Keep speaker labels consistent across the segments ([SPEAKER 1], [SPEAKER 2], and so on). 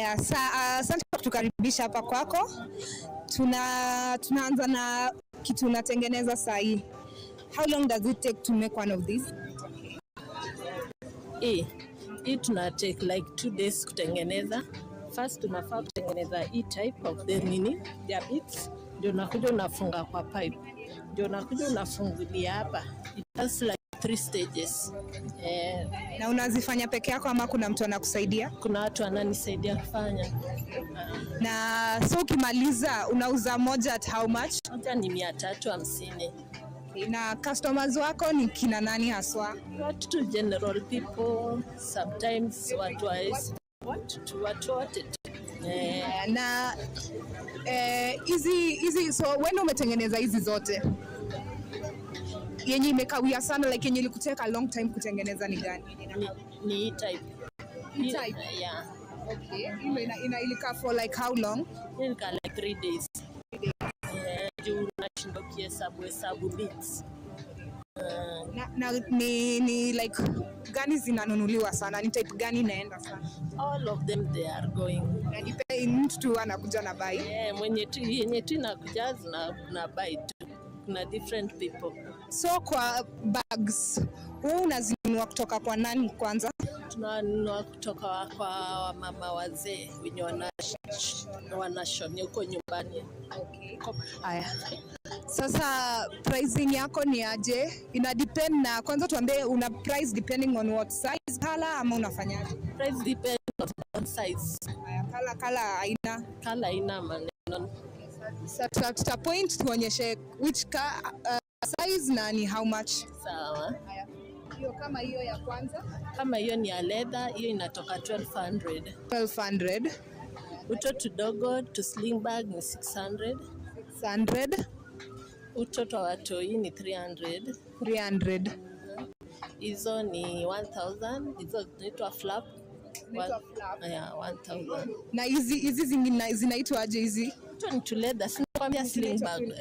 [SPEAKER 1] Aya, asante kwa kutukaribisha hapa kwako. Tunaanza na kitu unatengeneza saa hii. How long does it take to make one of these?
[SPEAKER 2] Hii tuna take like 2 days kutengeneza. First tunafaa kutengeneza hii type of the ya bits. Ndio unakuja unafunga kwa pipe. Ndio unakuja unafungulia hapa. It has like 3 stages.
[SPEAKER 1] Na unazifanya peke yako ama kuna mtu anakusaidia?
[SPEAKER 2] Kuna watu wananisaidia kufanya.
[SPEAKER 1] Na so ukimaliza unauza moja at how much?
[SPEAKER 2] Moja ni 350.
[SPEAKER 1] Na customers wako ni kina nani haswa?
[SPEAKER 2] Watu tu general people, sometimes watu watu wote.
[SPEAKER 1] Na hizi so when umetengeneza hizi zote yenye imekawia sana, like yenye ilikuteka a long time kutengeneza ni gani?
[SPEAKER 2] Ni hii type. Yeah.
[SPEAKER 1] Okay. Ilika for like how long?
[SPEAKER 2] Ilika like 3 days. Juu nashinda hesabu bits.
[SPEAKER 1] Na ni like gani zinanunuliwa sana? Ni type gani inaenda sana?
[SPEAKER 2] All of them they are going.
[SPEAKER 1] Na nipe mtu tu anakuja na buy.
[SPEAKER 2] Yenye tu inakuja na buy tu. Kuna different people.
[SPEAKER 1] So kwa bags, wewe unazinunua kutoka kwa nani kwanza?
[SPEAKER 2] Tunanunua kutoka kwa mama wazee wenye wanashoni huko nyumbani.
[SPEAKER 1] Okay. Haya. Sasa pricing yako ni aje? Ina depend na kwanza tuambie una price depending on what size color ama unafanyaje?
[SPEAKER 2] Price depend on size.
[SPEAKER 1] Haya, color aina maneno. Sasa tuta point tuonyeshe which size na ni how much.
[SPEAKER 2] Sawa.
[SPEAKER 1] Haya. Hiyo kama hiyo ya kwanza?
[SPEAKER 2] Kama hiyo ni ya leather, hiyo inatoka 1200.
[SPEAKER 1] 1200.
[SPEAKER 2] Utoto dogo to sling bag ni 600.
[SPEAKER 1] 600.
[SPEAKER 2] Utoto watoi ni 300.
[SPEAKER 1] 300.
[SPEAKER 2] Hizo ni 1000. Hizo zinaitwa flap. Yeah, 1000.
[SPEAKER 1] Na hizi zingine zinaitwa aje hizi?
[SPEAKER 2] Utoto ni to leather, sinakwambia sling bag.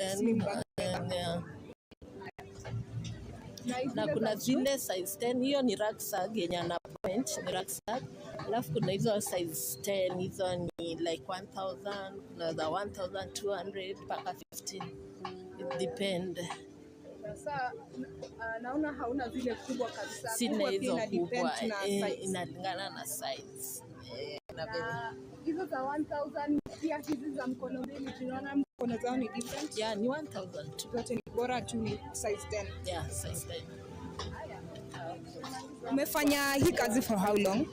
[SPEAKER 2] Na kuna zile size 10, hiyo ni rucksack yenye ana point, ni rucksack. Alafu kuna hizo size 10, hizo ni like 1000, kuna za 1200 mpaka 15. It depend.
[SPEAKER 1] Sasa naona hauna zile kubwa kabisa.
[SPEAKER 2] Sina hizo kubwa, inalingana na size.
[SPEAKER 1] Na hizo za 1000 pia hizi za mkono mbili tunaona mkono zao ni different.
[SPEAKER 2] Yeah, ni 1000.
[SPEAKER 1] Zote ni bora tu ni size 10.
[SPEAKER 2] Yeah, size 10.
[SPEAKER 1] Umefanya hii kazi for how long?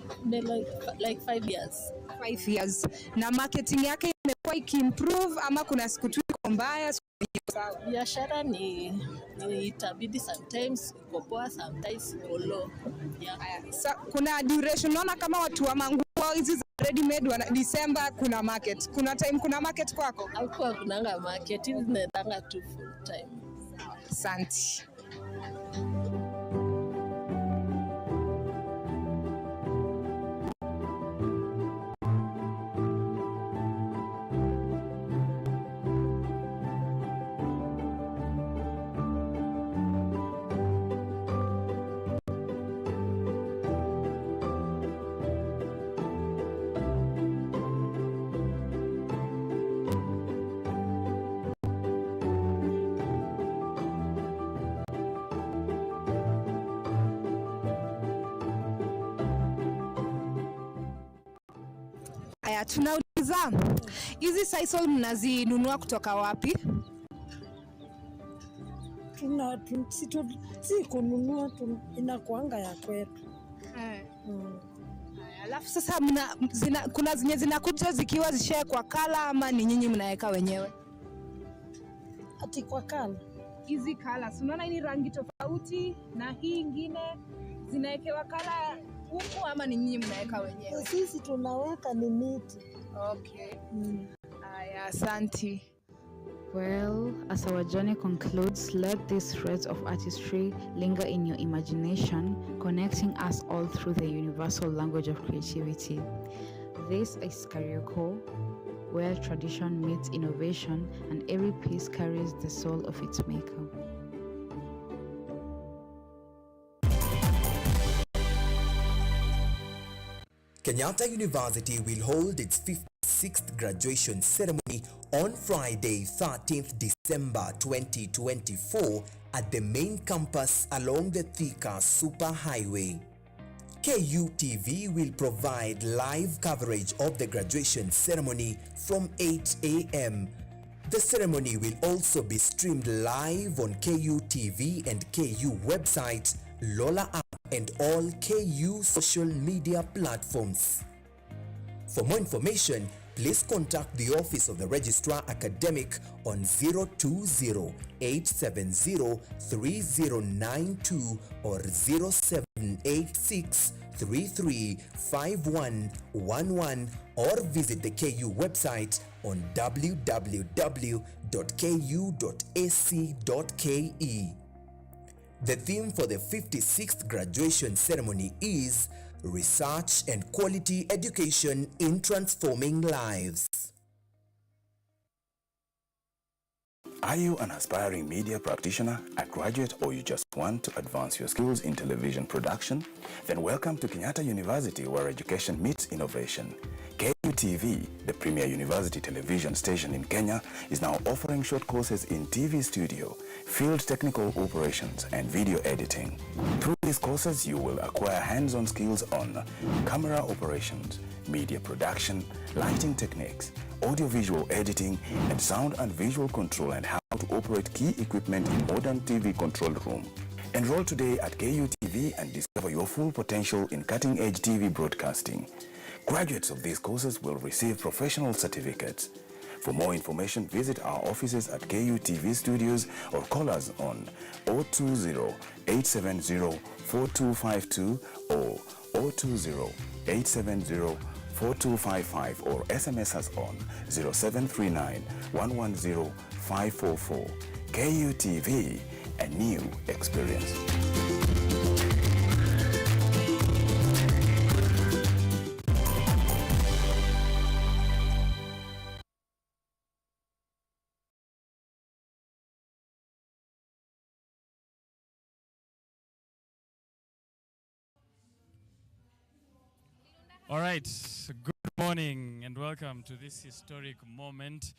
[SPEAKER 2] Like 5 years.
[SPEAKER 1] 5 years. Na marketing yake imekuwa ikiimprove ama kuna siku tu iko mbaya?
[SPEAKER 2] Biashara ni itabidi sometimes iko poa, sometimes iko low. Yeah.
[SPEAKER 1] Kuna duration, unaona kama watu wa manguo hizi za ready made December kuna market. Kuna time kuna market kwako?
[SPEAKER 2] Hakuwa kunanga market, hizi zinaendanga tu full time.
[SPEAKER 1] Asante. Aya, tunauliza hizi sisal mnazinunua kutoka wapi?
[SPEAKER 3] Si kununua, inakuanga ya kwetu.
[SPEAKER 1] Alafu sasa kuna zenye zinakuja zikiwa zishawekwa kala ama ni nyinyi mnaweka wenyewe?
[SPEAKER 3] Ati kwa kala?
[SPEAKER 1] Hizi kala, unaona hii rangi tofauti na hii ingine zinawekewa kala huku ama ni nyinyi mnaweka wenyewe?
[SPEAKER 3] Sisi tunaweka ni miti.
[SPEAKER 1] Okay. Aya, asante.
[SPEAKER 4] Well, as our journey concludes, let these threads of artistry linger in your imagination, connecting us all through the universal language of creativity. This is Karioko, where tradition meets innovation and every piece carries the soul of its maker.
[SPEAKER 5] Kenyatta University will hold its 56th graduation ceremony on Friday, 13th December 2024 at the main campus along the Thika Superhighway. KUTV will provide live coverage of the graduation ceremony from 8 a.m. The ceremony will also be streamed live on KUTV and KU website, Lola app, and all KU social media platforms. For more information, please contact the Office of the Registrar Academic on 020-870-3092 or 0786-335111 or visit the KU website on www.ku.ac.ke. The theme for the 56th graduation ceremony is Research and Quality Education in Transforming Lives.
[SPEAKER 6] Are you an aspiring media practitioner, a graduate, or you just want to advance your skills in television production? Then welcome to Kenyatta University, where education meets innovation. KUTV, the premier university television station in Kenya, is now offering short courses in TV studio, field technical operations, and video editing. Through these courses, you will acquire hands-on skills on camera operations, media production, lighting techniques, audiovisual editing, and sound and visual control, and how to operate key equipment in modern TV control room. Enroll today at KUTV and discover your full potential in cutting-edge TV broadcasting. Graduates of these courses will receive professional certificates. For more information, visit our offices at KUTV Studios or call us on 020-870-4252 or 020-870-4255 or SMS us on 0739-110-544. KUTV, a new experience.
[SPEAKER 7] All right, good morning and welcome to this historic moment.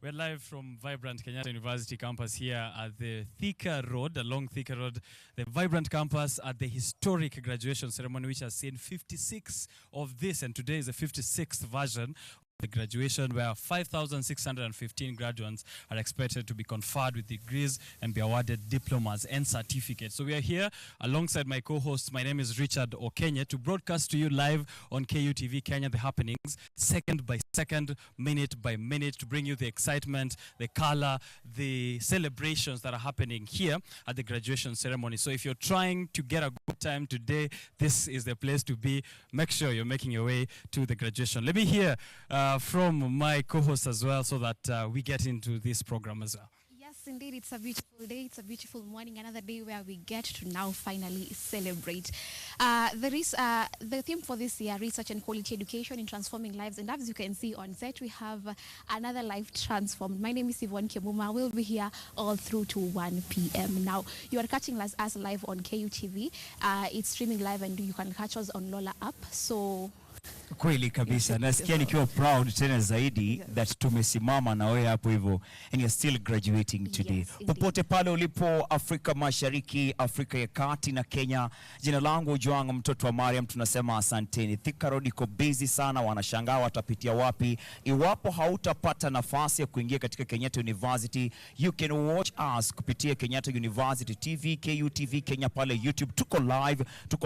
[SPEAKER 7] We're live from vibrant Kenyatta University campus here at the Thika Road, along Thika Road, the vibrant campus at the historic graduation ceremony, which has seen 56 of this, and today is the 56th version. The graduation, where 5,615 graduates are expected to be conferred with degrees and be awarded diplomas and certificates. So we are here alongside my co-hosts. My name is Richard Okenye, to broadcast to you live on KUTV Kenya the happenings, second by second, minute by minute, to bring you the excitement, the color, the celebrations that are happening here at the graduation ceremony. So if you're trying to get a good time today, this is the place to be. Make sure you're making your way to the graduation. Let me hear from my co-host as well, so that we get into this program as well.
[SPEAKER 8] Yes, indeed, it's a beautiful day. It's a beautiful morning. Another day where we get to now finally celebrate. There is the theme for this year: research and quality education in transforming lives. And as you can see on set, we have another life transformed. My name is Yvonne Kemuma. We'll be here all through to 1 p.m. Now, you are catching us live on KUTV. It's streaming live, and you can catch us on Lola app. So
[SPEAKER 9] kweli kabisa, nasikia nikiwa proud tena zaidi that tumesimama na wewe hapo hivyo, and you're still graduating today. Popote pale ulipo, Afrika Mashariki, Afrika ya Kati na Kenya, jina langu Joang mtoto wa Mariam, tunasema asanteni. Thika Road iko busy sana, wanashangaa watapitia wapi. Iwapo hautapata nafasi ya kuingia katika Kenyatta University, you can watch us kupitia Kenyatta University TV, KUTV Kenya pale YouTube. Tuko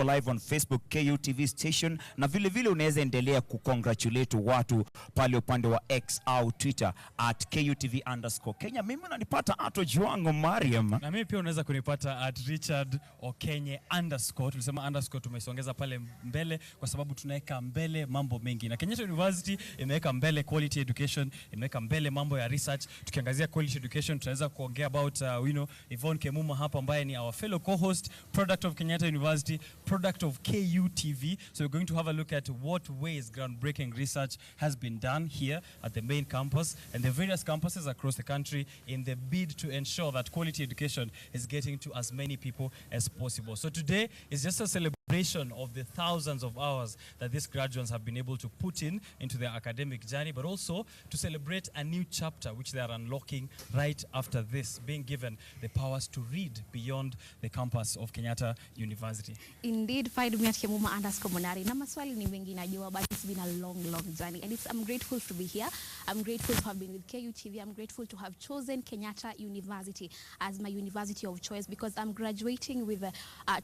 [SPEAKER 9] live on Facebook, KUTV station, na vile vile unaweza endelea kukongratulate watu pale upande wa X au Twitter at KUTV_Kenya. Mimi unanipata at Joang Mariam.
[SPEAKER 7] Na mimi pia unaweza kunipata at Richard Okenye _. Tulisema underscore tumesongeza pale mbele kwa sababu tunaweka mbele mambo mengi. Na Kenyatta University imeweka mbele quality education, imeweka mbele mambo ya research. Tukiangazia quality education, tunaweza kuongea about Yvonne Kemuma hapa, ambaye ni our fellow co-host, product of Kenyatta University, product of KUTV. So we're going to have a look at what ways groundbreaking research has been done here at the main campus and the various campuses across the country in the bid to ensure that quality education is getting to as many people as possible. So today is just a celebration of the thousands of hours that these graduates have been able to put into their academic journey, but also to celebrate a new chapter which they are unlocking right after this, being given the powers to read beyond the campus of Kenyatta University.
[SPEAKER 8] Indeed, _Monari. Na maswali ni mengi najua, but it's been a long journey, and I'm grateful to be here. I'm grateful to have been with KUTV. I'm grateful to have chosen Kenyatta University as my university of choice, because I'm graduating with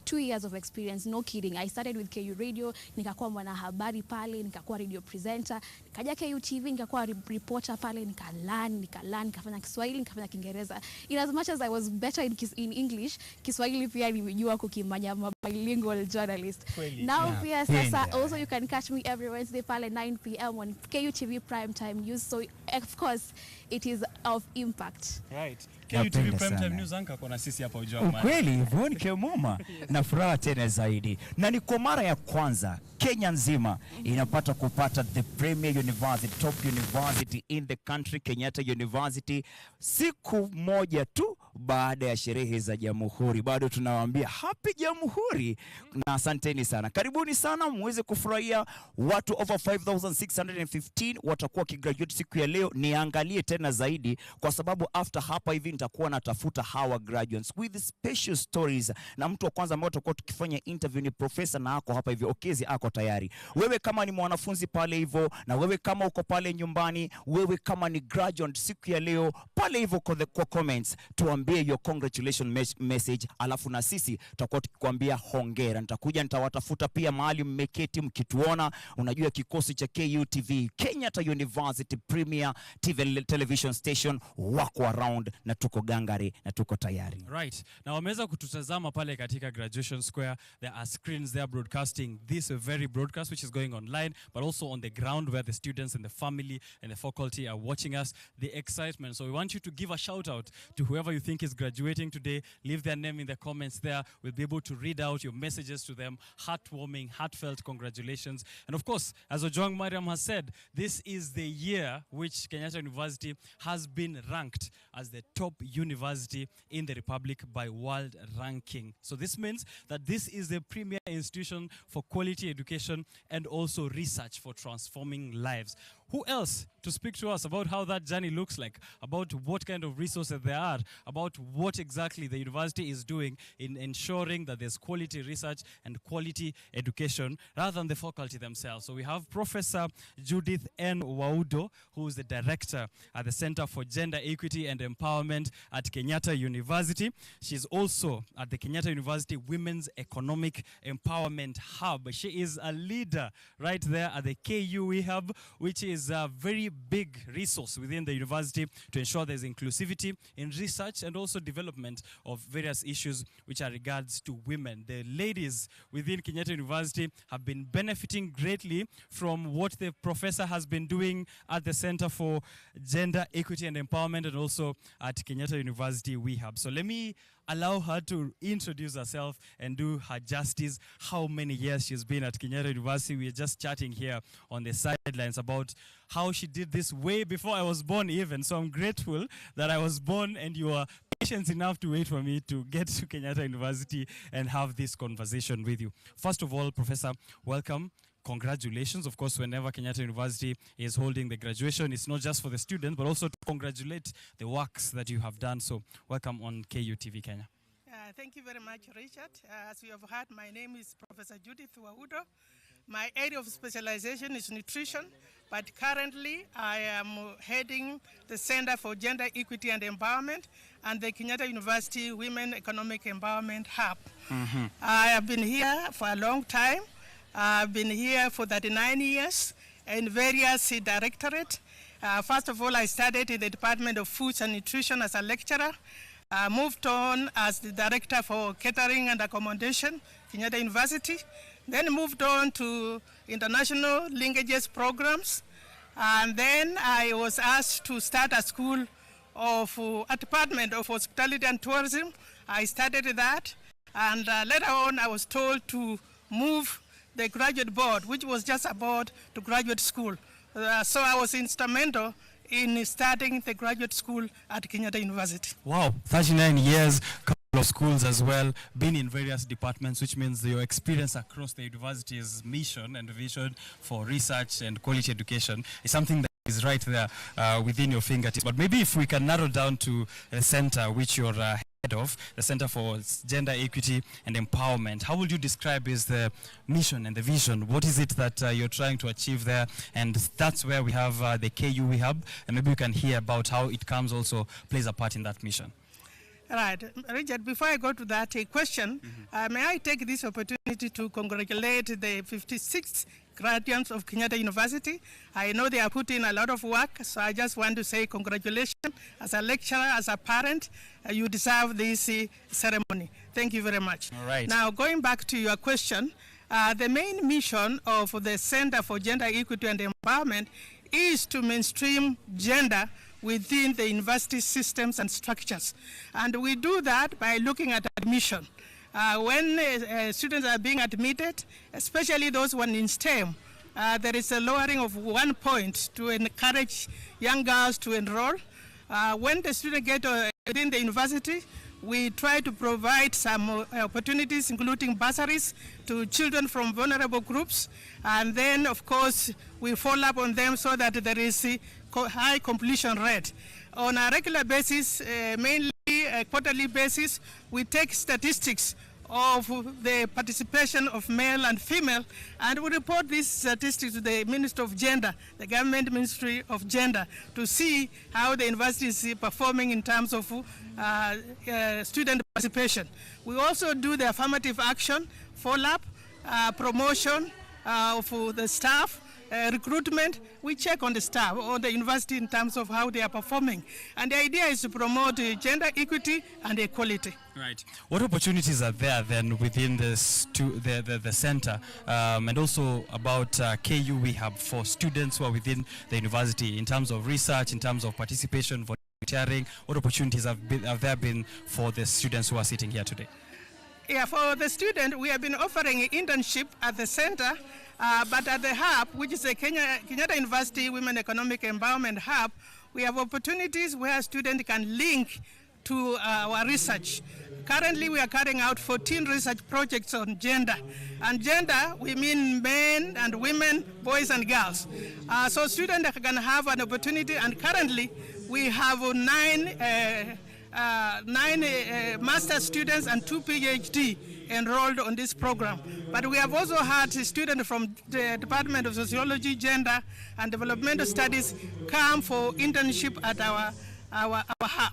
[SPEAKER 8] 2 years of experience. No kidding. I started with KU Radio, nikakuwa mwanahabari pale, nikakuwa radio presenter, nikaja KUTV, nikakuwa reporter pale, nikafanya Kiswahili, nikafanya Kiingereza. In as much as I was better in English, Kiswahili pia nimejua kukimanya, bilingual journalist. Now pia sasa, also you can catch me every Wednesday pale 9 p.m. on KUTV Primetime News. So of course it is of impact.
[SPEAKER 7] Right. KUTV Primetime News anka kona sisi hapa ujua mara.
[SPEAKER 9] Kweli, Yvonne Kemoma. Na furaha tena zaidi. Na ni kwa mara ya kwanza Kenya nzima inapata kupata the premier university, top university in the country, Kenyatta University, siku moja tu baada ya sherehe za Jamhuri. Bado tunawaambia happy Jamhuri na asanteni sana. Karibuni sana muweze kufurahia. Watu over 5,615 watakuwa kigraduate siku ya leo. Niangalie tena zaidi kwa sababu after hapa hivi nitakuwa natafuta hawa graduates with special stories, na mtu wa kwanza ambao tutakuwa tukifanya interview ni professor, na ako hapa hivi. Okezi ako tayari. Wewe kama ni mwanafunzi pale hivyo, na wewe kama uko pale nyumbani, wewe kama ni graduate siku ya leo pale hivyo kwa comments tuambie your congratulation message, alafu na sisi tutakuwa tukikwambia hongera. Nitawatafuta pia mahali mmeketi mkituona. Unajua kikosi cha KUTV, Kenyatta University Premier TV television station, wako around na tuko gangari na tuko tayari.
[SPEAKER 7] Right. Na wameweza kututazama pale katika Graduation Square. There are screens there broadcasting this very broadcast which is going online, but also on the ground where the students and the family and the faculty are watching us. The excitement. So we want you to give a shout out to whoever you think is graduating today. Leave their name in the comments there. We'll be able to read out your messages to them. Heartwarming, heartfelt congratulations. And of course, as Ojwang Mariam has said, this is the year which Kenyatta University has been ranked as the top university in the Republic by World Ranking. So this means that this is the premier institution for quality education and also research for transforming lives. Who else to speak to us about how that journey looks like, about what kind of resources there are, about what exactly the university is doing in ensuring that there's quality research and quality education rather than the faculty themselves. So we have Professor Judith N. Waudo, who is the director at the Center for Gender Equity and Empowerment at Kenyatta University. She's also at the Kenyatta University Women's Economic Empowerment Hub. She is a leader right there at the KUE Hub, which is a very big resource within the university to ensure there's inclusivity in research and also development of various issues which are regards to women. The ladies within Kenyatta University have been benefiting greatly from what the professor has been doing at the Center for Gender Equity and Empowerment and also at Kenyatta University WeHub. So let me allow her to introduce herself and do her justice. How many years she's been at Kenyatta University. We are just chatting here on the sidelines about how she did this way before I was born even. So I'm grateful that I was born and you are patient enough to wait for me to get to Kenyatta University and have this conversation with you. First of all, Professor, welcome. Congratulations. Of course, whenever Kenyatta University is holding the graduation, it's not just for the students, but also to congratulate the works that you have done. So welcome on KUTV Kenya.
[SPEAKER 10] Thank you very much, Richard. As you have heard, my name is Professor Judith Waudo. My area of specialization is nutrition, but currently I am heading the Center for Gender Equity and Empowerment and the Kenyatta University Women Economic Empowerment Hub. I have been here for a long time. I've been here for 39 years in various directorates. First of all, I started in the Department of Foods and Nutrition as a lecturer. Moved on as the Director for Catering and Accommodation, Kenyatta University. Then moved on to International Linkages Programs. And then I was asked to start a school of a Department of Hospitality and Tourism. I started that. And later on, I was told to move the graduate board, which was just a board to graduate school. So I was instrumental in starting the graduate school at Kenyatta University.
[SPEAKER 7] Wow, 39 years, couple of schools as well, been in various departments, which means your experience across the university's mission and vision for research and quality education is something that is right there within your fingertips. But maybe if we can narrow down to a center which you're head of, the Center for Gender Equity and Empowerment, how would you describe is the mission and the vision? What is it that you're trying to achieve there? And that's where we have the KU Hub, and maybe you can hear about how it comes also plays a part in that mission.
[SPEAKER 10] Right. Richard, before I go to that question, may I take this opportunity to congratulate the 56th graduates of Kenyatta University. I know they are putting in a lot of work, so I just want to say congratulations. As a lecturer, as a parent, you deserve this ceremony. Thank you very much.
[SPEAKER 7] All right.
[SPEAKER 10] Now, going back to your question, the main mission of the Center for Gender Equity and Empowerment is to mainstream gender within the university systems and structures. And we do that by looking at admission. When students are being admitted, especially those one in STEM, there is a lowering of 1 point to encourage young girls to enroll. When the students get within the university, we try to provide some opportunities, including bursaries to children from vulnerable groups. And then, of course, we follow up on them so that there is a high completion rate. On a regular basis, mainly a quarterly basis, we take statistics of the participation of male and female, and we report these statistics to the Ministry of Gender, the Government Ministry of Gender, to see how the university is performing in terms of student participation. We also do the affirmative action, follow-up, promotion of the staff, recruitment. We check on the staff or the university in terms of how they are performing. And the idea is to promote gender equity and equality.
[SPEAKER 7] Right. What opportunities are there then within the center, and also about KU we have for students who are within the university in terms of research, in terms of participation, volunteering? What opportunities have there been for the students who are sitting here today?
[SPEAKER 10] Yeah, for the student, we have been offering internship at the center, but at the hub, which is the Kenyatta University Women Economic Empowerment Hub, we have opportunities where students can link to our research. Currently, we are carrying out 14 research projects on gender. And gender, we mean men and women, boys and girls. So students can have an opportunity, and currently we have nine master students and 2 PhD enrolled on this program. But we have also had students from the Department of Sociology, Gender and Developmental Studies come for internship at our hub.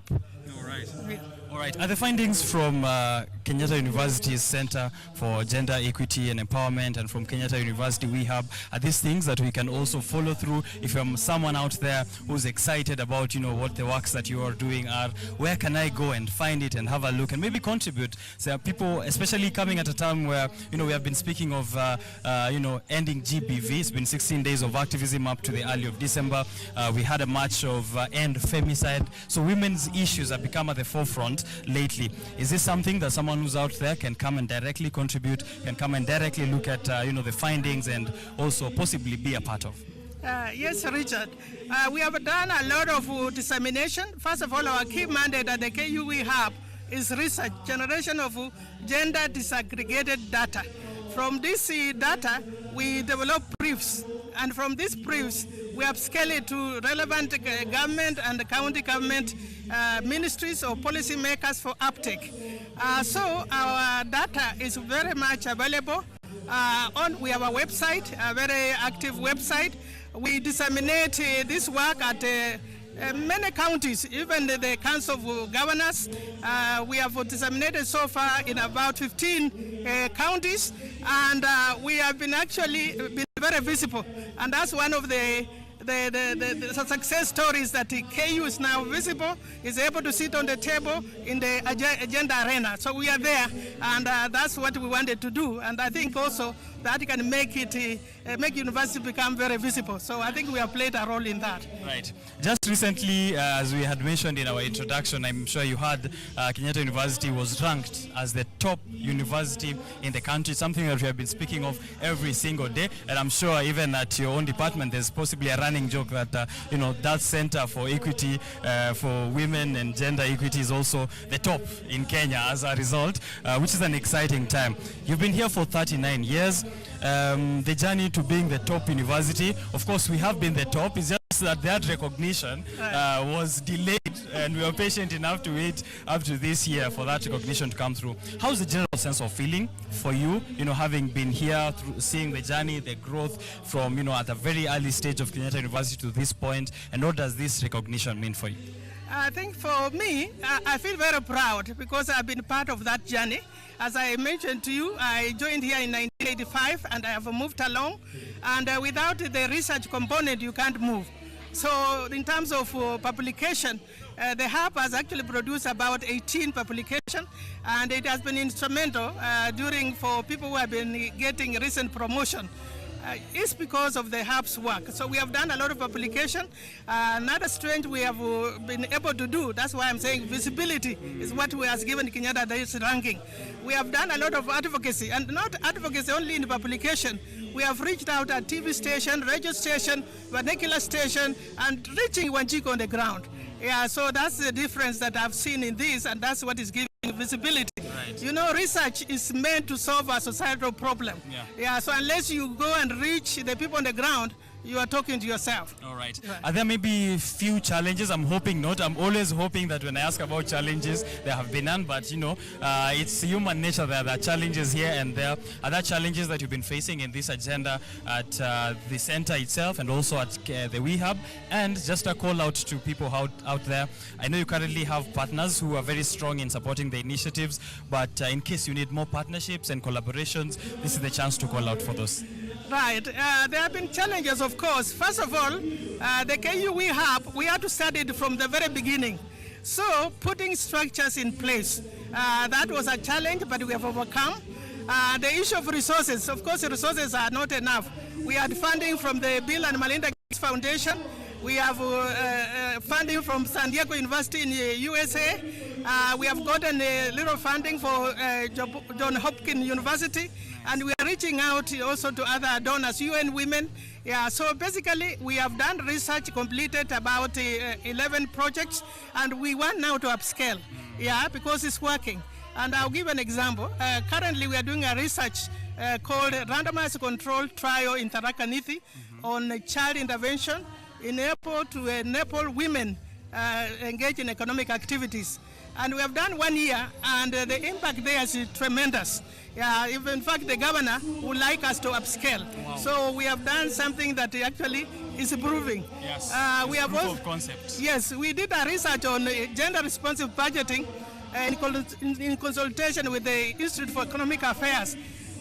[SPEAKER 7] All right. Yeah. All right. Are the findings from Kenyatta University's Center for Gender Equity and Empowerment and from Kenyatta University We Hub, are these things that we can also follow through? If I'm someone out there who's excited about, what the works that you are doing are, where can I go and find it and have a look and maybe contribute? So people, especially coming at a time where, we have been speaking of, ending GBV. It's been 16 days of activism up to the early of December. We had a march of end femicide. So women's issues have become at the forefront lately. Is this something that someone who's out there can come and directly contribute, can come and directly look at the findings and also possibly be a part of?
[SPEAKER 10] Yes, Richard. We have done a lot of dissemination. First of all, our key mandate at the KU we have is research, generation of gender disaggregated data. From this data, we develop briefs, and from these briefs, we upscale it to relevant government and county government ministries or policy makers for uptake. So our data is very much available. We have a website, a very active website. We disseminate this work at many counties, even the Council of Governors. We have disseminated so far in about 15 counties, and we have been very visible. And that's one of the success stories that the KU is now visible, is able to sit on the table in the agenda arena. So we are there, and that's what we wanted to do. And I think also that can make it make university become very visible. So I think we have played a role in that.
[SPEAKER 7] Right. Just recently, as we had mentioned in our introduction, I'm sure you heard Kenyatta University was ranked as the top university in the country, something that we have been speaking of every single day. And I'm sure even at your own department, there's possibly a running joke that, that Center for Equity for Women and Gender Equity is also the top in Kenya as a result, which is an exciting time. You've been here for 39 years. The journey to being the top university, of course, we have been the top. It's just that recognition was delayed, and we were patient enough to wait up to this year for that recognition to come through. How's the general sense of feeling for you, having been here, seeing the journey, the growth from, at a very early stage of Kenyatta University to this point, and what does this recognition mean for you?
[SPEAKER 10] I think for me, I feel very proud because I've been part of that journey. As I mentioned to you, I joined here in 1985 and I have moved along. And without the research component, you can't move. So in terms of publication, the hub has actually produced about 18 publications, and it has been instrumental for people who have been getting recent promotion. It's because of the hub's work. So we have done a lot of publication. Another strength we have been able to do, that's why I'm saying visibility is what we have given Kenyatta this ranking. We have done a lot of advocacy, and not advocacy only in publication. We have reached out at TV station, radio station, vernacular station, and reaching Wanjiko on the ground. Yeah, so that's the difference that I've seen in this, and that's what is giving visibility. Right. Research is meant to solve a societal problem. Yeah, so unless you go and reach the people on the ground, you are talking to yourself.
[SPEAKER 7] All right. Are there maybe few challenges? I'm hoping not. I'm always hoping that when I ask about challenges, there have been none, but it's human nature. There are challenges here and there. Are there challenges that you've been facing in this agenda at the center itself and also at the WeHub? And just a call out to people out there. I know you currently have partners who are very strong in supporting the initiatives, but in case you need more partnerships and collaborations, this is the chance to call out for those.
[SPEAKER 10] Right. There have been challenges, of course. First of all, the KU we had to start it from the very beginning. So putting structures in place, that was a challenge, but we have overcome. The issue of resources, of course, the resources are not enough. We had funding from the Bill and Melinda Gates Foundation. We have funding from San Diego University in the USA. We have gotten a little funding for Johns Hopkins University. And we are reaching out also to other donors, UN Women. Yeah, so basically we have done research, completed about 11 projects, and we want now to upscale, because it's working. And I'll give an example. Currently we are doing a research called Randomized Controlled Trial in Tharaka Nithi on child intervention in Nepal to enable women engage in economic activities. And we have done 1 year, and the impact there is tremendous. Yeah, in fact, the governor would like us to upscale. Wow. So we have done something that actually is improving.
[SPEAKER 7] Yes,
[SPEAKER 10] we have
[SPEAKER 7] proof of concept.
[SPEAKER 10] Yes, we did a research on gender-responsive budgeting in consultation with the Institute for Economic Affairs.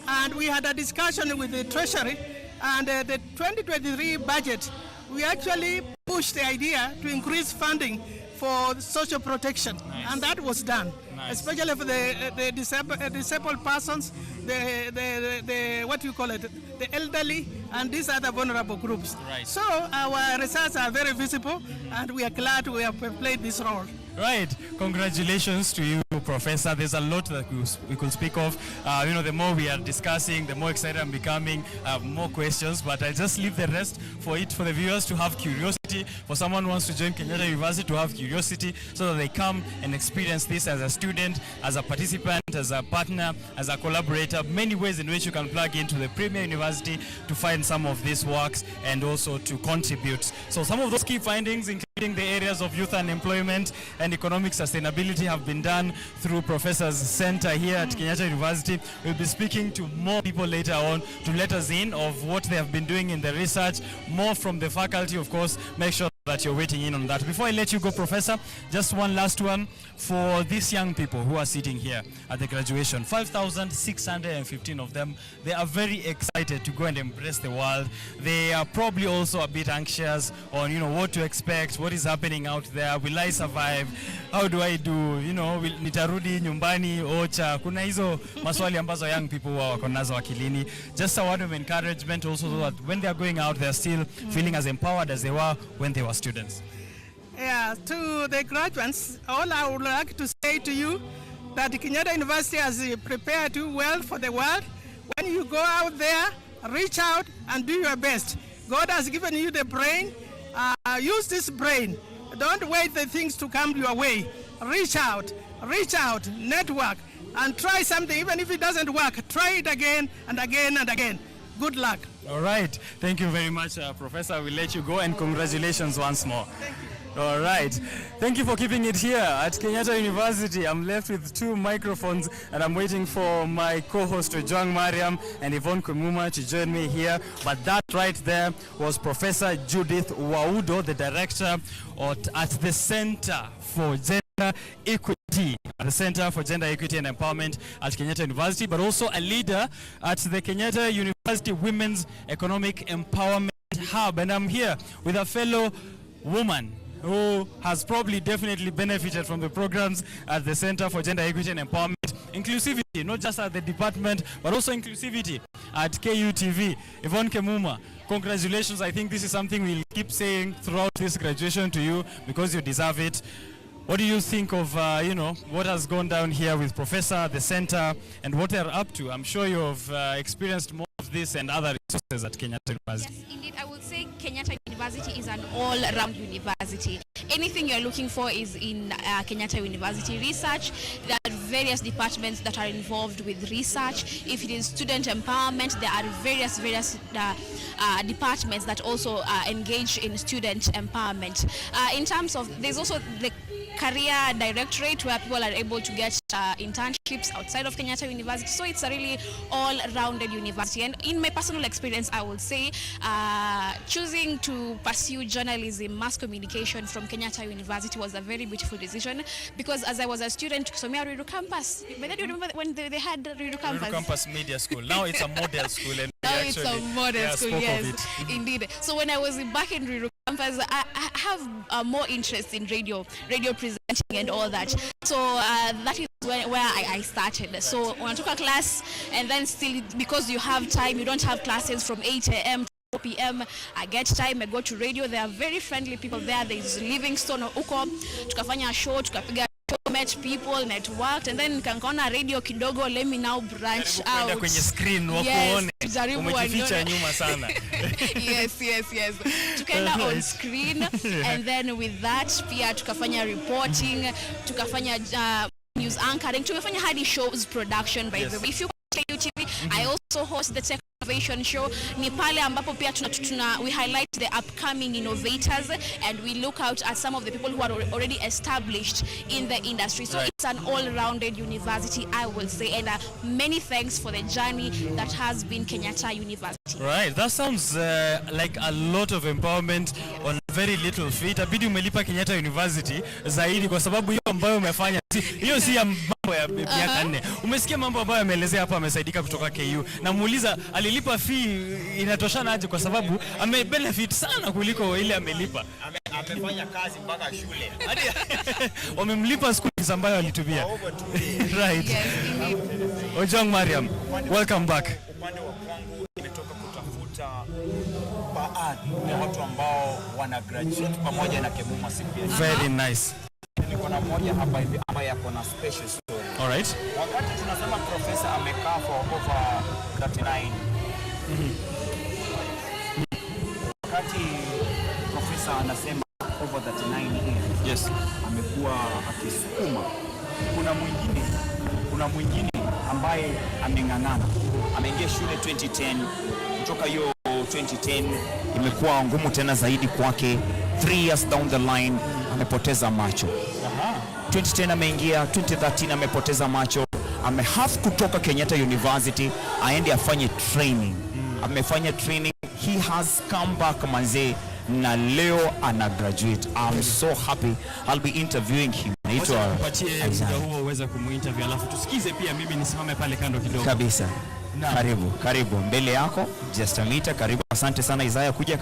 [SPEAKER 10] And we had a discussion with the Treasury, and the 2023 budget, we actually pushed the idea to increase funding for social protection, and that was done, especially for the disabled persons, the what you call it, the elderly, and these other vulnerable groups. Right. So our results are very visible, and we are glad we have played this role.
[SPEAKER 7] Right. Congratulations to you, Professor. There's a lot that we could speak of. The more we are discussing, the more excited I'm becoming, more questions, but I'll just leave the rest for the viewers to have curiosity, for someone who wants to join Kenyatta University to have curiosity, so that they come and experience this as a student, as a participant, as a partner, as a collaborator, many ways in which you can plug into the premier university to find some of these works and also to contribute. So some of those key findings, including the areas of youth unemployment and economic sustainability, have been done through Professor's Center here at Kenyatta University. We'll be speaking to more people later on to let us in of what they have been doing in the research, more from the faculty, of course. Make sure that you're waiting in on that. Before I let you go, Professor, just one last one for these young people who are sitting here at the graduation. 5,615 of them. They are very excited to go and embrace the world. They are probably also a bit anxious on, what to expect, what is happening out there. Will I survive? How do I do? Nitarudi nyumbani, ocha. Kuna hizo maswali ambazo young people wako nazo akilini. Just a word of encouragement also so that when they are going out, they are still feeling as empowered as they were when they were students.
[SPEAKER 10] Yeah, to the graduates, all I would like to say to you that Kenyatta University has prepared you well for the world. When you go out there, reach out and do your best. God has given you the brain. Use this brain. Don't wait for things to come your way. Reach out, network, and try something. Even if it doesn't work, try it again and again and again. Good luck.
[SPEAKER 7] All right. Thank you very much, Professor. We'll let you go, and congratulations once more.
[SPEAKER 10] Thank you.
[SPEAKER 7] All right. Thank you for keeping it here at Kenyatta University. I'm left with 2 microphones, and I'm waiting for my co-host Ojwang Mariam and Yvonne Kumuma to join me here. But that right there was Professor Judith Waudo, the director at the Center for Gender Equity, the Center for Gender Equity and Empowerment at Kenyatta University, but also a leader at the Kenyatta University Women's Economic Empowerment Hub. And I'm here with a fellow woman who has probably definitely benefited from the programs at the Center for Gender Equity and Empowerment. Inclusivity, not just at the department, but also inclusivity at KUTV. Yvonne Kumuma, congratulations. I think this is something we'll keep saying throughout this graduation to you because you deserve it. What do you think of, what has gone down here with Professor, the center, and what they're up to? I'm sure you've experienced more of this and other resources at Kenyatta University.
[SPEAKER 8] Yes, indeed. I would say Kenyatta University is an all-round university. Anything you're looking for is in Kenyatta University. Research, there are various departments that are involved with research. If it is student empowerment, there are various departments that also engage in student empowerment. In terms of, there's also the career directorate where people are able to get internships outside of Kenyatta University. So it's a really all-rounded university. And in my personal experience, I would say choosing to pursue journalism, mass communication from Kenyatta University was a very beautiful decision because as I was a student, Kusomea Ruiru Campus. But then you remember when they had Ruiru Campus?
[SPEAKER 7] Ruiru Campus Media School. Now it's a model school. And
[SPEAKER 8] now it's a model school, yes, indeed. So when I was back in Ruiru Campus, I have more interest in radio presenting and all that. So that is where I started. So when I took a class, and then still because you have time, you don't have classes from 8 a.m. to 4 p.m. I get time, I go to radio. There are very friendly people there. There is Livingstone uko, tukafanya show, tukapiga met people, networked, and then nikaona radio kidogo. Let me now branch out.
[SPEAKER 7] Kwenye screen wakuone. Umejificha nyuma sana.
[SPEAKER 8] Yes. Tukaenda on screen, and then with that pia tukafanya reporting, tukafanya news anchoring, tumefanya hadi shows production by the way. If you KUTV, I also host the Tech Innovation Show. Ni pale ambapo pia we highlight the upcoming innovators and we look out at some of the people who are already established in the industry. So it's an all-rounded university, I will say, and many thanks for the journey that has been Kenyatta University.
[SPEAKER 7] Right, that sounds like a lot of empowerment on very little fee. Itabidi umelipa Kenyatta University zaidi kwa sababu hiyo ambayo umefanya hiyo si ya mambo ya miaka 4. Umesikia mambo ambayo ameelezea hapa, amesaidika kutoka KU. Na muuliza alilipa fee inatoshana aje kwa sababu amebenefit sana kuliko ile amelipa.
[SPEAKER 11] Amefanya kazi mpaka shule.
[SPEAKER 7] Hadi wamemlipa school fees ambayo alitumia. Right.
[SPEAKER 8] Yes, indeed.
[SPEAKER 7] Ojwang Mariam, welcome back.
[SPEAKER 11] Upande wa kwangu nimetoka kutafuta baadhi ya watu ambao wana graduate pamoja na Kumuma siku ya
[SPEAKER 7] Very nice.
[SPEAKER 11] Niko na mmoja hapa hivi ambaye yako na special story.
[SPEAKER 7] All right.
[SPEAKER 11] Wakati tunasema professor amekaa for over 39. Wakati professor anasema over 39 years.
[SPEAKER 7] Yes.
[SPEAKER 11] Amekuwa akisukuma. Kuna mwingine ambaye ameng'ang'ana. Ameingia shule 2010. Kutoka hiyo 2010 imekuwa ngumu tena zaidi kwake. 3 years down the line amepoteza macho. 2010 ameingia, 2013 amepoteza macho. Amehave kutoka Kenyatta University aende afanye training. Amefanya training. He has come back manze na leo ana graduate. I'm so happy. I'll be interviewing him.
[SPEAKER 7] Naitwa muda huo uweza kumuinterview alafu tusikize pia mimi nisimame pale kando kidogo.
[SPEAKER 11] Kabisa. Karibu mbele yako just a meter. Karibu, asante sana Isaiah, kuja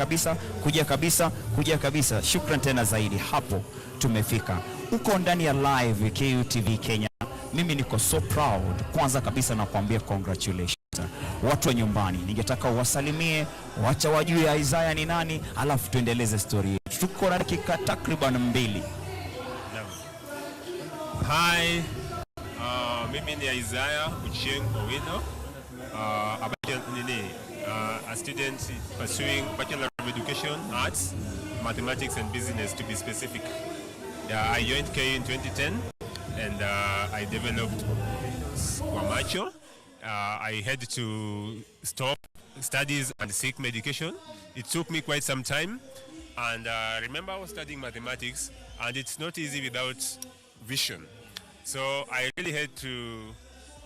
[SPEAKER 11] kabisa. Shukran tena zaidi, hapo tumefika. Uko ndani ya live KUTV Kenya. Mimi niko so proud. Kwanza kabisa nakuambia congratulations. Watu wa nyumbani ningetaka uwasalimie, wacha wajue Isaiah ni nani, alafu tuendeleze story yetu. Tuko na dakika takriban 2.
[SPEAKER 12] Hi, mimi ni Isaiah Ucheng Owino. A student pursuing Bachelor of Education, Arts, Mathematics and Business to be specific. I joined KU in 2010 and I developed Kwamacho. I had to stop studies and seek medication. It took me quite some time, and remember I was studying mathematics and it's not easy without vision. So I really had to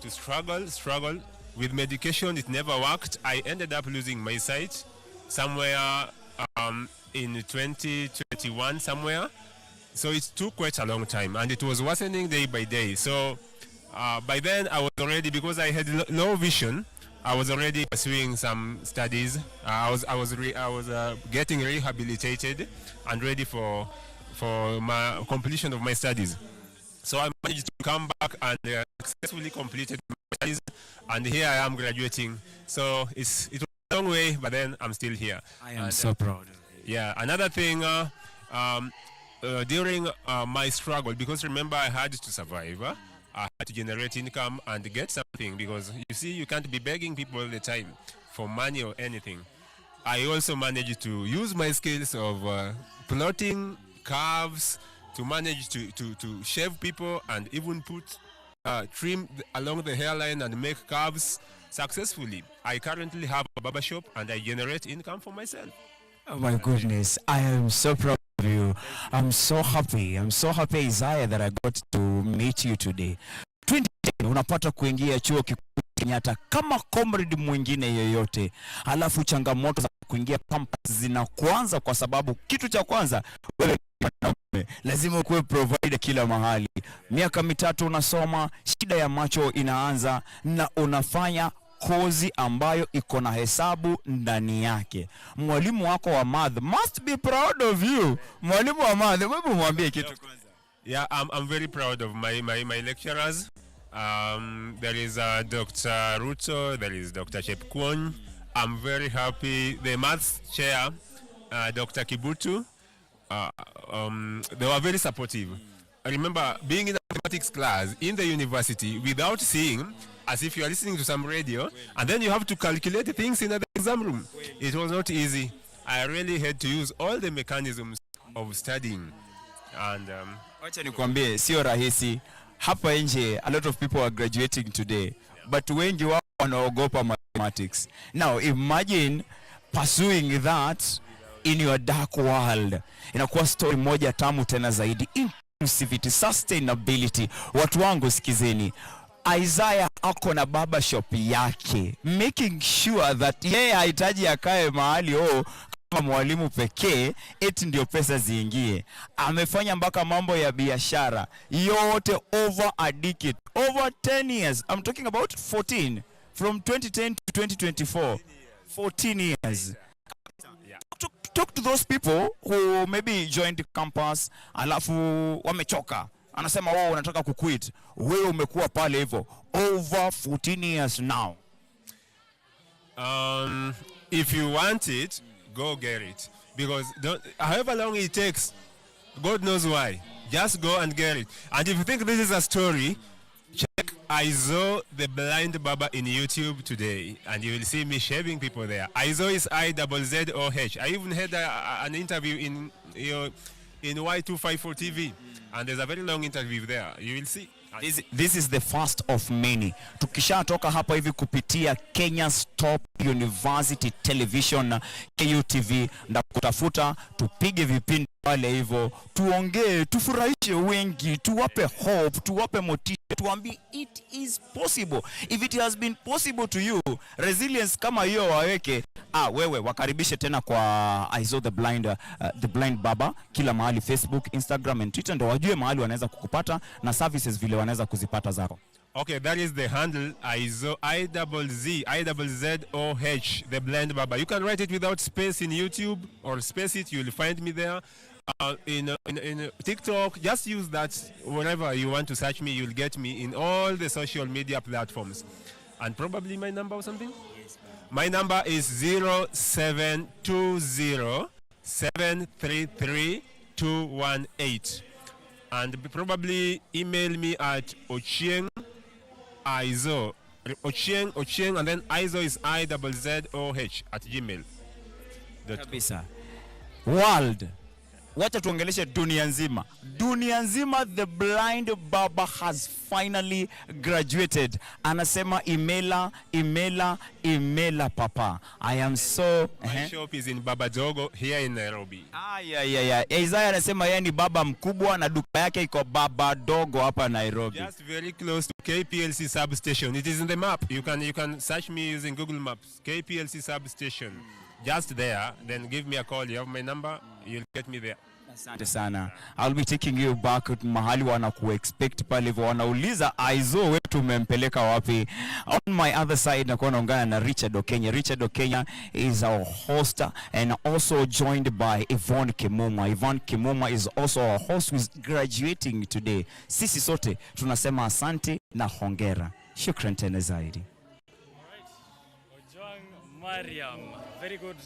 [SPEAKER 12] struggle. With medication, it never worked. I ended up losing my sight somewhere in 2021 somewhere. So it took quite a long time, and it was worsening day by day. So by then I was already, because I had low vision, I was already pursuing some studies. I was getting rehabilitated and ready for my completion of my studies. So I managed to come back and successfully completed my studies, and here I am graduating. So it was a long way, but then I'm still here.
[SPEAKER 7] I am so proud.
[SPEAKER 12] Yeah, another thing, during my struggle, because remember I had to survive, I had to generate income and get something, because you see, you can't be begging people all the time for money or anything. I also managed to use my skills of plotting curves, to manage to shave people and even put trim along the hairline and make curves successfully. I currently have a barber shop and I generate income for myself.
[SPEAKER 11] Oh my goodness, I am so proud of you. I'm so happy Isaiah that I got to meet you today. 2010 unapata kuingia chuo kikuu Kenyatta kama comrade mwingine yoyote, alafu changamoto za kuingia campus zinakuanza, kwa sababu kitu cha kwanza wewe lazima ukuwe provider kila mahali. Miaka 3 unasoma, shida ya macho inaanza, na unafanya kozi ambayo iko na hesabu ndani yake. Mwalimu wako wa math must be proud of you. Mwalimu wa math, hebu mwambie kitu kwanza.
[SPEAKER 12] Yeah, I'm very proud of my lecturers. There is Dr. Ruto, there is Dr. Chepkwony. I'm very happy. The maths chair, Dr. Kibutu, they were very supportive. I remember being in a mathematics class in the university without seeing, as if you are listening to some radio, and then you have to calculate things in the exam room. It was not easy. I really had to use all the mechanisms of studying. And
[SPEAKER 11] wacha nikwambie, sio rahisi. Hapa nje, a lot of people are graduating today, but wengi wao wanaogopa mathematics. Now imagine pursuing that in your dark world. Inakuwa story moja tamu tena zaidi. Inclusivity, sustainability. Watu wangu sikizeni, Isaiah ako na barber shop yake, making sure that yeye hahitaji akae mahali kama mwalimu pekee eti ndio pesa ziingie. Amefanya mpaka mambo ya biashara yote over a decade, over 10 years. I'm talking about 14, from 2010 to 2024, 14 years. Talk to those people who maybe joined the campus alafu wamechoka, anasema wao wanataka kuquit. Wewe umekuwa pale hivyo over 14 years now.
[SPEAKER 12] If you want it, go get it, because however long it takes, God knows why, just go and get it. And if you think this is a story, check Aizo the blind barber in YouTube today, and you will see me shaving people there. Aizo is IZZOH. I even had an interview in Y254 TV, and there's a very long interview there. You will see.
[SPEAKER 11] This is the first of many. Tukishatoka hapa hivi kupitia Kenya's top university television KUTV,
[SPEAKER 9] kutafuta, tupige vipindi pale hivyo, tuongee, tufurahishe wengi, tuwape hope, tuwape motisha, tuambie it is possible. If it has been possible to you, resilience kama hiyo waweke, wewe wakaribishe tena kwa I saw the blind baba kila mahali, Facebook, Instagram and Twitter, ndio wajue mahali wanaweza kukupata na services vile wanaweza kuzipata zako.
[SPEAKER 12] Okay, that is the handle, IZZOH, the blind baba. You can write it without space in YouTube or space it, you'll find me there. In TikTok, just use that. Wherever you want to search me, you'll get me in all the social media platforms. And probably my number or something? Yes, my number is 0720-733-218. And probably email me at Ochieng Izo. Ochieng, and then Izo is IZZOH at gmail.com.
[SPEAKER 9] Kabisa. World. Wacha tuongeleshe dunia nzima. Dunia nzima, the blind baba has finally graduated. Anasema imela papa. I am so...
[SPEAKER 12] My shop is in Baba Dogo here in Nairobi.
[SPEAKER 9] Isaiah anasema yeye ni baba mkubwa na duka yake iko Baba Dogo hapa Nairobi.
[SPEAKER 12] Just very close to KPLC substation. It is in the map. You can search me using Google Maps. KPLC substation. Just there, then give me a call. You have my number, you'll get me there.
[SPEAKER 9] Asante sana. I'll be taking you back to mahali wanakuexpect pale hivyo, wanauliza Aizo wetu umempeleka wapi. On my other side nakuwa naungana na Richard Okenya. Richard Okenya is our host and also joined by Yvonne Kimuma. Yvonne Kimuma is also our host who is graduating today. Sisi sote tunasema asante na hongera. Shukran tena zaidi.
[SPEAKER 7] Alright. Ojwang Mariam. Very good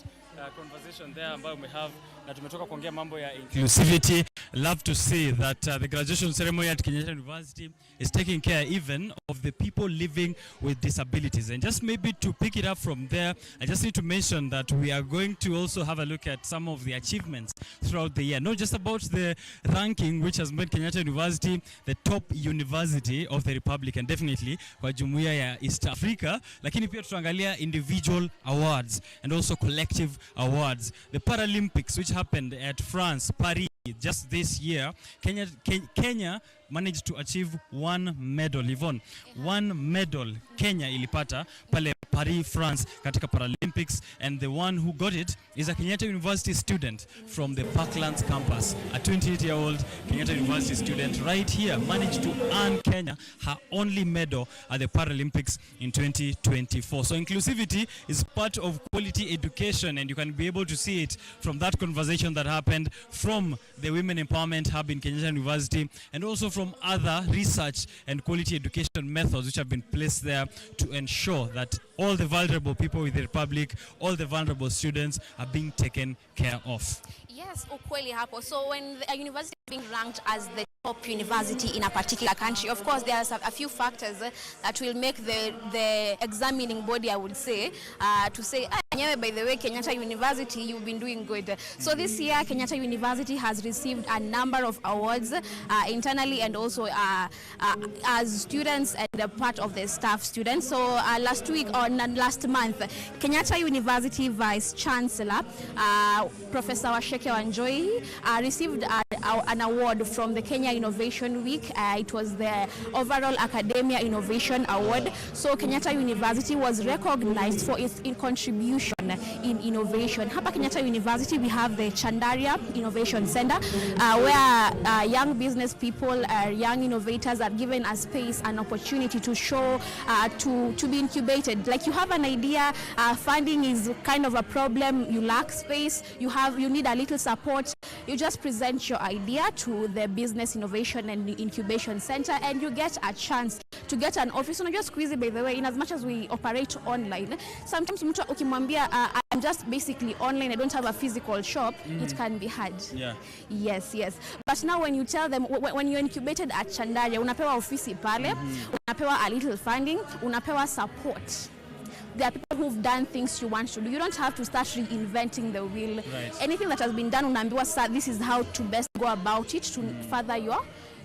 [SPEAKER 7] conversation there ambayo we have, na tumetoka kuongea mambo ya inclusivity. Love to see that the graduation ceremony at Kenyatta University is taking care even of the people living with disabilities. And just maybe to pick it up from there, I just need to mention that we are going to also have a look at some of the achievements throughout the year. Not just about the ranking which has made Kenyatta University the top university of the Republic and definitely kwa jumuiya ya East Africa, lakini pia tutaangalia individual awards and also collective awards. The Paralympics which happened at France, Paris, just this year, Kenya managed to achieve one medal. Yvonne, one medal Kenya ilipata pale Paris, France katika Paralympics, and the one who got it is a Kenyatta University student from the Parklands campus. A 28-year-old Kenyatta University student right here managed to earn Kenya her only medal at the Paralympics in 2024. So inclusivity is part of quality education, and you can be able to see it from that conversation that happened from the Women Empowerment Hub in Kenyatta University, and also from other research and quality education methods which have been placed there to ensure that all the vulnerable people with the Republic, all the vulnerable students are being taken care of.
[SPEAKER 8] Yes, ukweli hapo. So when a university is being ranked as the top university in a particular country, of course there are a few factors that will make the examining body, I would say, to say, by the way, Kenyatta University, you've been doing good. So this year, Kenyatta University has received a number of awards internally and also as students and a part of the staff students. So last month, Kenyatta University Vice Chancellor, Professor Washeke Wanjoi, received an award from the Kenya Innovation Week. It was the overall Academia Innovation Award. So Kenyatta University was recognized for its contribution in innovation. Hapa Kenyatta University, we have the Chandaria Innovation Center, where young business people, young innovators are given a space, an opportunity to show, to be incubated. Like you have an idea, funding is kind of a problem, you lack space, you need a little support, you just present your idea to the Business Innovation and Incubation Center and you get a chance to get an office. Unajua siku hizi, by the way, in as much as we operate online, sometimes mtu ukimwambia I'm just basically online, I don't have a physical shop, it can be hard.
[SPEAKER 7] Yeah.
[SPEAKER 8] Yes. But now when you tell them, when you're incubated at Chandaria, unapewa ofisi pale, unapewa a little funding, unapewa support. There are people who've done things you want to do. You don't have to start reinventing the wheel.
[SPEAKER 7] Right.
[SPEAKER 8] Anything that has been done, unaambiwa, this is how to best go about it to further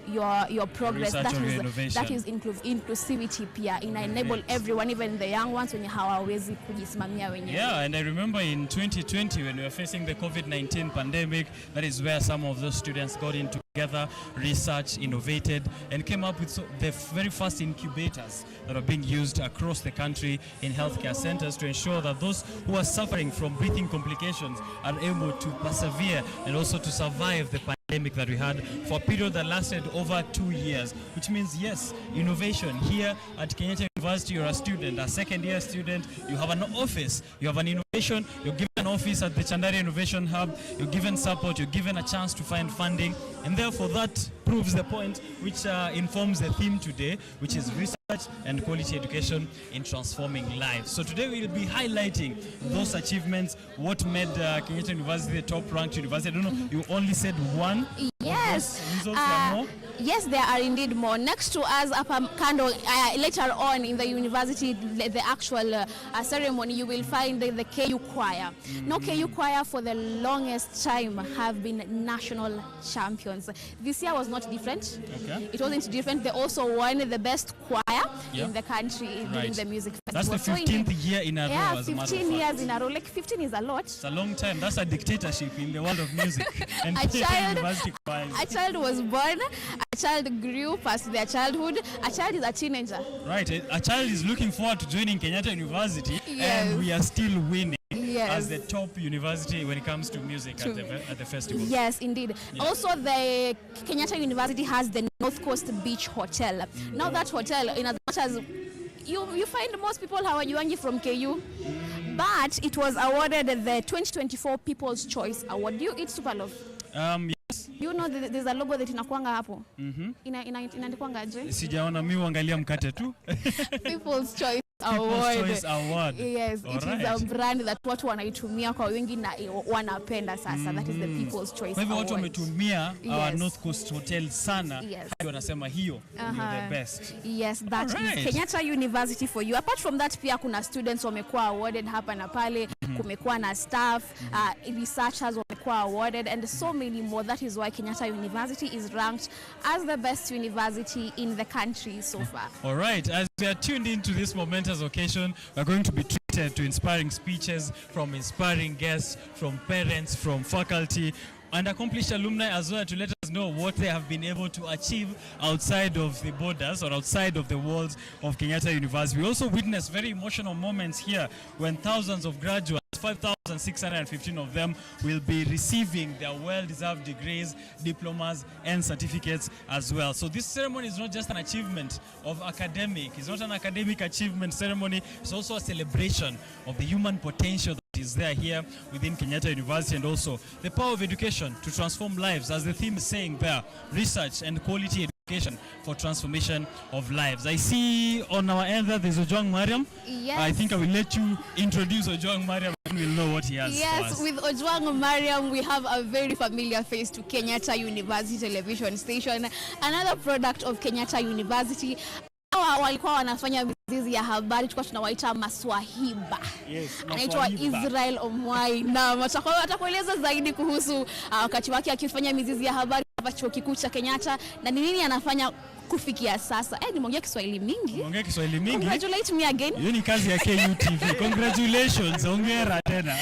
[SPEAKER 8] your progress. That is inclusivity pia. Enable everyone, even the young ones when hawawezi kujisimamia wenyewe.
[SPEAKER 7] Yeah, and I remember in 2020 when we were facing the COVID-19 pandemic, that is where some of those students got in together, researched, innovated, and came up with the very first incubators that are being used across the country in healthcare centers to ensure that those who are suffering from breathing complications are able to persevere and also to survive the pandemic that we had for a period that lasted over 2 years, which means, yes, innovation. Here at Kenyatta University, you're a student, a second-year student, you have an office, you have an innovation, you're given an office at the Chandari Innovation Hub, you're given support, you're given a chance to find funding, and therefore that proves the point which informs the theme today, which is research and quality education in transforming lives. So today we'll be highlighting those achievements, what made Kenyatta University the top-ranked university. I don't know, you only said one.
[SPEAKER 8] Yes.
[SPEAKER 7] Results are more?
[SPEAKER 8] Yes, there are indeed more. Next to us, up Kando, later on in the university, the actual ceremony, you will find the KU choir. Now, KU choir for the longest time have been national champions. This year was not different. Okay. It wasn't different. They also won the best choir in the country during the music festival.
[SPEAKER 7] That's the 15th year in a row.
[SPEAKER 8] Yeah, 15 years in a row. Like 15 is a lot.
[SPEAKER 7] It's a long time. That's a dictatorship in the world of music. And
[SPEAKER 8] a child was born. A child grew past their childhood. A child is a teenager.
[SPEAKER 7] Right. A child is looking forward to joining Kenyatta University, and we are still winning as the top university when it comes to music at the festival.
[SPEAKER 8] Yes, indeed. Yeah. Also, the Kenyatta University has the North Coast Beach Hotel. Now that hotel, in as much as you find most people hawajuangi from KU, but it was awarded the 2024 People's Choice Award. Do you eat Superloaf?
[SPEAKER 7] Yes.
[SPEAKER 8] You know there's a logo that inakuanga hapo. Inaandikwa aje?
[SPEAKER 7] Sijaona, mimi uangalia mkate tu.
[SPEAKER 8] People's Choice
[SPEAKER 7] Award. People's Choice Award.
[SPEAKER 8] Yes, it is a brand that watu wanaitumia kwa wingi na wanapenda sasa. That is the People's Choice Award.
[SPEAKER 7] Kwa hivyo watu wametumia our North Coast Hotel sana. Hadi wanasema hiyo you're the best.
[SPEAKER 8] Yes, that is Kenyatta University for you. Apart from that, pia kuna students wamekuwa awarded hapa na pale. Kumekuwa na staff, researchers wamekuwa awarded, and so many more. That is why Kenyatta University is ranked as the best university in the country so far.
[SPEAKER 7] All right, as we are tuned into this momentous occasion, we're going to be treated to inspiring speeches from inspiring guests, from parents, from faculty, and accomplished alumni as well, to let us know what they have been able to achieve outside of the borders or outside of the walls of Kenyatta University. We also witnessed very emotional moments here when thousands of graduates, 5,615 of them, will be receiving their well-deserved degrees, diplomas, and certificates as well. So this ceremony is not just an achievement of academic. It's not an academic achievement ceremony. It's also a celebration of the human potential that is there here within Kenyatta University, and also the power of education to transform lives, as the theme is saying there, research and quality education for transformation of lives. I see on our end that there's Ojwang Mariam.
[SPEAKER 8] Yes.
[SPEAKER 7] I think I will let you introduce Ojwang Mariam and we'll know what he has for us.
[SPEAKER 8] With Ojwang Mariam, we have a very familiar face to Kenyatta University television station, another product of Kenyatta University. Walikuwa wanafanya mizizi ya habari, tulikuwa tunawaita maswahiba.
[SPEAKER 7] Yes,
[SPEAKER 8] anaitwa Israel Omwai, na atakueleza zaidi kuhusu wakati wake akifanya mizizi ya habari hapa chuo kikuu cha Kenyatta na ni nini anafanya kufikia sasa. Nimeongea Kiswahili mingi.
[SPEAKER 7] Umeongea Kiswahili mingi.
[SPEAKER 8] Congratulate me again.
[SPEAKER 7] Hiyo ni kazi ya KUTV. Congratulations. Hongera tena.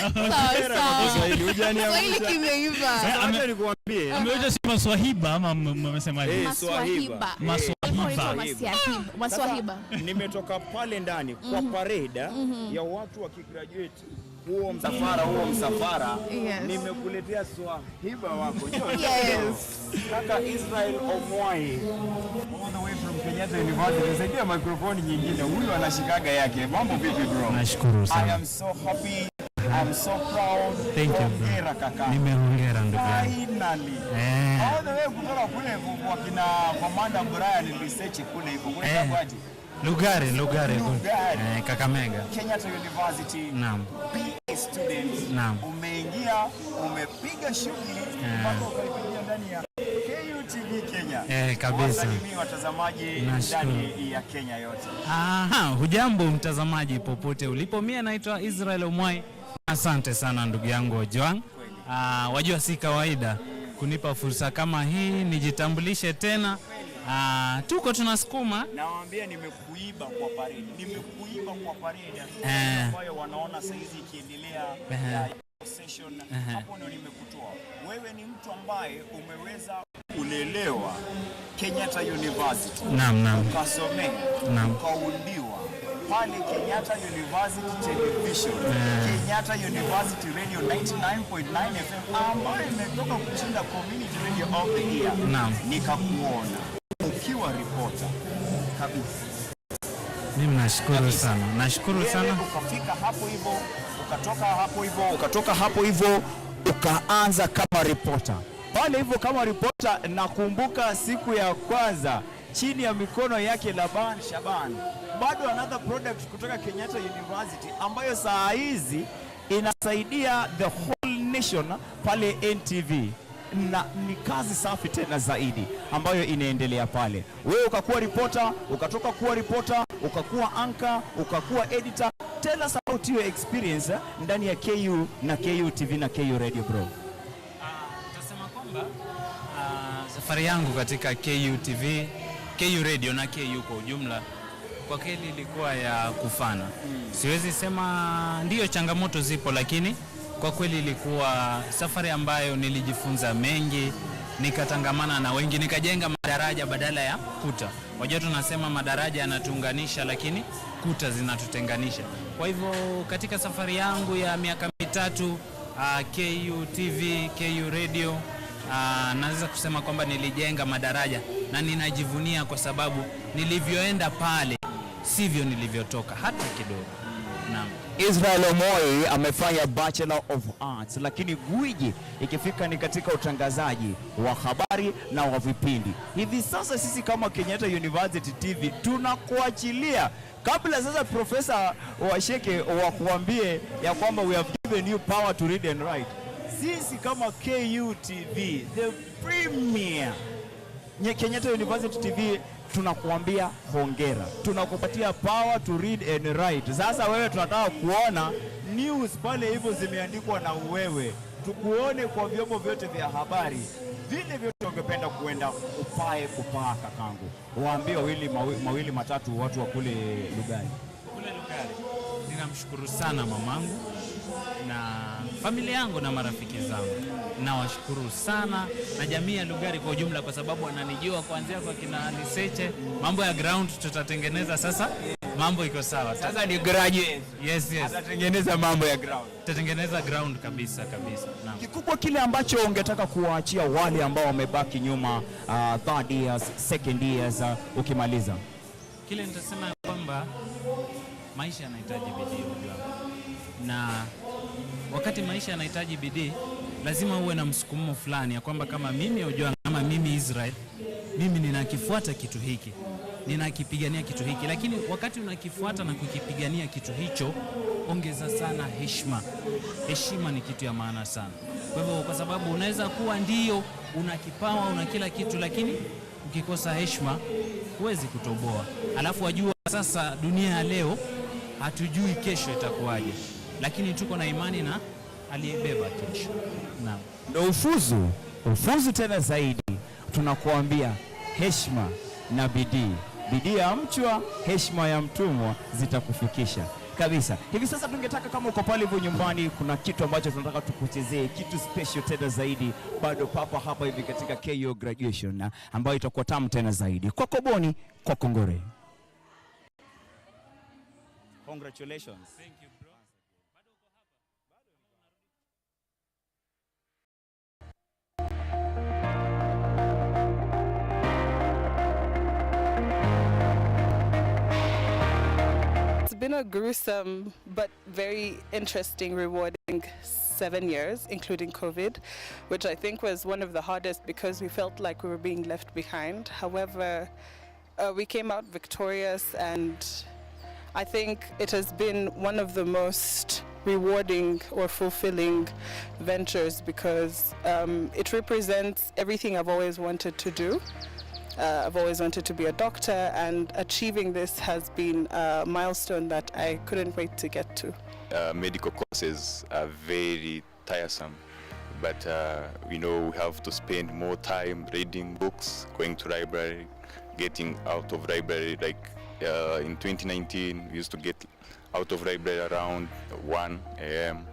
[SPEAKER 8] Kiswahili hujani hapo. Kiswahili kimeiva.
[SPEAKER 13] Acha nikuambie.
[SPEAKER 7] Ameoja si maswahiba ama mmesemaje?
[SPEAKER 8] Maswahiba. Maswahiba.
[SPEAKER 13] Nimetoka pale ndani kwa parade ya watu wakigraduate. Huo msafara nimekuletea swahiba wako.
[SPEAKER 8] Yes.
[SPEAKER 13] Kaka Israel Omwai, all the way from Kenyatta University. Nisaidia microphone nyingine. Huyu anashikaga yake. Mambo vipi bro?
[SPEAKER 14] Nashukuru sana.
[SPEAKER 13] I am so happy. I'm so proud.
[SPEAKER 14] Thank you bro.
[SPEAKER 13] Kaka.
[SPEAKER 14] Nimehongera ndugu yangu.
[SPEAKER 13] Finally. All the way kutoka kule kwa kina Commander Brian research kule hivyo. Kwaje?
[SPEAKER 14] Lugare. Kakamega.
[SPEAKER 13] Kenyatta University.
[SPEAKER 14] Naam.
[SPEAKER 13] PA student.
[SPEAKER 14] Naam.
[SPEAKER 13] Umeingia, umepiga shughuli mpaka ukaingia ndani ya KUTV Kenya.
[SPEAKER 14] Kabisa.
[SPEAKER 13] Wasalimie watazamaji ndani ya Kenya yote.
[SPEAKER 14] Hujambo mtazamaji popote ulipo. Mimi naitwa Israel Omwai. Asante sana ndugu yangu Ojwang. Wajua si kawaida kunipa fursa kama hii nijitambulishe tena. Tuko tunasukuma.
[SPEAKER 11] Nawaambia nimekuiba kwa parade. Nimekuiba kwa parade. Ambayo wanaona saizi ikiendelea ya session. Hapo ndio nimekutoa. Wewe ni mtu ambaye umeweza kulelewa Kenyatta University.
[SPEAKER 14] Naam.
[SPEAKER 11] Ukasomea. Ukaundiwa pale Kenyatta University Television, Kenyatta University Radio 99.9 FM ambayo imetoka kushinda Community Radio of the Year. Nikakuona ukiwa reporter kabisa.
[SPEAKER 14] Mimi nashukuru sana. Nashukuru sana.
[SPEAKER 11] Ukafika hapo hivyo, ukatoka hapo hivyo, ukaanza kama reporter. Pale hivyo kama reporter, nakumbuka siku ya kwanza chini ya mikono yake Laban Shaban, bado another product kutoka Kenyatta University ambayo saa hizi inasaidia the whole nation pale NTV, na ni kazi safi tena zaidi ambayo inaendelea pale. Wewe ukakuwa reporter, ukatoka kuwa reporter, ukakuwa anchor, ukakuwa editor. Tell us about your experience ndani ya KU na KU TV na KU Radio bro.
[SPEAKER 14] Tutasema kwamba safari yangu katika KU TV, KU Radio na KU kwa ujumla kwa kweli ilikuwa ya kufana. Siwezi sema ndiyo changamoto zipo, lakini kwa kweli ilikuwa safari ambayo nilijifunza mengi, nikatangamana na wengi, nikajenga madaraja badala ya kuta. Wajua tunasema madaraja yanatuunganisha lakini kuta zinatutenganisha. Kwa hivyo katika safari yangu ya miaka mitatu KU TV, KU Radio, naweza kusema kwamba nilijenga madaraja na ninajivunia kwa sababu nilivyoenda pale sivyo nilivyotoka hata kidogo. Naam.
[SPEAKER 11] Israel Omoi amefanya Bachelor of Arts, lakini gwiji ikifika ni katika utangazaji wa habari na wa vipindi. Hivi sasa sisi kama Kenyatta University TV tunakuachilia kabla sasa Profesa Washeke wakuambie ya kwamba we have given you power to read and write. Sisi kama KU TV, the premier Kenyatta University TV, tunakuambia hongera. Tunakupatia power to read and write. Sasa wewe tunataka kuona news pale hivyo zimeandikwa na wewe. Tukuone kwa vyombo vyote vya habari. Vile vyote ungependa kuenda kupaa kakangu. Waambie mawili matatu watu wa kule Lugari.
[SPEAKER 14] Kule Lugari. Ninamshukuru sana mamangu na familia yangu na marafiki zangu. Nawashukuru sana na jamii ya Lugari kwa ujumla kwa sababu wananijua kuanzia kwa kina Liseche. Mambo ya ground tutatengeneza sasa. Mambo iko sawa.
[SPEAKER 11] Sasa ni graduate.
[SPEAKER 14] Yes.
[SPEAKER 11] Atatengeneza mambo ya ground.
[SPEAKER 14] Tutatengeneza ground kabisa. Naam.
[SPEAKER 11] Kikubwa kile ambacho ungetaka kuwaachia wale ambao wamebaki nyuma, third years, second years, ukimaliza.
[SPEAKER 14] Kile nitasema kwamba maisha yanahitaji bidii na wakati maisha yanahitaji bidii lazima uwe na msukumo fulani ya kwamba kama mimi unajua, kama mimi Israel, mimi ninakifuata kitu hiki, ninakipigania kitu hiki, lakini wakati unakifuata na kukipigania kitu hicho, ongeza sana heshima. Heshima ni kitu ya maana sana. Kwa hivyo kwa sababu unaweza kuwa ndio una kipawa, una kila kitu, lakini ukikosa heshima huwezi kutoboa. Alafu wajua sasa dunia ya leo hatujui kesho itakuwaje, lakini tuko na imani na aliyebeba kesho. Naam.
[SPEAKER 11] Ndio ufuzu tena zaidi. Tunakuambia heshima na bidii. Bidii ya mchwa, heshima ya mtumwa zitakufikisha kabisa. Hivi sasa tungetaka kama uko pale hivyo nyumbani, kuna kitu ambacho tunataka tukuchezee, kitu special tena zaidi, bado papa hapa hivi katika KU graduation ambayo itakuwa tamu tena zaidi. Kwako Boni, kwako Ngore. Congratulations.
[SPEAKER 14] Thank you bro.
[SPEAKER 15] It's been a gruesome but very interesting, rewarding 7 years, including COVID, which I think was one of the hardest because we felt like we were being left behind. However, we came out victorious, and I think it has been one of the most rewarding or fulfilling ventures because it represents everything I've always wanted to do. I've always wanted to be a doctor, and achieving this has been a milestone that I couldn't wait to get to.
[SPEAKER 16] Medical courses are very tiresome, but we have to spend more time reading books, going to library, getting out of library. Like in 2019, we used to get out of library around 1 a.m.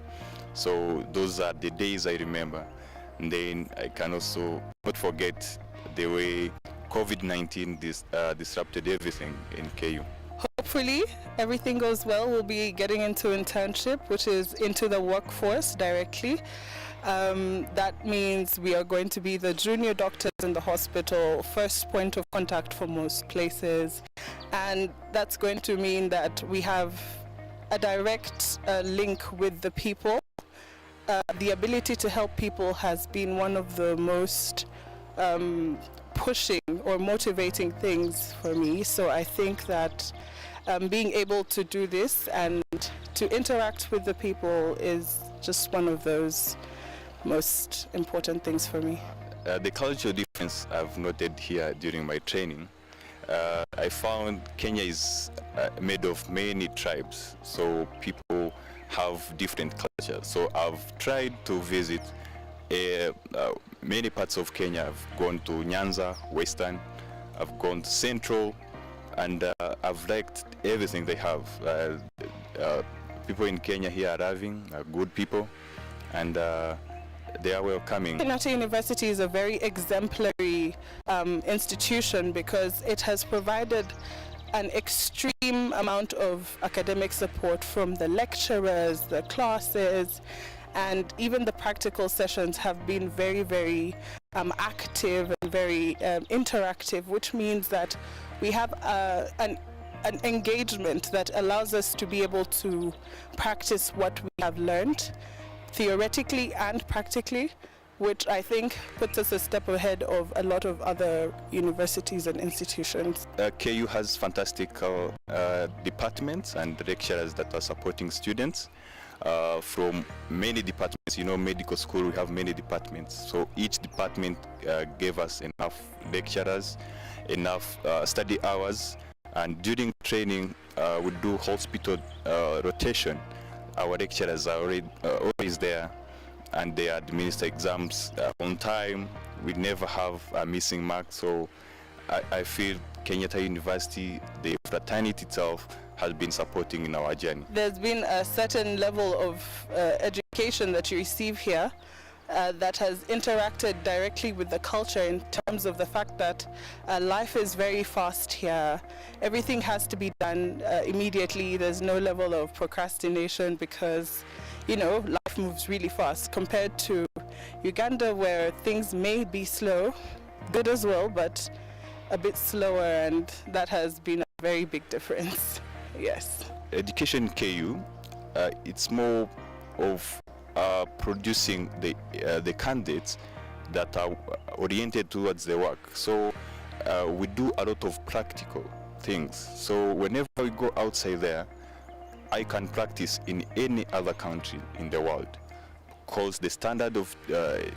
[SPEAKER 16] So those are the days I remember. And then I can also not forget the way COVID-19 disrupted everything in KU.
[SPEAKER 15] Hopefully everything goes well. We'll be getting into internship, which is into the workforce directly. That means we are going to be the junior doctors in the hospital, first point of contact for most places. And that's going to mean that we have a direct link with the people. The ability to help people has been one of the most pushing or motivating things for me. So I think that being able to do this and to interact with the people is just one of those most important things for me.
[SPEAKER 16] The cultural difference I've noted here during my training, I found Kenya is made of many tribes, so people have different cultures. So I've tried to visit many parts of Kenya. I've gone to Nyanza, Western, I've gone to Central, and I've liked everything they have. People in Kenya here are loving, good people, and they are welcoming.
[SPEAKER 15] Kenyatta University is a very exemplary institution because it has provided an extreme amount of academic support from the lecturers, the classes, and even the practical sessions have been very, very active and very interactive, which means that we have an engagement that allows us to be able to practice what we have learned theoretically and practically, which I think puts us a step ahead of a lot of other universities and institutions.
[SPEAKER 16] KU has fantastic departments and lecturers that are supporting students from many departments. Medical school, we have many departments. So each department gave us enough lecturers, enough study hours, and during training we do hospital rotation. Our lecturers are always there, and they administer exams on time. We never have a missing mark. So I feel Kenyatta University, the fraternity itself, has been supporting in our journey.
[SPEAKER 15] There's been a certain level of education that you receive here that has interacted directly with the culture in terms of the fact that life is very fast here. Everything has to be done immediately. There's no level of procrastination because, life moves really fast compared to Uganda, where things may be slow, good as well, but a bit slower, and that has been a very big difference. Yes.
[SPEAKER 16] Education in KU, it's more of producing the candidates that are oriented towards the work. So we do a lot of practical things. So whenever we go outside there, I can practice in any other country in the world, because the standard of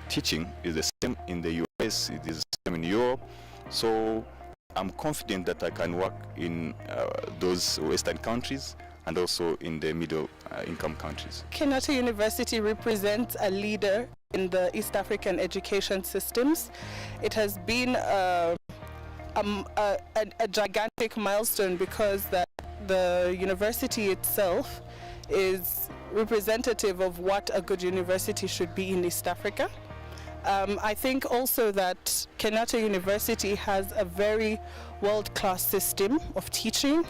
[SPEAKER 16] teaching is the same in the US, it is the same in Europe. So I'm confident that I can work in those Western countries and also in the middle income countries.
[SPEAKER 15] Kenyatta University represents a leader in the East African education systems. It has been a gigantic milestone because the university itself is representative of what a good university should be in East Africa. I think also that Kenyatta University has a very world-class system of teaching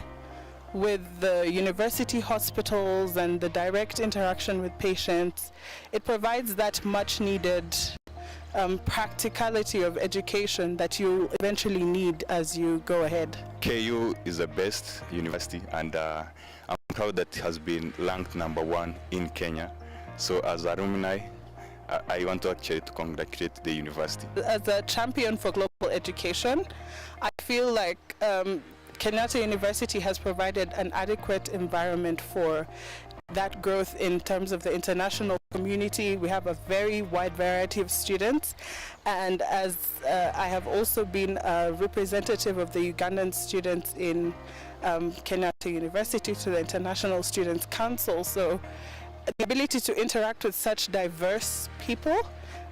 [SPEAKER 15] with the university hospitals and the direct interaction with patients. It provides that much-needed practicality of education that you eventually need as you go ahead.
[SPEAKER 16] KU is the best university, and I'm proud that it has been ranked #1 in Kenya. So as alumni, I want to actually congratulate the university.
[SPEAKER 15] As a champion for global education, I feel like Kenyatta University has provided an adequate environment for that growth in terms of the international community. We have a very wide variety of students, and as I have also been a representative of the Ugandan students in Kenyatta University to the International Students Council, so the ability to interact with such diverse people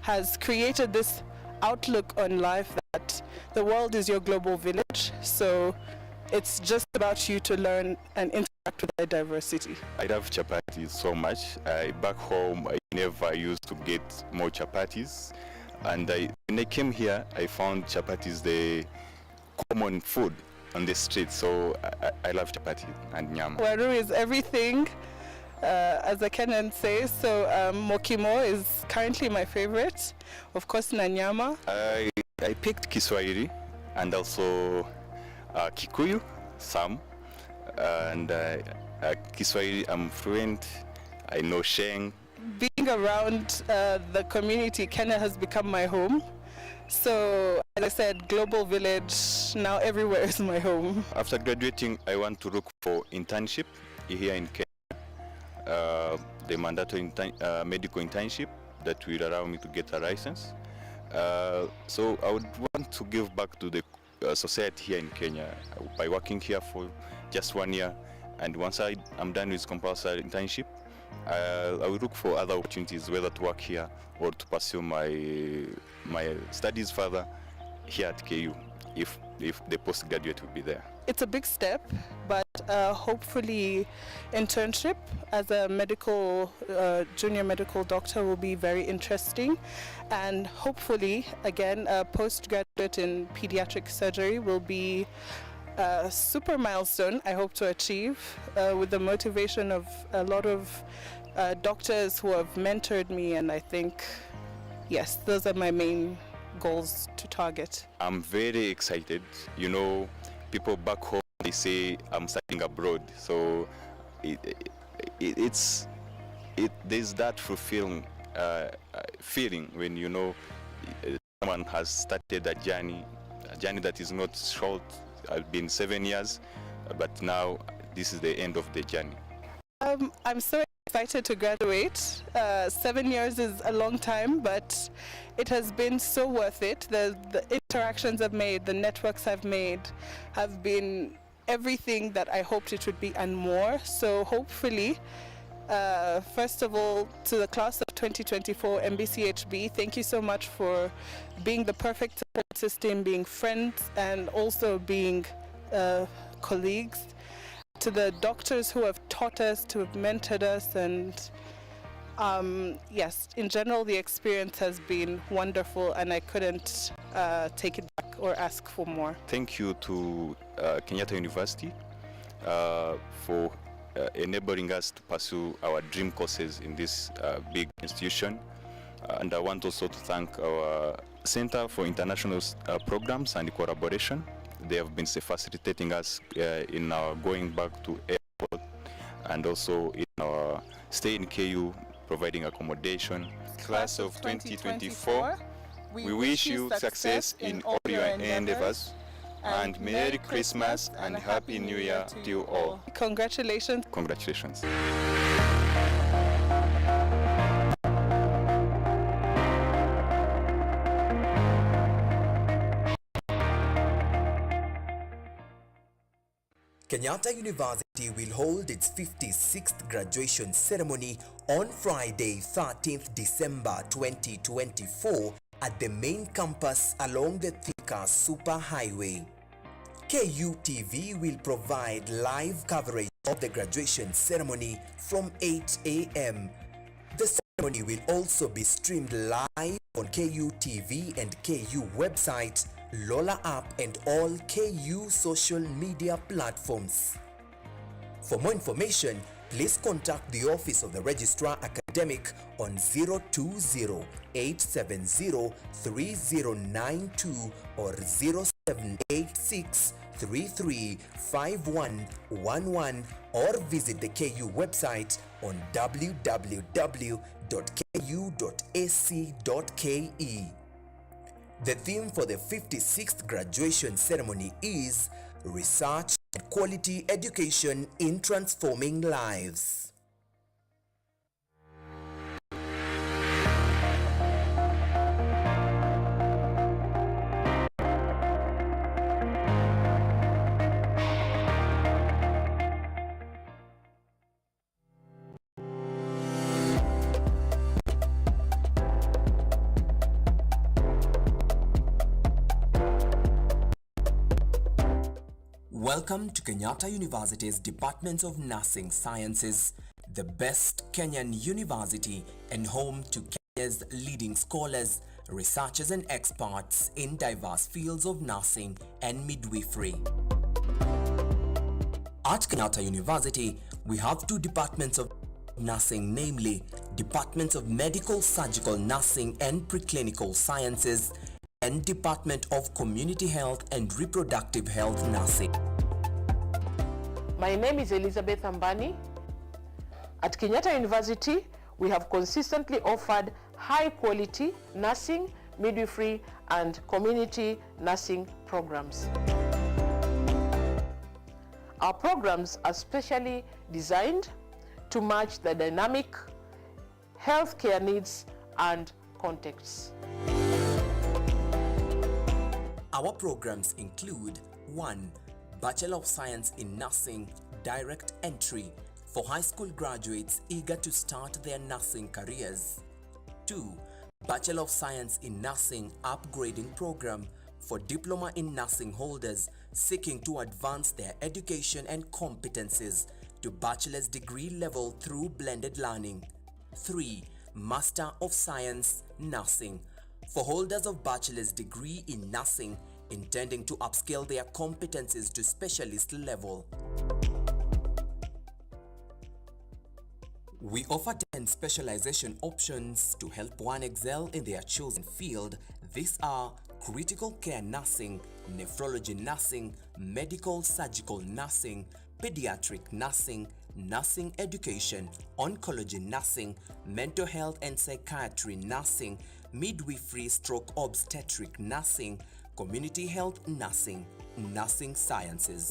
[SPEAKER 15] has created this outlook on life that the world is your global village. So it's just about you to learn and interact with the diversity.
[SPEAKER 16] I love chapatis so much. Back home, I never used to get more chapatis. And when I came here, I found chapatis the common food on the street. So I love chapati and nyama.
[SPEAKER 15] Waru is everything, as the Kenyan says. So mokimo is currently my favorite. Of course, na nyama.
[SPEAKER 16] I picked Kiswahili and also Kikuyu, some. And Kiswahili, I'm fluent. I know Sheng.
[SPEAKER 15] Being around the community, Kenya has become my home. So, as I said, global village, now everywhere is my home.
[SPEAKER 16] After graduating, I want to look for internship here in Kenya. The mandatory medical internship that will allow me to get a license. So I would want to give back to the society here in Kenya by working here for just 1 year. And once I'm done with compulsory internship, I will look for other opportunities, whether to work here or to pursue my studies further here at KU, if the postgraduate will be there.
[SPEAKER 15] It's a big step, but hopefully internship as a medical, junior medical doctor will be very interesting. And hopefully, again, a postgraduate in pediatric surgery will be a super milestone I hope to achieve with the motivation of a lot of doctors who have mentored me, and I think, yes, those are my main goals to target.
[SPEAKER 16] I'm very excited. You know, people back home, they say I'm studying abroad, so there's that fulfilling feeling when you know someone has started a journey that is not short. I've been 7 years, but now this is the end of the journey.
[SPEAKER 15] I'm so excited to graduate. 7 years is a long time, but it has been so worth it. The interactions I've made, the networks I've made have been everything that I hoped it would be and more. So hopefully, first of all, to the class of 2024 MBCHB, thank you so much for being the perfect support system, being friends, and also being colleagues. To the doctors who have taught us, who have mentored us, and yes, in general, the experience has been wonderful, and I couldn't take it back or ask for more.
[SPEAKER 16] Thank you to Kenyatta University for enabling us to pursue our dream courses in this big institution. And I want also to thank our Center for International Programs and Collaboration. They have been facilitating us in our going back to airport, and also in our stay in KU, providing accommodation. Class of 2024, we wish you success in all your endeavors, and Merry Christmas and Happy New Year to you all.
[SPEAKER 15] Congratulations.
[SPEAKER 16] Congratulations.
[SPEAKER 5] Kenyatta University will hold its 56th graduation ceremony on Friday, 13th December 2024 at the main campus along the Thika Superhighway. KUTV will provide live coverage of the graduation ceremony from 8 a.m. The ceremony will also be streamed live on KUTV and KU website, Lola app, and all KU social media platforms. For more information, please contact the Office of the Registrar Academic on 020-870-3092 or 0786-335111 or visit the KU website on www.ku.ac.ke. The theme for the 56th graduation ceremony is Research and Quality Education in Transforming Lives. Welcome to Kenyatta University's Department of Nursing Sciences, the best Kenyan university and home to Kenya's leading scholars, researchers and experts in diverse fields of nursing and midwifery. At Kenyatta University, we have two departments of nursing, namely Department of Medical Surgical Nursing and Preclinical Sciences and Department of Community Health and Reproductive Health Nursing.
[SPEAKER 17] My name is Elizabeth Ambani. At Kenyatta University, we have consistently offered high-quality nursing, midwifery, and community nursing programs. Our programs are specially designed to match the dynamic healthcare needs and contexts.
[SPEAKER 5] Our programs include 1. Bachelor of Science in Nursing, direct entry for high school graduates eager to start their nursing careers. 2. Bachelor of Science in Nursing upgrading program for diploma in nursing holders seeking to advance their education and competencies to bachelor's degree level through blended learning. 3. Master of Science Nursing for holders of bachelor's degree in nursing intending to upscale their competencies to specialist level. We offer 10 specialization options to help one excel in their chosen field. These are critical care nursing, nephrology nursing, medical surgical nursing, pediatric nursing, nursing education, oncology nursing, mental health and psychiatry nursing, midwifery stroke obstetric nursing, community health nursing, nursing sciences.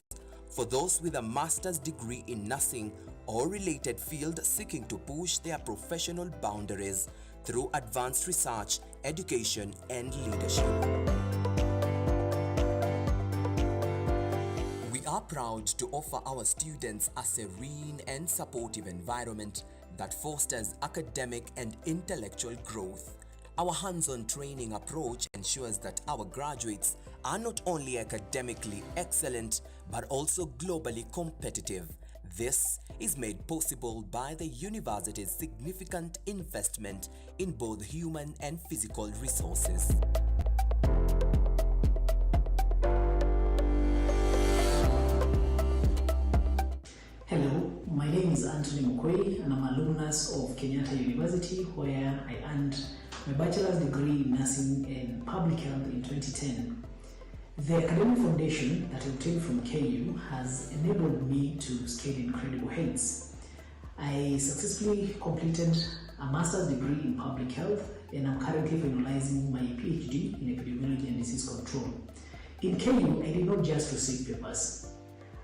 [SPEAKER 5] For those with a master's degree in nursing or related field seeking to push their professional boundaries through advanced research, education, and leadership. We are proud to offer our students a serene and supportive environment that fosters academic and intellectual growth. Our hands-on training approach ensures that our graduates are not only academically excellent but also globally competitive. This is made possible by the university's significant investment in both human and physical resources.
[SPEAKER 18] Hello, my name is Anthony Mukwei and I'm an alumnus of Kenyatta University where I earned my bachelor's degree in nursing and public health in 2010. The academic foundation that I obtained from KU has enabled me to scale incredible heights. I successfully completed a master's degree in public health and I'm currently finalizing my PhD in epidemiology and disease control. In KU, I did not just receive papers.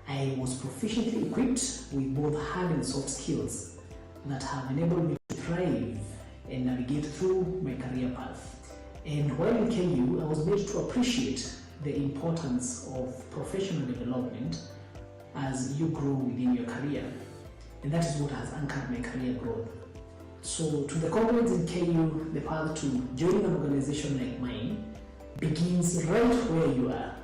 [SPEAKER 18] I was proficiently equipped with both hard and soft skills that have enabled me to thrive and navigate through my career path. And while in KU, I was made to appreciate the importance of professional development as you grow within your career. And that is what has anchored my career growth. So to the comrades in KU, the path to joining an organization like mine begins right where you are.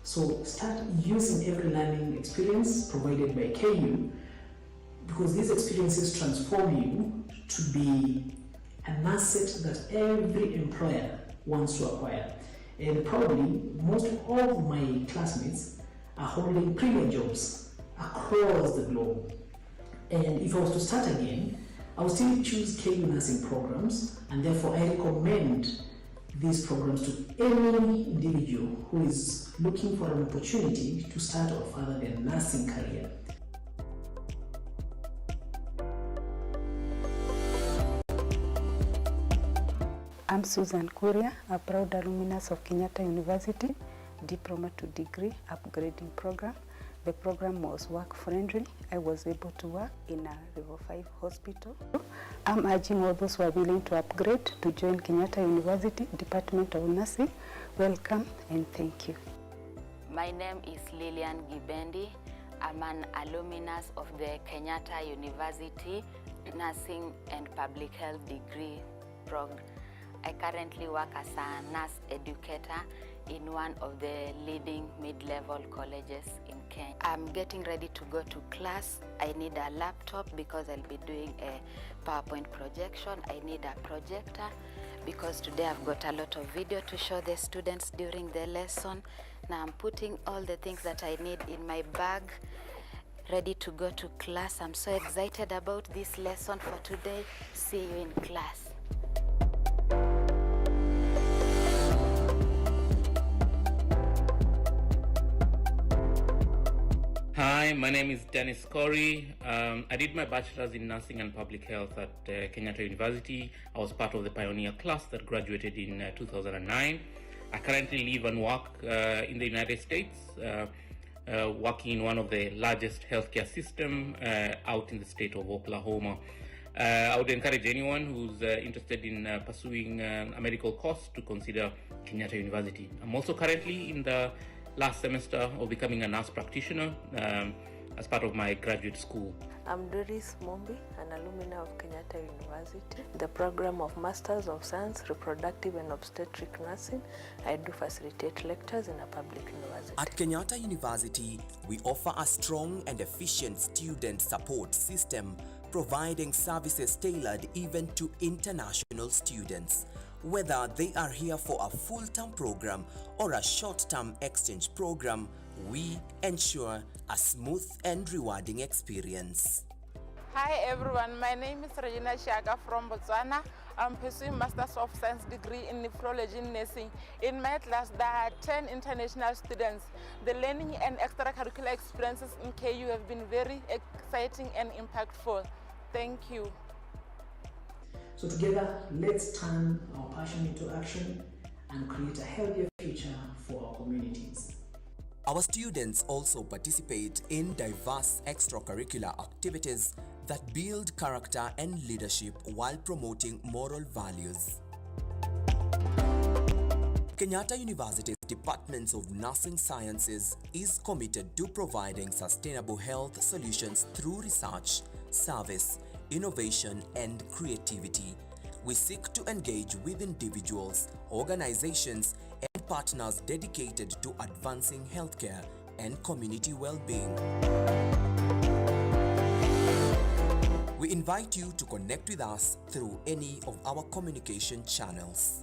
[SPEAKER 18] So start using every learning experience provided by KU because these experiences transform you to be an asset that every employer wants to acquire. And probably most of my classmates are holding premier jobs across the globe. And if I was to start again, I would still choose KU nursing programs, and therefore I recommend these programs to any individual who is looking for an opportunity to start or further their nursing career.
[SPEAKER 19] I'm Susan Kuria, a proud alumnus of Kenyatta University, diploma to degree upgrading program. The program was work-friendly. I was able to work in a level 5 hospital. I'm urging all those who are willing to upgrade to join Kenyatta University Department of Nursing. Welcome and thank you.
[SPEAKER 20] My name is Lillian Gibendi. I'm an alumnus of the Kenyatta University Nursing and Public Health degree program. I currently work as a nurse educator in one of the leading mid-level colleges in Kenya. I'm getting ready to go to class. I need a laptop because I'll be doing a PowerPoint projection. I need a projector because today I've got a lot of video to show the students during the lesson. Now I'm putting all the things that I need in my bag, ready to go to class. I'm so excited about this lesson for today. See you in class.
[SPEAKER 21] Hi, my name is Dennis Corey. I did my bachelor's in nursing and public health at Kenyatta University. I was part of the pioneer class that graduated in 2009. I currently live and work in the United States, working in one of the largest healthcare system out in the state of Oklahoma. I would encourage anyone who's interested in pursuing a medical course to consider Kenyatta University. I'm also currently in the last semester of becoming a nurse practitioner as part of my graduate school.
[SPEAKER 22] I'm Doris Mombi, an alumna of Kenyatta University, the program of Masters of Science, Reproductive and Obstetric Nursing. I do facilitate lectures in a public university.
[SPEAKER 5] At Kenyatta University, we offer a strong and efficient student support system, providing services tailored even to international students. Whether they are here for a full-term program or a short-term exchange program, we ensure a smooth and rewarding experience.
[SPEAKER 23] Hi everyone, my name is Regina Shaga from Botswana. I'm pursuing Masters of Science degree in nephrology nursing. In my class, there are 10 international students. The learning and extracurricular experiences in KU have been very exciting and impactful. Thank you.
[SPEAKER 18] So together, let's turn our passion into action and create a healthier future for our communities.
[SPEAKER 5] Our students also participate in diverse extracurricular activities that build character and leadership while promoting moral values. Kenyatta University's Departments of Nursing Sciences is committed to providing sustainable health solutions through research, service, innovation, and creativity. We seek to engage with individuals, organizations, and partners dedicated to advancing healthcare and community well-being. We invite you to connect with us through any of our communication channels.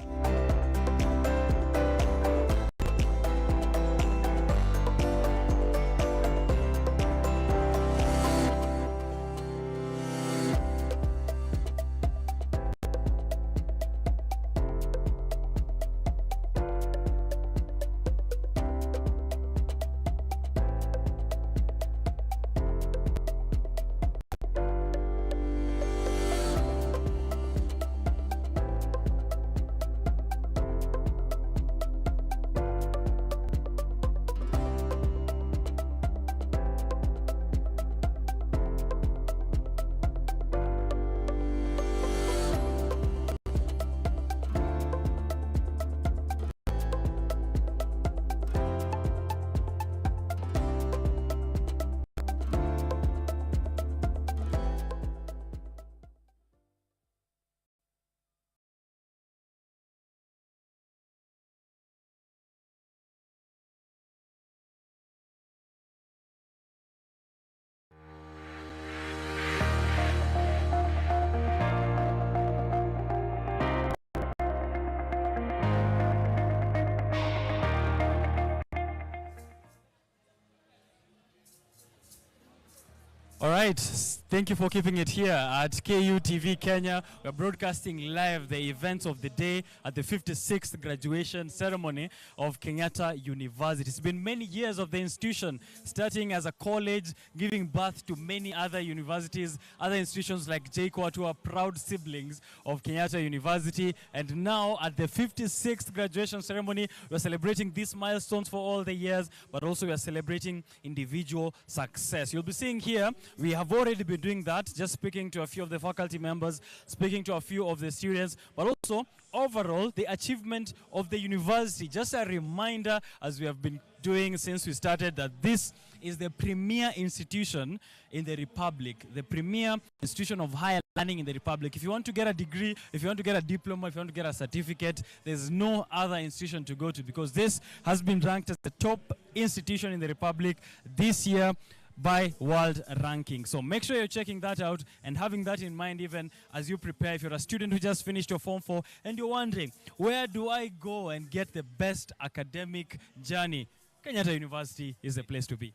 [SPEAKER 7] All right, thank you for keeping it here at KU TV Kenya. We're broadcasting live the events of the day at the 56th graduation ceremony of Kenyatta University. It's been many years of the institution, starting as a college, giving birth to many other universities, other institutions like JKUAT, who are proud siblings of Kenyatta University. And now at the 56th graduation ceremony, we're celebrating these milestones for all the years, but also we're celebrating individual success. You'll be seeing here, we have already been doing that, just speaking to a few of the faculty members, speaking to a few of the students, but also overall the achievement of the university. Just a reminder, as we have been doing since we started, that this is the premier institution in the Republic, the premier institution of higher learning in the Republic. If you want to get a degree, if you want to get a diploma, if you want to get a certificate, there's no other institution to go to, because this has been ranked as the top institution in the Republic this year by world ranking. So make sure you're checking that out and having that in mind even as you prepare. If you're a student who just finished your Form 4 and you're wondering, where do I go and get the best academic journey? Kenyatta University is the place to be.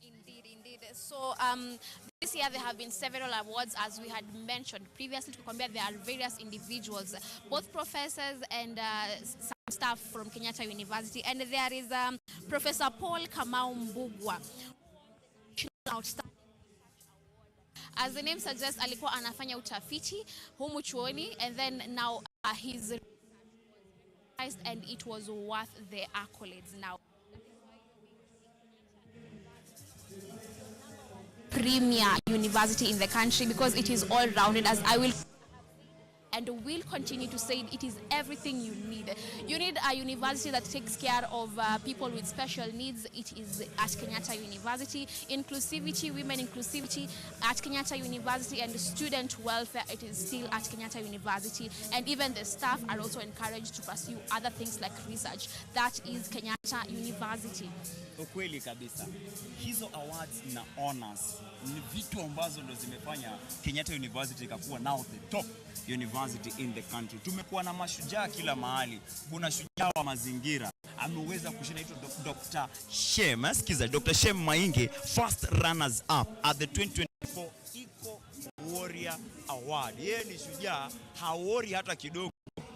[SPEAKER 8] Indeed. So this year there have been several awards, as we had mentioned previously. To compare, there are various individuals, both professors and some staff from Kenyatta University. And there is Professor Paul Kamau Mbugwa. As the name suggests, alikuwa anafanya utafiti humu chuoni, and then now he's recognized, and it was worth the accolades. Now, premier university in the country, because it is all rounded, as I will and will continue to say, it is everything you need. You need a university that takes care of people with special needs. It is at Kenyatta University. Inclusivity, women inclusivity at Kenyatta University, and student welfare, it is still at Kenyatta University. And even the staff are also encouraged to pursue other things like research. That is Kenyatta University.
[SPEAKER 11] Ukweli kabisa. Hizo awards na honors ni vitu ambazo ndo zimefanya Kenyatta University ikakuwa now the top university in the country. Tumekuwa na mashujaa kila mahali. Kuna shujaa wa mazingira ameweza kushinda, ito Dr. Shem, sikiza, Dr. Shem Mainge, first runners up at the 2024 Eco Warrior Award. Yeye ni shujaa, hawori hata kidogo,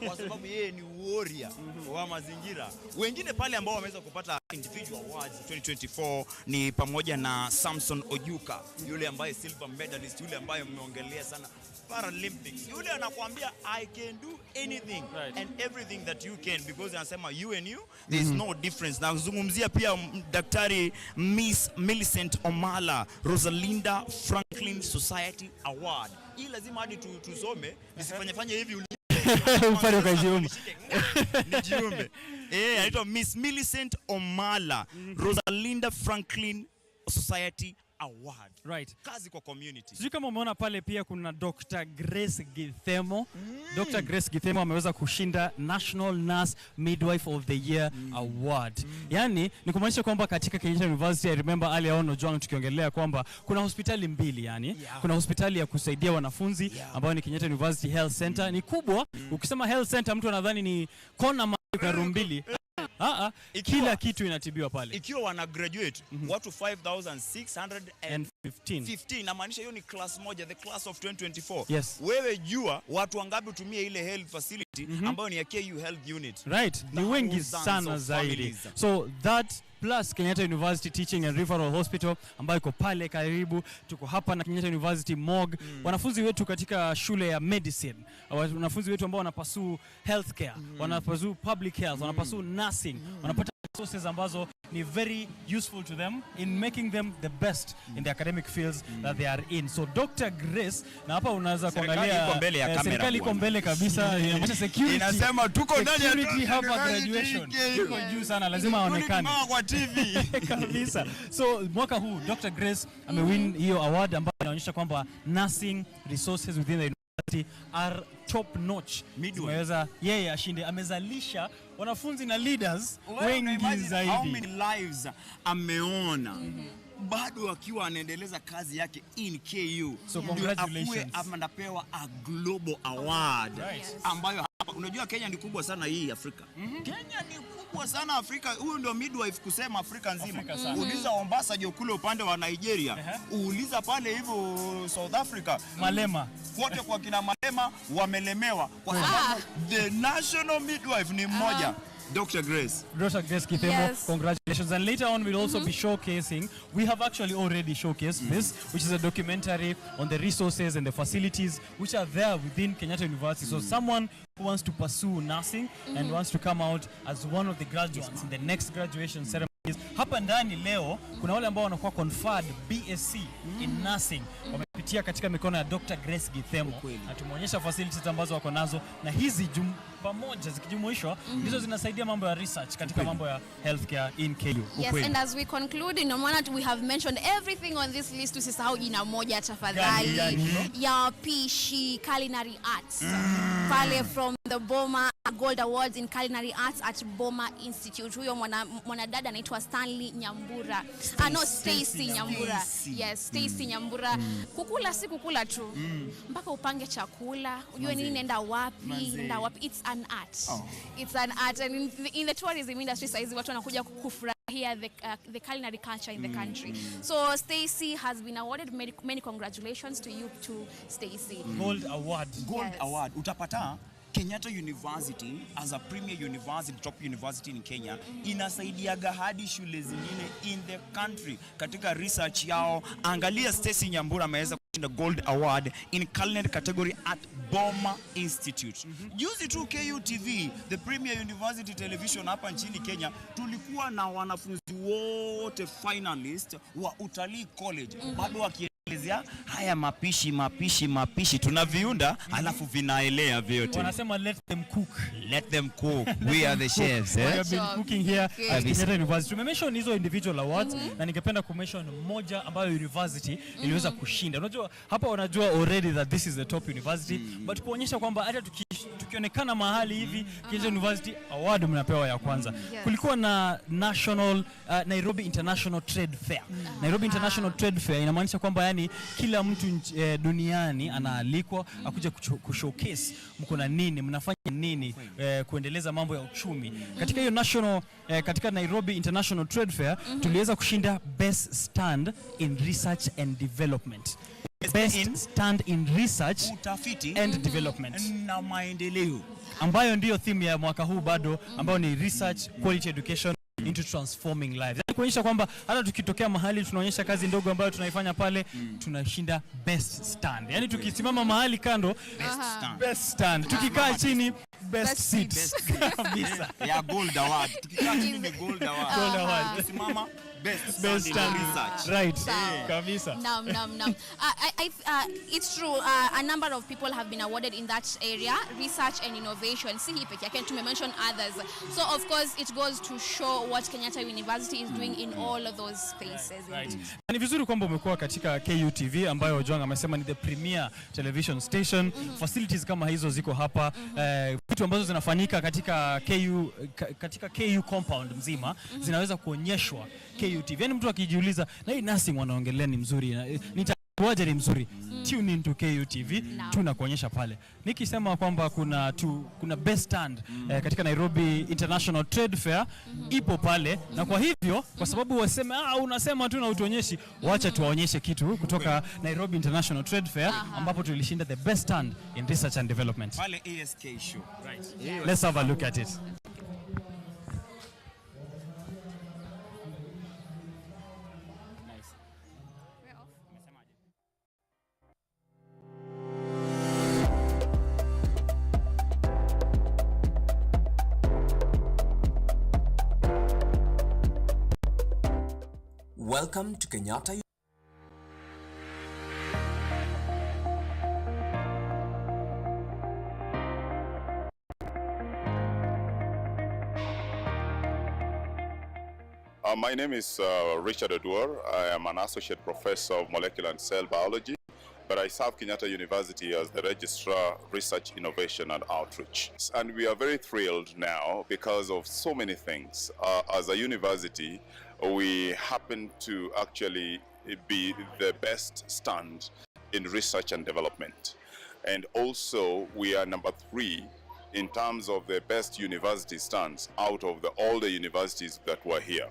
[SPEAKER 11] kwa sababu yeye ni warrior wa mazingira. Wengine pale ambao wameweza kupata individual awards 2024 ni pamoja na Samson Ojuka, yule ambaye silver medalist, yule ambaye mmeongelea sana Paralympics. Yule anakuambia I can do anything and everything that you can, because anasema you and you, there is no difference. Na kuzungumzia pia Daktari Miss Millicent Omala, Rosalinda Franklin Society Award. Hii lazima hadi tusome, nisifanye hivi
[SPEAKER 7] upande kwa jiumbe.
[SPEAKER 11] Ni jiumbe. Anaitwa Miss Millicent Omala, Rosalinda Franklin Society Award.
[SPEAKER 7] Right.
[SPEAKER 11] Kazi kwa community.
[SPEAKER 7] Sijui kama umeona pale pia kuna Dr. Grace Githemo. Dr. Grace Githemo ameweza kushinda National Nurse Midwife of the Year Award. Yani ni kumaanisha kwamba katika Kenyatta University, I remember earlier on Ojwang tukiongelea kwamba kuna hospitali mbili yani. Kuna hospitali ya kusaidia wanafunzi ambayo ni Kenyatta University Health Center. Ni kubwa. Ukisema health center mtu anadhani ni kona ya room mbili. Kila kitu inatibiwa pale.
[SPEAKER 11] Ikiwa wana graduate watu 5,615. Inamaanisha hiyo ni class moja, the class of 2024.
[SPEAKER 7] Yes.
[SPEAKER 11] Wewe jua watu wangapi tumie ile health facility ambayo ni ya KU Health Unit.
[SPEAKER 7] Right. Ni wengi sana zaidi. So that plus Kenyatta University Teaching and Referral Hospital ambayo iko pale karibu. Tuko hapa na Kenyatta University Morgue. Wanafunzi wetu katika shule ya medicine, wanafunzi wetu ambao wanapursue healthcare, wanapursue public health, wanapursue nursing, wanapata resources ambazo ni very useful to them in making them the best in the academic fields that they are in. So Dr. Grace, na hapa unaweza kuangalia serikali iko mbele kabisa, inamaanisha security.
[SPEAKER 11] Inasema tuko ndani ya
[SPEAKER 7] security hapa graduation. Tuko juu sana, lazima aonekane
[SPEAKER 11] kwa TV
[SPEAKER 7] kabisa. So mwaka huu Dr. Grace amewin hiyo award ambayo inaonyesha kwamba nursing resources within the university are top notch. Ameweza yeye ashinde, amezalisha wanafunzi na leaders wengi zaidi.
[SPEAKER 11] How many lives ameona bado akiwa anaendeleza kazi yake in KU.
[SPEAKER 7] So congratulations.
[SPEAKER 11] Anapewa a global award ambayo hapa unajua Kenya ni kubwa sana hii Afrika. Kenya ni kubwa sana Afrika. Huyu ndio midwife kusema Afrika nzima. Uliza Mombasa je kule upande wa Nigeria. Uuliza pale hivyo South Africa.
[SPEAKER 7] Malema.
[SPEAKER 11] Wote kwa kina Malema wamelemewa kwa sababu the national midwife ni mmoja. Dr. Grace
[SPEAKER 7] Githemo, congratulations. And later on we'll also be showcasing, we have actually already showcased this, which is a documentary on the resources and the facilities which are there within Kenyatta University. So someone who wants to pursue nursing and wants to come out as one of the graduates in the next graduation ceremonies. Hapa ndani leo kuna wale ambao wanakuwa conferred BSc in nursing, wamepitia katika mikono ya Dr. Grace Githemo, na tumeonyesha facilities ambazo wako nazo, na hizi pamoja zikijumuishwa ndizo zinasaidia mambo ya research katika mambo ya healthcare in KU.
[SPEAKER 8] Yes, and as we conclude, in a moment we have mentioned everything on this list. Usisahau jina moja tafadhali ya pishi, culinary arts. Pale from the Boma Gold Awards in Culinary Arts at Boma Institute. Huyo mwanadada anaitwa Stanley Nyambura. Stacy Nyambura. Yes, Stacy Nyambura. Kukula si kukula tu. Mpaka upange chakula, ujue nini nenda wapi. It's an art. It's an art, and in the tourism industry saizi watu wanakuja kufurahia the culinary culture in the country. So Stacy has been awarded many congratulations to you too, Stacy.
[SPEAKER 11] Gold Award. Utapata Kenyatta University as a premier university, top university in Kenya, inasaidiaga hadi shule zingine in the country katika research yao. Angalia Stacy Nyambura ameweza kushinda Gold Award in culinary category at Boma Institute. Juzi tu KUTV, the premier university television hapa nchini Kenya, tulikuwa na wanafunzi wote finalist wa Utalii College. Bado wakielezea haya mapishi tunaviunda alafu vinaelea vyote.
[SPEAKER 7] Wanasema let them cook.
[SPEAKER 11] We are the chefs.
[SPEAKER 7] We have been cooking here at Kenyatta University. Tumemention hizo individual awards na ningependa kumention moja ambayo university iliweza kushinda. Unajua hapa wanajua already that this is the top university, but kuonyesha kwamba hata tukionekana mahali hivi Kenyatta University award mnapewa ya kwanza. Kulikuwa na Nairobi International Trade Fair. Nairobi International Trade Fair inamaanisha kwamba yani kila mtu duniani anaalikwa akuja kushowcase mko na nini, mnafanya nini kuendeleza mambo ya uchumi. Katika hiyo katika Nairobi International Trade Fair tuliweza kushinda best stand in research and development. Best stand in research, utafiti and development
[SPEAKER 11] na maendeleo,
[SPEAKER 7] ambayo ndio theme ya mwaka huu bado, ambayo ni research, quality education into transforming lives. Yani kuonyesha kwamba hata tukitokea mahali tunaonyesha kazi ndogo ambayo tunaifanya pale, tunashinda best stand. Yani tukisimama mahali kando, best stand. Tukikaa chini, best seat.
[SPEAKER 11] Kabisa. Ya Gold Award. Tukikaa chini ni Gold Award. Tukisimama best stand research.
[SPEAKER 7] Right. Kabisa.
[SPEAKER 8] Nam. It's true. A number of people have been awarded in that area, research and innovation. See here, I can mention others. So of course it goes to show what Kenyatta University is doing in all of those spaces.
[SPEAKER 7] Right. Ni vizuri kwamba umekuwa katika KUTV ambayo Joang amesema ni the premier television station. Facilities kama hizo ziko hapa. Vitu ambazo zinafanyika katika KU compound mzima zinaweza kuonyeshwa KUTV. Yani mtu akijiuliza na hii nursing wanaongelea ni mzuri, nitakuaje ni mzuri, tune into KUTV tunakuonyesha pale. Nikisema kwamba kuna best stand katika Nairobi International Trade Fair ipo pale, na kwa hivyo kwa sababu waseme unasema tu na utuonyeshi, wacha tuwaonyeshe kitu kutoka Nairobi International Trade Fair ambapo tulishinda the best stand in research and development.
[SPEAKER 11] Pale ASK show.
[SPEAKER 7] Right. Yeah. Let's have a look at it.
[SPEAKER 5] Welcome to Kenyatta.
[SPEAKER 1] My name is Richard Oduor. I am an associate professor of molecular and cell biology, but I serve Kenyatta University as the Registrar Research Innovation and Outreach. And we are very thrilled now because of so many things. As a university, we happen to actually be the best stand in research and development. And also, we are number 3 in terms of the best university stands out of all the universities that were here.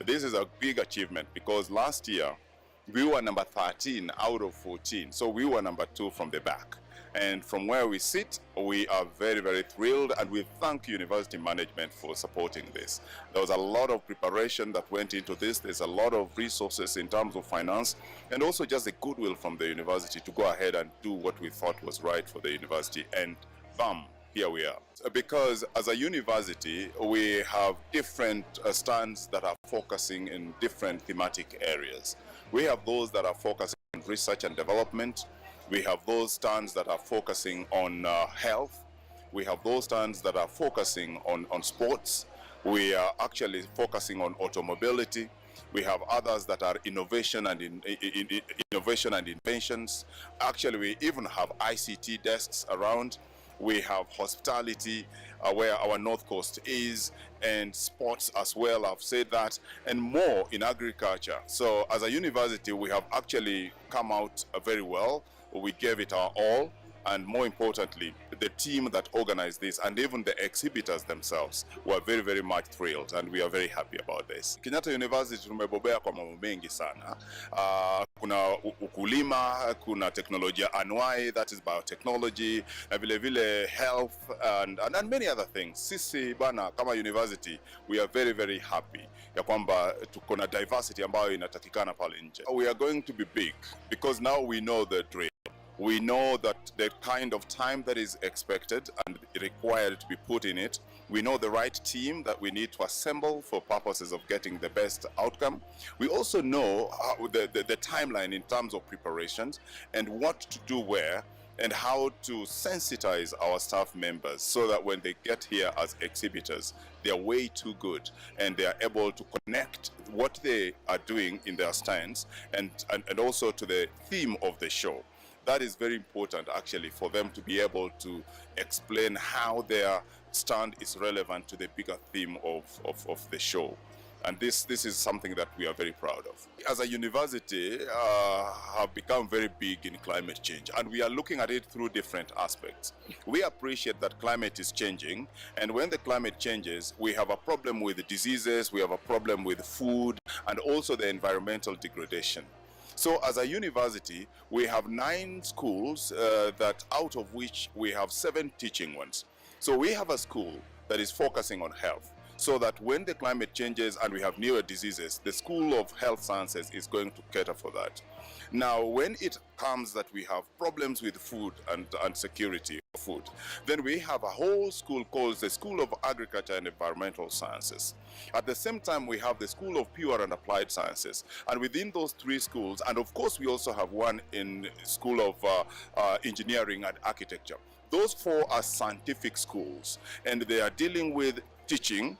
[SPEAKER 1] This is a big achievement because last year, we were number 13 out of 14. So we were number 2 from the back. And from where we sit, we are very, very thrilled, and we thank university management for supporting this. There was a lot of preparation that went into this. There's a lot of resources in terms of finance, and also just the goodwill from the university to go ahead and do what we thought was right for the university. And bam, here we are. Because as a university, we have different stands that are focusing in different thematic areas. We have those that are focusing on research and development. We have those stands that are focusing on health. We have those stands that are focusing on sports. We are actually focusing on automobility. We have others that are innovation and innovation and inventions. Actually, we even have ICT desks around. We have hospitality, where our North Coast is, and sports as well, I've said that, and more in agriculture. So as a university, we have actually come out very well. We gave it our all. And more importantly, the team that organized this and even the exhibitors themselves were very, very much thrilled, and we are very happy about this. Kenyatta University tumebobea kwa mambo mengi sana. Kuna ukulima, kuna teknolojia anuai, that is biotechnology, na vile vile health and many other things. Sisi bana kama university, we are very, very happy ya kwamba tuko na diversity ambayo inatakikana pale nje. We are going to be big because now we know the drill. We know that the kind of time that is expected and required to be put in it. We know the right team that we need to assemble for purposes of getting the best outcome. We also know the timeline in terms of preparations and what to do where and how to sensitize our staff members so that when they get here as exhibitors, they are way too good and they are able to connect what they are doing in their stands and also to the theme of the show. That is very important actually for them to be able to explain how their stand is relevant to the bigger theme of the show. And this is something that we are very proud of. As a university, have become very big in climate change, and we are looking at it through different aspects. We appreciate that climate is changing, and when the climate changes, we have a problem with diseases, we have a problem with food, and also the environmental degradation. So as a university, we have 9 schools that out of which we have 7 teaching ones. So we have a school that is focusing on health, so that when the climate changes and we have newer diseases, the School of Health Sciences is going to cater for that. Now, when it comes that we have problems with food and security of food, then we have a whole school called the School of Agriculture and Environmental Sciences. At the same time, we have the School of Pure and Applied Sciences. And within those 3 schools, and of course, we also have one in School of Engineering and Architecture. Those 4 are scientific schools, and they are dealing with teaching,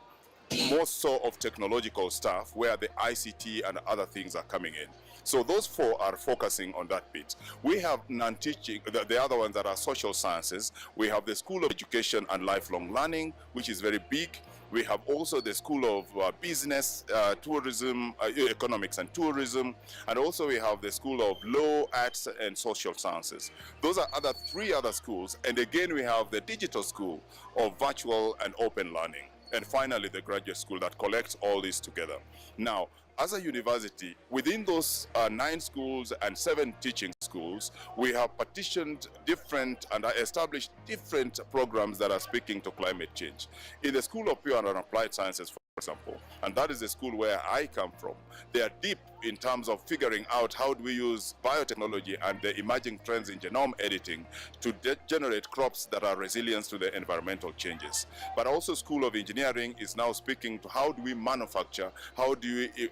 [SPEAKER 1] more so of technological stuff where the ICT and other things are coming in. So those 4 are focusing on that bit. We have non-teaching, the other ones that are social sciences. We have the School of Education and Lifelong Learning, which is very big. We have also the School of Business, Tourism, Economics and Tourism, and also we have the School of Law, Arts and Social Sciences. Those are 3 other schools, and again we have the Digital School of Virtual and Open Learning. And finally, the graduate school that collects all this together. Now, as a university, within those 9 schools and 7 teaching schools, we have partitioned different and established different programs that are speaking to climate change. In the School of Pure and Applied Sciences, for example, and that is the school where I come from, they are deep in terms of figuring out how do we use biotechnology and the emerging trends in genome editing to generate crops that are resilient to the environmental changes. But also School of Engineering is now speaking to how do we manufacture, how do we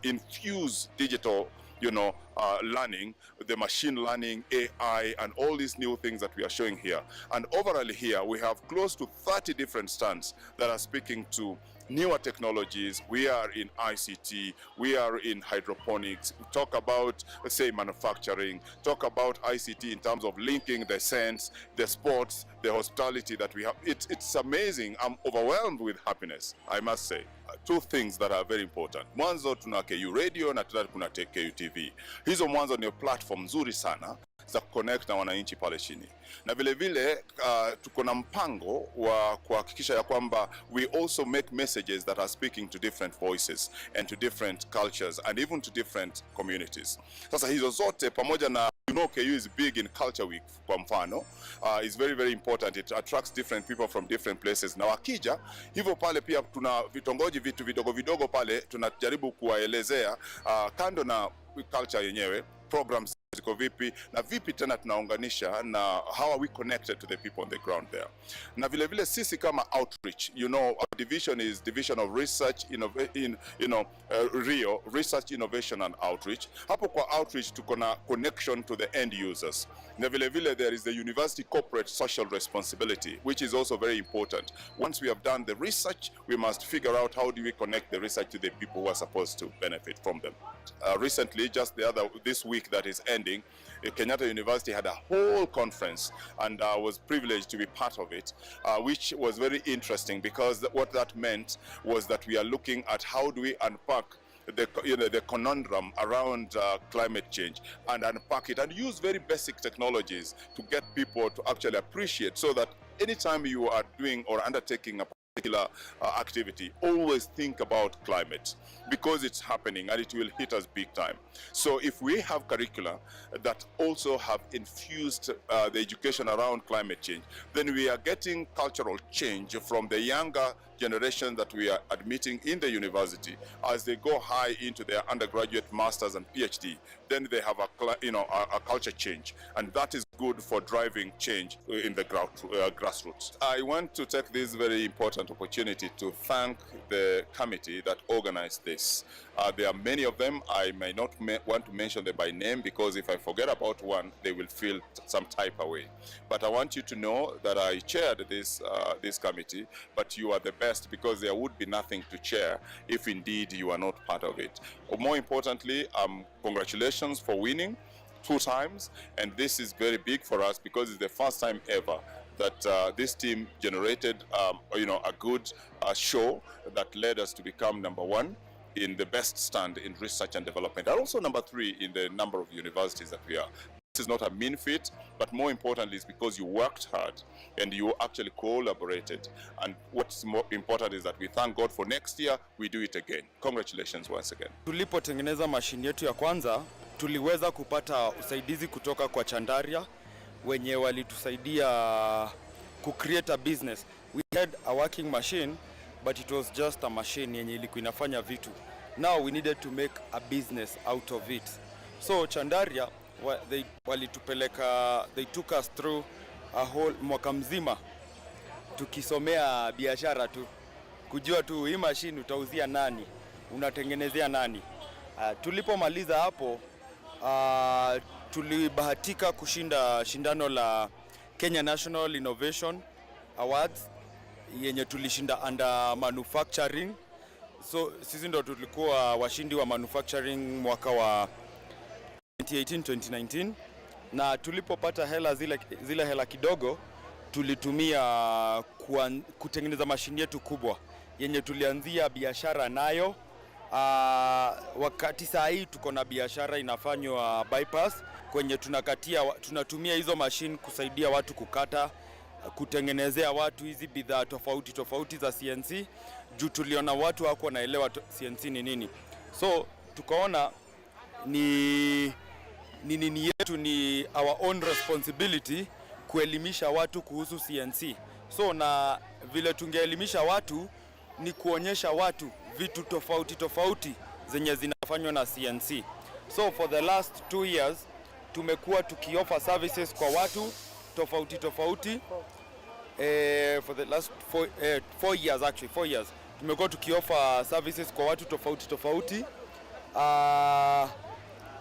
[SPEAKER 1] infuse digital learning, the machine learning, AI, and all these new things that we are showing here. And overall here, we have close to 30 different stands that are speaking to newer technologies. We are in ICT, we are in hydroponics, we talk about, let's say, manufacturing, talk about ICT in terms of linking the science, the sports, the hospitality that we have. It's amazing. I'm overwhelmed with happiness, I must say. 2 things that are very important. Mwanzo tuna KU Radio na kuna KU TV. Hizo mwanzo ni platform nzuri sana za connect na wananchi pale chini. Na vile vile tuko na mpango wa kuhakikisha ya kwamba we also make messages that are speaking to different voices and to different cultures and even to different communities. Sasa hizo zote pamoja na KU is big in Culture Week kwa mfano, is very, very important. It attracts different people from different places. Na wakija, hivyo pale pia tuna vitongoji vitu vidogo pale tunajaribu kuwaelezea kando na culture yenyewe, programs ziko vipi na vipi tena tunaunganisha na how are we connected to the people on the ground there. Na vile vile sisi kama outreach, our division is Division of Research, RIO, Research, Innovation and Outreach. Hapo kwa outreach tuko na connection to the end users. Na vile vile there is the university corporate social responsibility, which is also very important. Once we have done the research, we must figure out how do we connect the research to the people who are supposed to benefit from them. Recently, just this week that is ending, Kenyatta University had a whole conference, and I was privileged to be part of it, which was very interesting because what that meant was that we are looking at how do we unpack the conundrum around climate change and unpack it and use very basic technologies to get people to actually appreciate, so that anytime you are doing or undertaking a particular activity, always think about climate, because it's happening and it will hit us big time. So if we have curricula that also have infused the education around climate change, then we are getting cultural change from the younger generation that we are admitting in the university as they go high into their undergraduate, masters and PhD. Then they have a culture change, and that is good for driving change in the grassroots. I want to take this very important opportunity to thank the committee that organized this. There are many of them. I may not want to mention them by name, because if I forget about one, they will feel some type away. But I want you to know that I chaired this committee, but you are the best, because there would be nothing to chair if indeed you are not part of it. More importantly, congratulations for winning 2 times, and this is very big for us because it's the first time ever that this team generated a good show that led us to become number 1 in the best stand in research and development, and also number 3 in the number of universities that we are. This is not a mean feat, but more importantly is because you worked hard and you actually collaborated. And what's more important is that we thank God for next year, we do it again. Congratulations once again.
[SPEAKER 13] Tulipotengeneza mashini yetu ya kwanza, tuliweza kupata usaidizi kutoka kwa Chandaria, wenye walitusaidia create a business. We had a working machine, but it was just a machine yenye ilikuwa inafanya vitu. Now we needed to make a business out of it. So Chandaria, they took us through a whole mwaka mzima tukisomea biashara tu, kujua tu hii machine utauzia nani, unatengenezea nani. Tulipomaliza hapo, tulibahatika kushinda shindano la Kenya National Innovation Awards yenye tulishinda under manufacturing. So sisi ndo tulikuwa washindi wa manufacturing mwaka wa 2018-2019, na tulipopata hela zile hela kidogo tulitumia kutengeneza mashini yetu kubwa yenye tulianzia biashara nayo. Wakati saa hii tuko na biashara inafanywa bypass, kwenye tunatumia hizo mashine kusaidia watu kukata, kutengenezea watu hizi bidhaa tofauti tofauti za CNC, juu tuliona watu wako wanaelewa CNC ni nini. So tukaona ni yetu, ni our own responsibility kuelimisha watu kuhusu CNC. So na vile tungeelimisha watu ni kuonyesha watu vitu tofauti tofauti zenye zinafanywa na CNC. So for the last 2 years tumekuwa tukioffer services kwa watu tofauti tofauti. For the last 4 years tumekuwa tukioffer services kwa watu tofauti tofauti.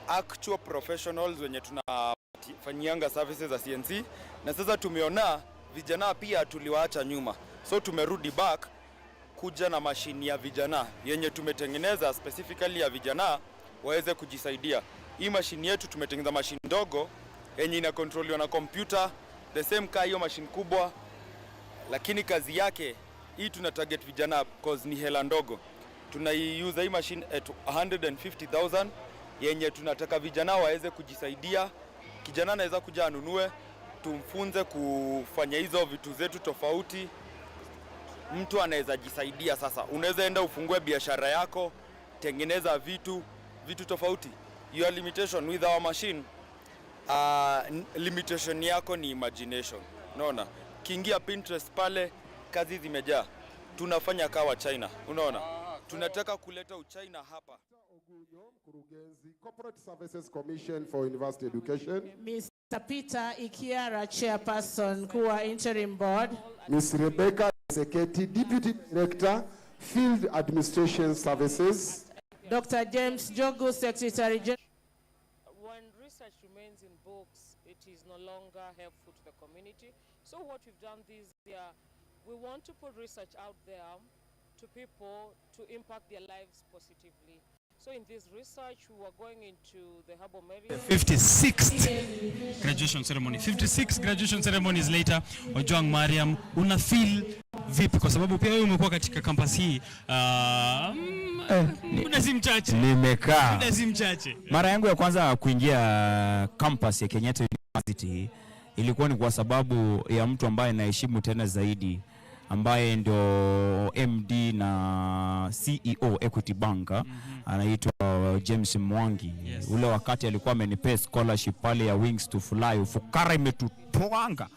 [SPEAKER 13] Actual professionals wenye tunafanyianga services za CNC, na sasa tumeona vijana pia tuliwaacha nyuma. So tumerudi back kuja na mashini ya vijana yenye tumetengeneza specifically ya vijana waweze kujisaidia. Hii mashini yetu tumetengeneza mashini ndogo yenye ina controliwa na computer, the same kaa hiyo mashini kubwa, lakini kazi yake hii tuna target vijana cause ni hela ndogo. Tunaiuza hii mashini at 150,000 yenye tunataka vijana waweze kujisaidia. Kijana anaweza kuja anunue, tumfunze kufanya hizo vitu zetu tofauti. Mtu anaweza jisaidia sasa. Unaweza enda ufungue biashara yako, tengeneza vitu tofauti. Your limitation with our machine, limitation yako ni imagination. Unaona? Kiingia Pinterest pale, kazi zimejaa. Tunafanya kawa China. Unaona? Tunataka kuleta Uchina hapa.
[SPEAKER 2] Corporate Services Commission for University Education.
[SPEAKER 23] Mr. Peter Ikiara, Chairperson, KUA Interim Board.
[SPEAKER 2] Ms. Rebecca Seketi, Deputy Director, Field Administration Services.
[SPEAKER 23] Dr. James Jogu, Secretary General.
[SPEAKER 3] When research remains in books, it is no longer helpful to the community. So what we've done this year, we want to put research out there to people to impact their lives positively. So in this research, we were going into the Harbour Mary.
[SPEAKER 7] 56th graduation ceremony. 56 graduation ceremonies later, Ojwang Mariam, una feel vipi? Kwa sababu pia wewe umekuwa katika campus hii muda si mchache.
[SPEAKER 11] Nimekaa.
[SPEAKER 7] Muda si mchache.
[SPEAKER 11] Mara yangu ya kwanza kuingia campus ya Kenyatta University ilikuwa ni kwa sababu ya mtu ambaye naheshimu tena zaidi, ambaye ndo MD na CEO Equity Bank, anaitwa James Mwangi. Yes. Ule wakati alikuwa amenipea scholarship pale ya Wings to Fly, ufukara imetutwanga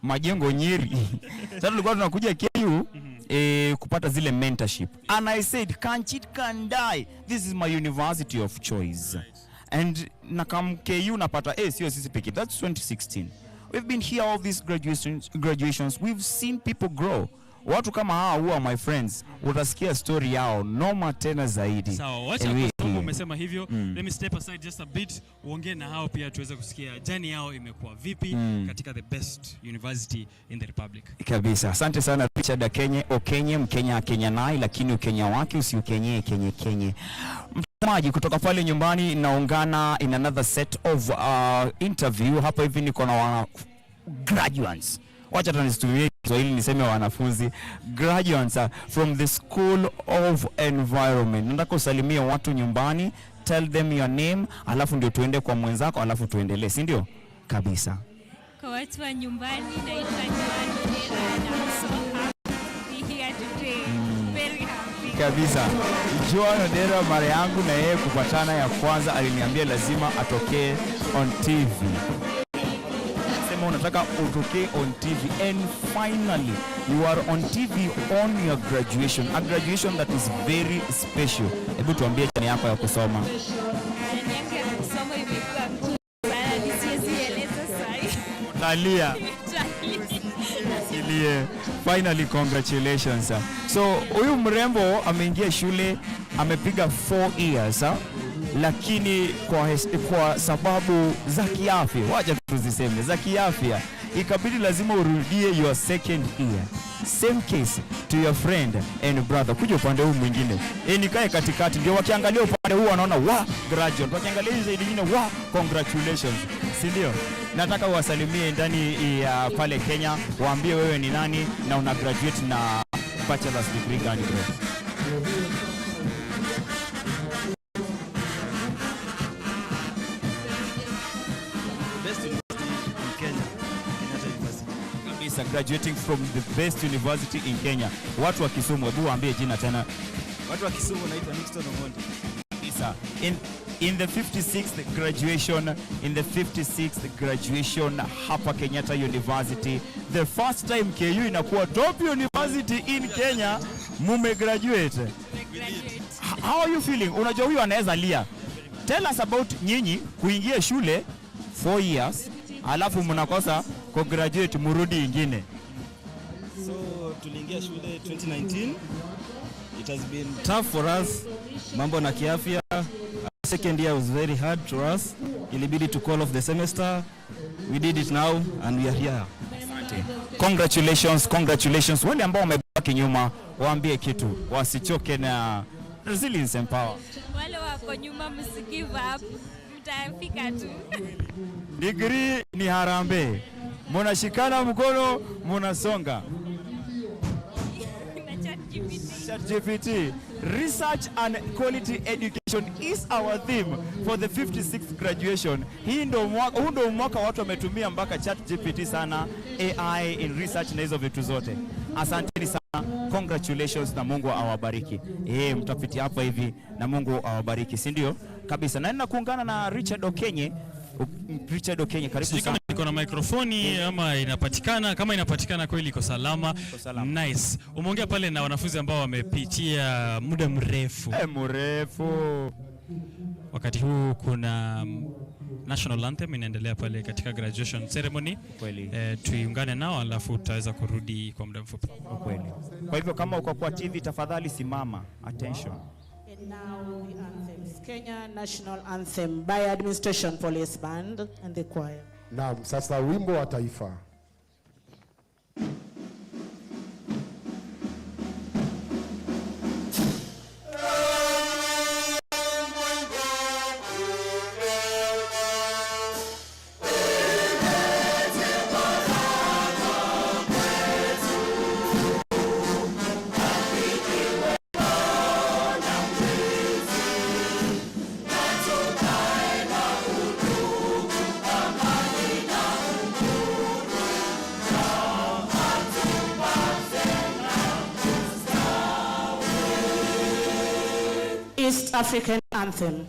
[SPEAKER 11] majengo Nyeri. Sasa tulikuwa tunakuja KU kupata zile mentorship, and I said can't it can die, this is my university of choice. And nakam KU napata sio sisi pekee. That's 2016. We've been here all these graduations. We've seen people grow. Watu kama hawa huwa my friends, utasikia story yao noma tena zaidi.
[SPEAKER 7] Sawa, wacha kwa sababu umesema hivyo, let me step aside just a bit, uongee na hao pia tuweze kusikia journey yao imekuwa vipi katika the best university in the Republic.
[SPEAKER 11] Kabisa. Asante sana Richard Okenye, Mkenya Kenya nai, lakini Ukenya wake usiukenye Kenye. Mtazamaji kutoka pale nyumbani, naungana in another set of interview. Hapa hivi niko na graduates. Wacha tunistumie Kiswahili niseme wanafunzi. Graduates from the School of Environment. Nataka usalimie watu nyumbani, tell them your name, alafu ndio tuende kwa mwenzako, alafu tuendelee, si ndio? Kabisa.
[SPEAKER 4] Kwa watu wa nyumbani, naitwa Joan and I'm so happy to be here today. Very happy.
[SPEAKER 11] Kabisa. Joan Odera, mara yangu na yeye kupatana ya kwanza aliniambia lazima atokee on TV. Unataka utoke on TV, and finally you are on TV on your graduation, a graduation that is very special. Hebu tuambie chani yako ya kusoma.
[SPEAKER 4] Yangu ya kusoma imekuwa ngumu sana, nisieleza sasa.
[SPEAKER 11] Talia. Finally, congratulations. So huyu mrembo ameingia shule, amepiga 4 years, lakini kwa sababu za kiafya, wacha tuziseme za kiafya, ikabidi lazima urudie your second year. Same case to your friend and brother. Kuja upande huu mwingine, nikae katikati, ndio wakiangalia upande huu wanaona wa graduate, wakiangalia hizo nyingine wa congratulations, si ndio? Nataka uwasalimie ndani ya pale Kenya, waambie wewe ni nani na una graduate na bachelor's degree gani bro? Graduating from the best university in Kenya. Watu wa Kisumu, hebu waambie jina tena.
[SPEAKER 24] Watu wa Kisumu naitwa Nixon Omondi.
[SPEAKER 11] Kabisa. In the 56th graduation hapa Kenyatta University, the first time KU inakuwa top university in Kenya, mume graduate. How are you feeling? Unajua huyu anaweza lia. Tell us about nyinyi kuingia shule 4 years, alafu mnakosa ko graduate murudi ingine.
[SPEAKER 24] So tuliingia shule 2019. It has been tough for us. Mambo na kiafya. Second year was very hard to us. Ilibidi to call off the semester. We did it now and we are here.
[SPEAKER 11] Congratulations. Wale ambao wamebaki nyuma, waambie kitu, wasichoke na resilience and power.
[SPEAKER 4] Wale wako nyuma msigive up, mtafika tu.
[SPEAKER 11] Degree ni harambe. Munashikana mkono, munasonga. ChatGPT. Research and quality education is our theme for the 56th graduation. Hii ndio mwaka watu wametumia mpaka ChatGPT sana, AI in research na hizo vitu zote. Asanteni sana. Congratulations na Mungu awabariki. Mtafiti hapa hivi na Mungu awabariki, si ndio? Kabisa. Na nina kuungana na Richard Okenye. Karibu sana.
[SPEAKER 7] Niko na mikrofoni ama inapatikana, kama inapatikana kweli iko salama. Nice. Umeongea pale na wanafunzi ambao wamepitia muda mrefu.
[SPEAKER 11] Mrefu.
[SPEAKER 7] Wakati huu kuna national anthem inaendelea pale katika graduation ceremony.
[SPEAKER 11] Kweli.
[SPEAKER 7] Tuiungane nao alafu tutaweza kurudi kwa muda mfupi.
[SPEAKER 11] Kweli. Kwa hivyo kama uko kwa TV tafadhali simama. Attention.
[SPEAKER 6] And now the anthems. Kenya National Anthem by Administration Police Band and the choir.
[SPEAKER 2] Naam, sasa wimbo wa taifa.
[SPEAKER 6] East African Anthem.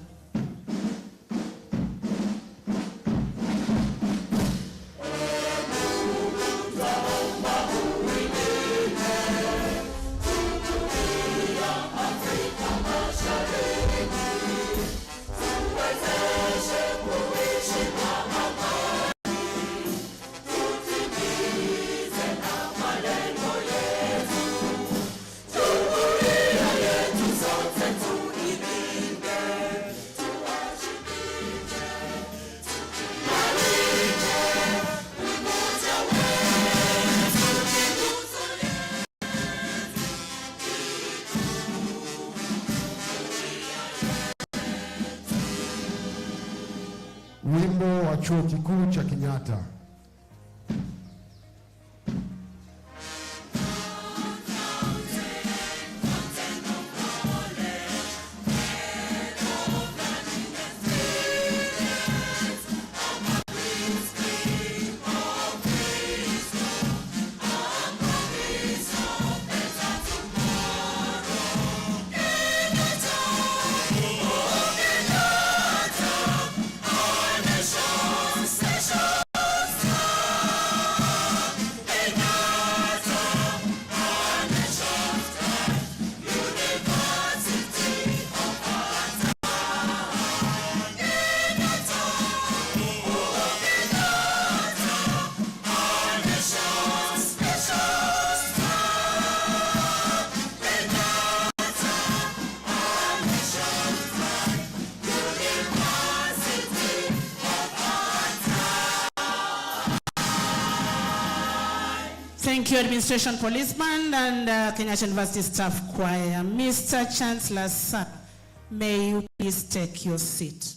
[SPEAKER 6] Wimbo wa Chuo Kikuu cha Kenyatta. Thank you, Administration Police Band and Kenyatta University Staff Choir. Mr. Chancellor, sir, may you please take your seat.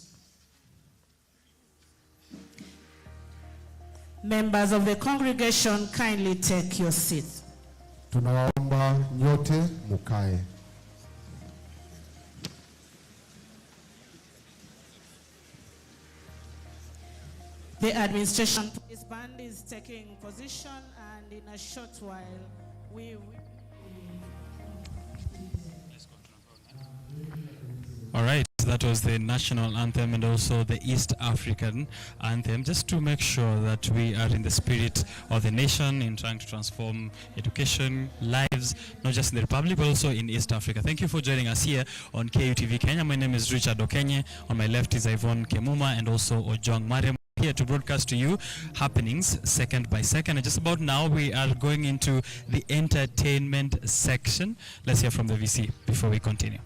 [SPEAKER 6] Members of the congregation, kindly take your seat.
[SPEAKER 2] Tunawaomba nyote mukae.
[SPEAKER 6] The Administration Police Band is taking position, and in a short while, we will...
[SPEAKER 7] All right, that was the national anthem and also the East African anthem, just to make sure that we are in the spirit of the nation in trying to transform education, lives, not just in the Republic, but also in East Africa. Thank you for joining us here on KUTV Kenya. My name is Richard Okenye. On my left is Yvonne Kemuma and also Ojong Mariam, here to broadcast to you happenings second by second. And just about now, we are going into the entertainment section. Let's hear from the VC before we continue.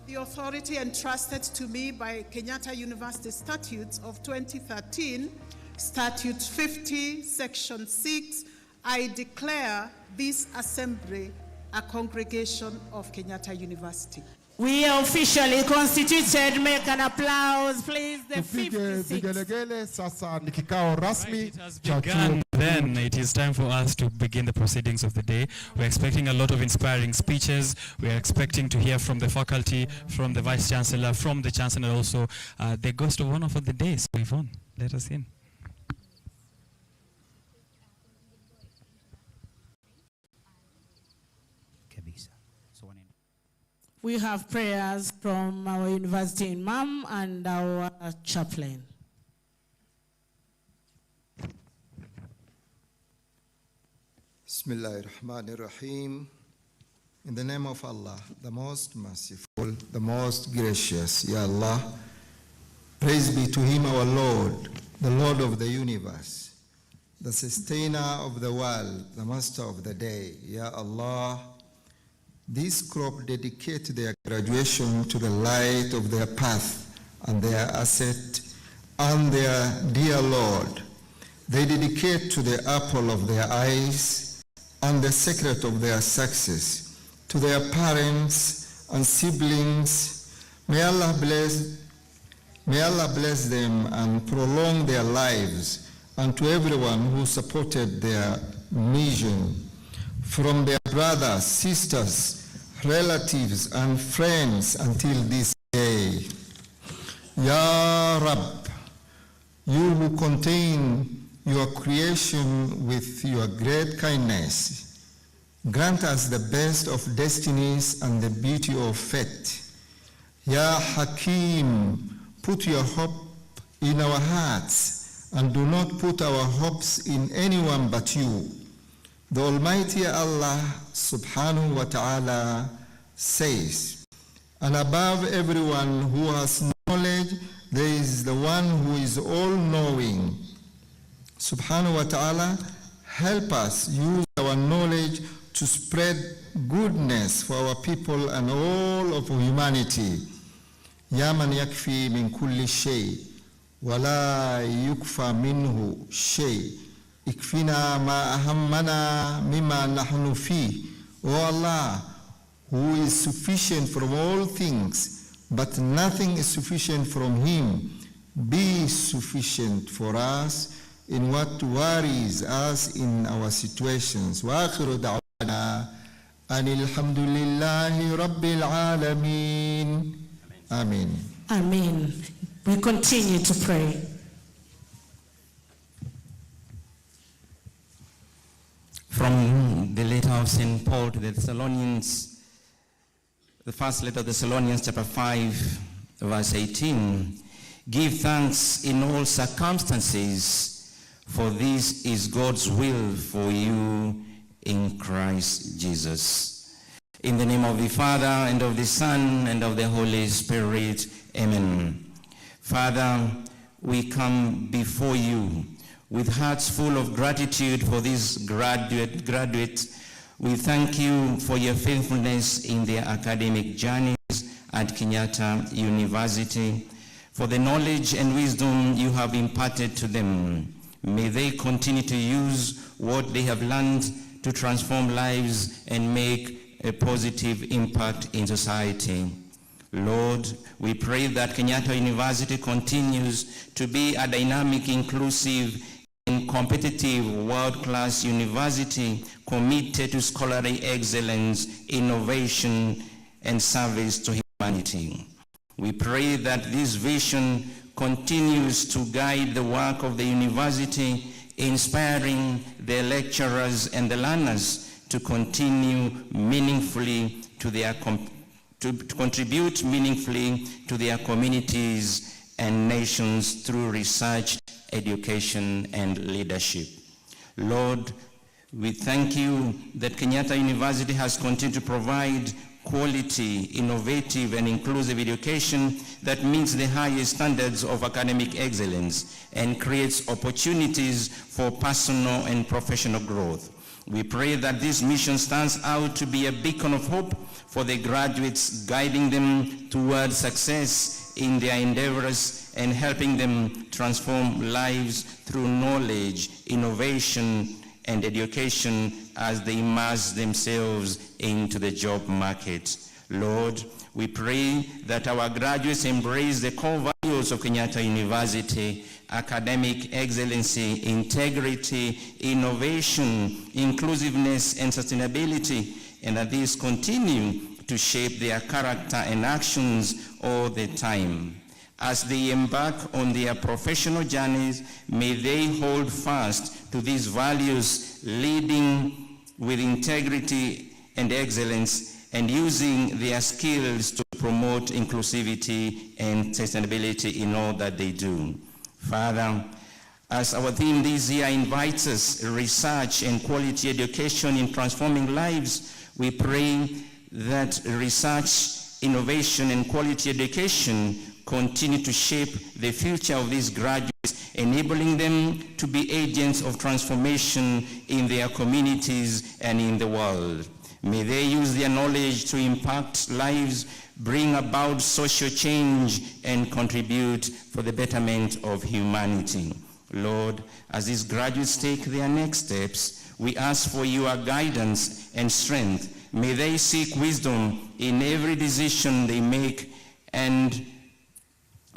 [SPEAKER 9] The authority entrusted to me by Kenyatta University Statutes of 2013, Statute 50, Section 6, I declare this assembly a congregation of Kenyatta University.
[SPEAKER 6] We are officially constituted. Make an applause, please. The 56th.
[SPEAKER 2] Sasa ni kikao rasmi cha
[SPEAKER 7] Began, then it is time for us to begin the proceedings of the day. We're expecting a lot of inspiring speeches. We're expecting to hear from the faculty, from the Vice Chancellor, from the Chancellor, and also the ghost of one of the days. So Yvonne, let us in.
[SPEAKER 6] We have prayers from our university imam and our chaplain.
[SPEAKER 10] Bismillahir Rahmanir Rahim. In the name of Allah, the most merciful, the most gracious, Ya Allah, praise be to Him, our Lord, the Lord of the universe, the sustainer of the world, the master of the day. Ya Allah, this crop dedicate their graduation to the light of their path and their asset and their dear Lord. They dedicate to the apple of their eyes and the secret of their success, to their parents and siblings. May Allah bless them and prolong their lives, and to everyone who supported their mission, from their brothers, sisters, relatives, and friends until this day. Ya Rab, you who contain your creation with your great kindness, grant us the best of destinies and the beauty of fate. Ya Hakim, put your hope in our hearts and do not put our hopes in anyone but you. The Almighty Allah subhanahu wa ta'ala says, and above everyone who has knowledge, there is the one who is all-knowing. Subhanahu wa ta'ala, help us use our knowledge to spread goodness for our people and all of humanity. Ya man yakfi min kulli shay, wa la yukfa minhu shay. Ikfina ma ahammana mimma nahnu fi. O Allah, who is sufficient from all things, but nothing is sufficient from Him, be sufficient for us in what worries us in our situations. Wa akhiru da'wana anil hamdulillahi rabbil alameen. Amen.
[SPEAKER 6] Amen. We continue to pray.
[SPEAKER 12] From the letter of St. Paul to the Thessalonians, the first letter of the Thessalonians, chapter 5, verse 18. Give thanks in all circumstances, for this is God's will for you in Christ Jesus. In the name of the Father, and of the Son, and of the Holy Spirit. Amen. Father, we come before you with hearts full of gratitude for this graduate. We thank you for your faithfulness in their academic journeys at Kenyatta University, for the knowledge and wisdom you have imparted to them. May they continue to use what they have learned to transform lives and make a positive impact in society. Lord, we pray that Kenyatta University continues to be a dynamic, inclusive, and competitive world-class university committed to scholarly excellence, innovation, and service to humanity. We pray that this vision continues to guide the work of the university, inspiring the lecturers and the learners to continue meaningfully to their to contribute meaningfully to their communities and nations through research, education, and leadership. Lord, we thank you that Kenyatta University has continued to provide quality, innovative, and inclusive education that meets the highest standards of academic excellence and creates opportunities for personal and professional growth. We pray that this mission stands out to be a beacon of hope for the graduates, guiding them towards success in their endeavors and helping them transform lives through knowledge, innovation, and education as they immerse themselves into the job market. Lord, we pray that our graduates embrace the core values of Kenyatta University: academic excellency, integrity, innovation, inclusiveness, and sustainability, and that these continue to shape their character and actions all the time. As they embark on their professional journeys, may they hold fast to these values, leading with integrity and excellence, and using their skills to promote inclusivity and sustainability in all that they do. Father, as our theme this year invites us, research and quality education in transforming lives, we pray that research, innovation, and quality education continue to shape the future of these graduates, enabling them to be agents of transformation in their communities and in the world. May they use their knowledge to impact lives, bring about social change, and contribute for the betterment of humanity. Lord, as these graduates take their next steps, we ask for your guidance and strength. May they seek wisdom in every decision they make, and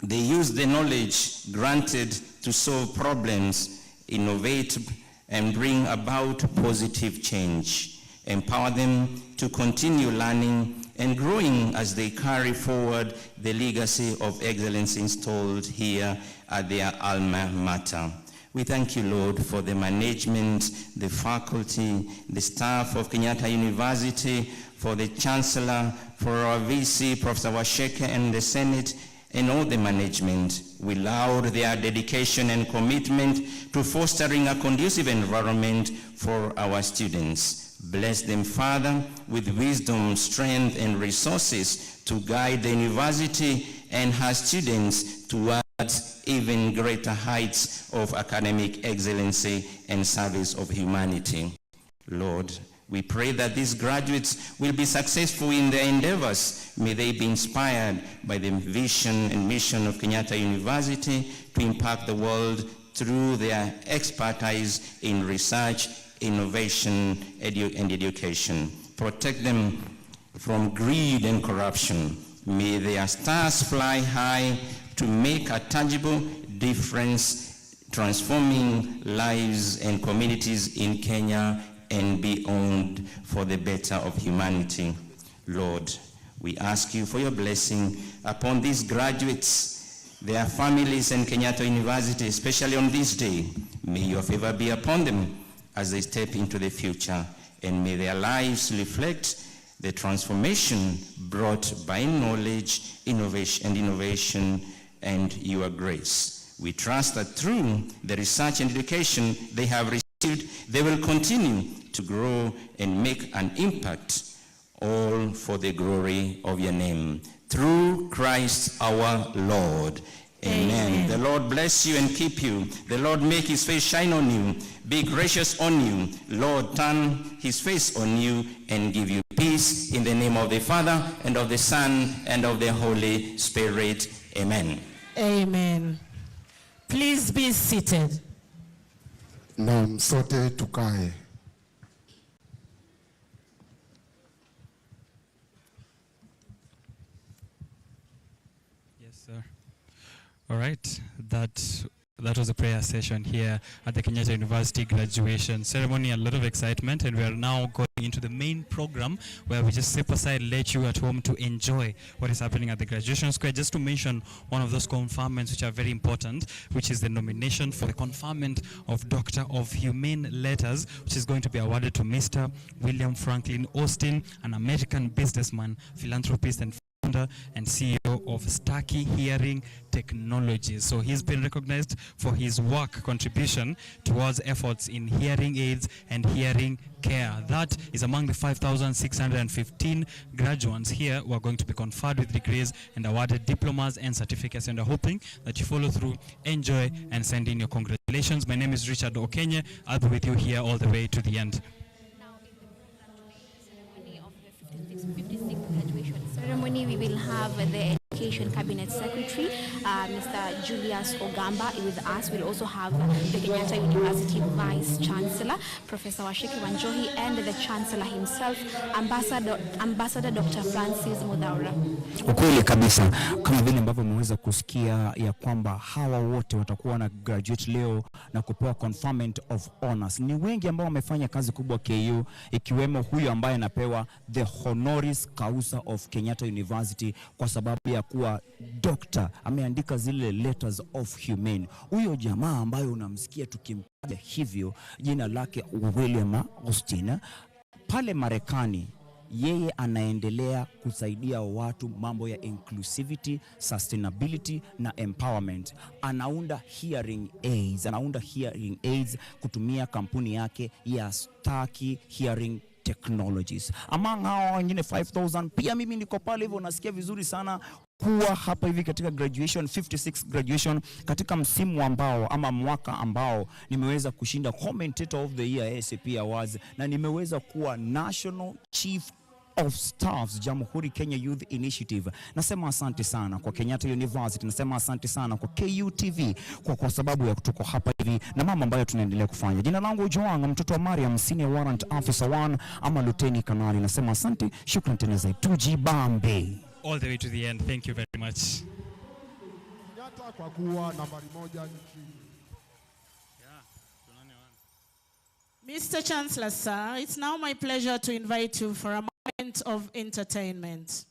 [SPEAKER 12] they use the knowledge granted to solve problems, innovate, and bring about positive change. Empower them to continue learning and growing as they carry forward the legacy of excellence installed here at their alma mater. We thank you, Lord, for the management, the faculty, the staff of Kenyatta University, for the Chancellor, for our VC, Professor Washeke, and the Senate, and all the management. We laud their dedication and commitment to fostering a conducive environment for our students. Bless them, Father, with wisdom, strength, and resources to guide the university and her students towards even greater heights of academic excellency and service of humanity. Lord, we pray that these graduates will be successful in their endeavors. May they be inspired by the vision and mission of Kenyatta University to impact the world through their expertise in research, innovation, and education. Protect them from greed and corruption. May their stars fly high to make a tangible difference, transforming lives and communities in Kenya and beyond for the better of humanity. Lord, we ask you for your blessing upon these graduates, their families, and Kenyatta University, especially on this day. May your favor be upon them as they step into the future, and may their lives reflect the transformation brought by knowledge, innovation, and your grace. We trust that through the research and education they have received, they will continue to grow and make an impact, all for the glory of your name. Through Christ our Lord. Amen. The Lord bless you and keep you. The Lord make his face shine on you, be gracious on you. Lord, turn his face on you and give you peace, in the name of the Father, and of the Son, and of the Holy Spirit. Amen.
[SPEAKER 6] Amen. Please be seated.
[SPEAKER 2] Naam, sote tukae.
[SPEAKER 7] Yes, sir. All right, that was a prayer session here at the Kenyatta University graduation ceremony. A lot of excitement, and we are now going into the main program where we just step aside, let you at home to enjoy what is happening at the graduation square. Just to mention one of those conferments which are very important, which is the nomination for the conferment of Doctor of Humane Letters, which is going to be awarded to Mr. William Franklin Austin, an American businessman, philanthropist, and founder and CEO of Starkey Hearing Technologies. So he's been recognized for his work contribution towards efforts in hearing aids and hearing care. That is among the 5,615 graduates here who are going to be conferred with degrees and awarded diplomas and certificates, and are hoping that you follow through, enjoy, and send in your congratulations. My name is Richard Okenye. I'll be with you here all the way to the end.
[SPEAKER 8] Ceremony, we will have the Education Cabinet Secretary, Mr. Julius Ogamba, with us. We'll also have the Kenyatta University Vice Chancellor, Professor Washeke Wanjohi, and the Chancellor himself, Ambassador Dr. Francis Mudhaura.
[SPEAKER 11] Ukweli kabisa, kama vile ambavyo mmeweza kusikia ya kwamba hawa wote watakuwa na graduate leo na kupewa conferment of honors. Ni wengi ambao wamefanya kazi kubwa KU, ikiwemo huyu ambaye anapewa the honoris causa of Kenyatta University kwa sababu ya kuwa doctor, ameandika zile letters of humane. Huyo jamaa ambaye unamsikia tukimtaja hivyo, jina lake William Austin, pale Marekani, yeye anaendelea kusaidia watu mambo ya inclusivity, sustainability na empowerment. Anaunda hearing aids kutumia kampuni yake ya Starkey Hearing technologies. Among hao wengine 5,000 pia mimi niko pale hivyo, nasikia vizuri sana kuwa hapa hivi katika graduation 56 graduation katika msimu ambao ama mwaka ambao nimeweza kushinda commentator of the year SAP Awards na nimeweza kuwa national chief of Staffs Jamhuri Kenya Youth Initiative. Nasema asante sana kwa Kenyatta University, nasema asante sana kwa KUTV kwa sababu ya kutoka hapa hivi na mama ambayo tunaendelea kufanya. Jina langu Joang, mtoto wa Mariam, Senior Warrant Officer 1 ama Luteni Kanali. Nasema asante, shukrani tena zaidi. Tujibambe.
[SPEAKER 7] All the way to the end. Thank you very much.
[SPEAKER 2] Kenyatta kwa kuwa nambari 1 nchini.
[SPEAKER 6] Mr. Chancellor, sir, it's now my pleasure to invite you for a moment of entertainment.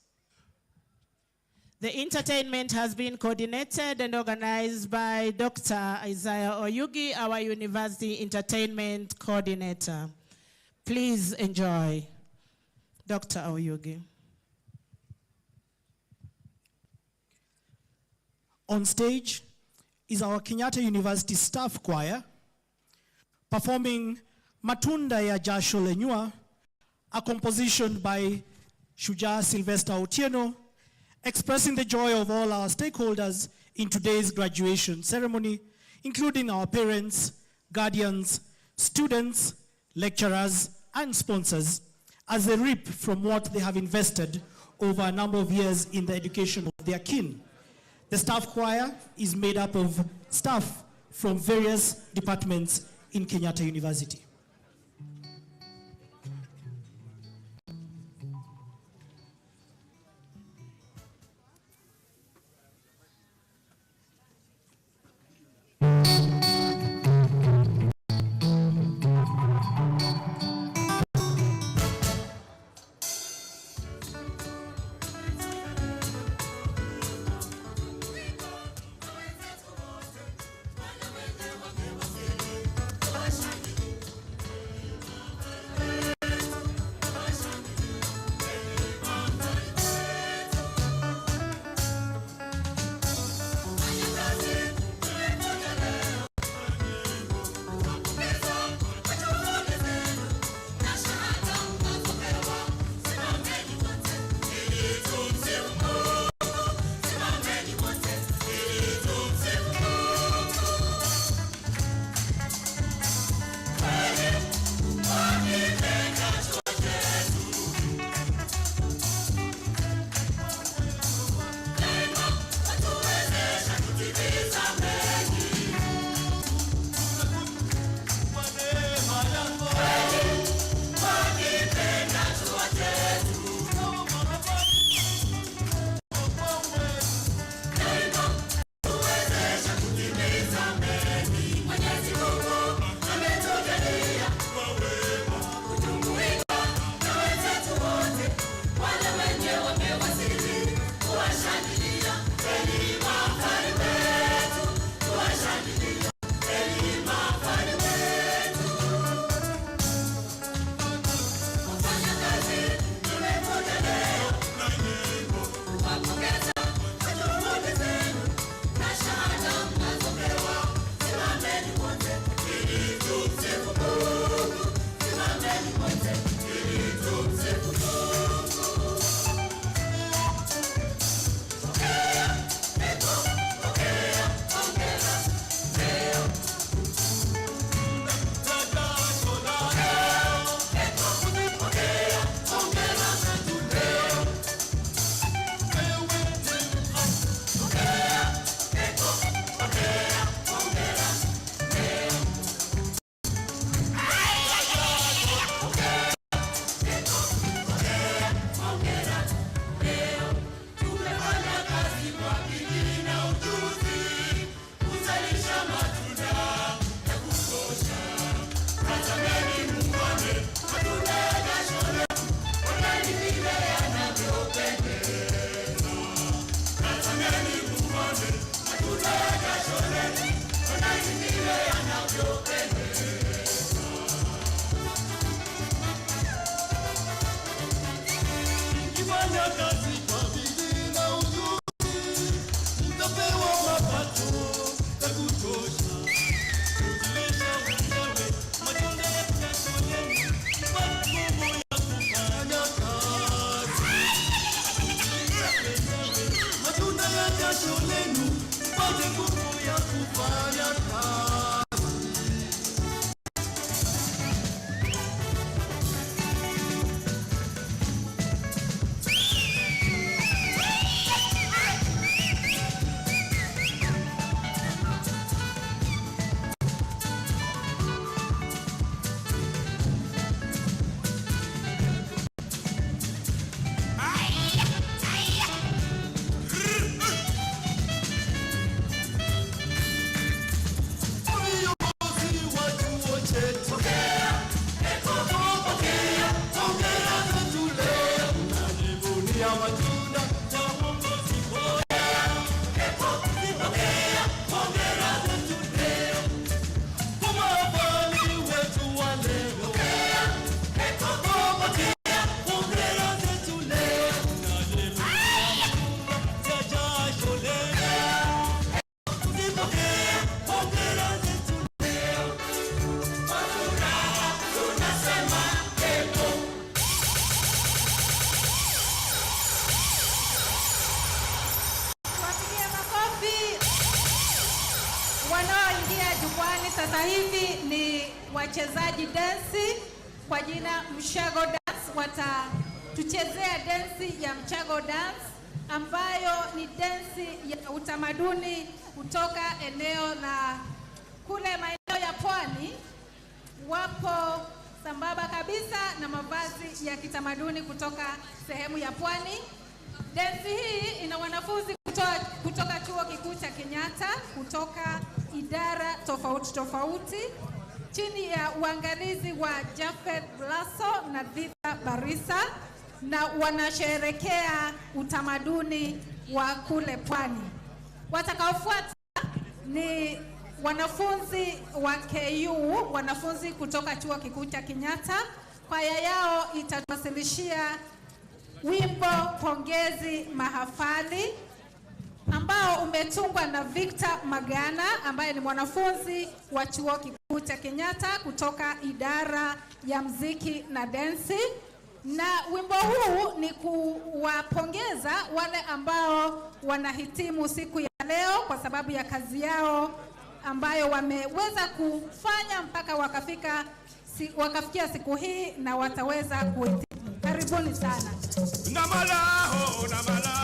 [SPEAKER 6] The entertainment has been coordinated and organized by Dr. Isaiah Oyugi, our University Entertainment Coordinator. Please enjoy Dr. Oyugi.
[SPEAKER 14] On stage is our Kenyatta University Staff Choir performing Matunda ya Jasho Lenyua, a composition by Shujaa Sylvester Otieno, expressing the joy of all our stakeholders in today's graduation ceremony, including our parents, guardians, students, lecturers, and sponsors, as they reap from what they have invested over a number of years in the education of their kin. The staff choir is made up of staff from various departments in Kenyatta University.
[SPEAKER 15] sasa hivi ni wachezaji densi kwa jina Mchago Dance. Watatuchezea densi ya Mchago Dance ambayo ni densi ya utamaduni kutoka eneo la kule maeneo ya pwani. Wapo sambamba kabisa na mavazi ya kitamaduni kutoka sehemu ya pwani. Densi hii ina wanafunzi kutoka chuo kikuu cha Kenyatta, kutoka idara tofauti tofauti, chini ya uangalizi wa Jafet Blaso na Dhita Barisa, na wanasherehekea utamaduni wa kule pwani. Watakaofuata ni wanafunzi wa KU, wanafunzi kutoka chuo kikuu cha Kenyatta. Kwaya yao itatuwasilishia wimbo Pongezi Mahafali ambao umetungwa na Victor Magana ambaye ni mwanafunzi wa chuo kikuu cha Kenyatta kutoka idara ya muziki na densi. Na wimbo huu ni kuwapongeza wale ambao wanahitimu siku ya leo kwa sababu ya kazi yao ambayo wameweza kufanya mpaka wakafikia siku hii na wataweza kuhitimu. Karibuni sana.
[SPEAKER 16] Namalaho, namala.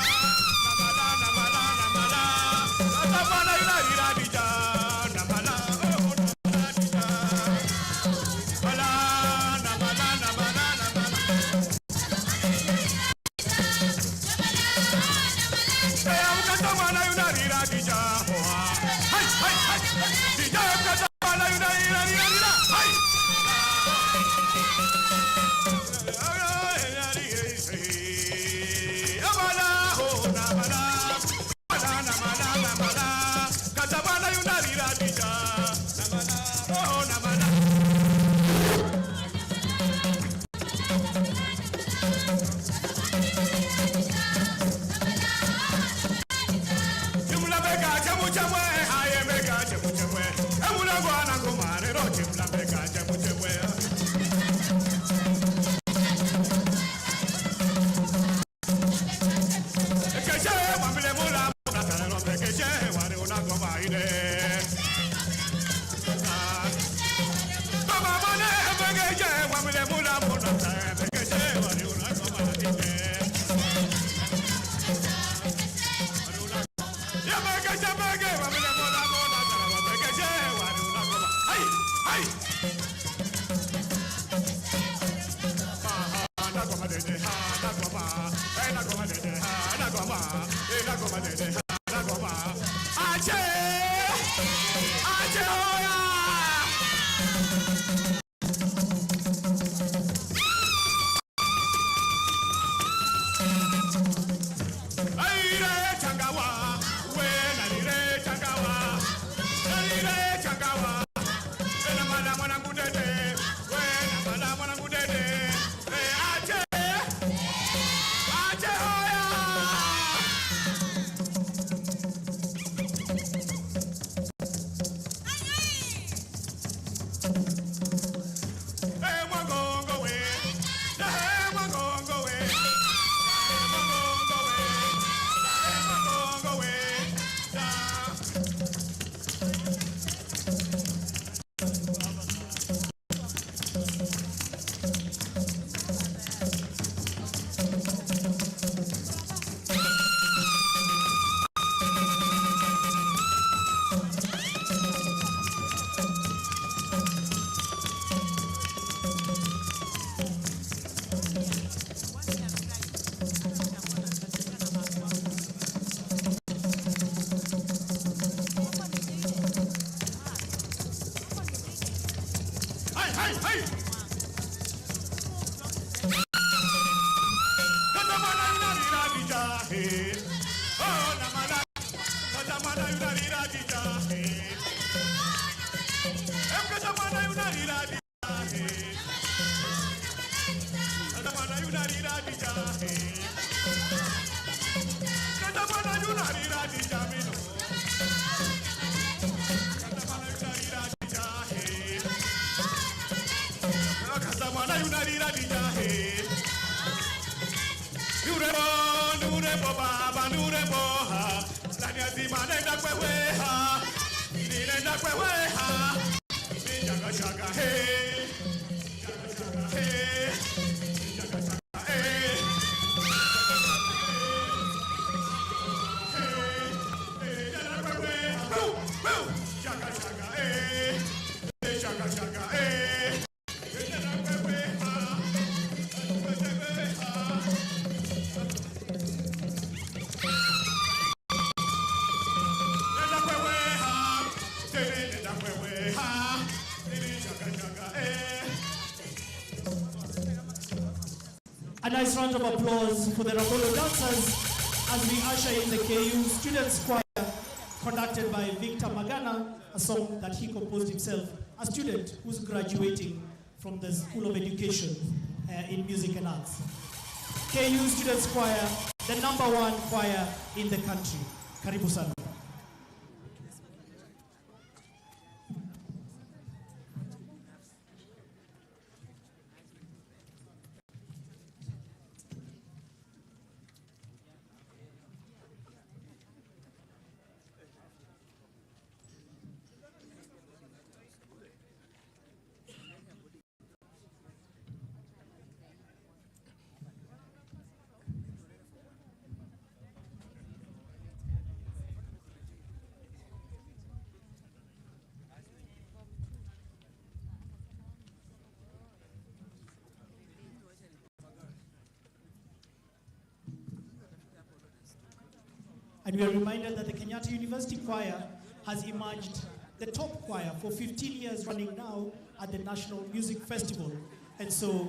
[SPEAKER 14] A nice round of applause for the Rambolo dancers as we usher in the KU Students Choir, conducted by Victor Magana, a song that he composed himself, a student who's graduating from the School of Education in Music and Arts. KU Students Choir, the #1 choir in the country. Karibu sana. And we are reminded that the Kenyatta University Choir has emerged the top choir for 15 years running now at the National Music Festival. And so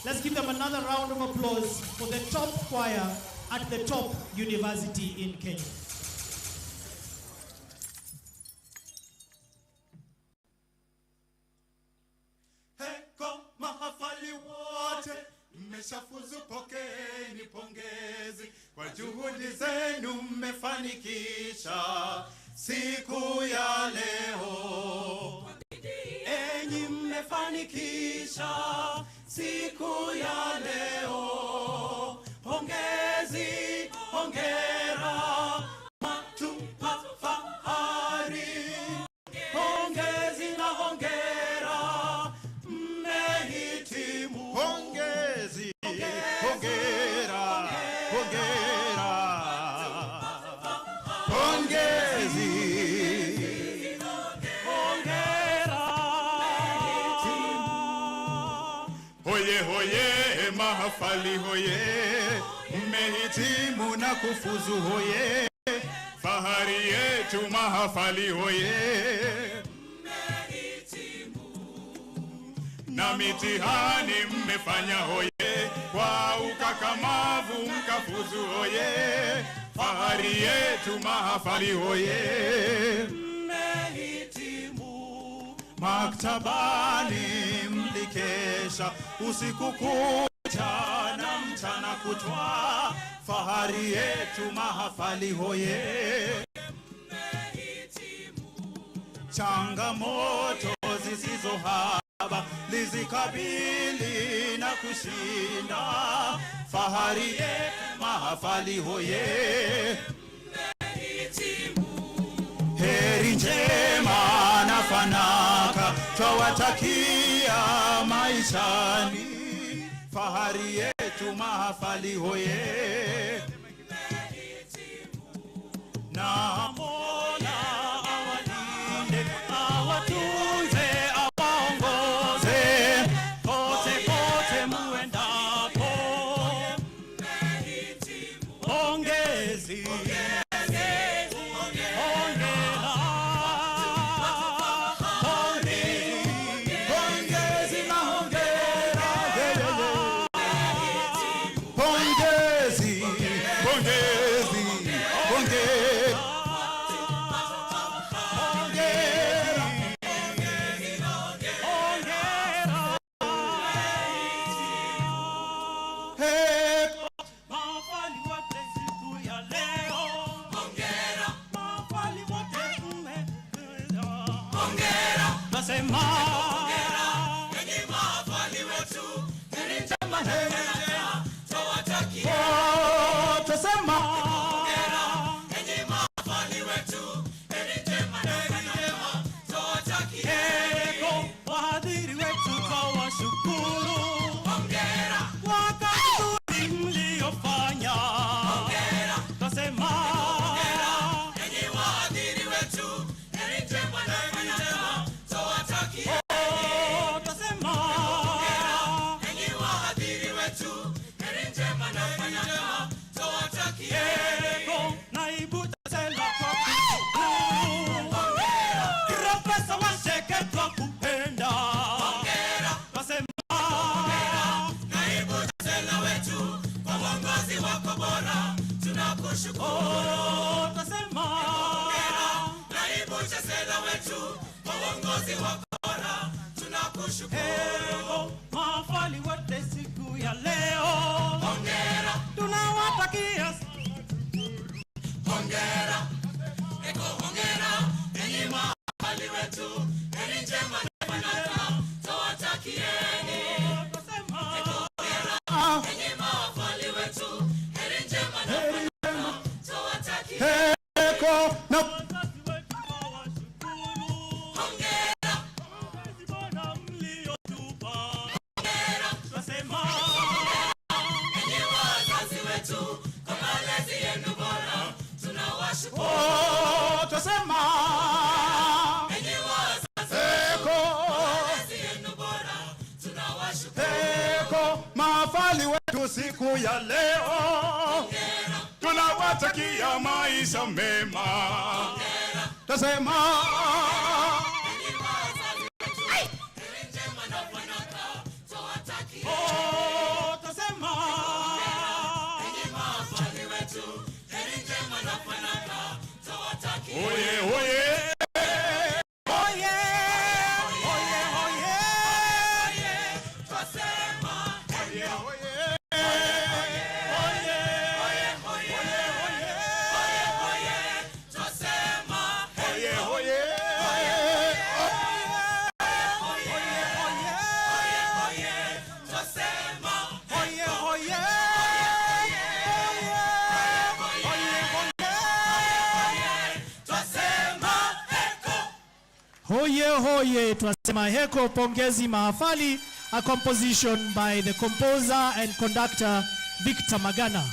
[SPEAKER 14] let's give them another round of applause for the top choir at the top university in Kenya.
[SPEAKER 16] Mmeshafuzu, pokeeni pongezi kwa juhudi zenu, mmefanikisha siku ya leo. Enyi mmefanikisha siku ya leo. Pongezi, hongera, matupa fahari. Pongezi na hongera, mmehitimu. Pongezi, hongera, hongera. Pongezi, hongera. Hoye hoye, mahafali hoye, mmehitimu na kufuzu hoye. Fahari yetu mahafali hoye. Na mitihani mmefanya hoye, kwa ukakamavu mkafuzu hoye. Fahari yetu mahafali hoye. Mmehitimu. Maktabani mlikesha usiku kucha na mchana kutwa. Fahari yetu mahafali hoye. Changamoto zisizo haba lizikabili na kushinda. Fahari yetu mahafali hoye. Heri njema na fanaka twawatakia maishani. Fahari yetu mahafali hoye. Na Mola awalinde, awatunze, awaongoze kote kote muendapo. Pongezi, hongera, pongezi na hongera. Pongezi, pongezi, hongera. Wetu
[SPEAKER 17] Oh, tasema naibu chancellor wetu kwa uongozi wako bora tunakushukuru. Mahafali wote siku ya leo hongera tunawatakia. Hongera eko hongera enyi mahafali wetu, heri njema na fanaka tawatakieni. Eko hongera enyi mahafali wetu, heri njema na fanaka tawatakieni. Eko na oh, tusema enyi wazazi yenu bora tunawashukuru. Eko mahafali wetu siku ya leo tunawatakia maisha mema. Tusema enyi wazazi wetu, heri njema na fanaka tawatakia. Oh, tusema enyi mahafali wetu, heri njema na fanaka. Oye, oye. Oye, oye, oye. Twasema oye, oye. Oye, oye, oye. Oye, oye. Twasema oye, oye. Hoye hoye twasema heko. Pongezi mahafali, a composition by the composer and conductor Victor Magana.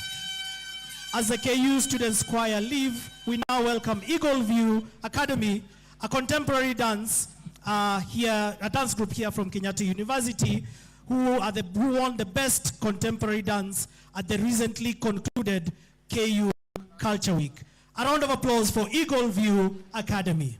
[SPEAKER 17] As the KU Students Choir leave, we now welcome Eagle View Academy, a contemporary dance a dance group here from Kenyatta University, who won the best contemporary dance at the recently concluded KU Culture Week. A round of applause for Eagle View Academy.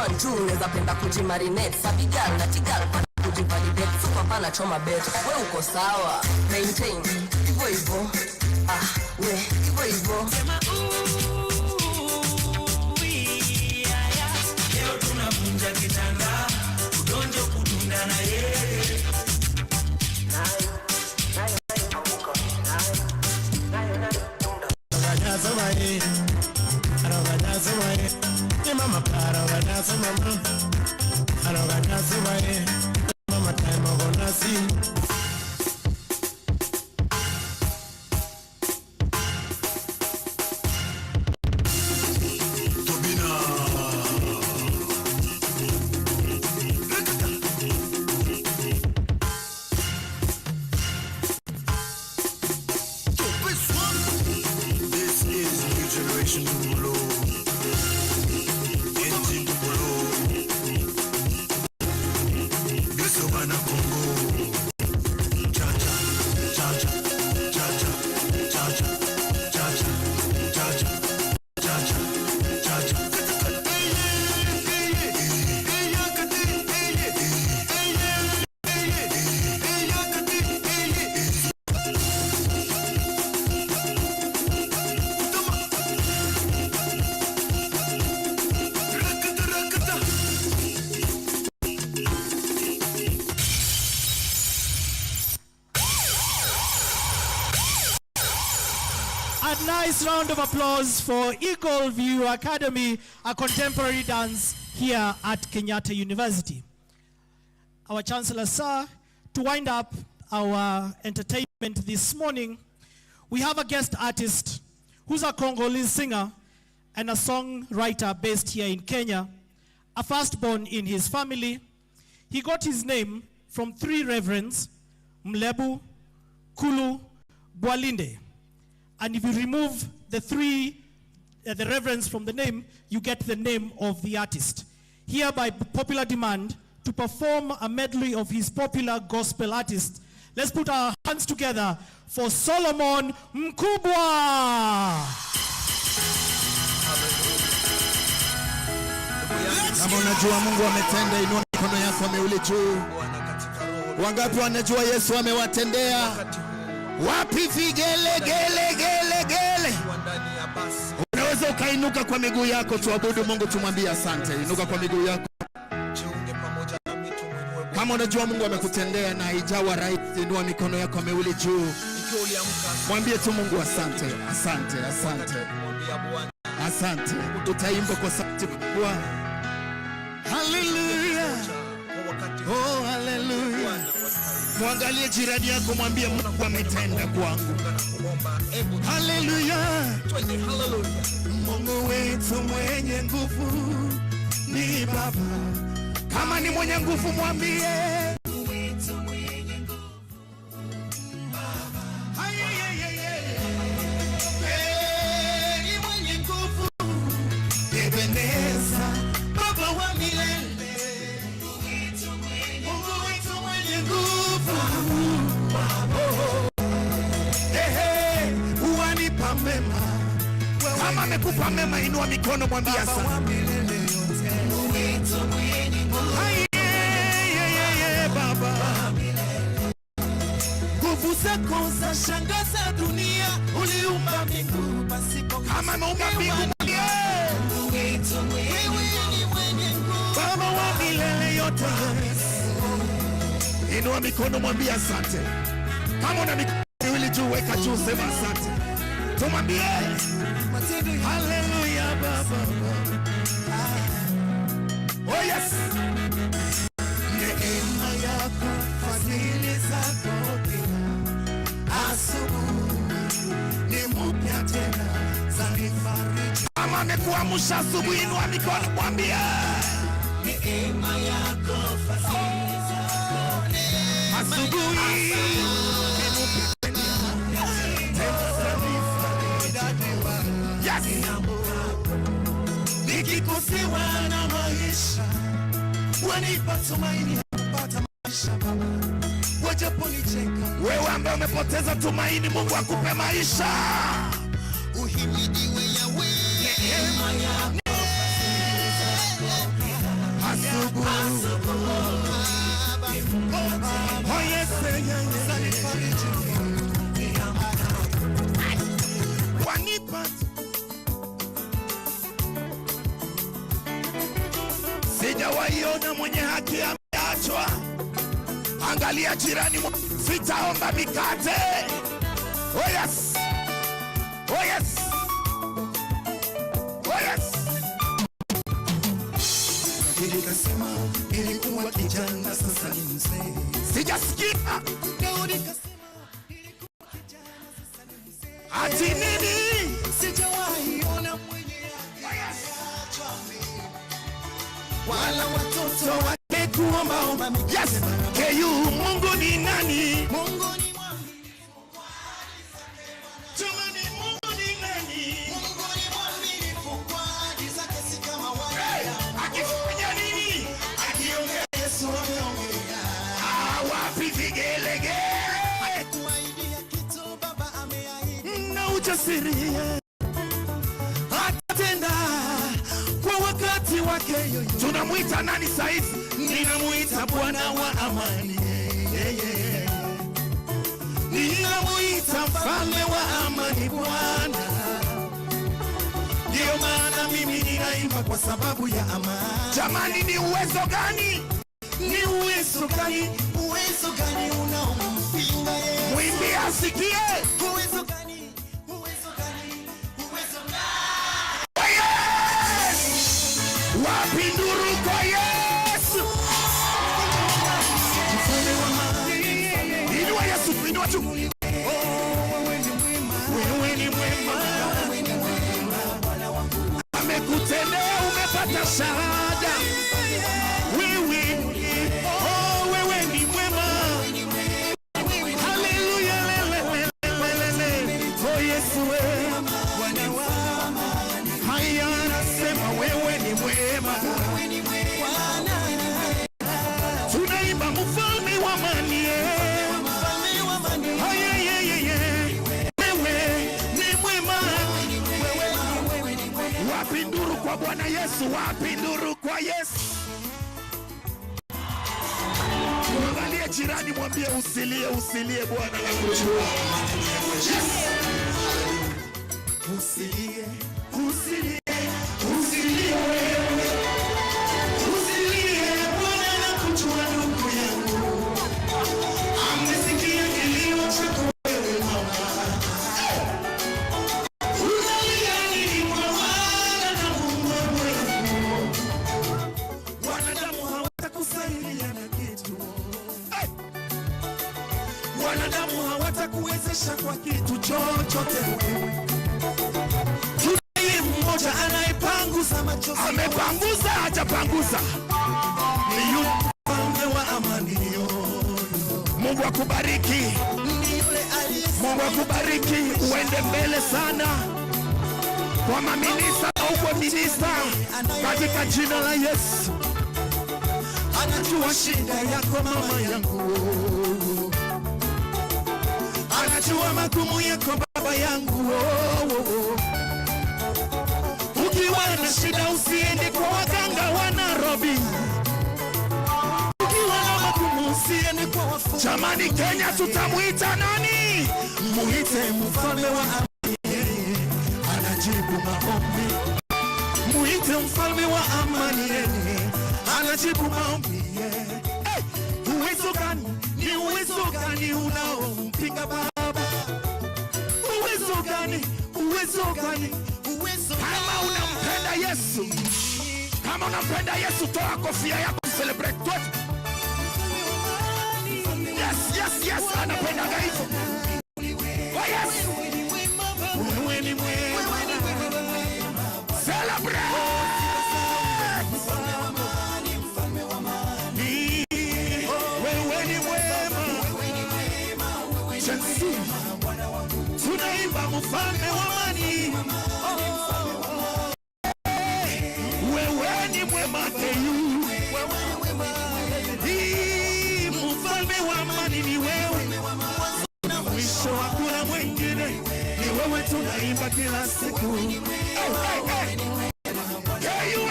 [SPEAKER 19] 1 2 unaweza penda kujimarinate sabigal na tigal kujivalidate super pana choma bet wewe uko sawa maintain hivyo hivyo we hivyo hivyo sema leo tunavunja kitanda udonjo kudunda na yeye
[SPEAKER 17] Nice round of applause for Eagle View Academy, a contemporary dance here at Kenyatta University. Our Chancellor, sir, to wind up our entertainment this morning, we have a guest artist who's a Congolese singer and a songwriter based here in Kenya, a firstborn in his family. He got his name from 3 reverends, Mlebu, Kulu, Bwalinde. And if you remove the 3 the reverends from the name, you get the name of the artist. Here by popular demand, to perform a medley of his popular gospel artists, let's put our hands together for Solomon Mkubwa.
[SPEAKER 20] Kama unajua Mungu ametenda, inua mikono yako miwili juu. Wangapi wanajua Yesu amewatendea? Wapi vigele gele gele gele? Unaweza ukainuka kwa miguu yako, tuabudu Mungu, tumwambie asante. Inuka kwa miguu yako. Kama unajua Mungu amekutendea na haijawa rahisi, inua mikono yako miwili juu. Mwambie tu Mungu asante, asante, asante. Asante. Tutaimba kwa sauti kubwa. Hallelujah. Oh, hallelujah. Mwangalie jirani yako, mwambie Mungu ametenda kwangu. Hallelujah. Mungu wetu mwenye nguvu ni Baba. Kama ni mwenye nguvu mwambie. Mungu wetu mwenye nguvu Baba. Ni mwenye nguvu. Ebeneza Baba wa milele. Mungu wetu mwenye nguvu. Uwanipa mema. Kama amekupa mema, inua mikono, mwambie asante. Baba, nguvu zako za shangaza dunia, uliumba mbingu pasipo. Kama umeumba mbingu, Baba wa milele yote. Inua mikono, mwambie asante. Kama una mikono miwili juu, weka juu, sema asante. Tumwambie hallelujah Baba. Oh yes. Neema yako, fadhili zako kila asubuhi ni mpya tena, zanifariji. Kama amekuamsha asubuhi, inua mikono, mwambie neema yako, fadhili zako asubuhi ni mpya tena, yes. Nikikosewa na maisha, wanipa tumaini kupata maisha Baba. Wajaponicheka, wewe ambaye umepoteza tumaini, Mungu akupe maisha. Uhimidiwe Yahweh. Neema yako Oh yes, wanipa sijawaiona mwenye haki ameachwa. Angalia jirani, sitaomba mikate. Oh yes, oh yes, oh yes. Nikasema ilikuwa kijana, sasa ni mzee. Sijasikia. Ati nini? Sijawahi ona mwenye ameachwa wala watoto wake kuomba. Yes, KU, Mungu ni nani? Mungu ni mwaminifu kwa ahadi zake. Jamani, Mungu ni nani? Mungu ni mwaminifu kwa ahadi zake, si kama wale. Akifanya nini? Akiongea Yesu ameongea. Wapi vigelegele? Akikuahidia kitu Baba ameahidi. Na ujasiri atatenda kwa wakati wake. Tunamuita nani saizi? Ninamuita Bwana wa amani. Ninamuita mfalme wa amani Bwana. Ndio maana mimi ninaimba kwa sababu ya amani. Jamani, ni uwezo gani? Ni uwezo gani? Uwezo gani unaompinga yeye? Mwimbi asikie. Uwezo gani? Uwezo gani? Uwezo gani? Yes! Wapi nduru kwa Yesu? Mfalme wa amani. Inua Yesu, inua juu. Wewe ni mwema. Wewe ni mwema. Amekutendea, umepata shahada. Wewe ni mwema. Haleluya. Oh Yesu Bwana wa amani. Haya anasema wewe ni mwema. Tunaimba mfalme wa amani. Wewe ni mwema. Wapi nduru kwa Bwana Yesu? Wapi nduru kwa Yesu? Mwangalie jirani, mwambie usilie, usilie, Bwana anakujua. Usilie, usilie, usilie wewe. Usilie, Bwana anakujua ndugu yangu. Amesikia kilio chako wewe mama. Unalia nini mama na Mungu wangu? Wanadamu hawatakusaidia na kitu. Wanadamu hawatakuwezesha kwa kitu chochote wewe. Tunaye mmoja anayepanguza machozi. Amepanguza, hajapanguza. Ni yule mfalme wa amani. Mungu akubariki. Mungu akubariki. Uende mbele sana kwa maminista au kwa minista katika jina la Yesu. Anajua shida yako mama yangu. Anajua magumu yako baba yangu. Ukiwa na shida usiende kwa waganga wa Nairobi. Ukiwa na magumu usiende kwa wafu. Jamani, Kenya tutamuita nani? Muite mfalme wa amani. Anajibu maombi. Muite mfalme wa amani. Anajibu maombi. Uwezo gani? Ni uwezo gani unaompinga Baba? Uwezo gani? Uwezo gani? Uwezo gani? Kama unampenda Yesu, kama unampenda Yesu, toa kofia yako, celebrate tu. Yes, anapenda hivyo. Oh yes. Wewe ni mwema. Celebrate. Tunaimba mfalme wa amani. Wewe ni mwema KU. Mfalme wa amani ni wewe. Mwisho hakuna mwingine. Ni wewe tunaimba kila siku. KU.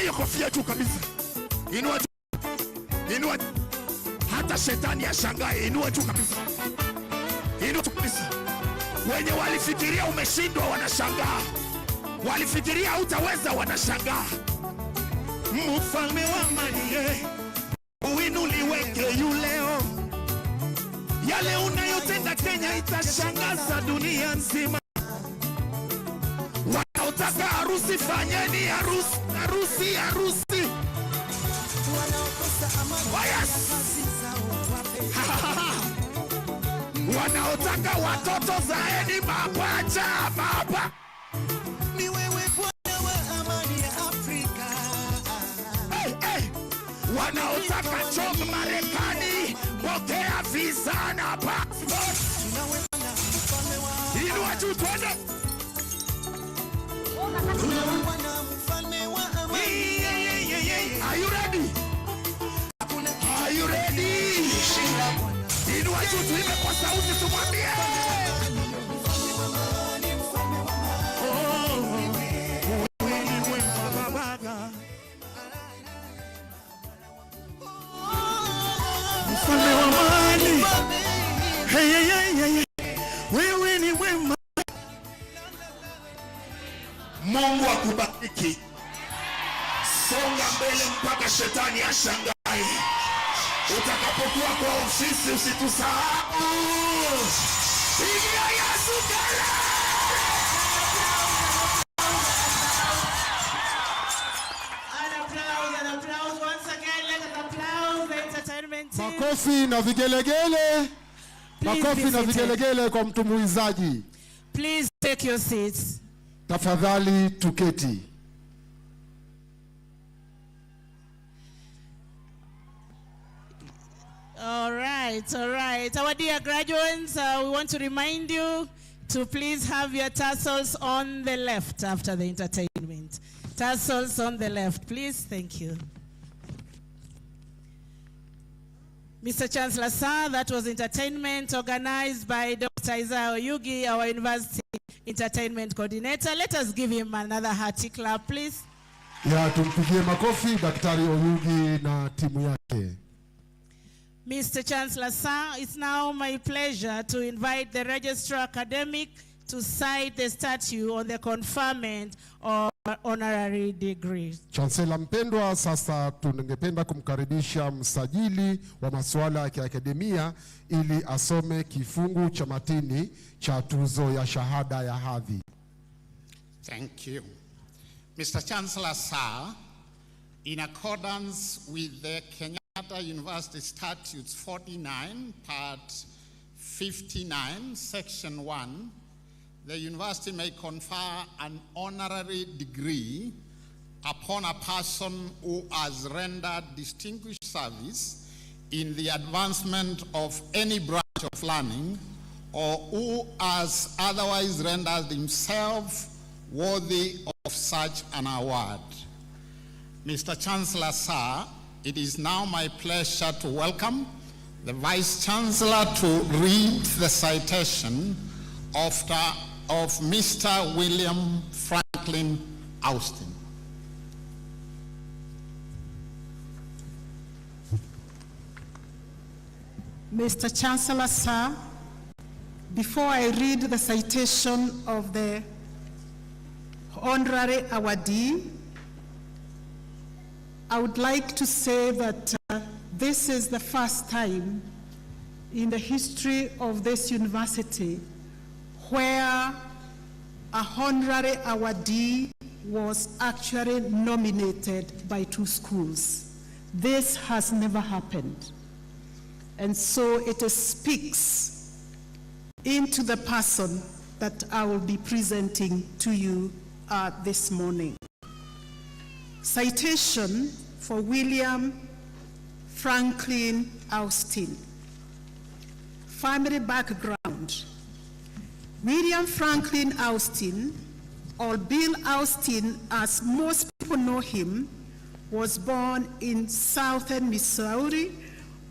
[SPEAKER 20] hiyo kofia juu kabisa. Inua juu. Inua. Hata shetani ashangae, inua juu kabisa. Inua juu kabisa. Wenye walifikiria umeshindwa wanashangaa. Walifikiria hutaweza wanashangaa. Mfalme wa amani, uinuliweke yuleo. Yale unayotenda Kenya itashangaza dunia nzima. Wanaotaka harusi fanyeni harusi, harusi, harusi. Wanaotaka watoto zaeni mapacha, mapa. Ni wewe Bwana wa amani ya Afrika. Wanaotaka job Marekani, pokea visa na passport. Inua juu twende. Are you ready? Are you ready? Inua juu tuimbe kwa sauti tumwambie. Mfalme wa amani. Hey, hey, hey, hey. Wewe ni wema. Mungu akubariki. Songa mbele mpaka shetani ashangae. Utakapokuwa kwa ofisi usitusahau. Pigia Yesu kelele.
[SPEAKER 6] An applause once again. Let us applaud the entertainment team.
[SPEAKER 2] Makofi na vigelegele. Makofi na vigelegele kwa mtumbuizaji.
[SPEAKER 6] Please take your seats.
[SPEAKER 2] Tafadhali tuketi.
[SPEAKER 6] All right. Our dear graduates, we want to remind you to please have your tassels on the left after the entertainment. Tassels on the left, please. Thank you. Mr. Chancellor, sir, that was entertainment organized by Dr. Isaiah Oyugi, our university entertainment coordinator. Let us give him another hearty clap, please.
[SPEAKER 2] Ya, tumpigie makofi Daktari Oyugi na timu yake.
[SPEAKER 6] Mr. Chancellor, sir, it's now my pleasure to invite the Registrar Academic to cite the statute on the conferment of honorary degree.
[SPEAKER 2] Chancellor mpendwa, sasa tungependa kumkaribisha msajili wa masuala ya kiakademia ili asome kifungu cha matini cha tuzo ya shahada ya hadhi.
[SPEAKER 5] Thank you. Mr. Chancellor, sir, in accordance with the Kenyatta University Statutes 49, Part 59, Section 1, the university may confer an honorary degree upon a person who has rendered distinguished service in the advancement of any branch of learning or who has otherwise rendered himself worthy of such an award. Mr. Chancellor, sir, it is now my pleasure to welcome the Vice Chancellor to read the citation of Mr. William Franklin Austin.
[SPEAKER 9] Mr. Chancellor, sir, before I read the citation of the honorary awardee, I would like to say that this is the first time in the history of this university where a honorary awardee was actually nominated by two schools. This has never happened. And so it speaks into the person that I will be presenting to you this morning. Citation for William Franklin Austin. Family background. William Franklin Austin, or Bill Austin as most people know him, was born in southern Missouri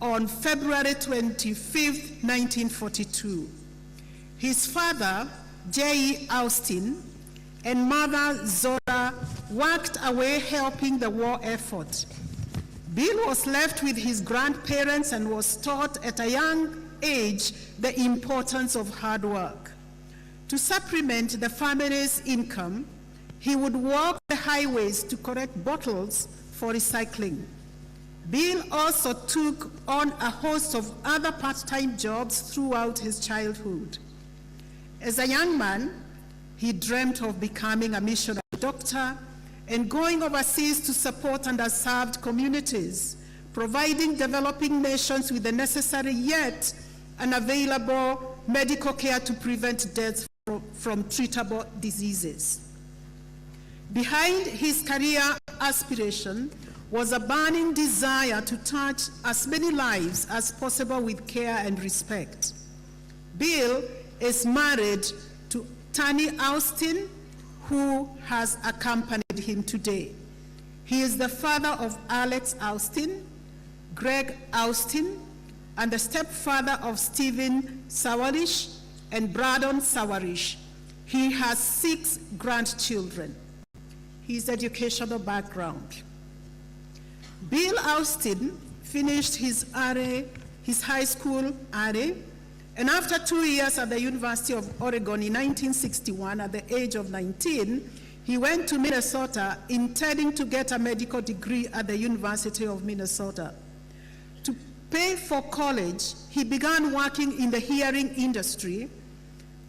[SPEAKER 9] on February 25, 1942. His father, J.E. Austin, and mother Zora worked away helping the war effort. Bill was left with his grandparents and was taught at a young age the importance of hard work. To supplement the family's income, he would walk the highways to collect bottles for recycling. Bill also took on a host of other part-time jobs throughout his childhood. As a young man, he dreamt of becoming a missionary doctor and going overseas to support underserved communities, providing developing nations with the necessary yet unavailable medical care to prevent deaths from treatable diseases. Behind his career aspiration was a burning desire to touch as many lives as possible with care and respect. Bill is married to Tani Austin, who has accompanied him today. He is the father of Alex Austin, Greg Austin, and the stepfather of Stephen Sawarish and Braddon Sawarish. He has 6 grandchildren. His educational background. Bill Austin finished his high school RA, and after 2 years at the University of Oregon in 1961, at the age of 19, he went to Minnesota intending to get a medical degree at the University of Minnesota. To pay for college, he began working in the hearing industry,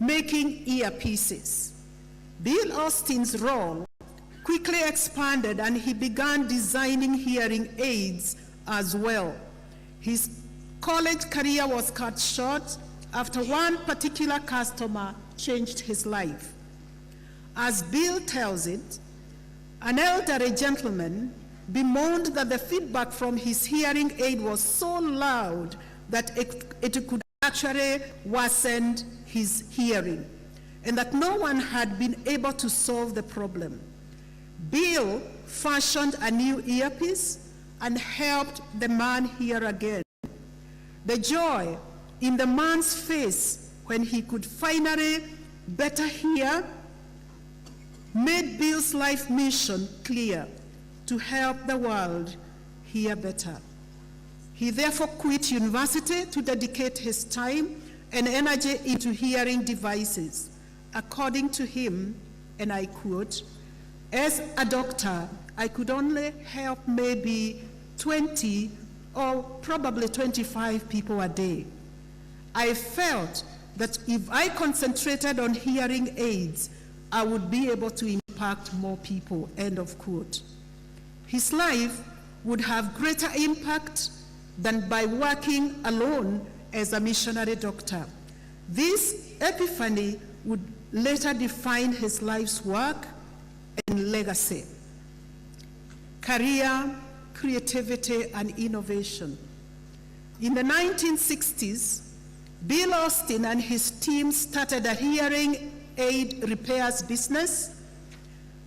[SPEAKER 9] making earpieces. Bill Austin's role quickly expanded and he began designing hearing aids as well. His college career was cut short after one particular customer changed his life. As Bill tells it, an elderly gentleman bemoaned that the feedback from his hearing aid was so loud that it could actually worsen his hearing, and that no one had been able to solve the problem. Bill fashioned a new earpiece and helped the man hear again. The joy in the man's face when he could finally better hear made Bill's life mission clear: to help the world hear better. He therefore quit university to dedicate his time and energy into hearing devices. According to him, and I quote, "As a doctor, I could only help maybe 20 or probably 25 people a day. I felt that if I concentrated on hearing aids, I would be able to impact more people," end of quote. His life would have greater impact than by working alone as a missionary doctor. This epiphany would later define his life's work and legacy. Career, creativity, and innovation. In the 1960s, Bill Austin and his team started a hearing aid repairs business,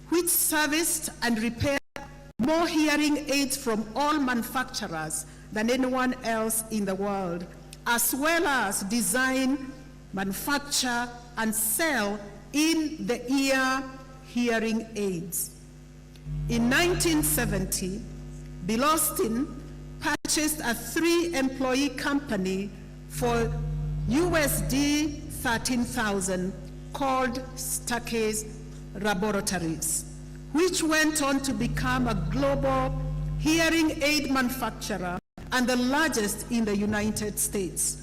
[SPEAKER 9] which serviced and repaired more hearing aids from all manufacturers than anyone else in the world, as well as design, manufacture, and sell in the ear hearing aids. In 1970, Bill Austin purchased a 3-employee company for USD 13,000 called Stuckey's Laboratories, which went on to become a global hearing aid manufacturer and the largest in the United States.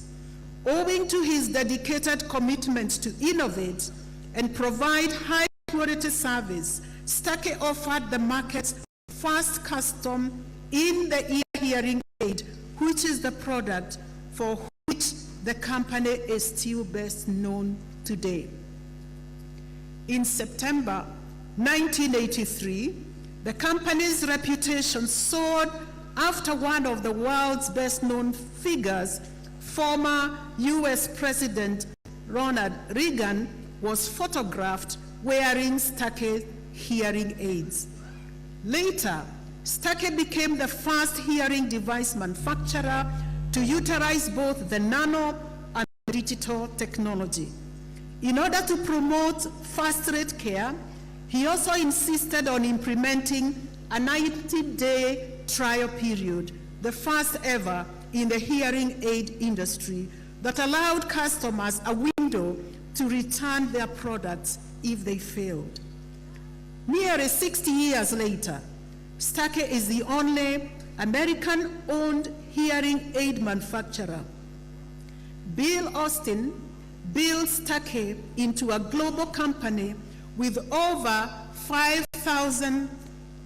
[SPEAKER 9] Owing to his dedicated commitment to innovate and provide high-quality service, Stuckey offered the market's first custom in the ear hearing aid, which is the product for which the company is still best known today. In September 1983, the company's reputation soared after one of the world's best-known figures, former US President Ronald Reagan, was photographed wearing Stuckey hearing aids. Later, Stuckey became the first hearing device manufacturer to utilize both the nano and digital technology. In order to promote first-rate care, He also insisted on implementing a 90-day trial period, the first ever in the hearing aid industry, that allowed customers a window to return their products if they failed. Nearly 60 years later, Stuckey is the only American-owned hearing aid manufacturer. Bill Austin built Stuckey into a global company with over 5,000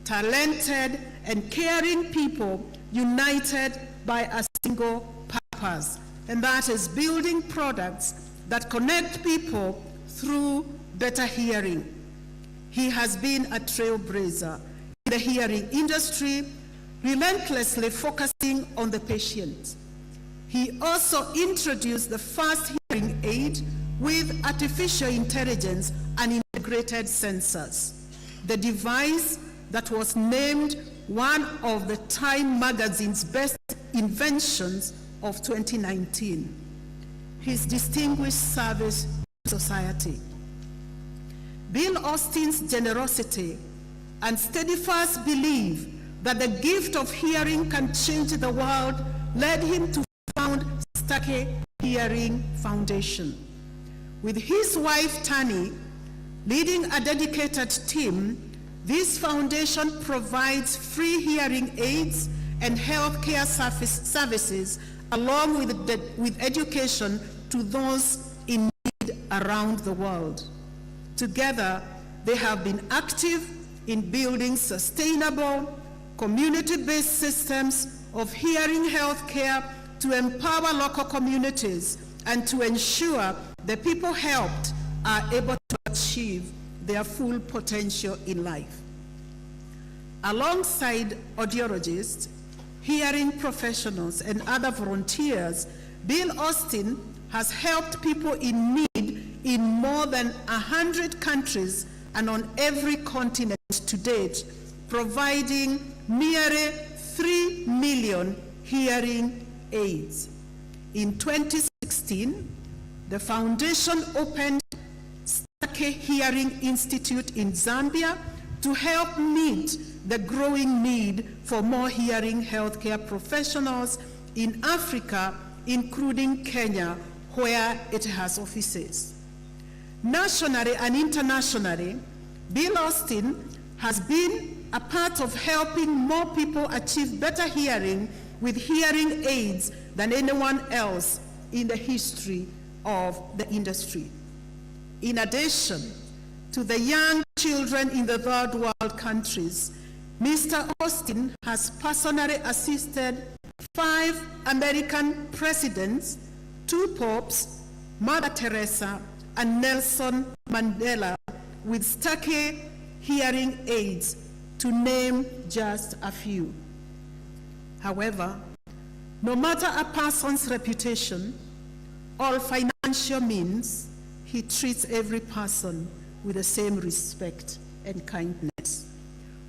[SPEAKER 9] talented and caring people united by a single purpose, and that is building products that connect people through better hearing. He has been a trailblazer in the hearing industry, relentlessly focusing on the patient. He also introduced the first hearing aid with artificial intelligence and integrated sensors, the device that was named one of the Time magazine's best inventions of 2019. His distinguished service to society. Bill Austin's generosity and steadfast belief that the gift of hearing can change the world led him to found Stuckey Hearing Foundation. With his wife Tani leading a dedicated team, this foundation provides free hearing aids and healthcare services along with education to those in need around the world. Together, they have been active in building sustainable, community-based systems of hearing healthcare to empower local communities and to ensure the people helped are able to achieve their full potential in life. Alongside audiologists, hearing professionals, and other volunteers, Bill Austin has helped people in need in more than 100 countries and on every continent to date, providing nearly 3 million hearing aids. In 2016, the foundation opened Stuckey Hearing Institute in Zambia to help meet the growing need for more hearing healthcare professionals in Africa, including Kenya, where it has offices. Nationally and internationally, Bill Austin has been a part of helping more people achieve better hearing with hearing aids than anyone else in the history of the industry. In addition to the young children in the third world countries, Mr. Austin has personally assisted 5 American presidents, 2 popes, Mother Teresa, and Nelson Mandela with Stuckey hearing aids, to name just a few. However, no matter a person's reputation or financial means, he treats every person with the same respect and kindness.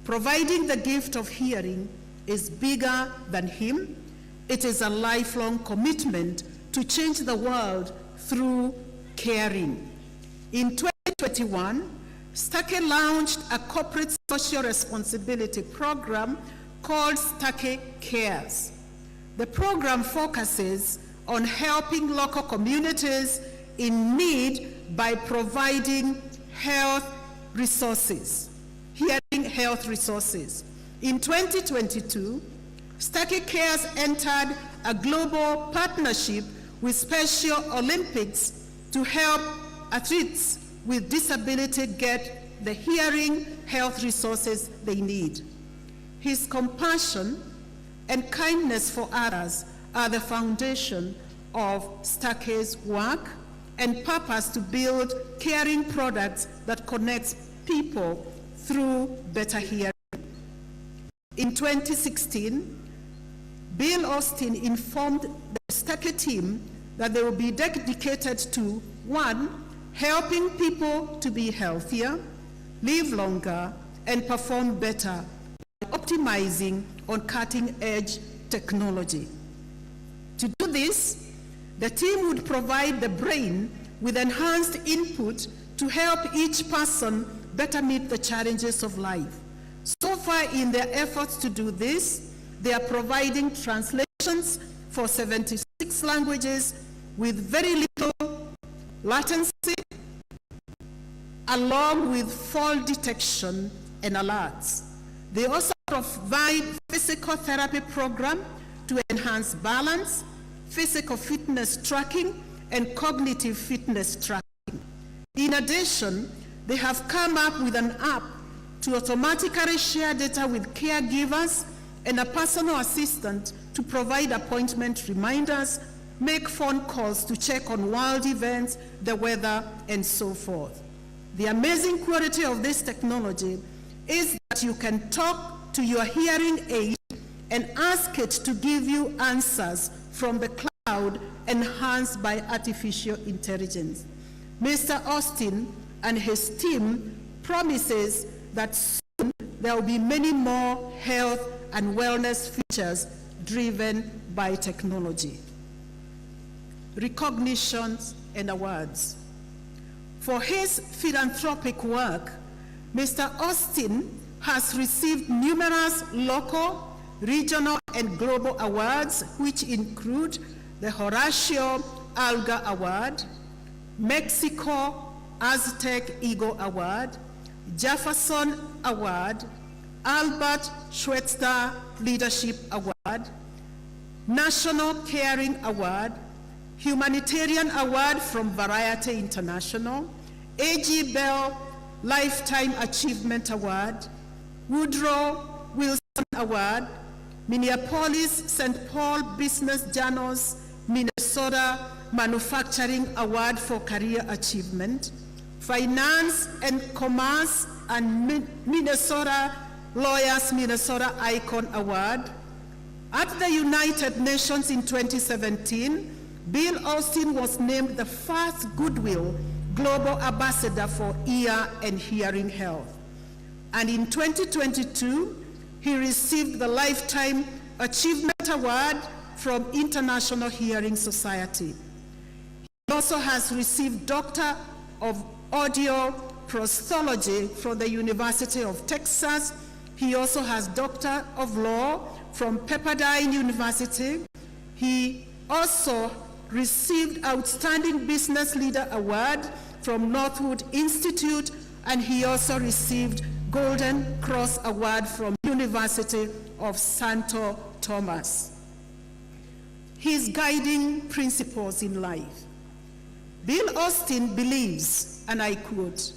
[SPEAKER 9] Providing the gift of hearing is bigger than him. It is a lifelong commitment to change the world through caring. In 2021, Stuckey launched a corporate social responsibility program called Stuckey Cares. The program focuses on helping local communities in need by providing health resources, hearing health resources. In 2022, Stuckey Cares entered a global partnership with Special Olympics to help athletes with disability get the hearing health resources they need. His compassion and kindness for others are the foundation of Stuckey's work and purpose to build caring products that connect people through better hearing. In 2016, Bill Austin informed the Stuckey team that they will be dedicated to 1, helping people to be healthier, live longer, and perform better by optimizing on cutting-edge technology. To do this, the team would provide the brain with enhanced input to help each person better meet the challenges of life. So far in their efforts to do this, they are providing translations for 76 languages with very little latency, along with fall detection and alerts. They also provide physical therapy program to enhance balance, physical fitness tracking, and cognitive fitness tracking. In addition, they have come up with an app to automatically share data with caregivers and a personal assistant to provide appointment reminders, make phone calls to check on world events, the weather, and so forth. The amazing quality of this technology is that you can talk to your hearing aid and ask it to give you answers from the cloud enhanced by artificial intelligence. Mr. Austin and his team promises that soon there will be many more health and wellness features driven by technology. Recognitions and awards. For his philanthropic work, Mr. Austin has received numerous local, regional, and global awards, which include the Horatio Alga Award, Mexico Aztec Eagle Award, Jefferson Award, Albert Schweitzer Leadership Award, National Caring Award, Humanitarian Award from Variety International, A.G. Bell Lifetime Achievement Award, Woodrow Wilson Award, Minneapolis-St. Paul Business Journal's Minnesota Manufacturing Award for Career Achievement, Finance and Commerce and Minnesota Lawyers Minnesota Icon Award. At the United Nations in 2017, Bill Austin was named the first Goodwill Global Ambassador for Ear and Hearing Health. And in 2022, he received the Lifetime Achievement Award from International Hearing Society. He also has received Doctor of Audio Prosthology from the University of Texas. He also has Doctor of Law from Pepperdine University. He also received Outstanding Business Leader Award from Northwood Institute, and he also received Golden Cross Award from University of Santo Thomas. His guiding principles in life. Bill Austin believes, and I quote,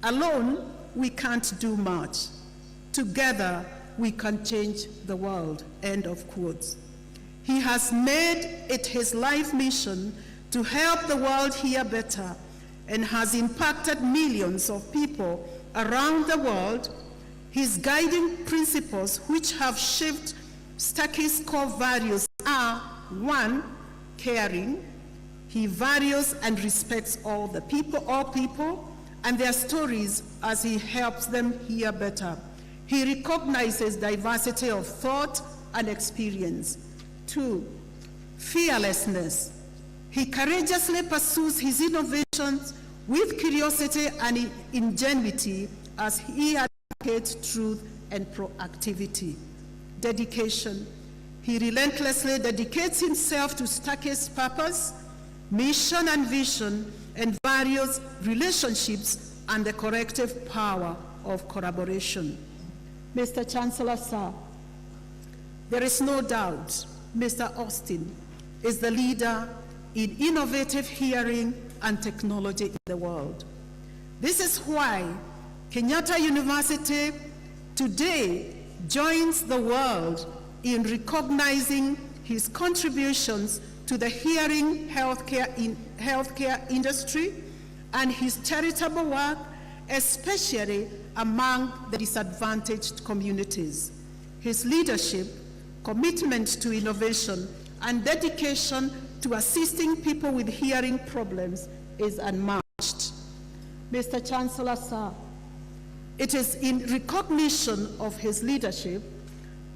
[SPEAKER 9] "Alone, we can't do much. Together, we can change the world," end of quotes. He has made it his life mission to help the world hear better and has impacted millions of people around the world. His guiding principles, which have shaped Stuckey's core values, are: 1, caring. He values and respects all people and their stories as he helps them hear better. He recognizes diversity of thought and experience. 2, fearlessness. He courageously pursues his innovations with curiosity and ingenuity as he advocates truth and proactivity. Dedication. He relentlessly dedicates himself to Stuckey's purpose, mission and vision, and various relationships and the corrective power of collaboration. Mr. Chancellor, sir, there is no doubt Mr. Austin is the leader in innovative hearing and technology in the world. This is why Kenyatta University today joins the world in recognizing his contributions to the hearing healthcare industry and his charitable work, especially among the disadvantaged communities. His leadership, commitment to innovation, and dedication to assisting people with hearing problems is unmatched. Mr. Chancellor, sir, it is in recognition of his leadership,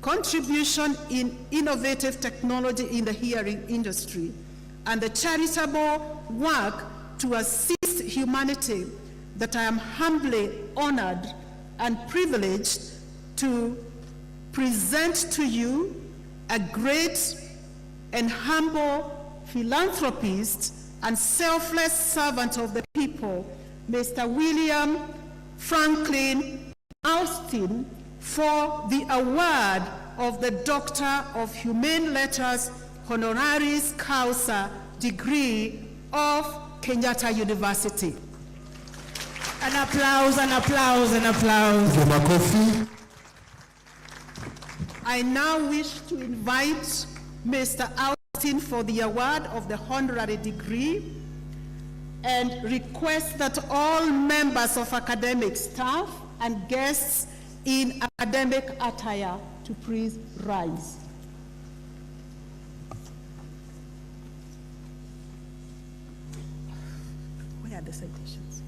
[SPEAKER 9] contribution in innovative technology in the hearing industry, and the charitable work to assist humanity that I am humbly honored and privileged to present to you a great and humble philanthropist and selfless servant of the people, Mr. William Franklin Austin, for the award of the Doctor of Humane Letters Honoris Causa degree of Kenyatta University.
[SPEAKER 6] An applause, an applause, an applause.
[SPEAKER 9] I now wish to invite Mr. Austin for the award of the honorary degree and request that all members of academic staff and guests in academic attire to please rise. Where are the citations?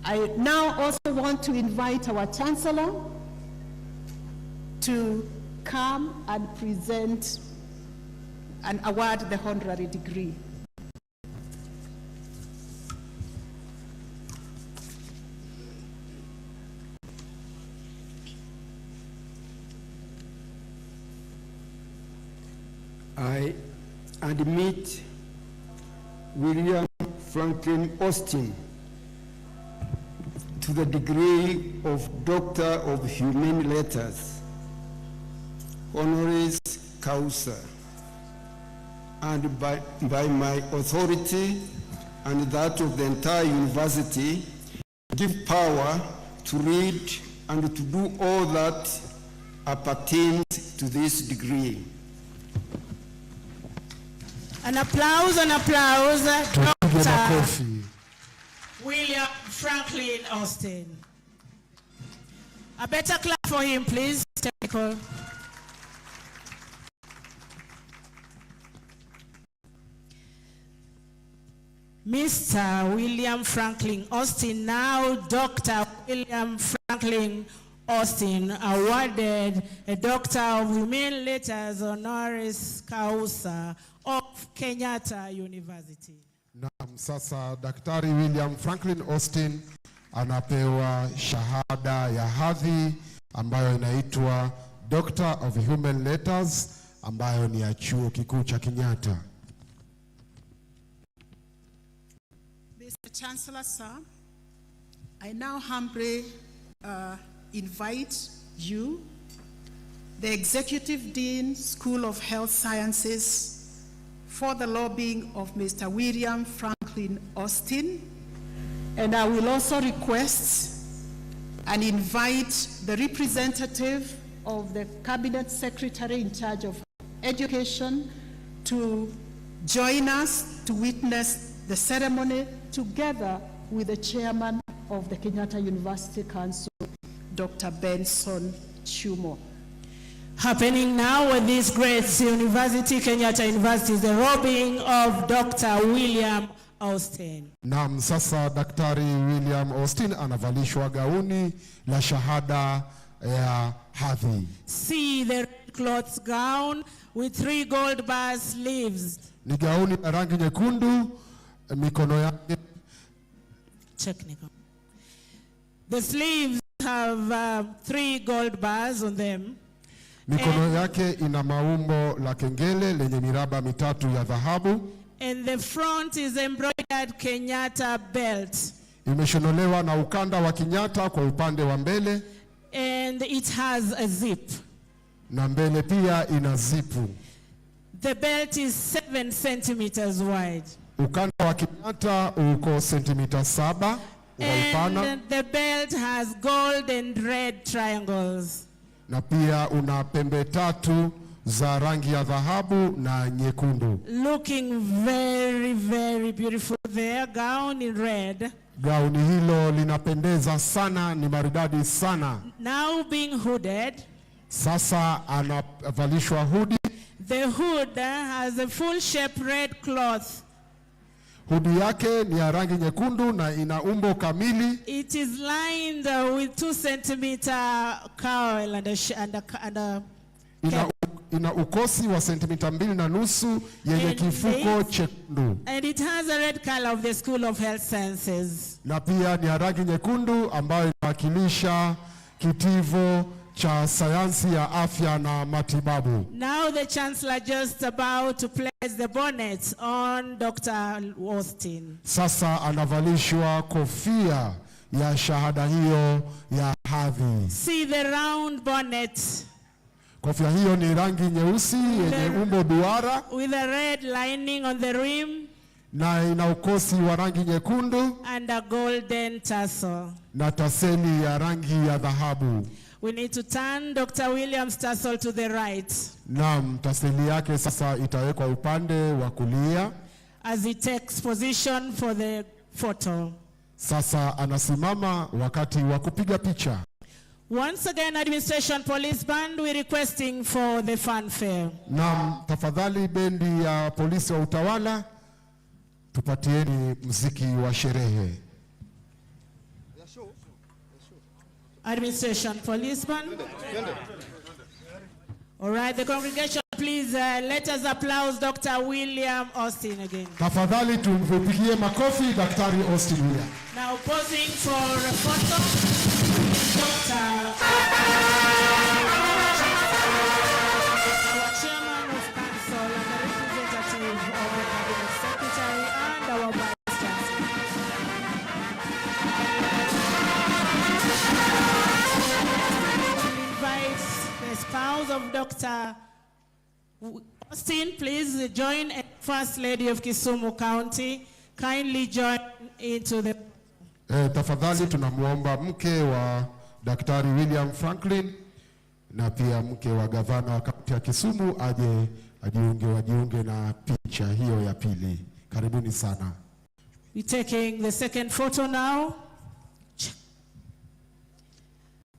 [SPEAKER 9] I now also want to invite our Chancellor to come and present and award the honorary degree.
[SPEAKER 1] I admit William Franklin Austin to the degree of Doctor of Humane Letters, honoris causa, and by my authority and that of the entire university, give power to read and to do all that appertains to this degree.
[SPEAKER 6] An applause, Dr. William Franklin Austin. A better clap for him, please. Technical. Mr. William Franklin Austin, now Dr. William Franklin Austin, awarded a Doctor of Humane Letters honoris causa of Kenyatta University.
[SPEAKER 2] Naam, sasa Daktari William Franklin Austin anapewa shahada ya hadhi ambayo inaitwa Doctor of Human Letters ambayo ni ya chuo kikuu cha Kenyatta.
[SPEAKER 9] Mr. Chancellor, sir, I now humbly invite you, the Executive Dean, School of Health Sciences, for the lobbying of Mr. William Franklin Austin, and I will also request and invite the representative of the Cabinet Secretary in charge of Education to join us to witness the ceremony together with the Chairman of the Kenyatta University Council, Dr. Benson Chumo.
[SPEAKER 6] Happening now at this great university, Kenyatta University, is the robing of Dr. William Austin.
[SPEAKER 2] Naam, sasa Daktari William Austin anavalishwa gauni la shahada ya hadhi.
[SPEAKER 6] See the red cloth gown with 3 gold bar sleeves.
[SPEAKER 2] Ni gauni la rangi nyekundu, mikono yake.
[SPEAKER 6] Technical. The sleeves have 3 gold bars on them.
[SPEAKER 2] Mikono yake ina maumbo la kengele lenye miraba mitatu ya dhahabu.
[SPEAKER 6] And the front is embroidered Kenyatta belt.
[SPEAKER 2] Imeshonolewa na ukanda wa Kenyatta kwa upande wa mbele.
[SPEAKER 6] And it has a zip.
[SPEAKER 2] Na mbele pia ina zipu.
[SPEAKER 6] The belt is 7 centimeters wide.
[SPEAKER 2] Ukanda wa Kenyatta uko sentimita 7 kwa upana.
[SPEAKER 6] And the belt has gold and red triangles.
[SPEAKER 2] Na pia una pembe 3 za rangi ya dhahabu na nyekundu.
[SPEAKER 6] Looking very, very beautiful there, gown in red.
[SPEAKER 2] Gauni hilo linapendeza sana, ni maridadi sana.
[SPEAKER 6] Now being hooded.
[SPEAKER 2] Sasa anavalishwa hoodie.
[SPEAKER 6] The hood has a full shape red cloth.
[SPEAKER 2] Hoodie yake ni ya rangi nyekundu na ina umbo kamili.
[SPEAKER 6] It is lined with 2 centimeter cowl and a
[SPEAKER 2] ina ukosi wa sentimita 2.5 yenye kifuko chekundu.
[SPEAKER 6] And it has a red color of the School of Health Sciences.
[SPEAKER 2] Na pia ni ya rangi nyekundu ambayo inawakilisha kitivo cha sayansi ya afya na matibabu.
[SPEAKER 6] Now the Chancellor just about to place the bonnet on Dr. Austin.
[SPEAKER 2] Sasa anavalishwa kofia ya shahada hiyo ya hadhi.
[SPEAKER 6] See the round bonnet.
[SPEAKER 2] Kofia hiyo ni rangi nyeusi yenye umbo duara.
[SPEAKER 6] With a red lining on the rim.
[SPEAKER 2] Na ina ukosi wa rangi nyekundu.
[SPEAKER 6] And a golden tassel.
[SPEAKER 2] Na taseli ya rangi ya dhahabu.
[SPEAKER 6] We need to turn Dr. William's tassel to the right.
[SPEAKER 2] Naam, taseli yake sasa itawekwa upande wa kulia.
[SPEAKER 6] As he takes position for the photo.
[SPEAKER 2] Sasa anasimama wakati wa kupiga picha.
[SPEAKER 6] Once again, Administration Police Band, we're requesting for the fanfare.
[SPEAKER 2] Naam, tafadhali bendi ya polisi wa utawala, tupatieni muziki wa sherehe.
[SPEAKER 6] Administration Police Band. All right, the congregation, please let us applaud Dr. William Austin again.
[SPEAKER 2] Tafadhali tumpigie makofi Daktari Austin William.
[SPEAKER 6] Now posing for a photo, Dr. our Chairman of Council and the representative of the Cabinet Secretary and our Vice Chancellor. Invite the spouse of Dr. Austin, please join First Lady of Kisumu County. Kindly join into the...
[SPEAKER 2] Tafadhali tunamuomba mke wa Daktari William Franklin na pia mke wa gavana wa kaunti ya Kisumu aje wajiunge na picha hiyo ya pili. Karibuni sana.
[SPEAKER 6] We're taking the second photo now.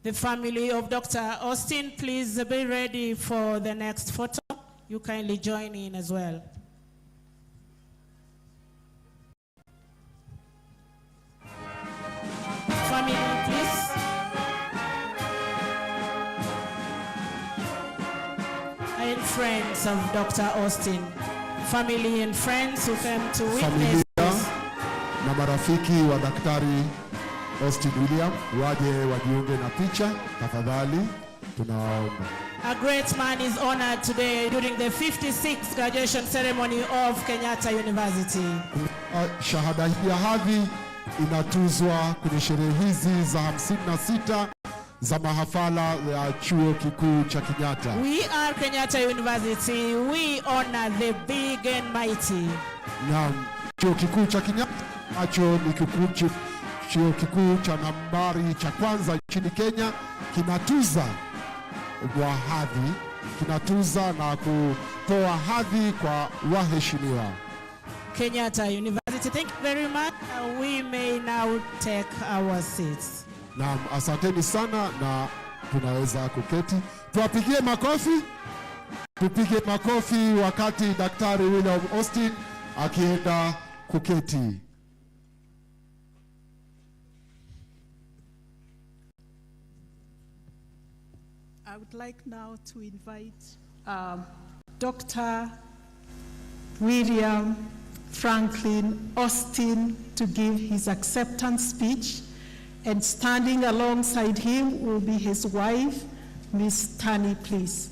[SPEAKER 6] The family of Dr. Austin, please be ready for the next photo. You kindly join in as well. Family, please. And friends of Dr. Austin. Family and friends who came to witness this.
[SPEAKER 2] Na marafiki wa Daktari Austin William waje wajiunge na picha tafadhali, tunawaomba.
[SPEAKER 6] A great man is honored today during the 56th graduation ceremony of Kenyatta University.
[SPEAKER 2] Shahada hii ya hadhi inatuzwa kwenye sherehe hizi za 56 za mahafala ya chuo kikuu cha Kenyatta.
[SPEAKER 6] We are Kenyatta University. We honor the big and mighty.
[SPEAKER 2] Na chuo kikuu cha Kenyatta acho ni chuo kikuu cha nambari cha kwanza nchini Kenya, kinatuza wa hadhi, kinatuza na kutoa hadhi kwa waheshimiwa.
[SPEAKER 6] Kenyatta University, thank you very much. We may now take our seats.
[SPEAKER 2] Naam, asanteni sana na tunaweza kuketi. Tuwapigie makofi. Tupige makofi wakati Daktari William Austin akienda kuketi.
[SPEAKER 9] I would like now to invite Dr. William Franklin Austin to give his acceptance speech, and standing alongside him will be his wife, Miss Tani, please.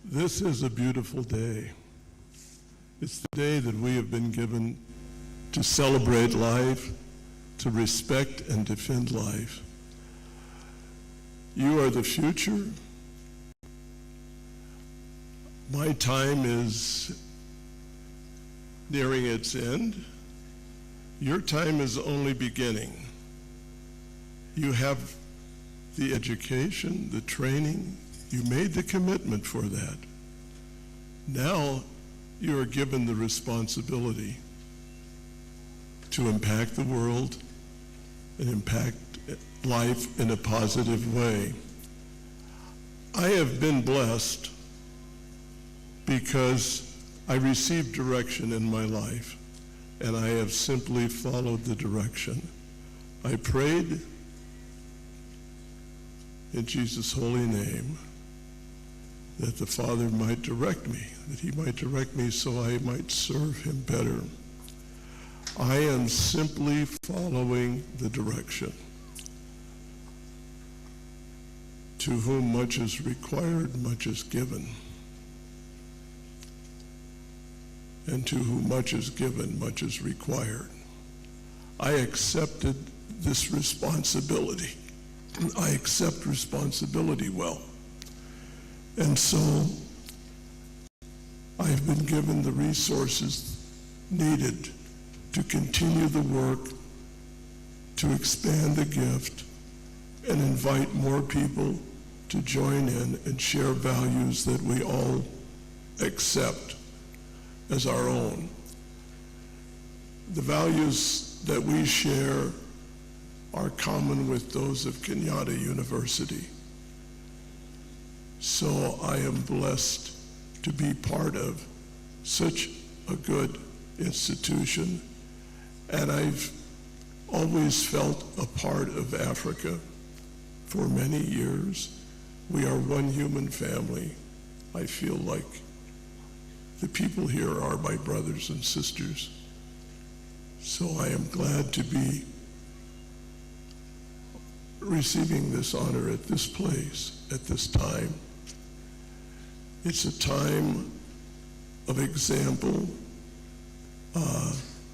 [SPEAKER 13] This is a beautiful day. It's the day that we have been given to celebrate life, to respect and defend life. You are the future. My time is nearing its end. Your time is only beginning. You have the education, the training. You made the commitment for that. Now you are given the responsibility to impact the world and impact life in a positive way. I have been blessed because I received direction in my life, and I have simply followed the direction. I prayed in Jesus' holy name that the Father might direct me, that he might direct me so I might serve him better. I am simply following the direction. To whom much is required, much is given. And to whom much is given, much is required. I accepted this responsibility. I accept responsibility well. And so I've been given the resources needed to continue the work, to expand the gift, and invite more people to join in and share values that we all accept as our own. The values that we share are common with those of Kenyatta University. So I am blessed to be part of such a good institution, and I've always felt a part of Africa for many years. We are one human family. I feel like the people here are my brothers and sisters. So I am glad to be receiving this honor at this place, at this time. It's a time of example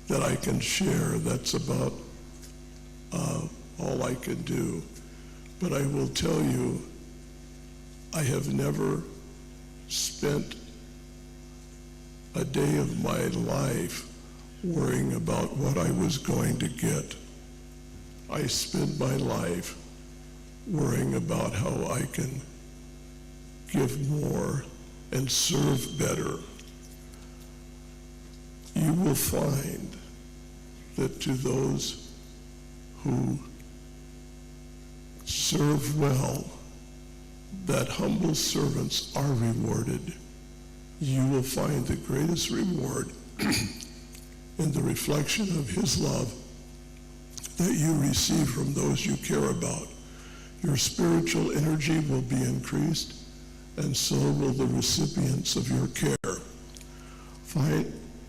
[SPEAKER 13] that I can share. That's about all I can do. But I will tell you, I have never spent a day of my life worrying about what I was going to get. I spend my life worrying about how I can give more and serve better. You will find that to those who serve well, that humble servants are rewarded. You will find the greatest reward in the reflection of his love that you receive from those you care about. Your spiritual energy will be increased, and so will the recipients of your care.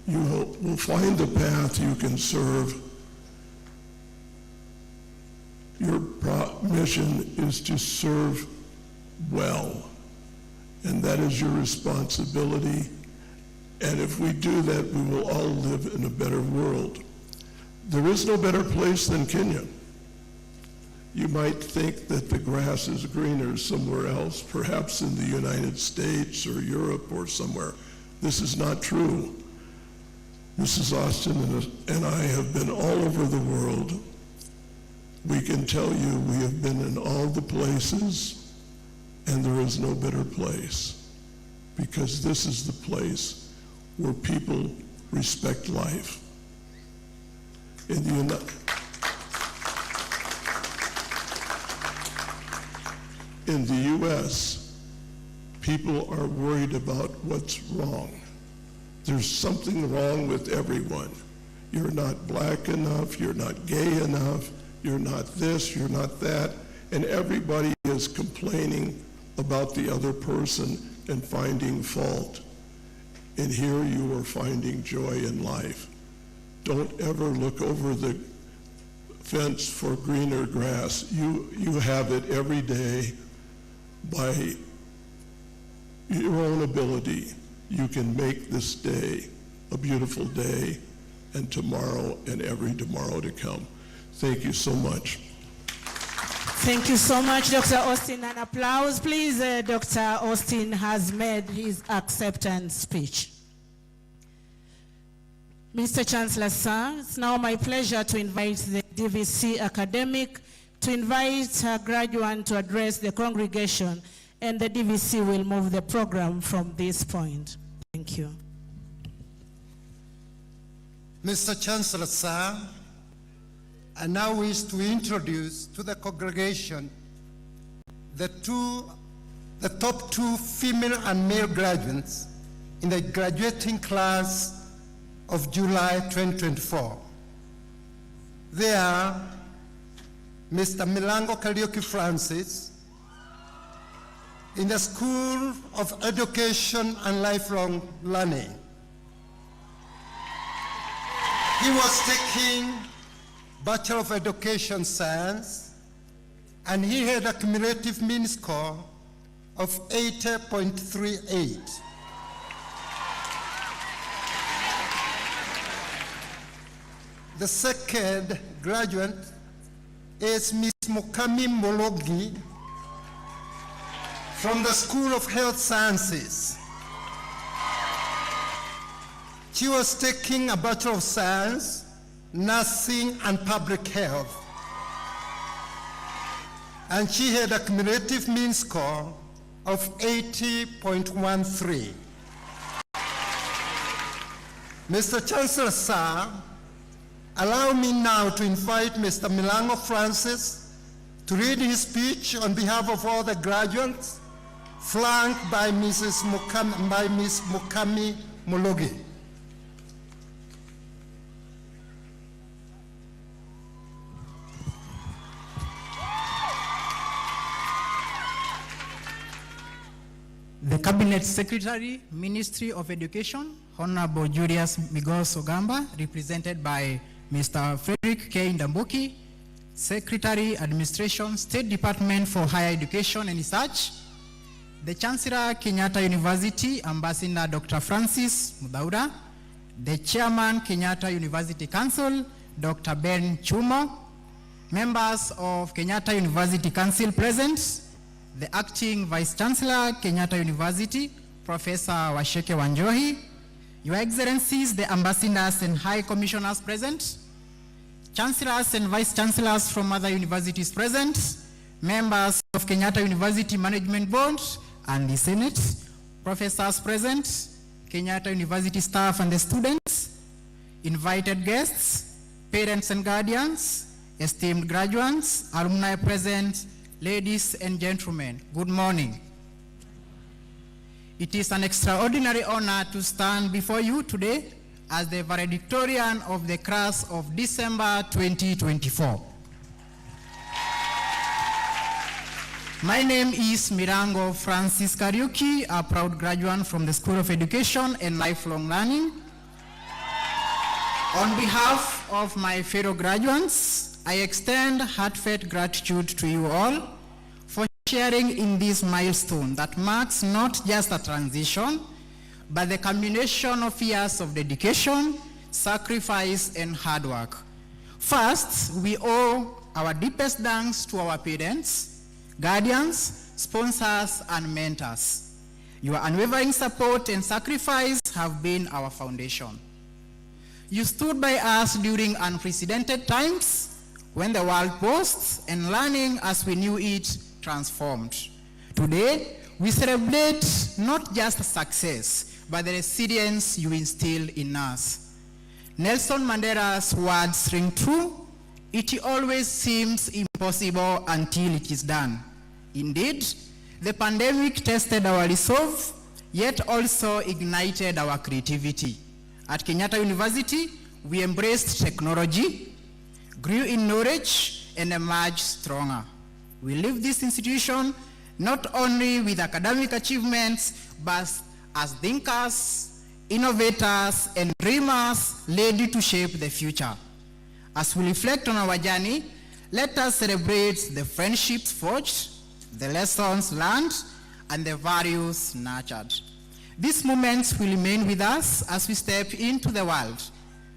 [SPEAKER 13] You will find the path you can serve. Your mission is to serve well, and that is your responsibility. And if we do that, we will all live in a better world. There is no better place than Kenya. You might think that the grass is greener somewhere else, perhaps in the United States or Europe or somewhere. This is not true. Mrs. Austin and I have been all over the world. We can tell you we have been in all the places, and there is no better place, because this is the place where people respect life. In the U.S., people are worried about what's wrong. There's something wrong with everyone. You're not black enough, you're not gay enough, you're not this, you're not that, and everybody is complaining about the other person and finding fault. And here you are finding joy in life. Don't ever look over the fence for greener grass. You have it every day. By your own ability, you can make this day a beautiful day, and tomorrow and every tomorrow to come. Thank you so much.
[SPEAKER 6] Thank you so much, Dr. Austin. An applause, please. Dr. Austin has made his acceptance speech. Mr. Chancellor, sir, it's now my pleasure to invite the DVC academic to invite her graduate to address the congregation, and the DVC will move the program from this point. Thank you.
[SPEAKER 18] Mr. Chancellor, sir, I now wish to introduce to the congregation the top two female and male graduates in the graduating class of July 2024. They are Mr. Milango Kariuki Francis in the School of Education and Lifelong Learning. He was taking Bachelor of Education Science, and he had a cumulative mean score of 80.38. The second graduate is Ms. Mukami Mologi from the School of Health Sciences. She was taking a Bachelor of Science, Nursing and Public Health. And she had a cumulative mean score of 80.13. Mr. Chancellor, sir, allow me now to invite Mr. Milango Francis to read his speech on behalf of all the graduates, flanked by Ms. Mukami Mologi.
[SPEAKER 3] The Cabinet Secretary, Ministry of Education, Honorable Julius Migos Ogamba, represented by Mr. Frederick K. Ndambuki, Secretary, Administration, State Department for Higher Education and Research, the Chancellor, Kenyatta University, Ambassador Dr. Francis Mudaura, the Chairman, Kenyatta University Council, Dr. Ben Chumo, members of Kenyatta University Council present, the Acting Vice Chancellor, Kenyatta University, Professor Washeke Wanjohi, Your Excellencies, the Ambassadors and High Commissioners present, Chancellors and Vice Chancellors from other universities present, members of Kenyatta University Management Board and the Senate, professors present, Kenyatta University staff and the students, invited guests, parents and guardians, esteemed graduates, alumni present, ladies and gentlemen, good morning. It is an extraordinary honor to stand before you today as the valedictorian of the class of December 2024. My name is Milango Francis Kariuki, a proud graduate from the School of Education and Lifelong Learning. On behalf of my fellow graduates, I extend heartfelt gratitude to you all for sharing in this milestone that marks not just a transition, but the culmination of years of dedication, sacrifice, and hard work. First, we owe our deepest thanks to our parents, guardians, sponsors, and mentors. Your unwavering support and sacrifice have been our foundation. You stood by us during unprecedented times when the world paused and learning as we knew it transformed. Today, we celebrate not just success, but the resilience you instill in us. Nelson Mandela's words ring true: it always seems impossible until it is done. Indeed, the pandemic tested our resolve, yet also ignited our creativity. At Kenyatta University, we embraced technology, grew in knowledge, and emerged stronger. We leave this institution not only with academic achievements, but as thinkers, innovators, and dreamers ready to shape the future. As we reflect on our journey, let us celebrate the friendships forged, the lessons learned, and the values nurtured. These moments will remain with us as we step into the world.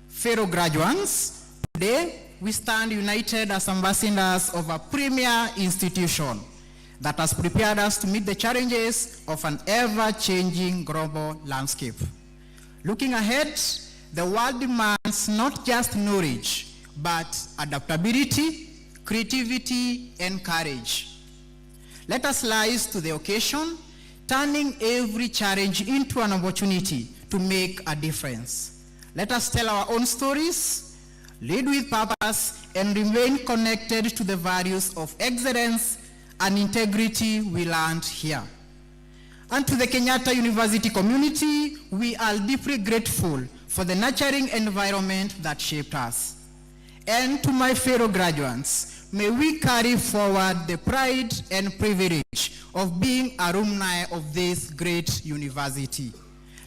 [SPEAKER 3] Fellow graduates, today we stand united as ambassadors of a premier institution that has prepared us to meet the challenges of an ever-changing global landscape. Looking ahead, the world demands not just knowledge, but adaptability, creativity, and courage. Let us rise to the occasion, turning every challenge into an opportunity to make a difference. Let us tell our own stories, lead with purpose, and remain connected to the values of excellence and integrity we learned here. And to the Kenyatta University community, we are deeply grateful for the nurturing environment that shaped us. And to my fellow graduates, may we carry forward the pride and privilege of being alumni of this great university.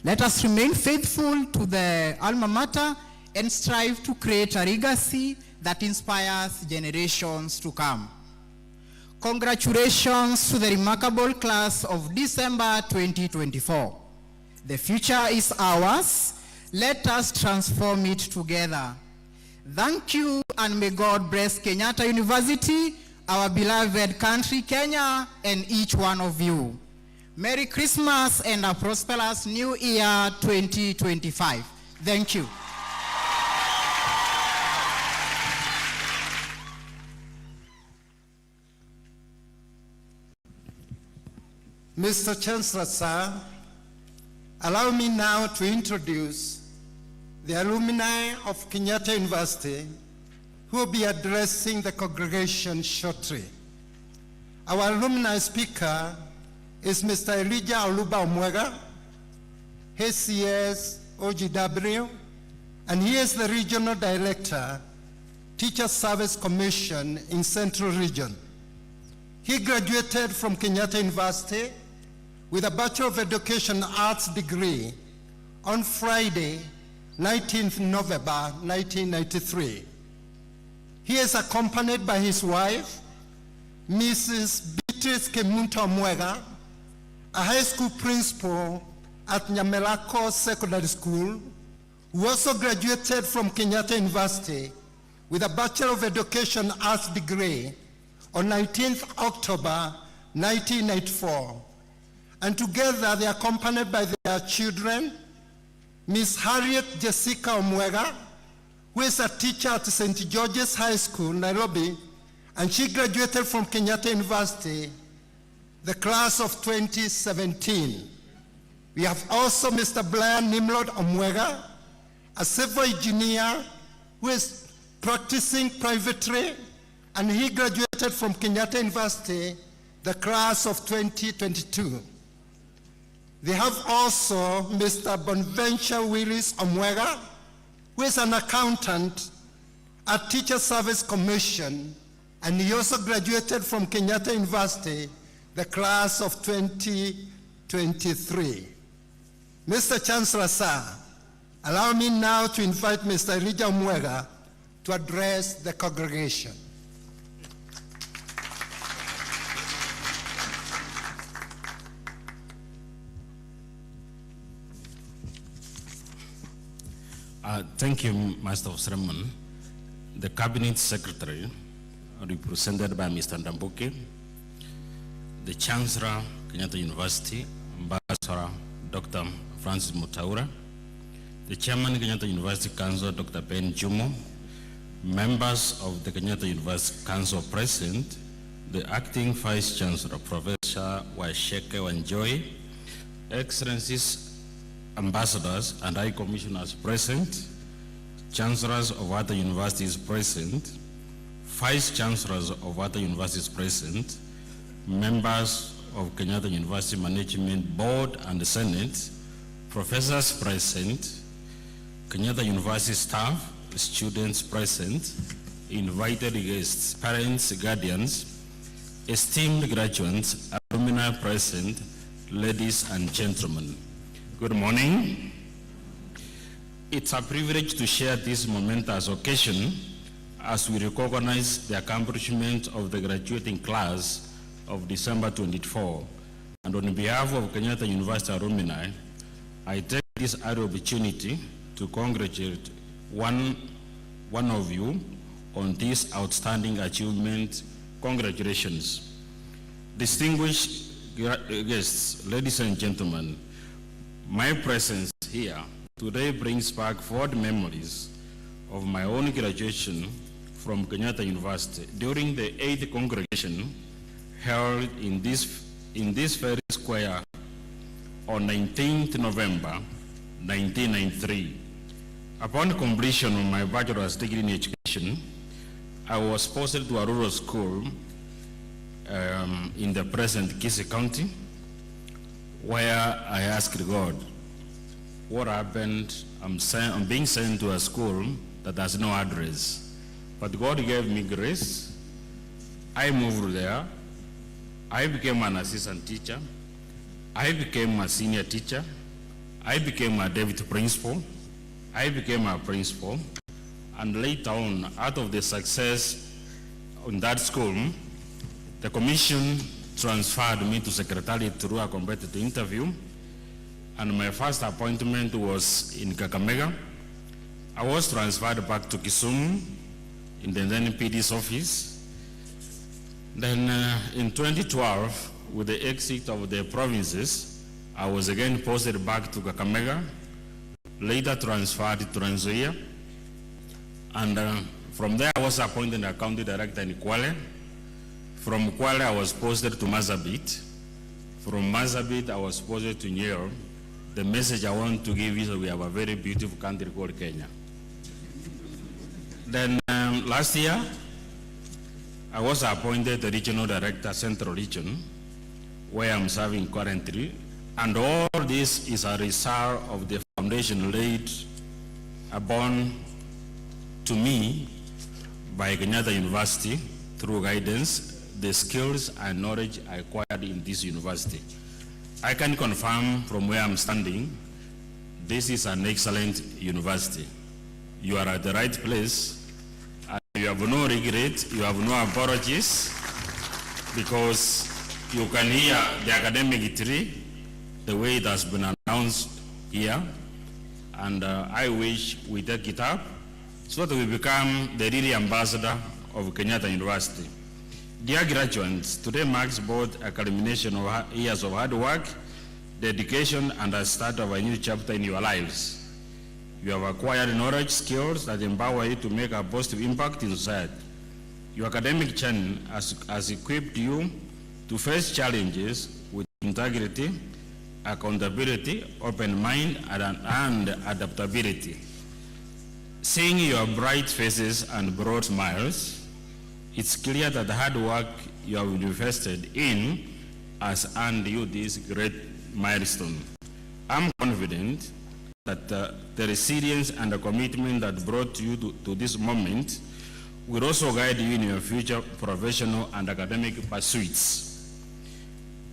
[SPEAKER 3] Let us remain faithful to the alma mater and strive to create a legacy that inspires generations to come. Congratulations to the remarkable class of December 2024. The future is ours. Let us transform it together. Thank you, and may God bless Kenyatta University, our beloved country, Kenya, and each one of you. Merry Christmas and a prosperous New Year 2025. Thank you.
[SPEAKER 18] Mr. Chancellor, sir, allow me now to introduce the alumni of Kenyatta University who will be addressing the congregation shortly. Our alumni speaker is Mr. Elijah Oluba Omwega, HCS OGW, and he is the Regional Director, Teacher Service Commission in Central Region. He graduated from Kenyatta University with a Bachelor of Education Arts degree on Friday, 19th November 1993. He is accompanied by his wife, Mrs. Beatrice Kemunta Omwega, a high school principal at Nyamelako Secondary School, who also graduated from Kenyatta University with a Bachelor of Education Arts degree on 19th October 1994. And together they are accompanied by their children, Miss Harriet Jessica Omwega, who is a teacher at St. George's High School, Nairobi, and she graduated from Kenyatta University, the class of 2017. We have also Mr. Blair Nimrod Omwega, a civil engineer who is practicing privately, and he graduated from Kenyatta University, the class of 2022. They have also Mr. Bonventure Willis Omwega, who is an accountant at Teacher Service Commission, and he also graduated from Kenyatta University, the class of 2023. Mr. Chancellor, sir, allow me now to invite Mr. Elijah Omwega to address the congregation.
[SPEAKER 21] Thank you, Master of Ceremony. The Cabinet Secretary, represented by Mr. Ndambuke, the Chancellor, Kenyatta University, Ambassador Dr. Francis Mutaura, the Chairman, Kenyatta University Council, Dr. Ben Jumo, members of the Kenyatta University Council present, the Acting Vice Chancellor, Professor Washeke Wanjoy, Excellencies, Ambassadors and High Commissioners present, Chancellors of other universities present, Vice Chancellors of other universities present, members of Kenyatta University Management Board and the Senate, professors present, Kenyatta University staff, students present, invited guests, parents, guardians, esteemed graduates, alumni present, ladies and gentlemen. Good morning. It's a privilege to share this momentous occasion as we recognize the accomplishment of the graduating class of December 24. And on behalf of Kenyatta University alumni, I take this opportunity to congratulate one of you on this outstanding achievement. Congratulations. Distinguished guests, ladies and gentlemen, my presence here today brings back fond memories of my own graduation from Kenyatta University during the 8th congregation held in this very square on 19th November 1993. Upon completion of my bachelor's degree in education, I was posted to a rural school in the present Kisii County, where I asked God, what happened? I'm being sent to a school that has no address. But God gave me grace. I moved there. I became an assistant teacher. I became a senior teacher. I became a deputy principal. I became a principal. And later on, out of the success in that school, the commission transferred me to secretariat through a competitive interview. And my first appointment was in Kakamega. I was transferred back to Kisumu in the then PD's office. Then in 2012, with the exit of the provinces, I was again posted back to Kakamega, later transferred to Trans Nzoia. And from there, I was appointed accounting director in Kwale. From Kwale, I was posted to Mazabit. From Mazabit, I was posted to Nyeri. The message I want to give is that we have a very beautiful country called Kenya. Then last year, I was appointed the regional director, Central Region, where I'm serving currently. And all this is a result of the foundation laid upon to me by Kenyatta University through guidance, the skills and knowledge I acquired in this university. I can confirm from where I'm standing, this is an excellent university. You are at the right place. And you have no regret, you have no apologies, because you can hear the academic tree, the way it has been announced here. And I wish we take it up so that we become the really ambassador of Kenyatta University. Dear graduates, today marks both a culmination of years of hard work, dedication, and the start of a new chapter in your lives. You have acquired knowledge, skills that empower you to make a positive impact in society. Your academic journey has equipped you to face challenges with integrity, accountability, open mind, and adaptability. Seeing your bright faces and broad smiles, it's clear that the hard work you have invested in has earned you this great milestone. I'm confident that the resilience and the commitment that brought you to this moment will also guide you in your future professional and academic pursuits.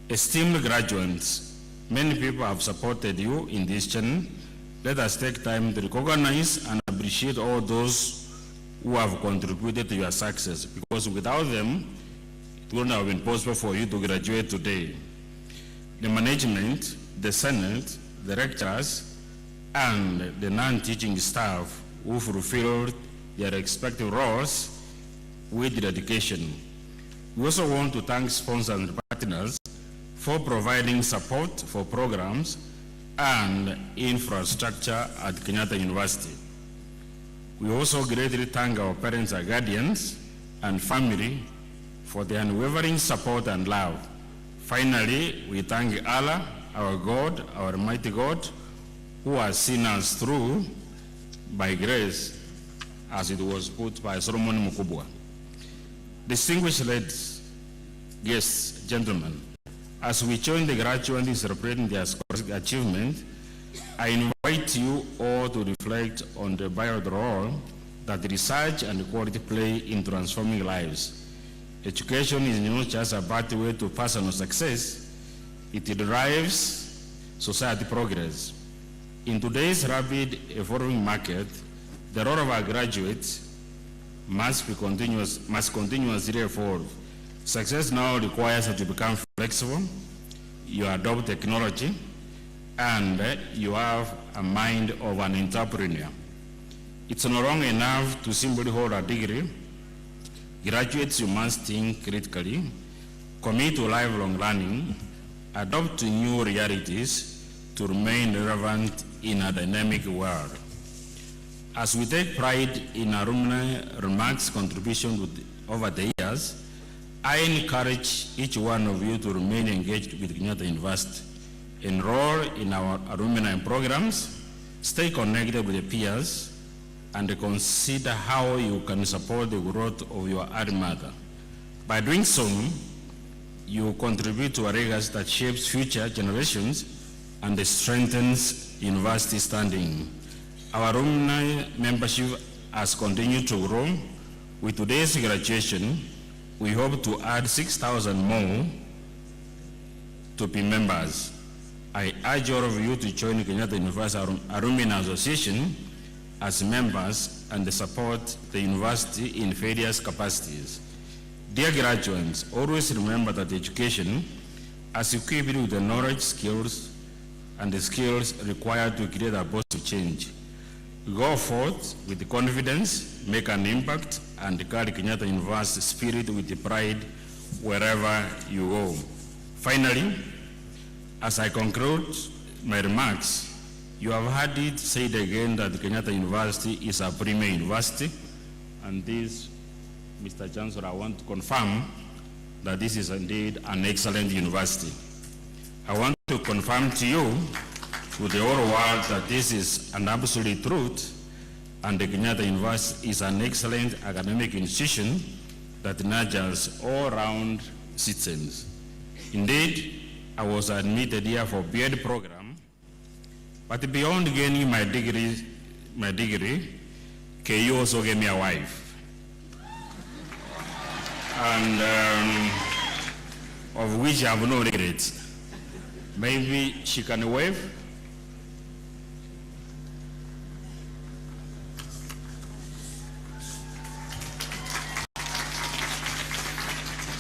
[SPEAKER 21] Esteemed graduates, many people have supported you in this journey. Let us take time to recognize and appreciate all those who have contributed to your success, because without them, it wouldn't have been possible for you to graduate today. The management, the Senate, the rectors, and the non-teaching staff who fulfilled their respective roles with dedication. We also want to thank sponsors and partners for providing support for programs and infrastructure at Kenyatta University. We also greatly thank our parents and guardians and family for their unwavering support and love. Finally, we thank Allah, our God, our mighty God, who has seen us through by grace, as it was put by Solomon Mukubwa. Distinguished ladies, guests, gentlemen, as we join the graduates in celebrating their scholastic achievement, I invite you all to reflect on the vital role that research and quality play in transforming lives. Education is not just a pathway to personal success, it drives society progress. In today's rapid evolving market, the role of our graduates must continuously evolve. Success now requires that you become flexible, you adopt technology, and you have a mind of an entrepreneur. It's no longer enough to simply hold a degree. Graduates, you must think critically, commit to lifelong learning, adopt to new realities to remain relevant in a dynamic world. As we take pride in alumni remarks contribution over the years, I encourage each one of you to remain engaged with Kenyatta University. Enroll in our alumni programs, stay connected with your peers, and consider how you can support the growth of your alma mater. By doing so, you contribute to a legacy that shapes future generations and strengthens university standing. Our alumni membership has continued to grow. With today's graduation, we hope to add 6,000 more to be members. I urge all of you to join Kenyatta University Alumni Association as members and support the university in various capacities. Dear graduates, always remember that education has equipped you with the knowledge, skills, and the skills required to create a positive change. Go forth with confidence, make an impact, and carry Kenyatta University spirit with pride wherever you go. Finally, as I conclude my remarks, you have heard it said again that Kenyatta University is a premier university, and this, Mr. Chancellor, I want to confirm that this is indeed an excellent university. I want to confirm to you, to the whole world, that this is an absolute truth, and the Kenyatta University is an excellent academic institution that nurtures all-round citizens. Indeed, I was admitted here for B.Ed program, but beyond gaining my degree, KU also gave me a wife, and of which I have no regrets. Maybe she can wave.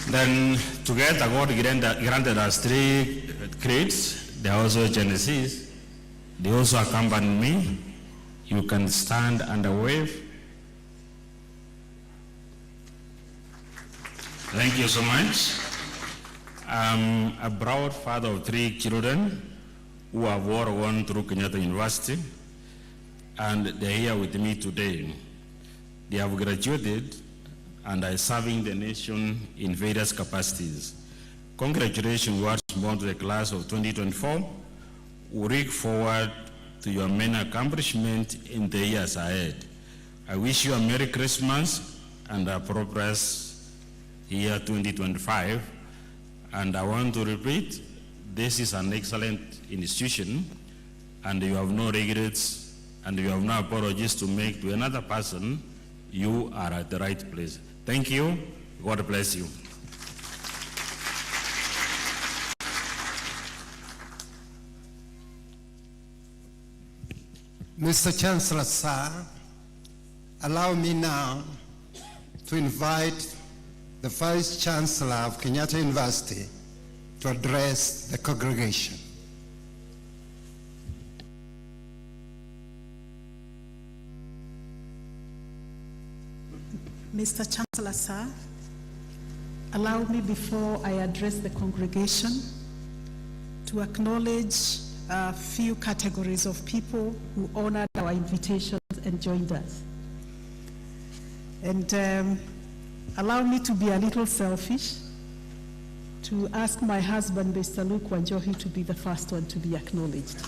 [SPEAKER 21] Then together God granted us 3 grades. They are also Genesis. They also accompany me. You can stand and wave. Thank you so much. I'm a proud father of 3 children who have all gone through Kenyatta University, and they're here with me today. They have graduated and are serving the nation in various capacities. Congratulations, once born to the class of 2024. We look forward to your many accomplishments in the years ahead. I wish you a Merry Christmas and a prosperous year 2025. And I want to repeat, this is an excellent institution, and you have no regrets, and you have no apologies to make to another person. You are at the right place. Thank you. God bless you.
[SPEAKER 18] Mr. Chancellor, sir, allow me now to invite the Vice Chancellor of Kenyatta University to address the congregation.
[SPEAKER 9] Mr. Chancellor, sir, allow me before I address the congregation to acknowledge a few categories of people who honored our invitations and joined us. And allow me to be a little selfish, to ask my husband, Mr. Luke Wanjohi, to be the first one to be acknowledged.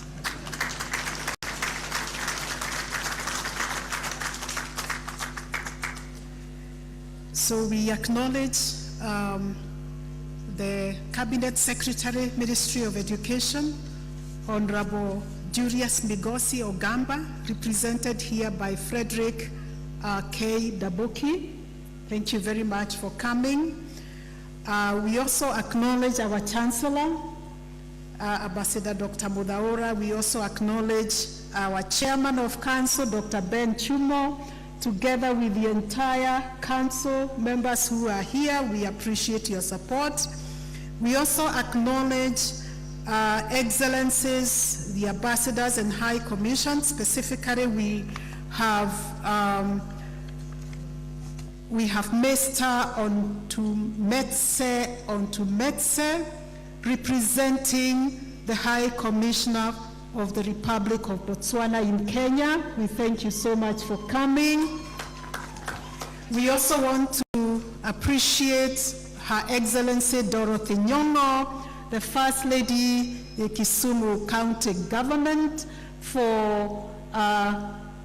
[SPEAKER 9] So we acknowledge the Cabinet Secretary, Ministry of Education, Honorable Julius Migosi Ogamba, represented here by Frederick K. Daboki. Thank you very much for coming. We also acknowledge our Chancellor, Ambassador Dr. Mudaura. We also acknowledge our Chairman of Council, Dr. Ben Chumo, together with the entire council members who are here. We appreciate your support. We also acknowledge excellencies, the ambassadors and high commission. Specifically, we have Mr. Ontumetse representing the High Commissioner of the Republic of Botswana in Kenya. We thank you so much for coming. We also want to appreciate Her Excellency Dorothy Nyong'o, the First Lady of Kisumu County Government, for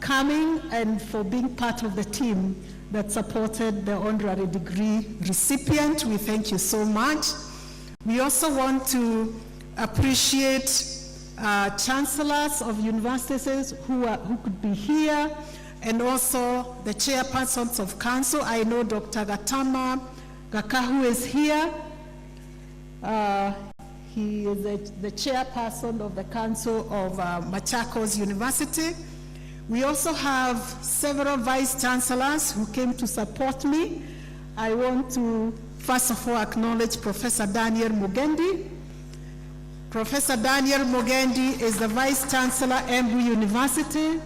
[SPEAKER 9] coming and for being part of the team that supported the honorary degree recipient. We thank you so much. We also want to appreciate chancellors of universities who could be here, and also the chairpersons of council. I know Dr. Gatama Gakahu is here. He is the chairperson of the council of Machakos University. We also have several vice chancellors who came to support me. I want to first of all acknowledge Professor Daniel Mugendi. Professor Daniel Mugendi is the Vice Chancellor, Embu University,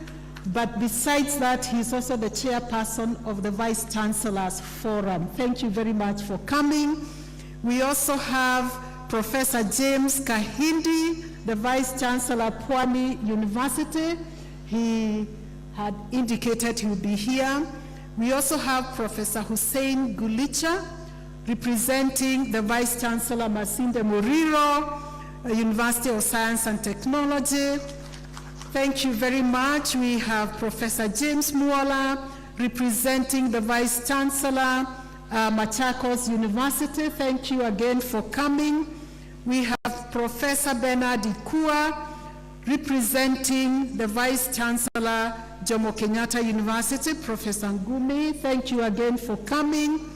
[SPEAKER 9] but besides that, he's also the chairperson of the Vice Chancellors Forum. Thank you very much for coming. We also have Professor James Kahindi, the Vice Chancellor, Pwani University. He had indicated he would be here. We also have Professor Hussein Gulicha, representing the Vice Chancellor, Masinde Muriro, University of Science and Technology. Thank you very much. We have Professor James Muola, representing the Vice Chancellor, Machakos University. Thank you again for coming. We have Professor Bernard Ikua, representing the Vice Chancellor, Jomo Kenyatta University. Professor Ngumi, thank you again for coming.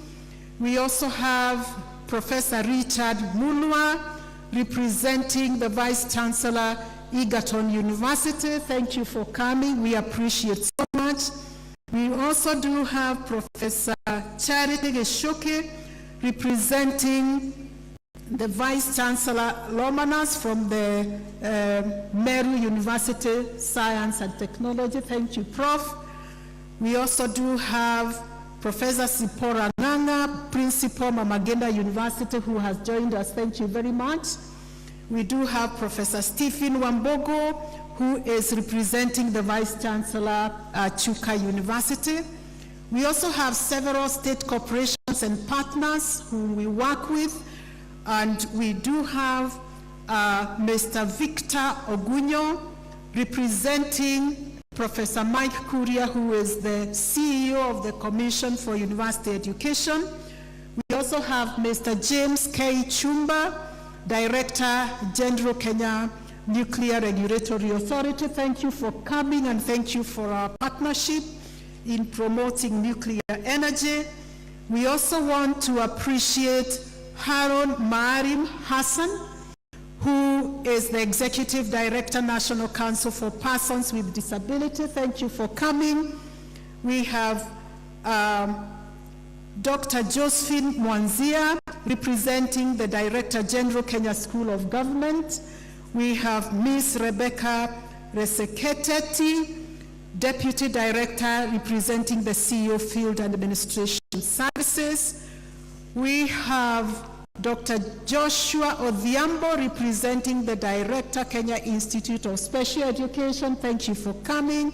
[SPEAKER 9] We also have Professor Richard Mulwa, representing the Vice Chancellor, Egerton University. Thank you for coming. We appreciate so much. We also do have Professor Charity Geshoke, representing the Vice Chancellor Lomanas from the Meru University, Science and Technology. Thank you, Prof. We also do have Professor Sipora Nanga, Principal Mamagenda University, who has joined us. Thank you very much. We do have Professor Stephen Wambogo, who is representing the Vice Chancellor, Chuka University. We also have several state corporations and partners whom we work with, and we do have Mr. Victor Ogunyo, representing Professor Mike Kuria, who is the CEO of the Commission for University Education. We also have Mr. James K. Chumba, Director General, Kenya Nuclear Regulatory Authority. Thank you for coming, and thank you for our partnership in promoting nuclear energy. We also want to appreciate Harun Maarim Hassan, who is the Executive Director, National Council for Persons with Disability. Thank you for coming. We have Dr. Josephine Mwanzia, representing the Director General, Kenya School of Government. We have Ms. Rebecca Reseketeti, Deputy Director, representing the CEO, Field and Administration Services. We have Dr. Joshua Odhiambo, representing the Director, Kenya Institute of Special Education. Thank you for coming.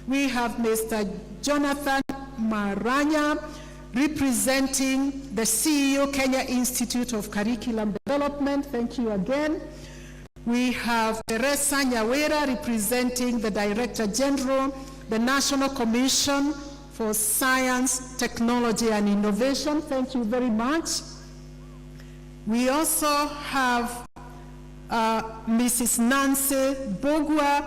[SPEAKER 9] We have Mr. Jonathan Maranya, representing the CEO, Kenya Institute of Curriculum Development. Thank you again. We have Teresa Nyawera, representing the Director General, the National Commission for Science, Technology and Innovation. Thank you very much. We also have Mrs. Nancy Bogwa,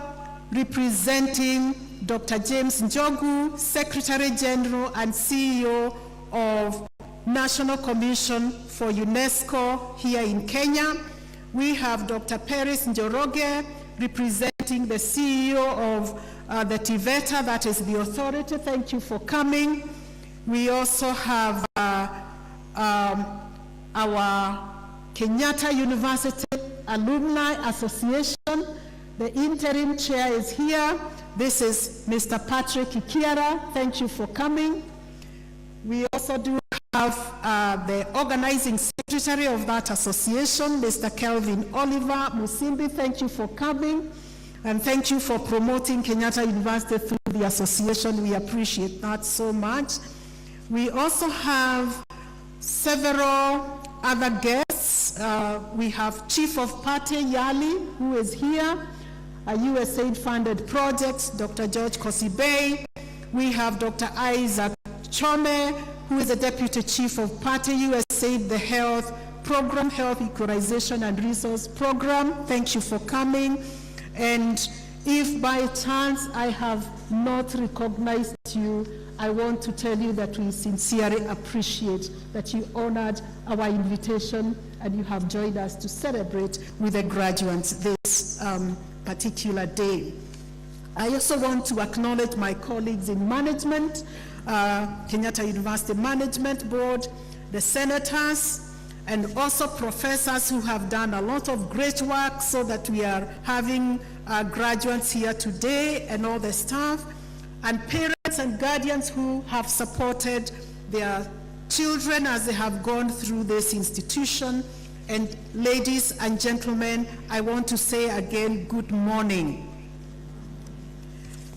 [SPEAKER 9] representing Dr. James Njogu, Secretary General and CEO of National Commission for UNESCO here in Kenya. We have Dr. Paris Njoroge, representing the CEO of the TVETA, that is the authority. Thank you for coming. We also have our Kenyatta University Alumni Association. The interim chair is here. This is Mr. Patrick Ikiara. Thank you for coming. We also do have the organizing secretary of that association, Mr. Kelvin Oliver Musimbi. Thank you for coming, and thank you for promoting Kenyatta University through the association. We appreciate that so much. We also have several other guests. We have Chief of Party Yali, who is here, a USAID-funded project, Dr. George Kosibey. We have Dr. Isaac Chome, who is the Deputy Chief of Party USAID, the Health Program, Health Equalization and Resource Program. Thank you for coming. And if by chance I have not recognized you, I want to tell you that we sincerely appreciate that you honored our invitation and you have joined us to celebrate with the graduates this particular day. I also want to acknowledge my colleagues in management, Kenyatta University Management Board, the senators, and also professors who have done a lot of great work so that we are having graduates here today, and all the staff, and parents and guardians who have supported their children as they have gone through this institution. And ladies and gentlemen, I want to say again, good morning.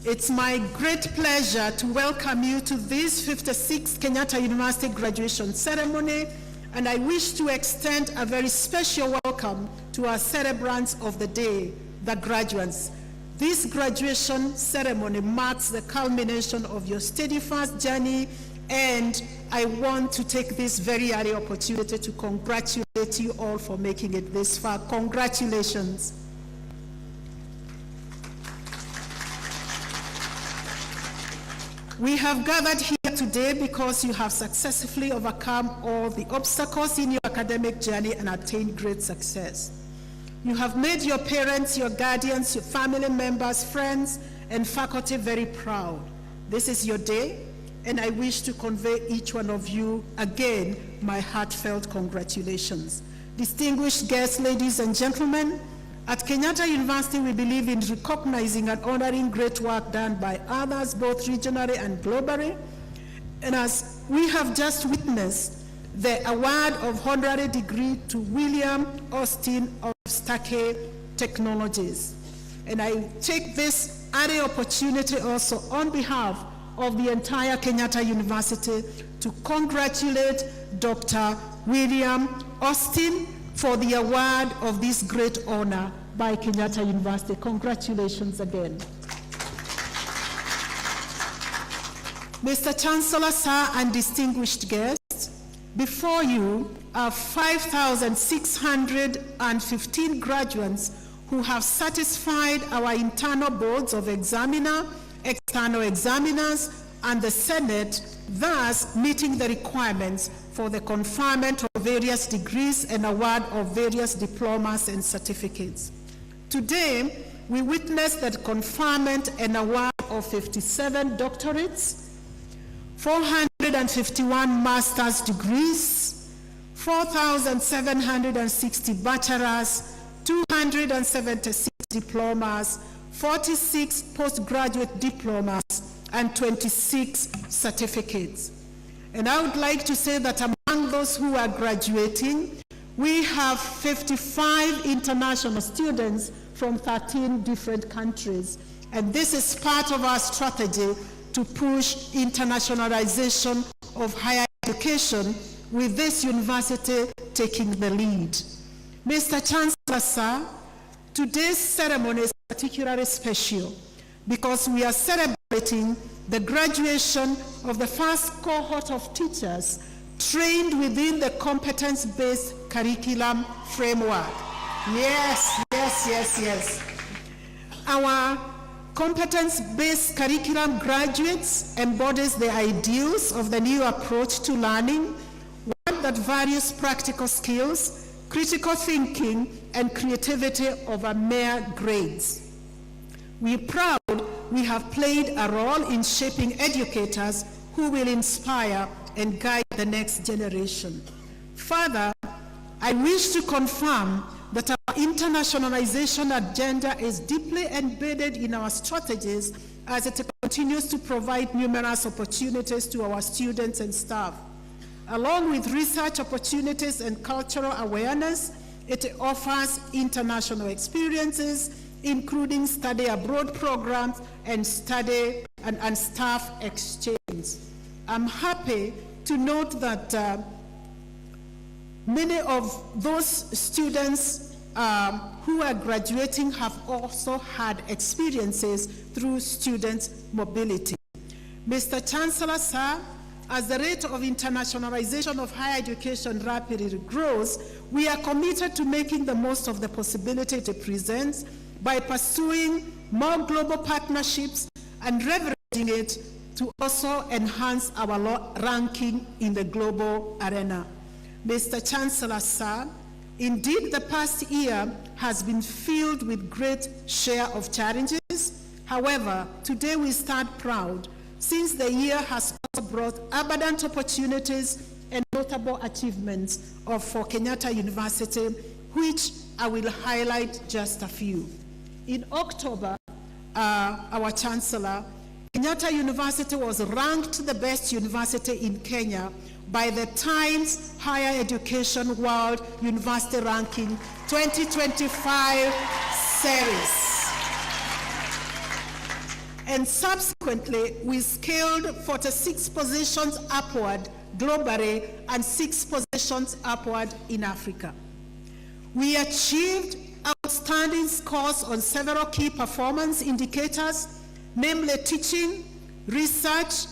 [SPEAKER 9] It's my great pleasure to welcome you to this 56th Kenyatta University graduation ceremony, and I wish to extend a very special welcome to our celebrants of the day, the graduates. This graduation ceremony marks the culmination of your steadfast journey, and I want to take this very early opportunity to congratulate you all for making it this far. Congratulations. We have gathered here today because you have successfully overcome all the obstacles in your academic journey and attained great success. You have made your parents, your guardians, your family members, friends, and faculty very proud. This is your day, and I wish to convey each one of you again my heartfelt congratulations. Distinguished guests, ladies and gentlemen, at Kenyatta University, we believe in recognizing and honoring great work done by others, both regionally and globally. And as we have just witnessed, the award of honorary degree to William Austin of Stake Technologies. And I take this early opportunity also on behalf of the entire Kenyatta University to congratulate Dr. William Austin for the award of this great honor by Kenyatta University. Congratulations again. Mr. Chancellor, sir, and distinguished guests, before you are 5,615 graduates who have satisfied our internal boards of examiner, external examiners, and the Senate, thus meeting the requirements for the conferment of various degrees and award of various diplomas and certificates. Today, we witness the conferment and award of 57 doctorates, 451 master's degrees, 4,760 bachelor's, 276 diplomas, 46 postgraduate diplomas, and 26 certificates. And I would like to say that among those who are graduating, we have 55 international students from 13 different countries. And this is part of our strategy to push internationalization of higher education, with this university taking the lead. Mr. Chancellor, sir, today's ceremony is particularly special because we are celebrating the graduation of the first cohort of teachers trained within the competence-based curriculum framework. Yes, yes, yes, yes. Our competence-based curriculum graduates embodies the ideals of the new approach to learning, one that values practical skills, critical thinking, and creativity over mere grades. We're proud we have played a role in shaping educators who will inspire and guide the next generation. Further, I wish to confirm that our internationalization agenda is deeply embedded in our strategies as it continues to provide numerous opportunities to our students and staff. Along with research opportunities and cultural awareness, it offers international experiences, including study abroad programs and study and staff exchange. I'm happy to note that many of those students who are graduating have also had experiences through student mobility. Mr. Chancellor, sir, as the rate of internationalization of higher education rapidly grows, we are committed to making the most of the possibility it presents by pursuing more global partnerships and leveraging it to also enhance our ranking in the global arena. Mr. Chancellor, sir, indeed the past year has been filled with great share of challenges. However, today we stand proud since the year has also brought abundant opportunities and notable achievements for Kenyatta University, which I will highlight just a few. In October, our Chancellor, Kenyatta University was ranked the best university in Kenya by the Times Higher Education World University Ranking 2025 series. And subsequently, we scaled 46 positions upward globally and 6 positions upward in Africa. We achieved outstanding scores on several key performance indicators, namely teaching, research,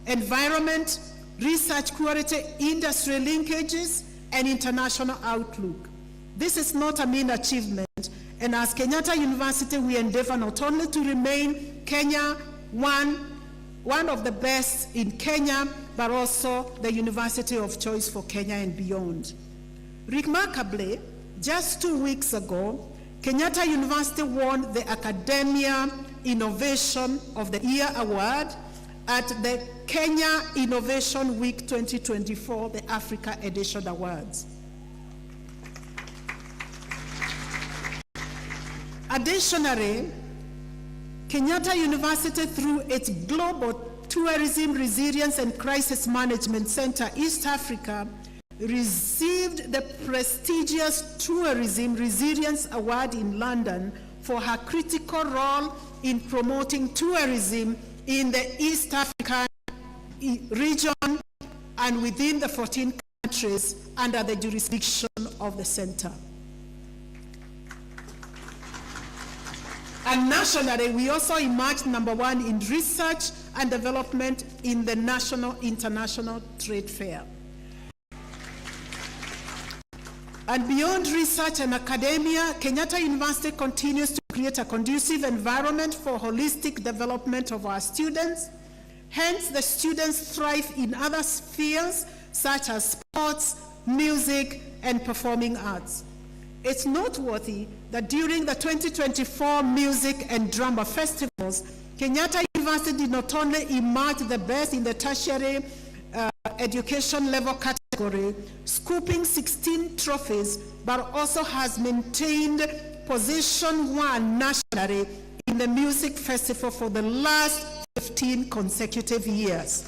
[SPEAKER 9] environment, research quality, industry linkages, and international outlook. This is not a mean achievement, and as Kenyatta University, we endeavor not only to remain Kenya one of the best in Kenya, but also the university of choice for Kenya and beyond. Remarkably, just 2 weeks ago, Kenyatta University won the Academia Innovation of the Year Award at the Kenya Innovation Week 2024, the Africa Edition Awards. Additionally, Kenyatta University, through its Global Tourism Resilience and Crisis Management Center, East Africa, received the prestigious Tourism Resilience Award in London for her critical role in promoting tourism in the East African region and within the 14 countries under the jurisdiction of the center. And nationally, we also emerged #1 in research and development in the National International Trade Fair. And beyond research and academia, Kenyatta University continues to create a conducive environment for holistic development of our students. Hence, the students thrive in other spheres such as sports, music, and performing arts. It's noteworthy that during the 2024 Music and Drama Festivals, Kenyatta University did not only emerge the best in the tertiary education level category, scooping 16 trophies, but also has maintained position 1 nationally in the music festival for the last 15 consecutive years.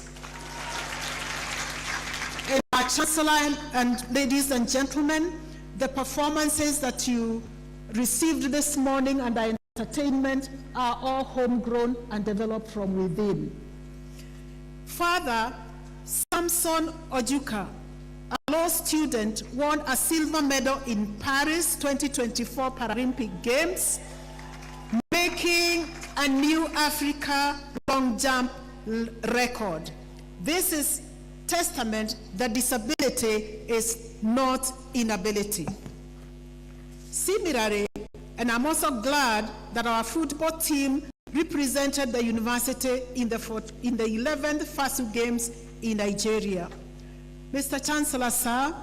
[SPEAKER 9] And our Chancellor and ladies and gentlemen, the performances that you received this morning under entertainment are all homegrown and developed from within. Further, Samson Ojuka, a law student, won a silver medal in Paris 2024 Paralympic Games, making a new Africa long jump record. This is testament that disability is not inability. Similarly, and I'm also glad that our football team represented the university in the 11th FASU Games in Nigeria. Mr. Chancellor, sir,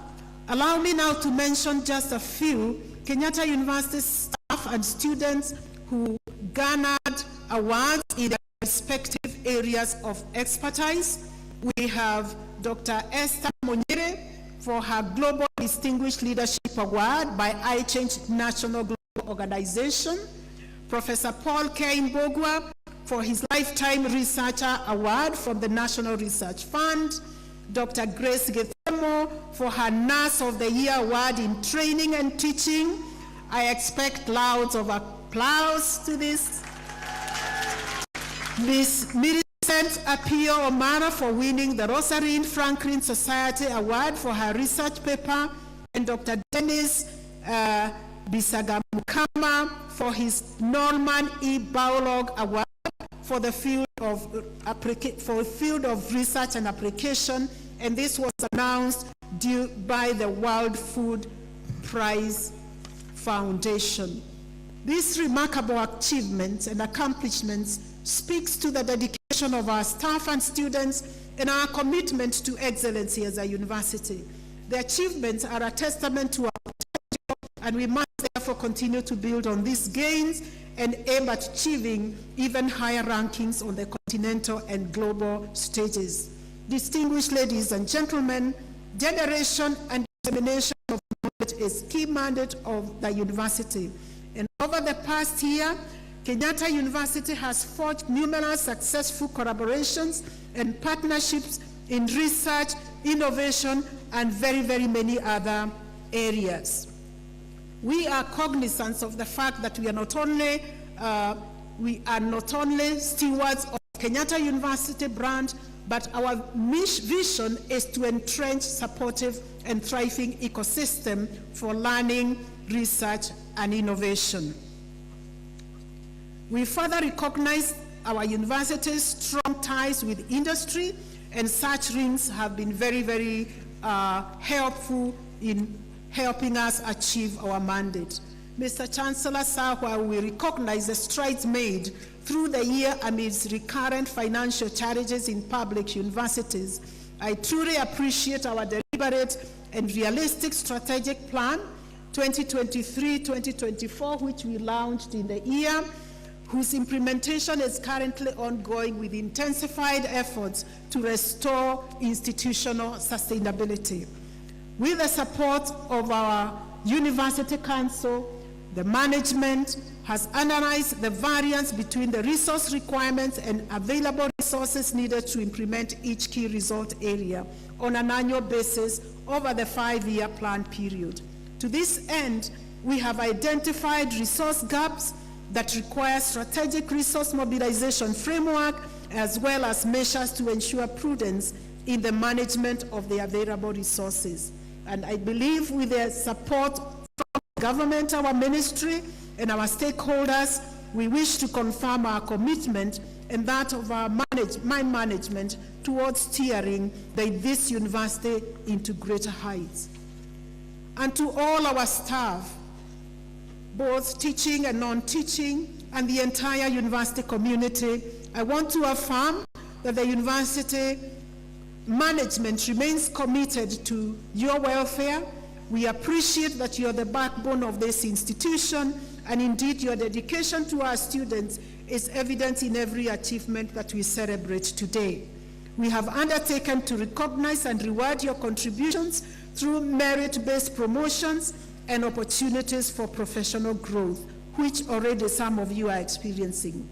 [SPEAKER 9] allow me now to mention just a few Kenyatta University staff and students who garnered awards in their respective areas of expertise. We have Dr. Esther Monyere for her Global Distinguished Leadership Award by iChange National Global Organization, Professor Paul K. Mbogwa for his Lifetime Researcher Award from the National Research Fund, Dr. Grace Gethemo for her Nurse of the Year Award in Training and Teaching. I expect louds of applause to this. Ms. Millicent Apio Omara for winning the Rosalind Franklin Society Award for her research paper, and Dr. Dennis Bisagamukama for his Norman E. Baulog Award for the field of research and application, and this was announced by the World Food Prize Foundation. These remarkable achievements and accomplishments speaks to the dedication of our staff and students and our commitment to excellency as a university. The achievements are a testament to our potential, and we must therefore continue to build on these gains and aim at achieving even higher rankings on the continental and global stages. Distinguished ladies and gentlemen, generation and dissemination of knowledge is key mandate of the university. And over the past year, Kenyatta University has forged numerous successful collaborations and partnerships in research, innovation, and very, very many other areas. We are cognizant of the fact that we are not only stewards of Kenyatta University brand, but our vision is to entrench supportive and thriving ecosystem for learning, research, and innovation. We further recognize our university's strong ties with industry, and such links have been very, very helpful in helping us achieve our mandate. Mr. Chancellor, sir, while we recognize the strides made through the year amidst recurrent financial challenges in public universities, I truly appreciate our deliberate and realistic strategic plan 2023-2024, which we launched in the year, whose implementation is currently ongoing with intensified efforts to restore institutional sustainability. With the support of our University Council, the management has analyzed the variance between the resource requirements and available resources needed to implement each key result area on an annual basis over the 5-year plan period. To this end, we have identified resource gaps that require strategic resource mobilization framework, as well as measures to ensure prudence in the management of the available resources. And I believe with the support from government, our ministry, and our stakeholders, we wish to confirm our commitment and that of our my management towards steering this university into greater heights. And to all our staff, both teaching and non-teaching, and the entire university community, I want to affirm that the university management remains committed to your welfare. We appreciate that you're the backbone of this institution, and indeed your dedication to our students is evident in every achievement that we celebrate today. We have undertaken to recognize and reward your contributions through merit-based promotions and opportunities for professional growth, which already some of you are experiencing.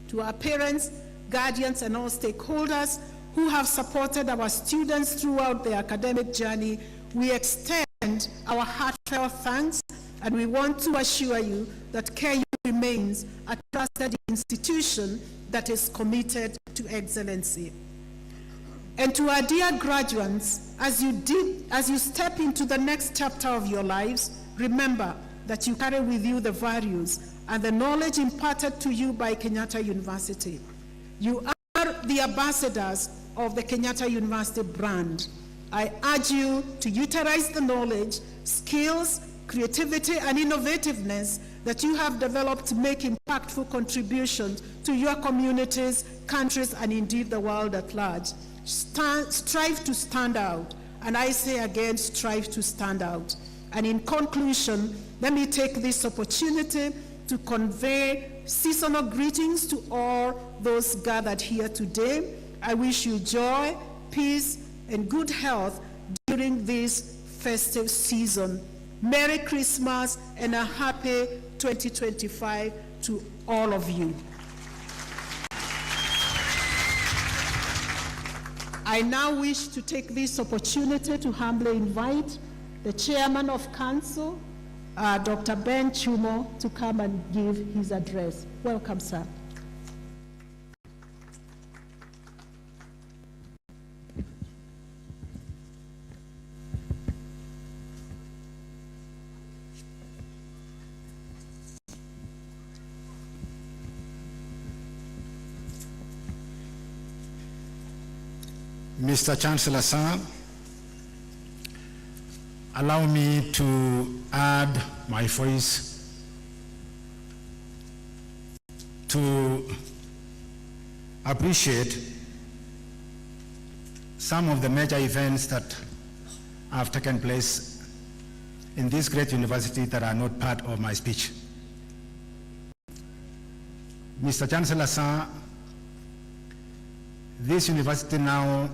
[SPEAKER 9] To our parents, guardians, and all stakeholders who have supported our students throughout their academic journey, we extend our heartfelt thanks, and we want to assure you that KU remains a trusted institution that is committed to excellency. And to our dear graduates, as you step into the next chapter of your lives, remember that you carry with you the values and the knowledge imparted to you by Kenyatta University. You are the ambassadors of the Kenyatta University brand. I urge you to utilize the knowledge, skills, creativity, and innovativeness that you have developed to make impactful contributions to your communities, countries, and indeed the world at large. Strive to stand out, and I say again, strive to stand out. And in conclusion, let me take this opportunity to convey seasonal greetings to all those gathered here today. I wish you joy, peace, and good health during this festive season. Merry Christmas and a happy 2025 to all of you. I now wish to take this opportunity to humbly invite the Chairman of Council, Dr. Ben Chumo, to come and give his address. Welcome, sir.
[SPEAKER 4] Mr. Chancellor, sir, allow me to add my voice to appreciate some of the major events that have taken place in this great university that are not part of my speech. Mr. Chancellor, sir, this university now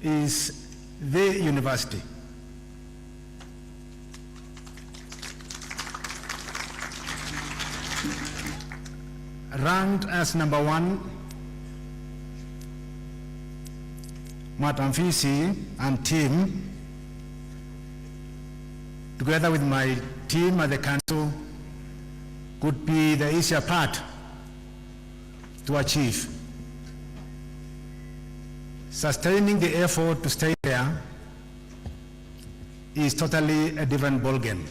[SPEAKER 4] is the university. Ranked as #1, Madam Fisi and team, together with my team at the council, could be the easier part to achieve. Sustaining the effort to stay there is totally a different ballgame.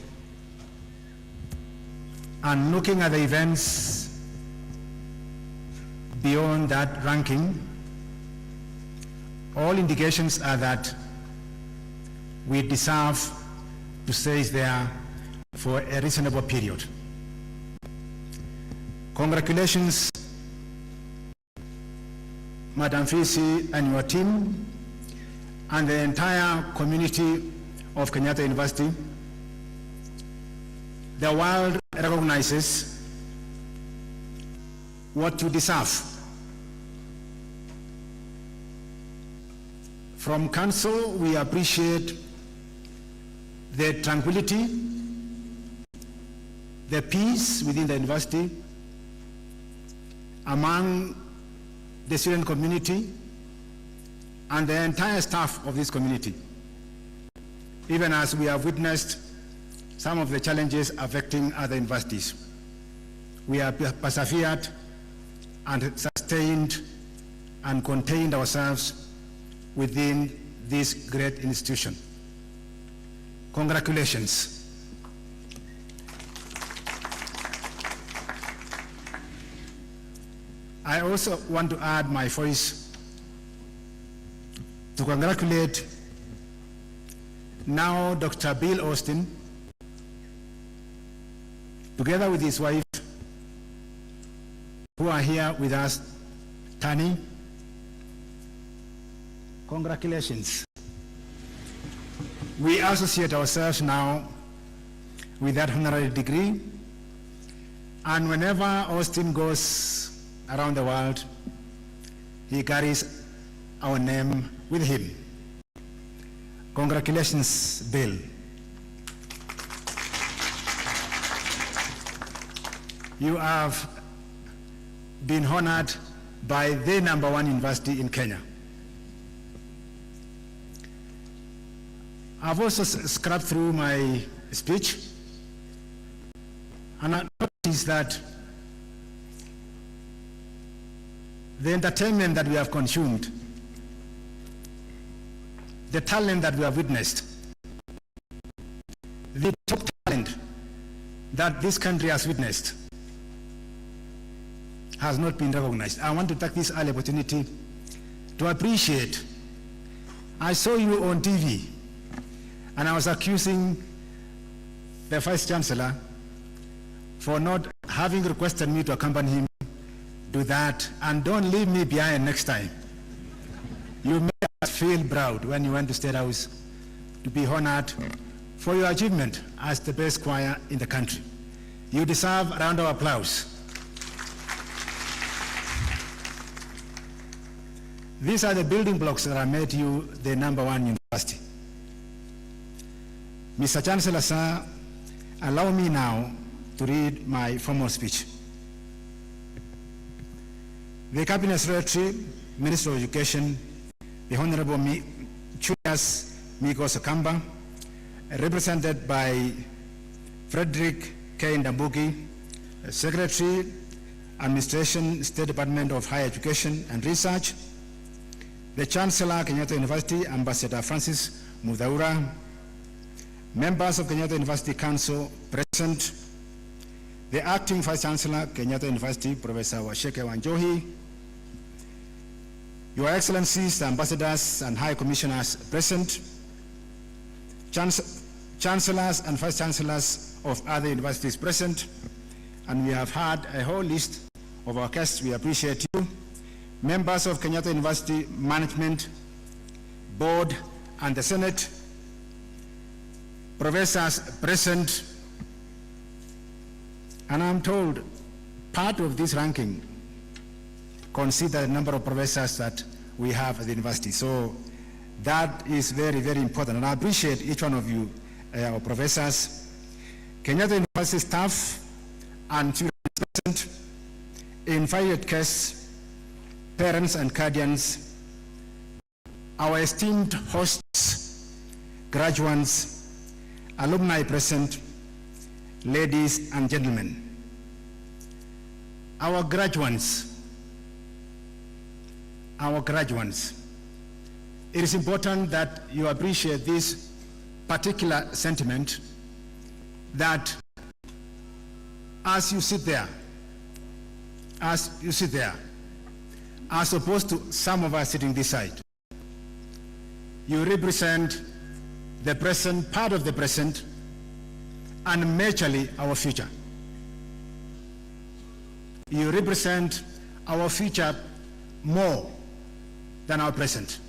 [SPEAKER 4] And looking at the events beyond that ranking, all indications are that we deserve to stay there for a reasonable period. Congratulations, Madam Fisi and your team, and the entire community of Kenyatta University. The world recognizes what you deserve. From Council, we appreciate the tranquility, the peace within the university, among the student community, and the entire staff of this community, even as we have witnessed some of the challenges affecting other universities. We have persevered and sustained and contained ourselves within this great institution. Congratulations. I also want to add my voice to congratulate now Dr. Bill Austin, together with his wife, who are here with us, Tani. Congratulations. We associate ourselves now with that honorary degree, and whenever Austin goes around the world, he carries our name with him. Congratulations, Bill. You have been honored by the #1 university in Kenya. I've also scrubbed through my speech, and I noticed that the entertainment that we have consumed, the talent that we have witnessed, the top talent that this country has witnessed has not been recognized. I want to take this early opportunity to appreciate. I saw you on TV, and I was accusing the Vice Chancellor for not having requested me to accompany him. Do that, and don't leave me behind next time. You made us feel proud when you went to State House to be honored for your achievement as the best choir in the country. You deserve a round of applause. These are the building blocks that have made you the #1 university. Mr. Chancellor, sir, allow me now to read my formal speech. The Cabinet Secretary, Minister of Education, the Honorable Julius Migos Okamba, represented by Frederick K. Ndambuki, Secretary, Administration, State Department of Higher Education and Research, the Chancellor, Kenyatta University, Ambassador Francis Mudhaura, members of Kenyatta University Council present, the Acting Vice Chancellor, Kenyatta University, Professor Washeke Wanjohi, Your Excellencies, the ambassadors and high commissioners present, chancellors and vice chancellors of other universities present, and we have had a whole list of our guests. We appreciate you. Members of Kenyatta University Management, Board, and the Senate, professors present, and I'm told part of this ranking consider the number of professors that we have at the university. So that is very, very important, and I appreciate each one of you, our professors, Kenyatta University staff, and students present, invited guests, parents and guardians, our esteemed hosts, graduates, alumni present, ladies and gentlemen. Our graduates, it is important that you appreciate this particular sentiment, that as you sit there, as opposed to some of us sitting this side, you represent the present, part of the present, and majorly our future. You represent our future more than our present.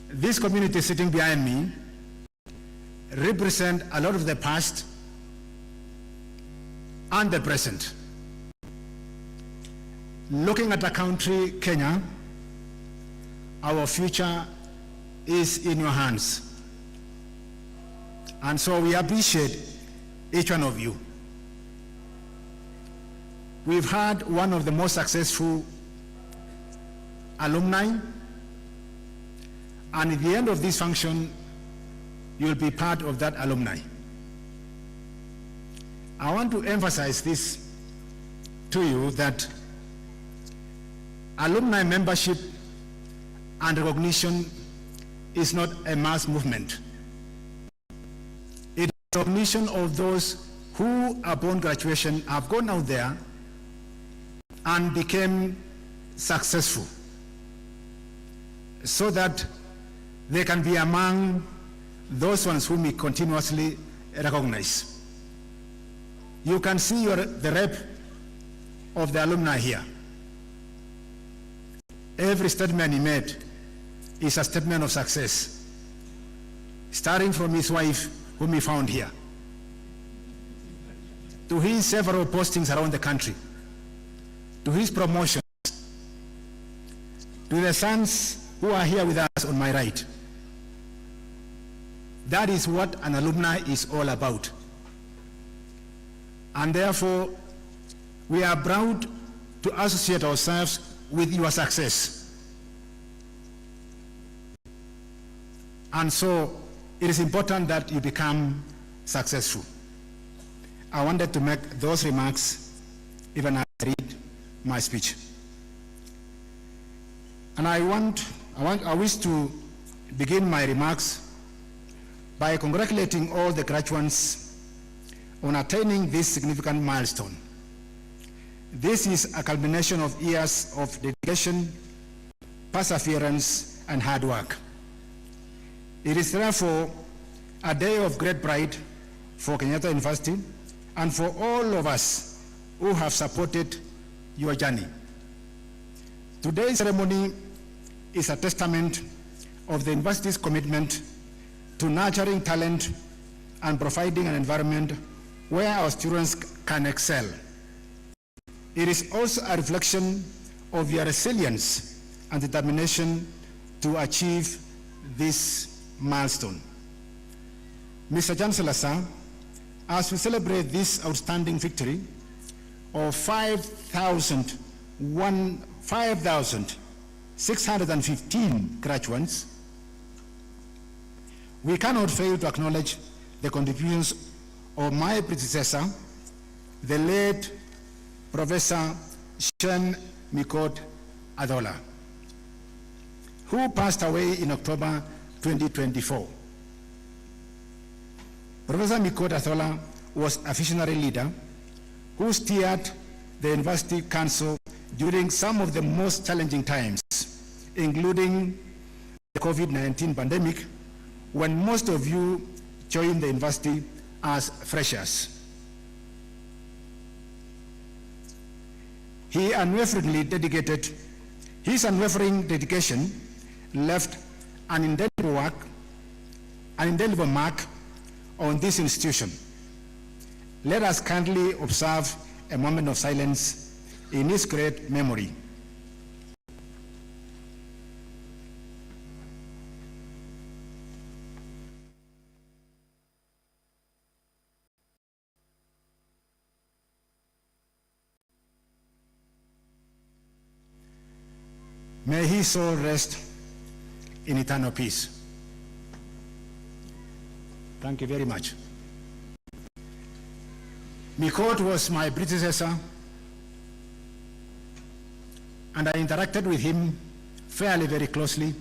[SPEAKER 4] This community sitting behind me represent a lot of the past and the present. Looking at the country, Kenya, our future is in your hands. And so we appreciate each one of you. We've had one of the most successful alumni, and at the end of this function, you'll be part of that alumni. I want to emphasize this to you, that alumni membership and recognition is not a mass movement. It is recognition of those who, upon graduation, have gone out there and became successful, so that they can be among those ones whom we continuously recognize. You can see the rep of the alumni here. Every statement he made is a statement of success, starting from his wife, whom he found here, to his several postings around the country, to his promotions, to the sons who are here with us on my right. That is what an alumni is all about. And therefore, we are proud to associate ourselves with your success. And so, it is important that you become successful. I wanted to make those remarks even as I read my speech. And I wish to begin my remarks by congratulating all the graduates on attaining this significant milestone. This is a culmination of years of dedication, perseverance, and hard work. It is therefore a day of great pride for Kenyatta University and for all of us who have supported your journey. Today's ceremony is a testament of the university's commitment to nurturing talent and providing an environment where our students can excel. It is also a reflection of your resilience and determination to achieve this milestone. Mr. Chancellor, sir, as we celebrate this outstanding victory of 5,615 graduates, we cannot fail to acknowledge the contributions of my predecessor, the late Professor Shen Mikot Adola, who passed away in October 2024. Professor Mikot Adola was a visionary leader who steered the University Council during some of the most challenging times, including the COVID-19 pandemic, when most of you joined the university as freshers. His unwavering dedication left an indelible mark on this institution. Let us kindly observe a moment of silence in his great memory. May his soul rest in eternal peace. Thank you very much. Mikot was my predecessor, and I interacted with him fairly very closely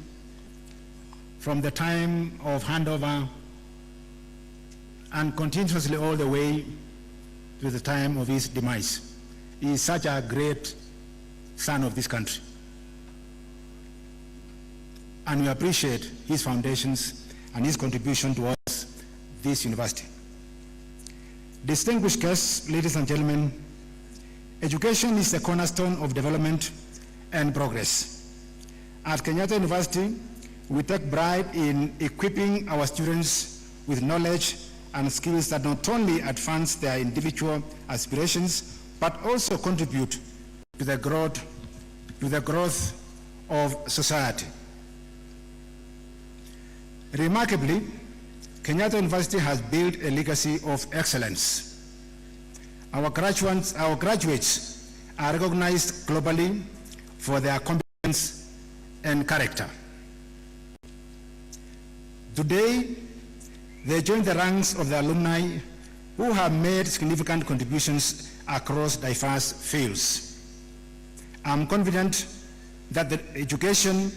[SPEAKER 4] from the time of handover and continuously all the way to the time of his demise. He is such a great son of this country, and we appreciate his foundations and his contribution towards this university. Distinguished guests, ladies and gentlemen, education is the cornerstone of development and progress. At Kenyatta University, we take pride in equipping our students with knowledge and skills that not only advance their individual aspirations, but also contribute to the growth of society. Remarkably, Kenyatta University has built a legacy of excellence. Our graduates are recognized globally for their competence and character. Today, they join the ranks of the alumni who have made significant contributions across diverse fields. I'm confident that the education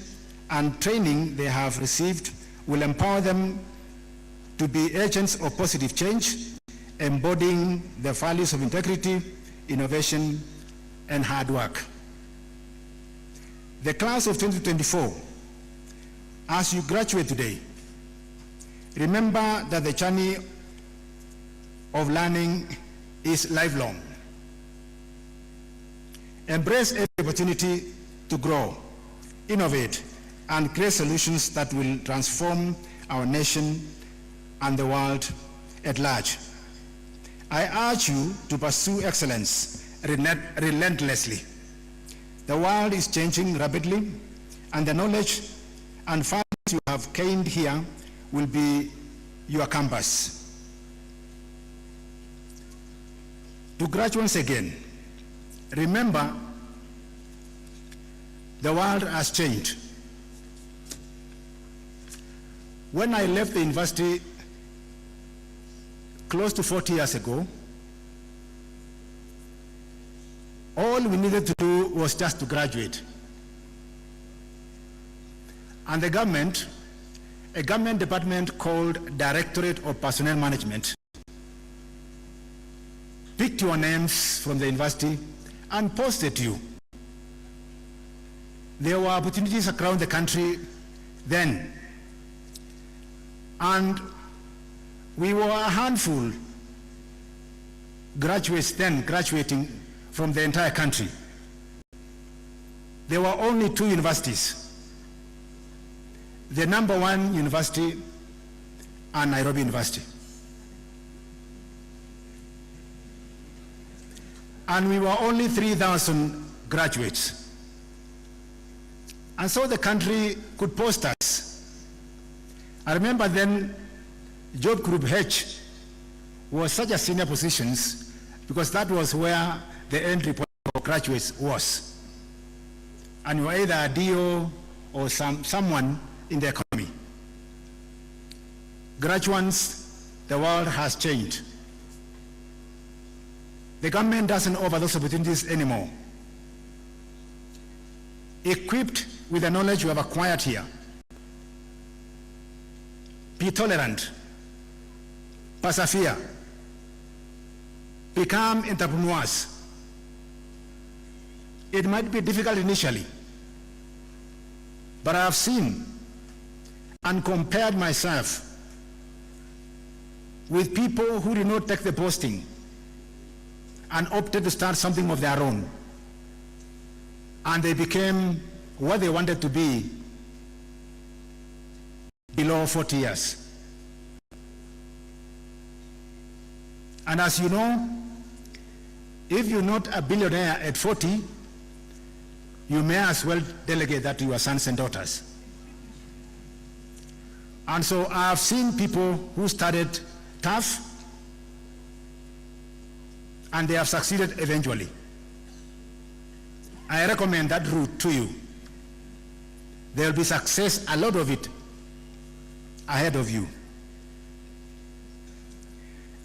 [SPEAKER 4] and training they have received will empower them to be agents of positive change, embodying the values of integrity, innovation, and hard work. The class of 2024, as you graduate today, remember that the journey of learning is lifelong. Embrace every opportunity to grow, innovate, and create solutions that will transform our nation and the world at large. I urge you to pursue excellence relentlessly. The world is changing rapidly, and the knowledge and values you have gained here will be your compass. To graduates again, remember, the world has changed. When I left the university close to 40 years ago, all we needed to do was just to graduate. And the government, a government department called Directorate of Personnel Management, picked your names from the university and posted you. There were opportunities around the country then, and we were a handful graduates then graduating from the entire country. There were only 2 universities, the #1 university and Nairobi University. And we were only 3,000 graduates. And so the country could post us. I remember then Job Group H was such a senior positions because that was where the entry point for graduates was. And you were either a DO or someone in the economy. Graduates, the world has changed. The government doesn't offer those opportunities anymore. Equipped with the knowledge you have acquired here, be tolerant, persevere, become entrepreneurs, It might be difficult initially, but I have seen and compared myself with people who did not take the posting and opted to start something of their own. And they became what they wanted to be below 40 years. And as you know, if you're not a billionaire at 40, you may as well delegate that to your sons and daughters. And so I've seen people who started tough and they have succeeded eventually. I recommend that route to you. There will be success, a lot of it, ahead of you.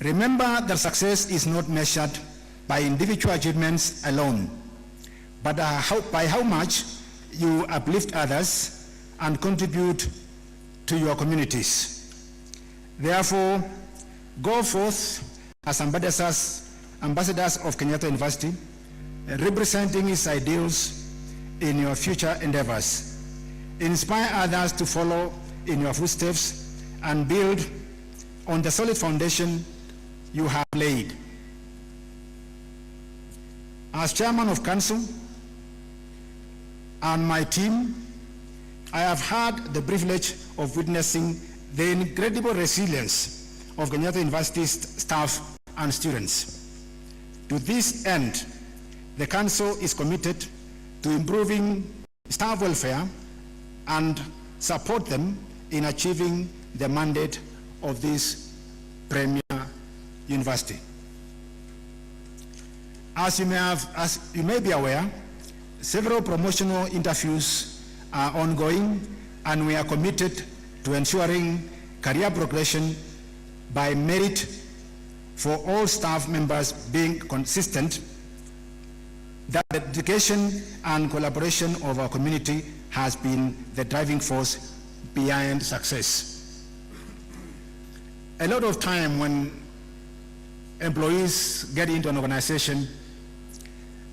[SPEAKER 4] Remember that success is not measured by individual achievements alone, but by how much you uplift others and contribute to your communities. Therefore, go forth as ambassadors of Kenyatta University, representing its ideals in your future endeavors. Inspire others to follow in your footsteps and build on the solid foundation you have laid. As chairman of council and my team, I have had the privilege of witnessing the incredible resilience of Kenyatta University's staff and students. To this end, the council is committed to improving staff welfare and support them in achieving the mandate of this premier university. As you may be aware, several promotional interviews are ongoing, and we are committed to ensuring career progression by merit for all staff members, being consistent that the dedication and collaboration of our community has been the driving force behind success. A lot of time when employees get into an organization,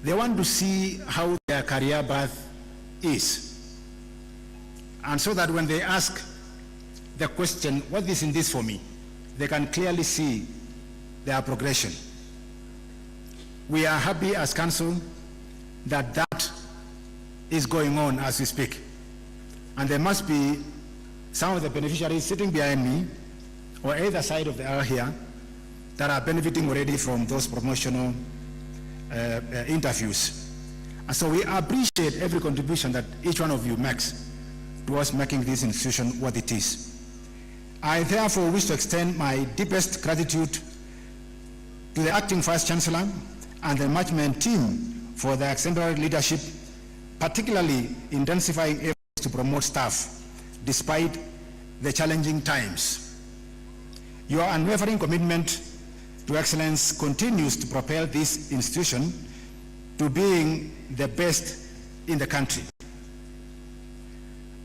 [SPEAKER 4] they want to see how their career path is. And so that when they ask the question, what is in this for me? They can clearly see their progression. We are happy as council that that is going on as we speak. And there must be some of the beneficiaries sitting behind me or either side of the aisle here that are benefiting already from those promotional interviews. And so we appreciate every contribution that each one of you makes towards making this institution what it is. I therefore wish to extend my deepest gratitude to the acting Vice Chancellor and the management team for their exemplary leadership, particularly intensifying efforts to promote staff despite the challenging times. Your unwavering commitment to excellence continues to propel this institution to being the best in the country.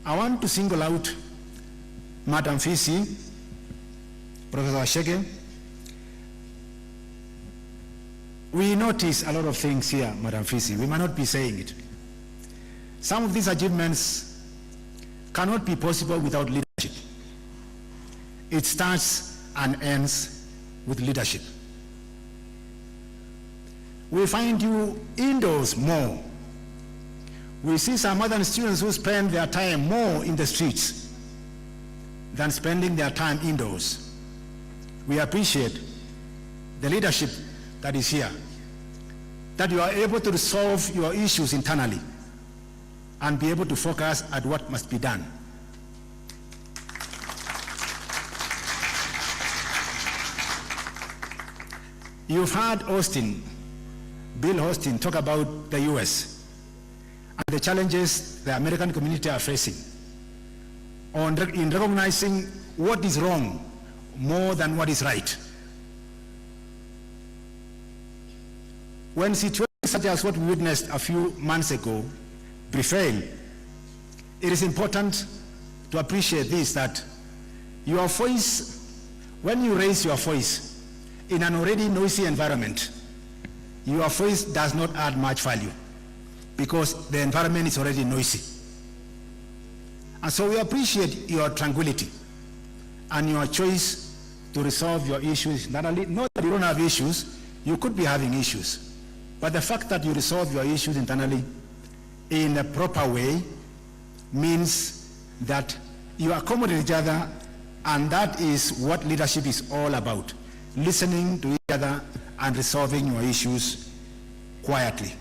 [SPEAKER 4] I want to single out Madam Fisi, Professor Shege. We notice a lot of things here, Madam Fisi. We might not be saying it. Some of these achievements cannot be possible without leadership. It starts and ends with leadership. We find you indoors more. We see some other students who spend their time more in the streets than spending their time indoors. We appreciate the leadership that is here, that you are able to resolve your issues internally and be able to focus at what must be done. You've heard Bill Austin talk about the US and the challenges the American community are facing in recognizing what is wrong more than what is right. When situations such as what we witnessed a few months ago prevail, it is important to appreciate this, that your voice, when you raise your voice in an already noisy environment, your voice does not add much value. because the environment is already noisy. And so we appreciate your tranquility and your choice to resolve your issues. Not that you don't have issues, you could be having issues. But the fact that you resolve your issues internally in a proper way means that you accommodate each other, and that is what leadership is all about. Listening to each other and resolving your issues quietly.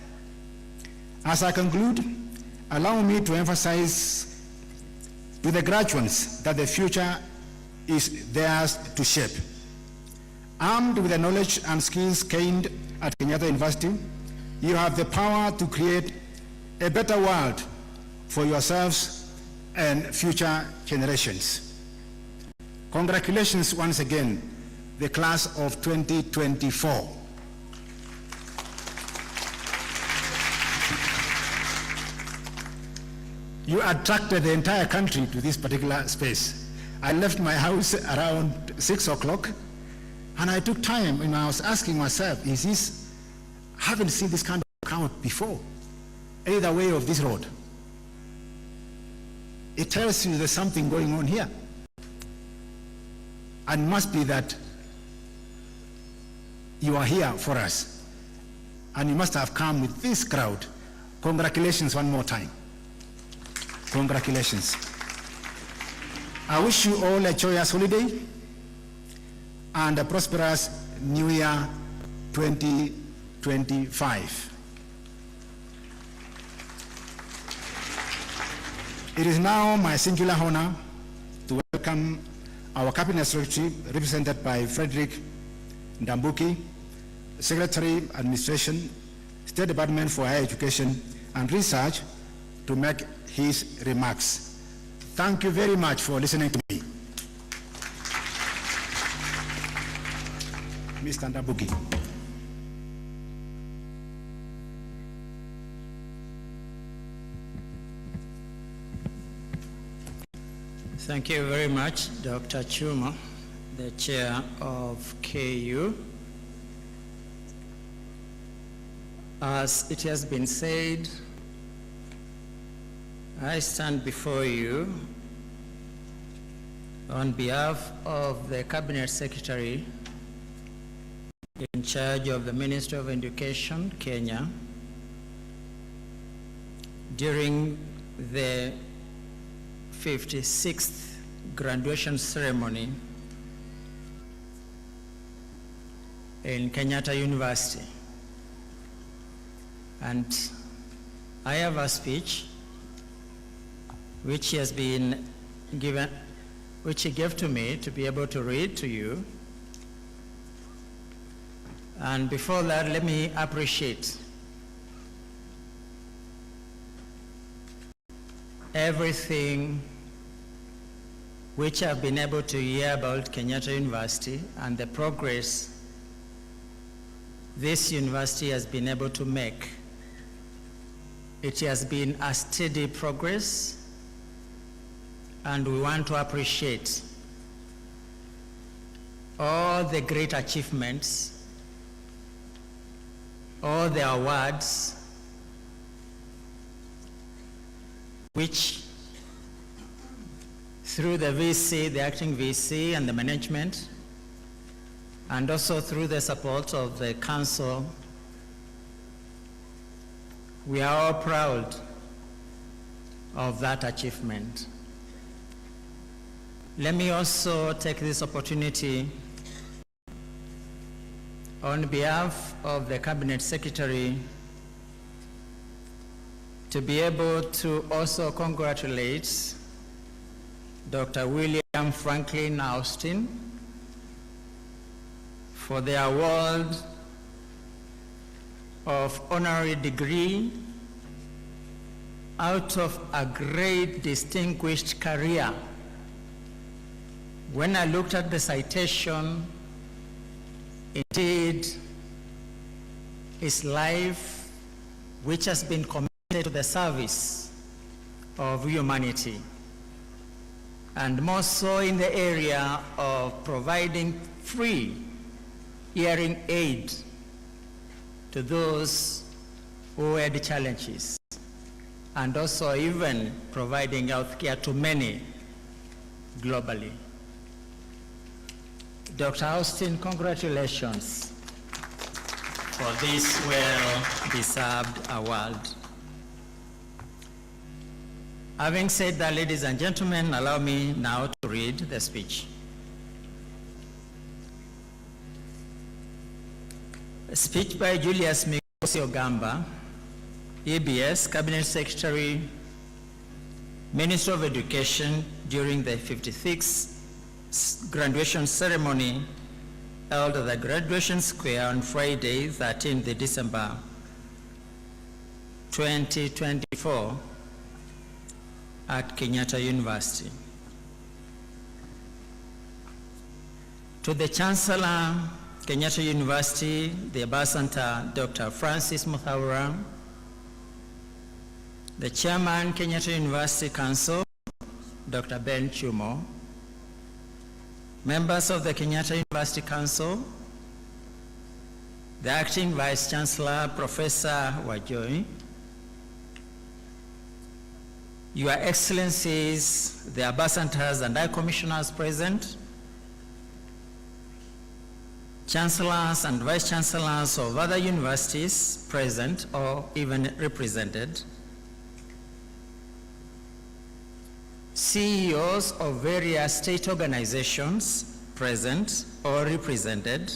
[SPEAKER 4] As I conclude, allow me to emphasize to the graduates that the future is theirs to shape. Armed with the knowledge and skills gained at Kenyatta University, you have the power to create a better world for yourselves and future generations. Congratulations once again, the class of 2024. You attracted the entire country to this particular space. I left my house around 6 o'clock, and I took time and I was asking myself, I haven't seen this kind of crowd before, either way of this road. It tells you there's something going on here. And must be that you are here for us. And you must have come with this crowd. Congratulations one more time. Congratulations. I wish you all a joyous holiday and a prosperous New Year 2025. It is now my singular honor to welcome our Cabinet Secretary, represented by Frederick Ndambuki, Secretary, Administration, State Department for Higher Education and Research, to make his remarks. Thank you very much for listening to me. Mr. Ndambuki.
[SPEAKER 10] Thank you very much, Dr. Chuma, the chair of KU. As it has been said, I stand before you on behalf of the Cabinet Secretary in charge of the Ministry of Education, Kenya, during the 56th graduation ceremony in Kenyatta University. And I have a speech which he has been given, which he gave to me to be able to read to you. And before that, let me appreciate everything which I've been able to hear about Kenyatta University and the progress this university has been able to make. It has been a steady progress, and we want to appreciate all the great achievements, all the awards which through the VC, the acting VC and the management, and also through the support of the council, we are all proud of that achievement. Let me also take this opportunity on behalf of the Cabinet Secretary to be able to also congratulate Dr. William Franklin Austin for the award of honorary degree out of a great distinguished career. When I looked at the citation, indeed, his life, which has been committed to the service of humanity, and more so in the area of providing free hearing aid to those who had challenges. and also even providing health care to many globally. Dr. Austin, congratulations for this well-deserved award. Having said that, ladies and gentlemen, allow me now to read the speech. A speech by Julius Migosi Ogamba, EBS, Cabinet Secretary, Minister of Education, during the 56th graduation ceremony held at the Graduation Square on Friday, 13th December 2024 at Kenyatta University. To the Chancellor, Kenyatta University, the Ambassador, Dr. Francis Muthaura, the Chairman, Kenyatta University Council, Dr. Ben Chumo, members of the Kenyatta University Council, the Acting Vice Chancellor, Professor Wajoi, Your Excellencies, the Ambassadors and High Commissioners present, Chancellors and Vice Chancellors of other universities present or even represented, CEOs of various state organizations present or represented,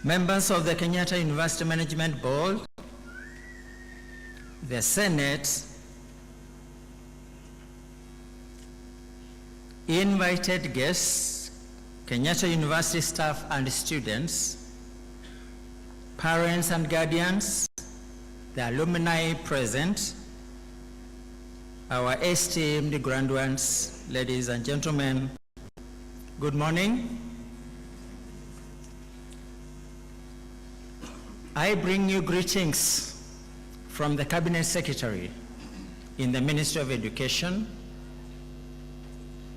[SPEAKER 10] members of the Kenyatta University Management Board, the Senate, invited guests, Kenyatta University staff and students, parents and guardians, the alumni present, our esteemed graduates, ladies and gentlemen, good morning. I bring you greetings from the Cabinet Secretary in the Ministry of Education,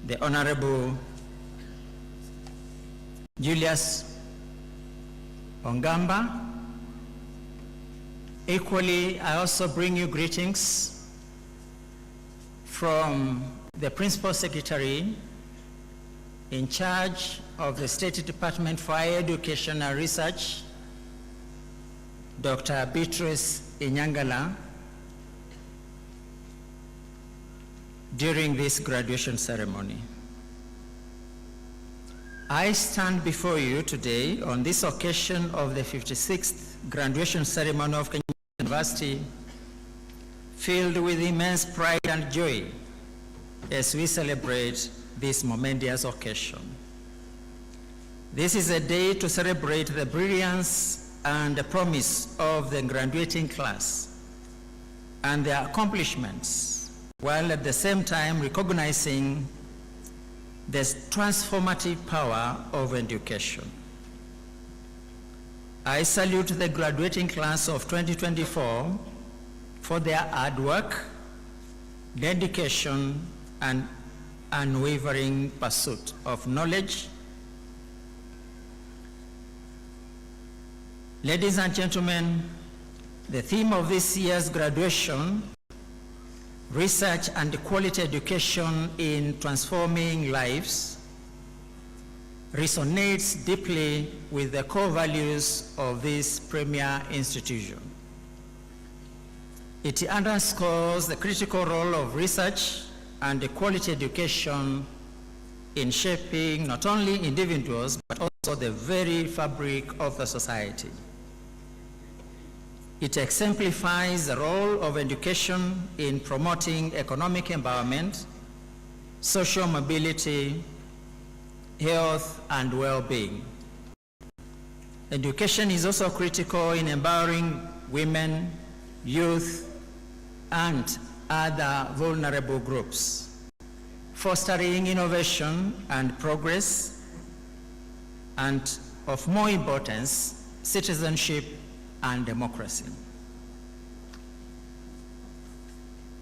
[SPEAKER 10] the Honorable Julius Ogamba. Equally, I also bring you greetings from the Principal Secretary in charge of the State Department for Higher Education and Research, Dr. Beatrice Inyangala, during this graduation ceremony. I stand before you today on this occasion of the 56th graduation ceremony of Kenyatta University, filled with immense pride and joy as we celebrate this momentous occasion. This is a day to celebrate the brilliance and the promise of the graduating class and their accomplishments, while at the same time recognizing the transformative power of education. I salute the graduating class of 2024 for their hard work, dedication, and unwavering pursuit of knowledge. Ladies and gentlemen, the theme of this year's graduation, research and quality education in transforming lives, resonates deeply with the core values of this premier institution. It underscores the critical role of research and quality education in shaping not only individuals, but also the very fabric of the society. It exemplifies the role of education in promoting economic empowerment, social mobility, health, and well-being. Education is also critical in empowering women, youth, and other vulnerable groups, fostering innovation and progress, and of more importance, citizenship and democracy.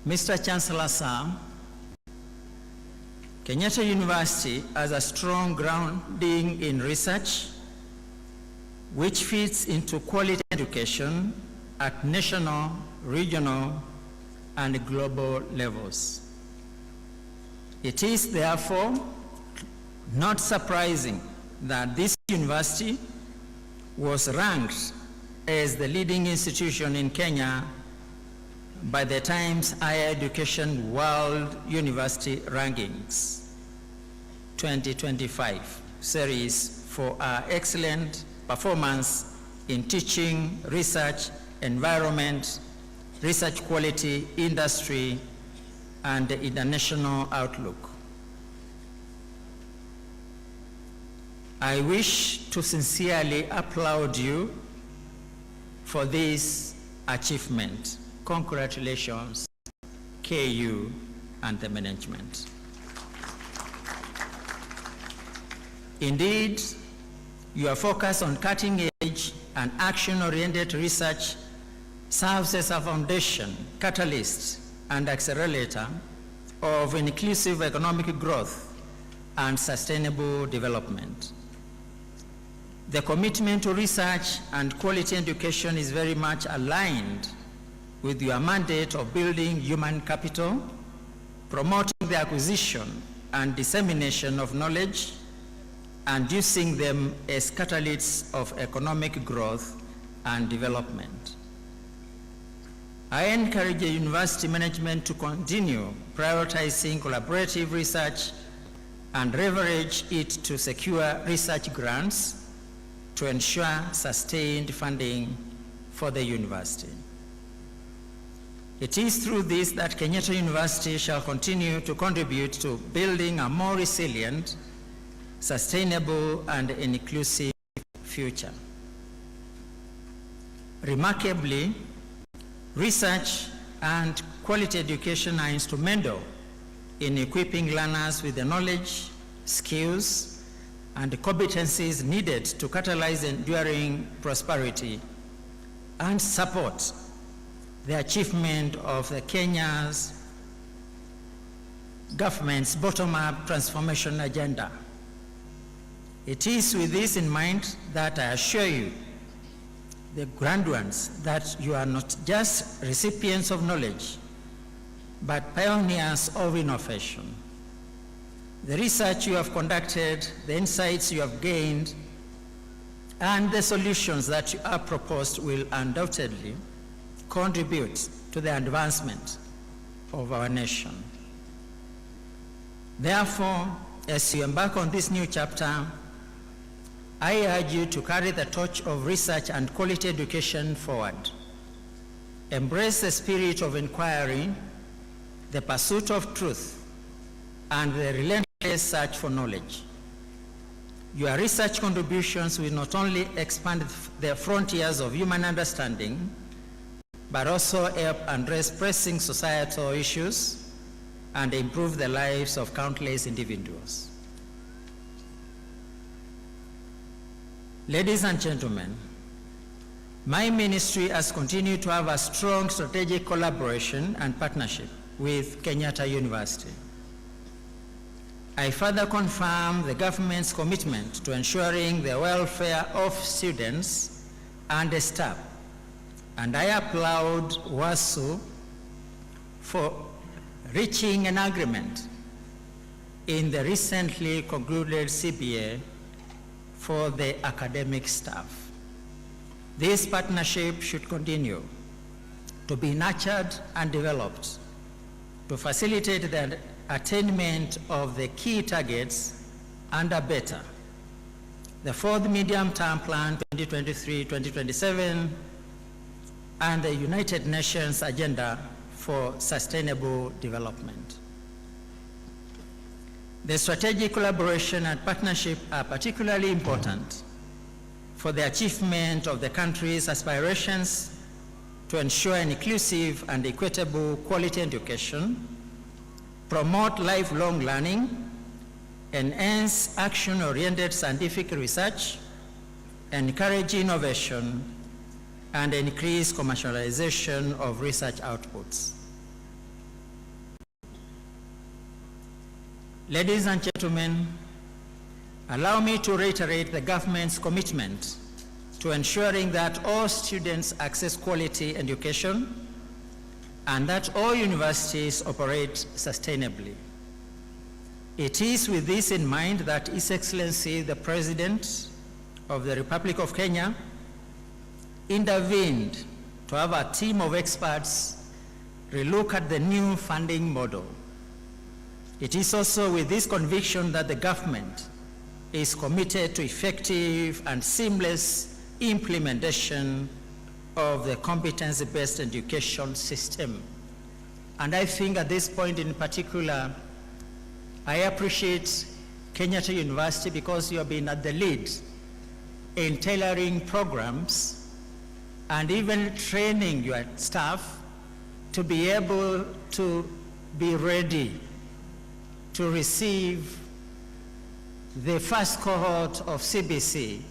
[SPEAKER 10] Mr. Chancellor, sir, Kenyatta University has a strong grounding in research, which feeds into quality education at national, regional, and global levels. It is therefore not surprising that this university was ranked as the leading institution in Kenya by the Times Higher Education World University Rankings 2025 series for our excellent performance in teaching, research, environment, research quality, industry, and international outlook. I wish to sincerely applaud you for this achievement. Congratulations, KU and the management. Indeed, your focus on cutting-edge and action-oriented research serves as a foundation, catalyst, and accelerator of inclusive economic growth and sustainable development. The commitment to research and quality education is very much aligned with your mandate of building human capital, promoting the acquisition and dissemination of knowledge, and using them as catalysts of economic growth and development. I encourage the university management to continue prioritizing collaborative research and leverage it to secure research grants to ensure sustained funding for the university. It is through this that Kenyatta University shall continue to contribute to building a more resilient, sustainable, and inclusive future. Remarkably, research and quality education are instrumental in equipping learners with the knowledge, skills, and competencies needed to catalyze enduring prosperity and support the achievement of the Kenya's government's bottom-up transformation agenda. It is with this in mind that I assure you, the graduates, that you are not just recipients of knowledge, but pioneers of innovation. The research you have conducted, the insights you have gained, and the solutions that you have proposed will undoubtedly contribute to the advancement of our nation. Therefore, as you embark on this new chapter, I urge you to carry the torch of research and quality education forward. Embrace the spirit of inquiry, the pursuit of truth, and the relentless search for knowledge. Your research contributions will not only expand the frontiers of human understanding, but also help address pressing societal issues and improve the lives of countless individuals. Ladies and gentlemen, my ministry has continued to have a strong strategic collaboration and partnership with Kenyatta University. I further confirm the government's commitment to ensuring the welfare of students and the staff, and I applaud WASU for reaching an agreement in the recently concluded CBA for the academic staff. This partnership should continue to be nurtured and developed to facilitate the attainment of the key targets under better, the fourth medium-term plan 2023-2027, and the United Nations Agenda for Sustainable Development. The strategic collaboration and partnership are particularly important for the achievement of the country's aspirations to ensure an inclusive and equitable quality education, promote lifelong learning, enhance action-oriented scientific research, encourage innovation, and increase commercialization of research outputs. Ladies and gentlemen, allow me to reiterate the government's commitment to ensuring that all students access quality education and that all universities operate sustainably. It is with this in mind that His Excellency, the President of the Republic of Kenya, intervened to have a team of experts relook at the new funding model. It is also with this conviction that the government is committed to effective and seamless implementation of the competency-based education system. And I think at this point in particular, I appreciate Kenyatta University because you have been at the lead in tailoring programs and even training your staff to be able to be ready to receive the first cohort of CBC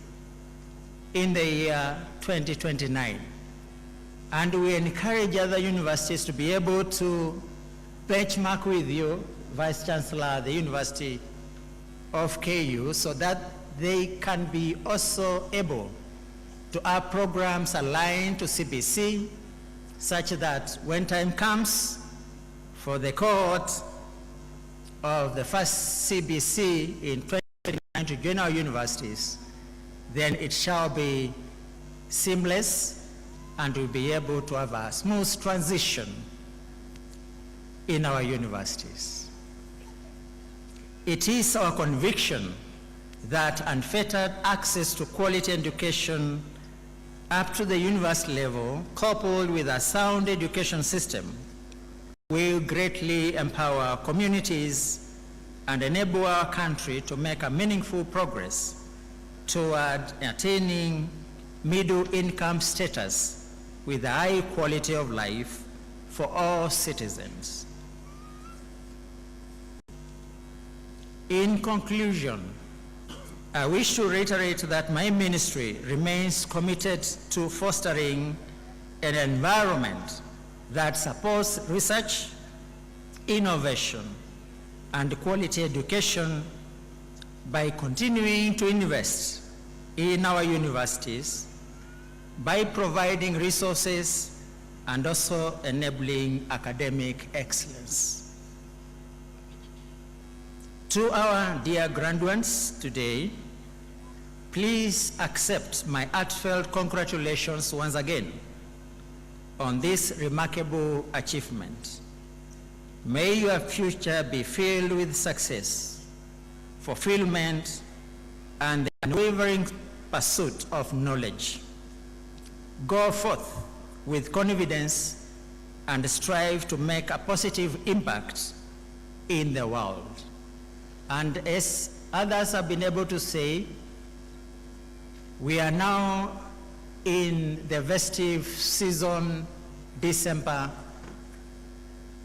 [SPEAKER 10] in the year 2029. And we encourage other universities to be able to benchmark with you, Vice Chancellor, the University of KU, so that they can be also able to have programs aligned to CBC, such that when time comes for the cohort of the first CBC in 2029 to join our universities, then it shall be seamless and we'll be able to have a smooth transition in our universities. It is our conviction that unfettered access to quality education up to the university level, coupled with a sound education system, will greatly empower communities and enable our country to make a meaningful progress toward attaining middle income status with a high quality of life for all citizens. In conclusion, I wish to reiterate that my ministry remains committed to fostering an environment that supports research, innovation, and quality education by continuing to invest in our universities, by providing resources and also enabling academic excellence. To our dear graduates today, please accept my heartfelt congratulations once again on this remarkable achievement. May your future be filled with success, fulfillment, and the unwavering pursuit of knowledge. Go forth with confidence and strive to make a positive impact in the world. And as others have been able to say, we are now in the festive season, December,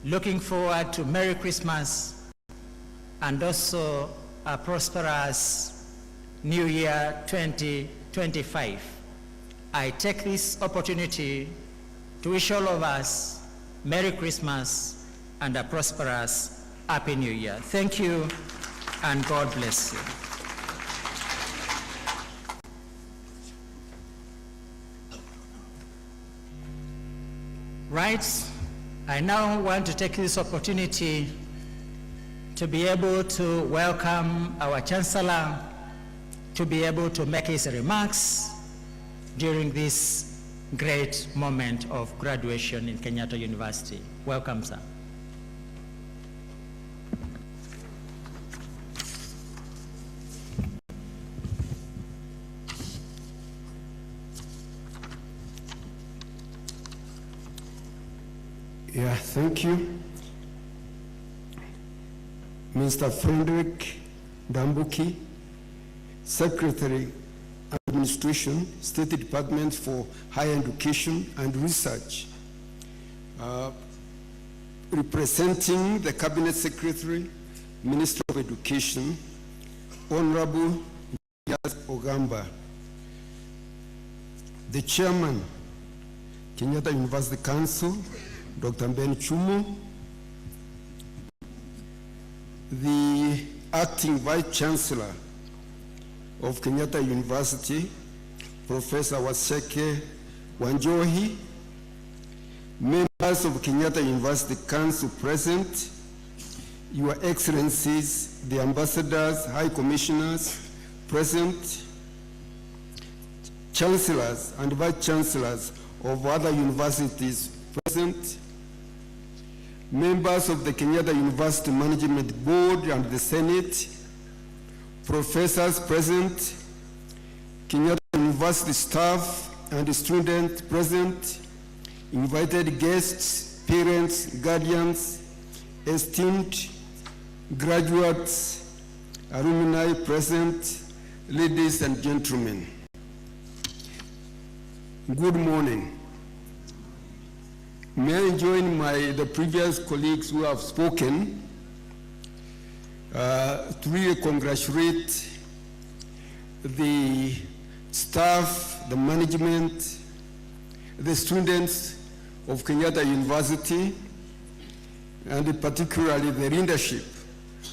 [SPEAKER 10] looking forward to Merry Christmas and also a prosperous New Year 2025. I take this opportunity to wish all of us Merry Christmas and a prosperous Happy New Year. Thank you and God bless you. Right, I now want to take this opportunity to be able to welcome our Chancellor to be able to make his remarks during this great moment of graduation in Kenyatta University. Welcome, sir.
[SPEAKER 1] Yeah, thank you. Mr. Frederick Dambuki, Secretary, Administration, State Department for Higher Education and Research. Representing the Cabinet Secretary, Minister of Education, Honorable Ogamba. The Chairman, Kenyatta University Council, Dr. Ben Chumo, the Acting Vice Chancellor of Kenyatta University, Professor Waseke Wanjohi, members of Kenyatta University Council present, Your Excellencies, the ambassadors, high commissioners present, chancellors and vice chancellors of other universities present, members of the Kenyatta University Management Board and the Senate, professors present, Kenyatta University staff and students present, invited guests, parents, guardians, esteemed graduates, alumni present, ladies and gentlemen. Good morning. May I join the previous colleagues who have spoken to really congratulate the staff, the management, the students of Kenyatta University, and particularly the leadership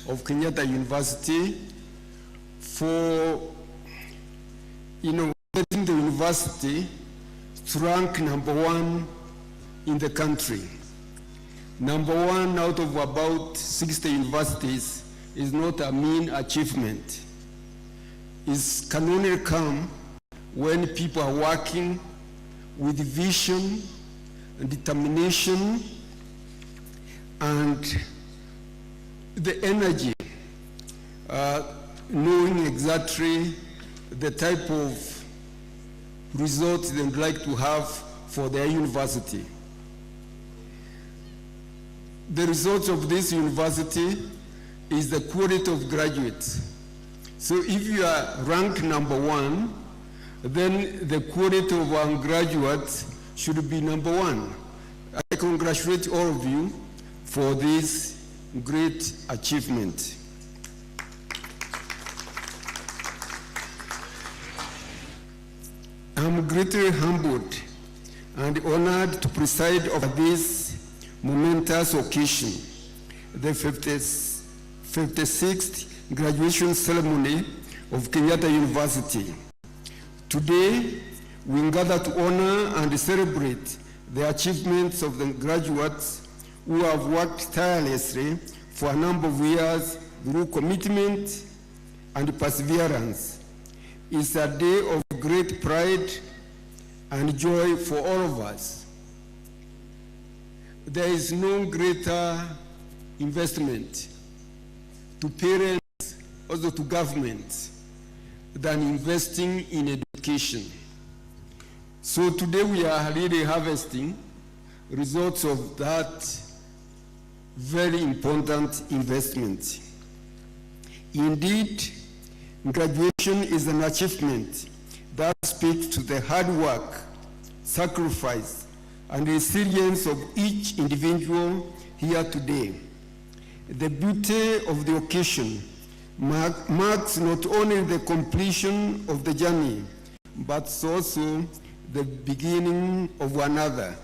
[SPEAKER 1] of Kenyatta University for, getting the university to rank #1 in the country. #1 out of about 60 universities is not a mean achievement. It can only come when people are working with vision and determination and the energy, knowing exactly the type of results they would like to have for their university. The results of this university is the quality of graduates. So if you are ranked #1, then the quality of our graduates should be #1. I congratulate all of you for this great achievement. I'm greatly humbled and honored to preside over this momentous occasion, the 56th graduation ceremony of Kenyatta University. Today, we gather to honor and celebrate the achievements of the graduates who have worked tirelessly for a number of years through commitment and perseverance. It's a day of great pride and joy for all of us. There is no greater investment to parents, also to government, than investing in education. So today we are really harvesting results of that very important investment. Indeed, graduation is an achievement that speaks to the hard work, sacrifice, and resilience of each individual here today. The beauty of the occasion marks not only the completion of the journey, but also the beginning of another.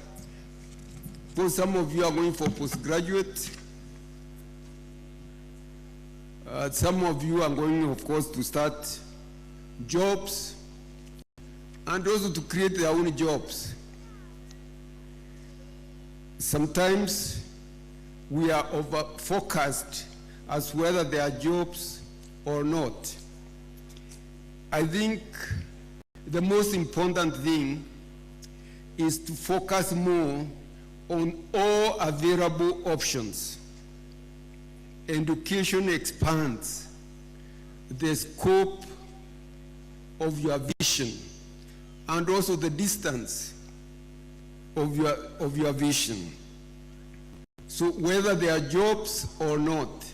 [SPEAKER 1] For some of you are going for postgraduate. Some of you are going, of course, to start jobs and also to create their own jobs. Sometimes we are over-focused as whether there are jobs or not. I think the most important thing is to focus more on all available options. Education expands the scope of your vision and also the distance of your vision. So whether there are jobs or not,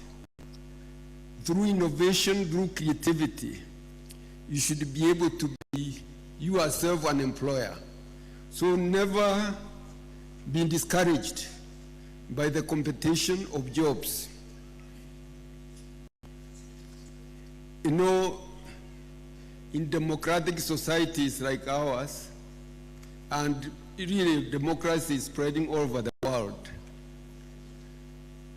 [SPEAKER 1] through innovation, through creativity, you should be able to be yourself an employer. So never be discouraged by the competition of jobs. You know, in democratic societies like ours, and really democracy is spreading all over the world,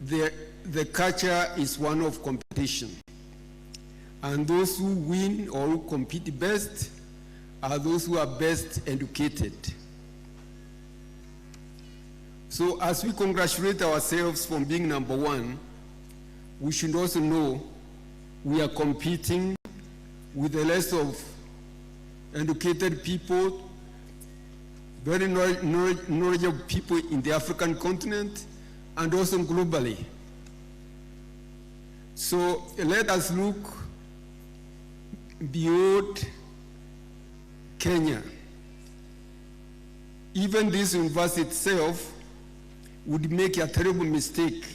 [SPEAKER 1] the culture is one of competition. And those who win or who compete best are those who are best educated. So as we congratulate ourselves for being number one, we should also know we are competing with the rest of educated people, very knowledgeable people in the African continent and also globally. So let us look beyond Kenya. Even this university itself would make a terrible mistake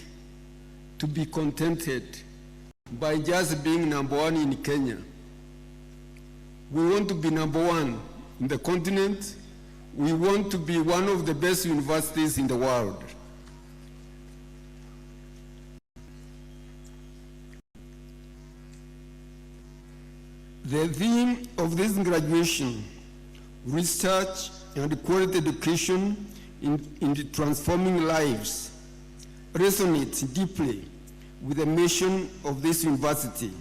[SPEAKER 1] to be contented by just being number one in Kenya. We want to be number one in the continent. We want to be one of the best universities in the world. The theme of this graduation, research and quality education in transforming lives, resonates deeply with the mission of this university,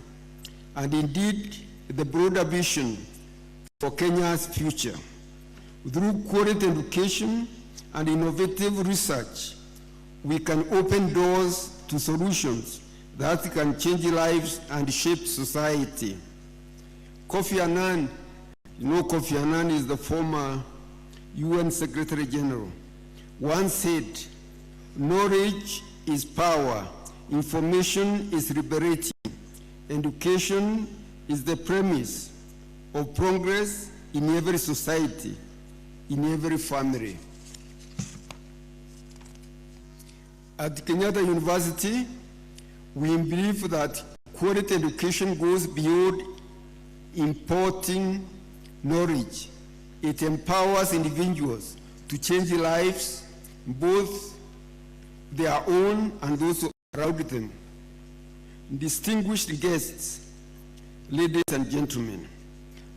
[SPEAKER 1] and indeed the broader vision for Kenya's future. Through quality education and innovative research, we can open doors to solutions that can change lives and shape society. Kofi Annan, you know Kofi Annan is the former UN Secretary General, once said, knowledge is power, information is liberating, education is the premise of progress in every society, in every family. At Kenyatta University, we believe that quality education goes beyond importing knowledge. It empowers individuals to change lives, both their own and those around them. Distinguished guests, ladies and gentlemen,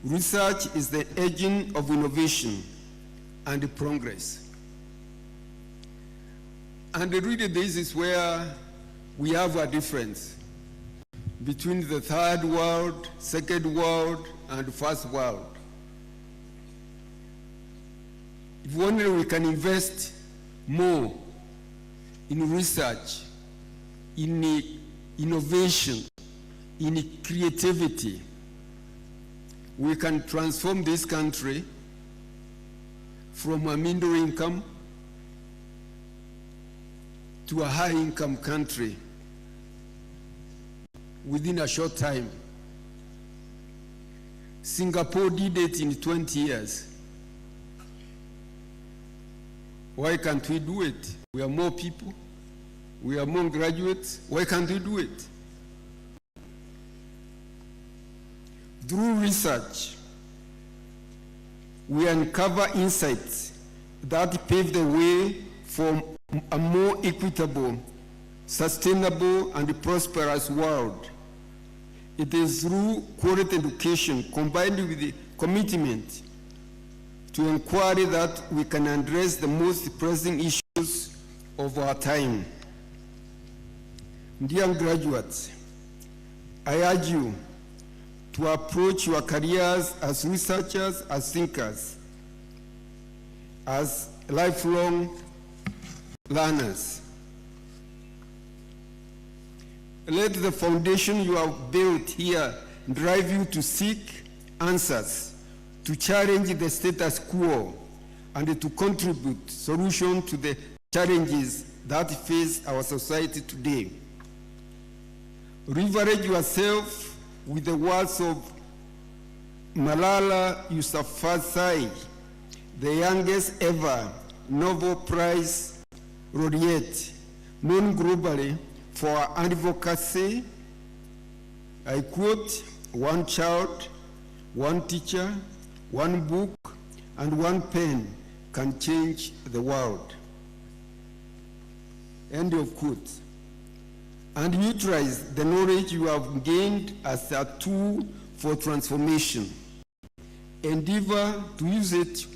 [SPEAKER 1] research is the engine of innovation and progress. And really this is where we have a difference between the third world, second world, and first world. If only we can invest more in research, in innovation, in creativity, we can transform this country from a middle income to a high income country within a short time. Singapore did it in 20 years. Why can't we do it? We are more people, we are more graduates. Why can't we do it? Through research, we uncover insights that pave the way for a more equitable, sustainable, and prosperous world. It is through quality education combined with the commitment to inquiry that we can address the most pressing issues of our time. Dear graduates, I urge you to approach your careers as researchers, as thinkers, as lifelong learners. Let the foundation you have built here drive you to seek answers, to challenge the status quo, and to contribute solutions to the challenges that face our society today. Leverage yourself with the words of Malala Yousafzai, the youngest ever Nobel Prize laureate, known globally for advocacy. I quote, "One child, one teacher, one book, and one pen can change the world." End of quote. And utilize the knowledge you have gained as a tool for transformation. Endeavor to use it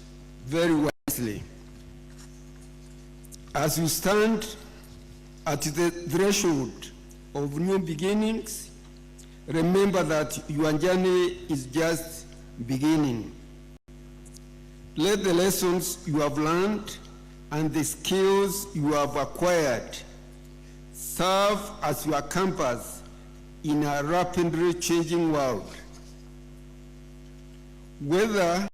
[SPEAKER 1] very wisely. As you stand at the threshold of new beginnings, remember that your journey is just beginning. Let the lessons you have learned and the skills you have acquired serve as your compass in a rapidly changing world. Whether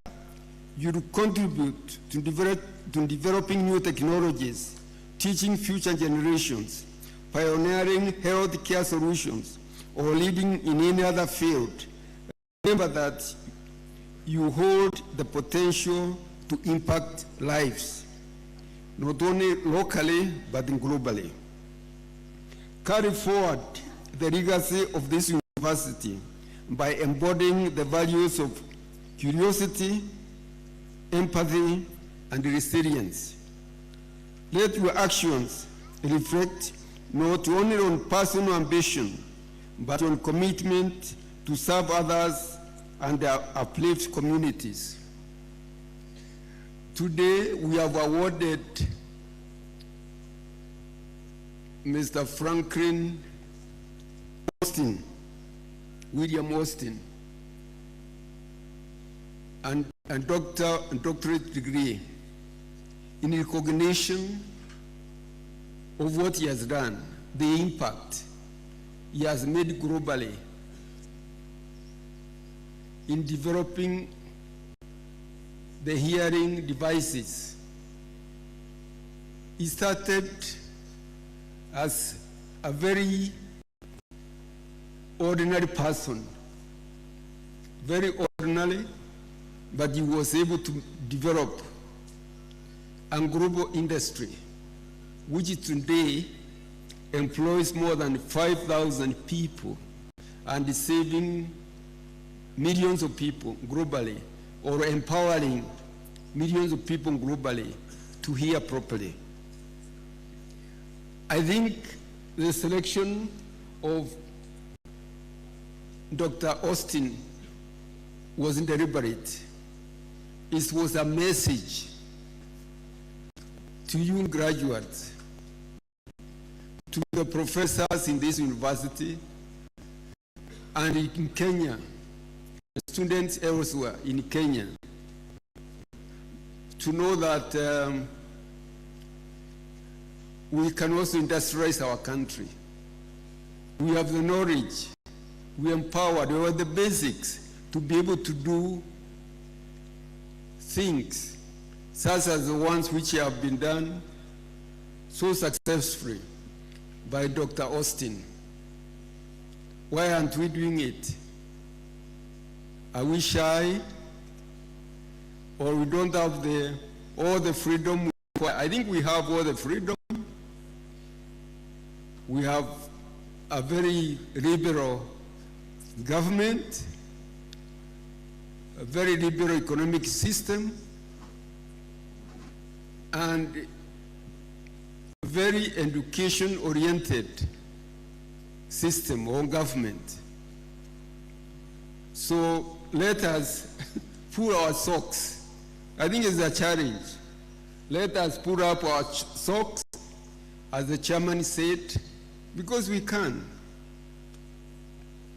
[SPEAKER 1] you contribute to developing new technologies, teaching future generations, pioneering health care solutions, or leading in any other field, remember that you hold the potential to impact lives, not only locally, but globally. Carry forward the legacy of this university by embodying the values of curiosity, empathy, and resilience. Let your actions reflect not only on personal ambition, but on commitment to serve others and uplift communities. Today, we have awarded Mr. Franklin Austin, William Austin, and doctorate degree in recognition of what he has done, the impact he has made globally in developing the hearing devices. He started as a very ordinary person, very ordinary, but he was able to develop a global industry, which today employs more than 5,000 people and is saving millions of people globally, or empowering millions of people globally to hear properly. I think the selection of Dr. Austin wasn't deliberate. It was a message to you graduates, to the professors in this university, and in Kenya, students elsewhere in Kenya, to know that we can also industrialize our country. We have the knowledge, we empowered, we have the basics to be able to do things such as the ones which have been done so successfully by Dr. Austin. Why aren't we doing it? Are we shy? Or we don't have all the freedom? I think we have all the freedom. We have a very liberal government, a very liberal economic system, and a very education-oriented system or government. So let us pull our socks. I think it's a challenge. Let us pull up our socks, as the chairman said, because we can.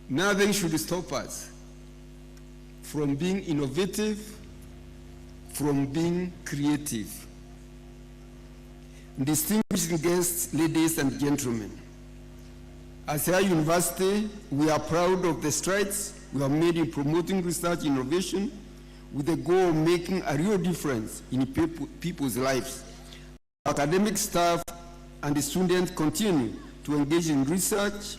[SPEAKER 1] Nothing should stop us from being innovative, from being creative. Distinguished guests, ladies and gentlemen, as our university, we are proud of the strides we have made in promoting research innovation with the goal of making a real difference in people's lives. Academic staff and the students continue to engage in research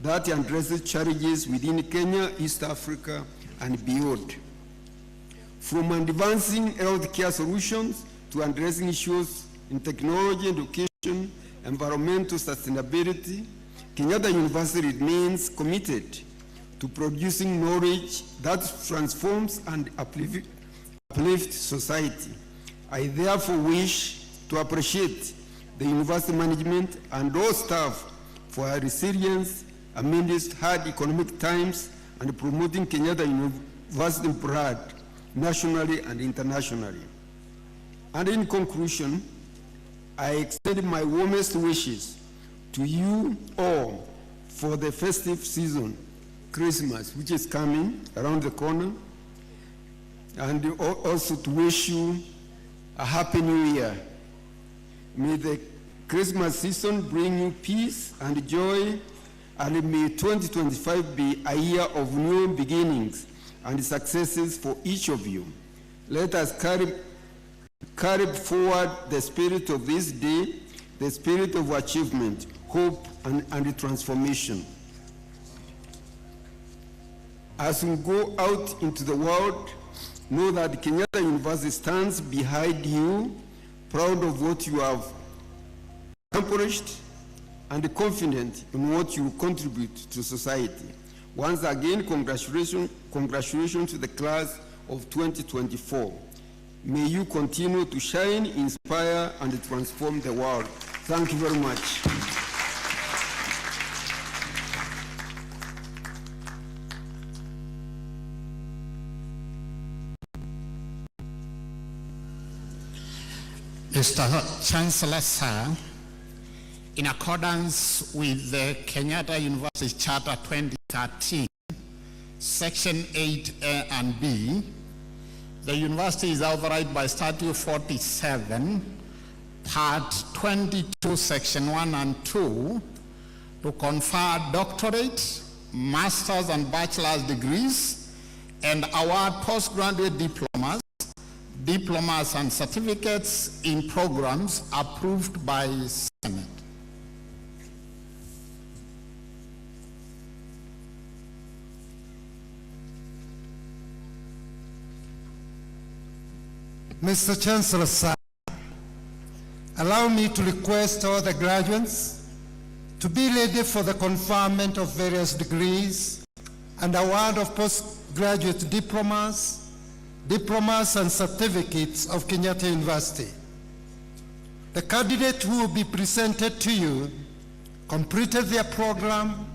[SPEAKER 1] that addresses challenges within Kenya, East Africa, and beyond. From advancing healthcare solutions to addressing issues in technology, education, environmental sustainability, Kenyatta University remains committed to producing knowledge that transforms and uplifts society. I therefore wish to appreciate the university management and all staff for their resilience amidst hard economic times and promoting Kenyatta University pride nationally and internationally. And in conclusion, I extend my warmest wishes to you all for the festive season, Christmas, which is coming around the corner. and also to wish you a happy new year. May the Christmas season bring you peace and joy, and may 2025 be a year of new beginnings and successes for each of you. Let us carry forward the spirit of this day, the spirit of achievement, hope, and transformation. As we go out into the world, know that Kenyatta University stands behind you, proud of what you have accomplished and confident in what you contribute to society. Once again, congratulations to the class of 2024. May you continue to shine, inspire, and transform the world. Thank you very much.
[SPEAKER 5] Mr. Chancellor, sir, in accordance with the Kenyatta University Charter 2013, Section 8A and B, the university is authorized by Statute 47, Part 22, Section 1 and 2, to confer doctorate, master's and bachelor's degrees, and award postgraduate diplomas and certificates in programs approved by Senate.
[SPEAKER 18] Mr. Chancellor, sir, allow me to request all the graduates to be ready for the conferment of various degrees and award of postgraduate diplomas and certificates of Kenyatta University. The candidate who will be presented to you completed their program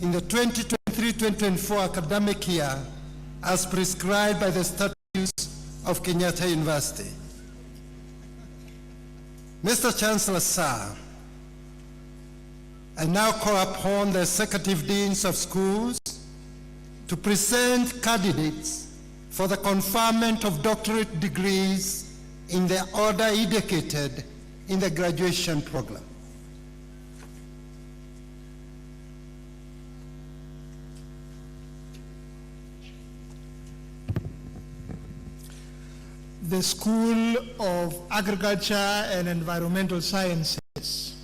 [SPEAKER 18] in the 2023-2024 academic year as prescribed by the statutes of Kenyatta University. Mr. Chancellor, sir, I now call upon the executive deans of schools to present candidates for the conferment of doctorate degrees in the order indicated in the graduation program.
[SPEAKER 14] The School of Agriculture and Environmental Sciences.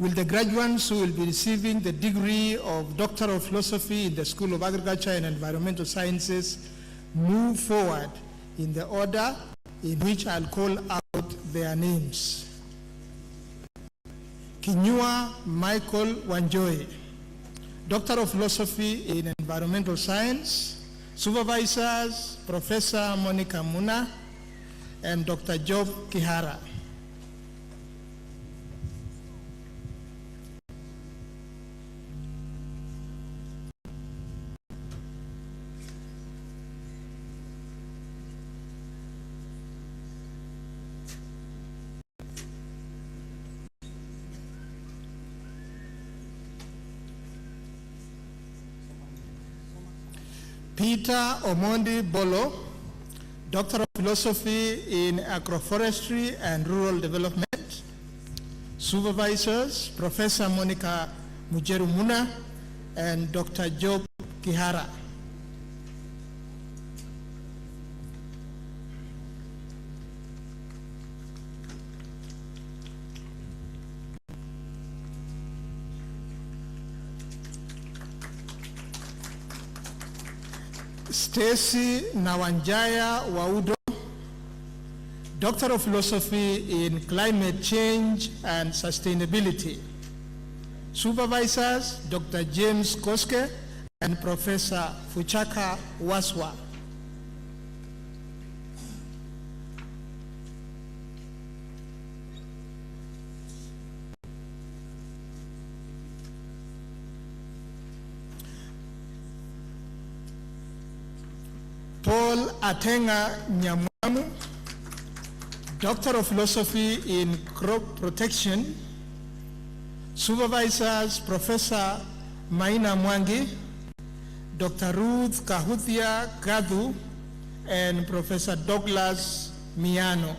[SPEAKER 14] Will the graduates who will be receiving the degree of Doctor of Philosophy in the School of Agriculture and Environmental Sciences move forward in the order in which I'll call out their names? Kinyua Michael Wanjoy, Doctor of Philosophy in Environmental Science. Supervisors, Professor Monica Muna and Dr. Job Kihara. Peter Omondi Bolo, Doctor of Philosophy in Agroforestry and Rural Development. Supervisors, Professor Monica Mujeru Muna and Dr. Job Kihara. Stacy Nawanjaya Waudo, Doctor of Philosophy in Climate Change and Sustainability. Supervisors, Dr. James Koske and Professor Fuchaka Waswa. Paul Atenga Nyamwamu, Doctor of Philosophy in Crop Protection. Supervisors, Professor Maina Mwangi, Dr. Ruth Kahuthia Gadhu,
[SPEAKER 12] and Professor Douglas Miano.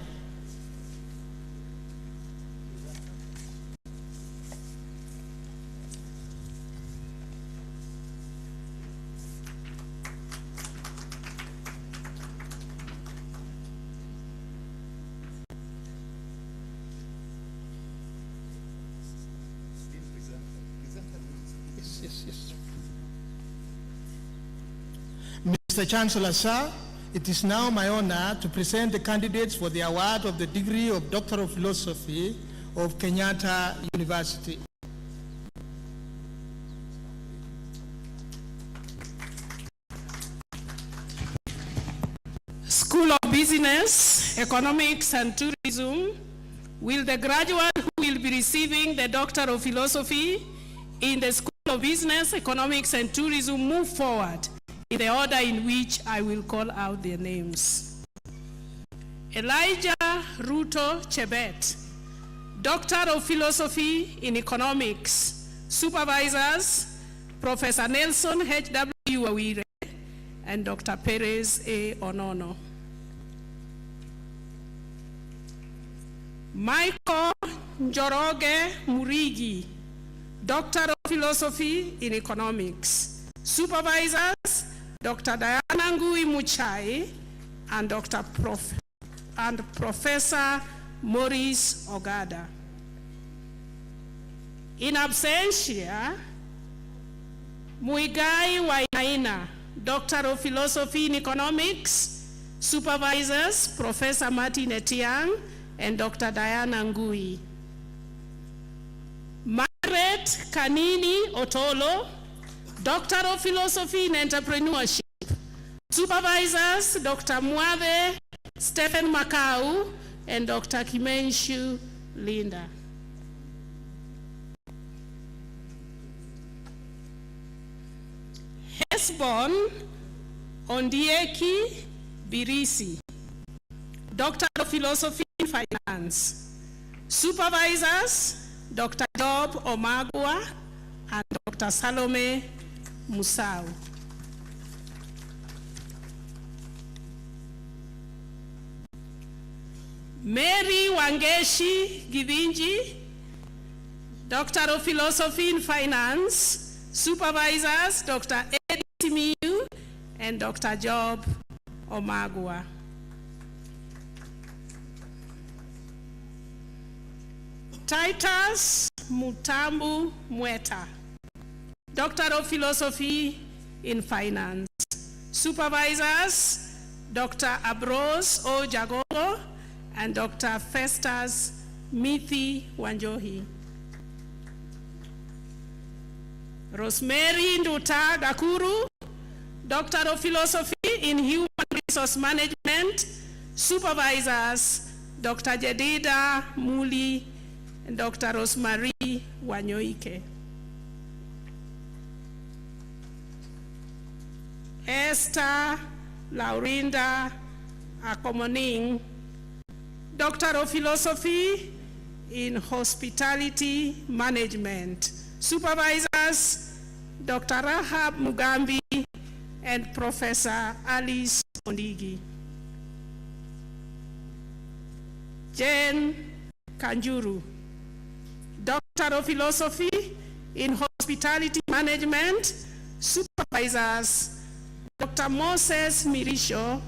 [SPEAKER 12] Yes. Mr. Chancellor, sir, it is now my honor to present the candidates for the award of the degree of Doctor of Philosophy of Kenyatta University.
[SPEAKER 22] School of Business, Economics and Tourism. Will the graduate who will be receiving the Doctor of Philosophy in the School of Business, Economics and Tourism move forward in the order in which I will call out their names? Elijah Ruto Chebet, Doctor of Philosophy in Economics. Supervisors, Professor Nelson H.W. Awire and Dr. Perez A. Onono. Michael Njoroge Murigi, Doctor of Philosophy in Economics. Supervisors, Dr. Diana Ngui Muchai and Professor Maurice Ogada. In absentia, Muigai Wainaina, Doctor of Philosophy in Economics. Supervisors, Professor Martin Etiang and Dr. Diana Ngui. Margaret Kanini Otolo, Doctor of Philosophy in Entrepreneurship. Supervisors, Dr. Mwave Stephen Makau and Dr. Kimenshu Linda. Hesbon Ondieki Birisi, Doctor of Philosophy in Finance. Supervisors, Dr. Job Omagwa and Dr. Salome Musau. Mary Wangeshi Givinji, Doctor of Philosophy in Finance. Supervisors, Dr. Eddie Simiyu and Dr. Job Omagwa. Titus Mutambu Mweta, Doctor of Philosophy in Finance. Supervisors, Dr. Abros O. Jagogo and Dr. Festus Mithi Wanjohi. Rosemary Nduta Gakuru, Doctor of Philosophy in Human Resource Management. Supervisors, Dr. Jedida Muli and Dr. Rosemary Wanyoike. Esther Laurinda Akomoning, Doctor of Philosophy in Hospitality Management. Supervisors, Dr. Rahab Mugambi and Professor Alice Ondigi. Jane Kanjuru, Doctor of Philosophy in Hospitality Management. Supervisors, Dr. Moses Mirisho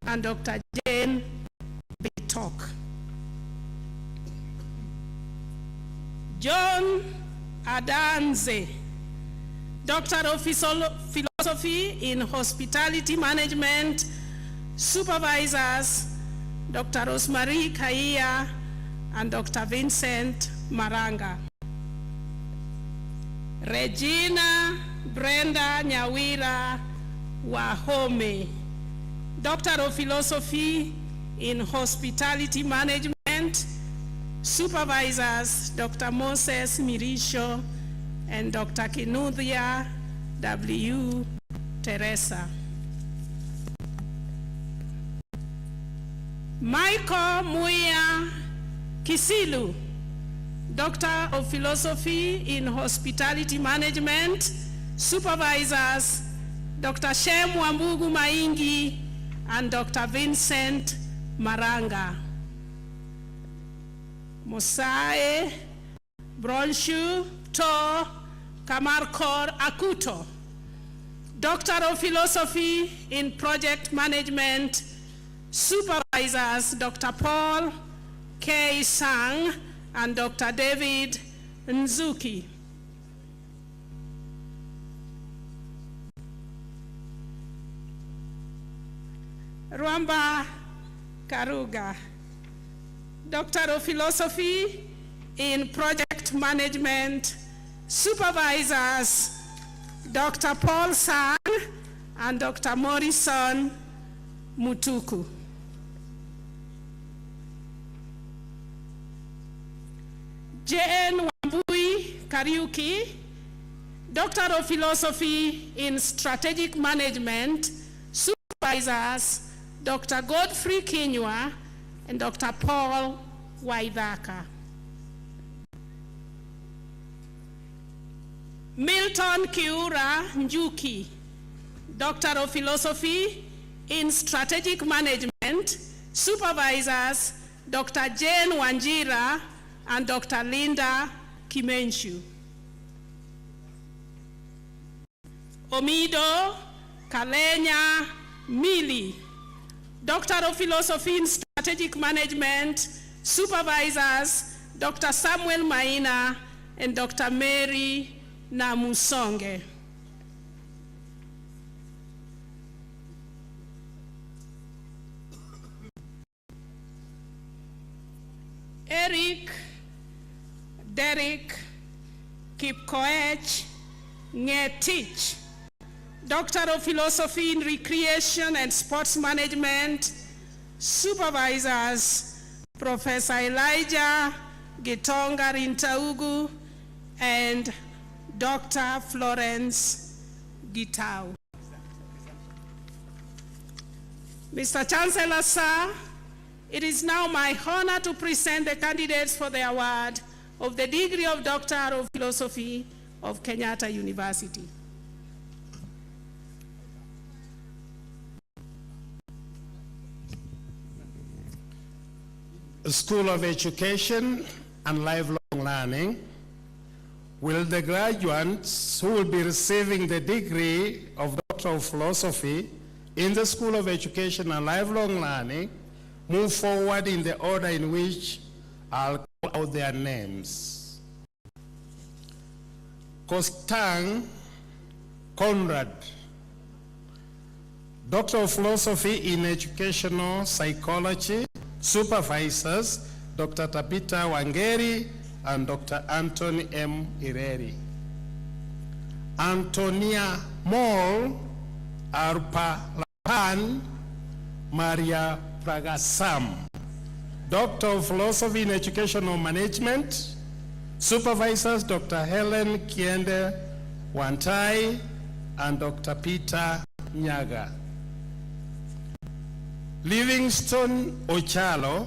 [SPEAKER 22] and Dr. Jane Bitok. John Adanze, Doctor of Philosophy in Hospitality Management. Supervisors, Dr. Rosemary Kaiya and Dr. Vincent Maranga. Regina Brenda Nyawira Wahome, Doctor of Philosophy in Hospitality Management. Supervisors, Dr. Moses Mirisho and Dr. Kinuthia W. Teresa. Michael Muya Kisilu, Doctor of Philosophy in Hospitality Management. Supervisors, Dr. Shem Wambugu Maingi and Dr. Vincent Maranga. Mosae Bronshu To Kamarkor Akuto. Doctor of Philosophy in Project Management, supervisors Dr. Paul K. Sang and Dr. David Nzuki. Rwamba Karuga, Doctor of Philosophy in Project Management, supervisors Dr. Paul Sang and Dr. Morrison Mutuku. J.N. Wambui Kariuki, Doctor of Philosophy in Strategic Management, supervisors Dr. Godfrey Kinywa and Dr. Paul Waithaka. Milton Kiura Njuki, Doctor of Philosophy in Strategic Management, supervisors Dr. Jane Wanjira and Dr. Linda Kimenshu. Omido Kalenya Mili, Doctor of Philosophy in Strategic Management, supervisors Dr. Samuel Maina and Dr. Mary Namusonge. Eric Derek Kipkoech Ngetich, Doctor of Philosophy in Recreation and Sports Management, supervisors Professor Elijah Gitonga Rintaugu and Dr. Florence Gitau. Mr. Chancellor, sir, it is now my honor to present the candidates for the award of the degree of Doctor of Philosophy of Kenyatta University.
[SPEAKER 8] School of Education and Lifelong Learning. Will the graduates who will be receiving the degree of Doctor of Philosophy in the School of Education and Lifelong Learning move forward in the order in which I'll call out their names? Kostang Conrad, Doctor of Philosophy in Educational Psychology, supervisors Dr. Tabitha Wangeri and Dr. Anthony M. Ireri. Antonia Mol Arpalapan Maria Pragasam, Doctor of Philosophy in Educational Management, supervisors Dr. Helen Kiende Wantai and Dr. Peter Nyaga. Livingston Ochalo,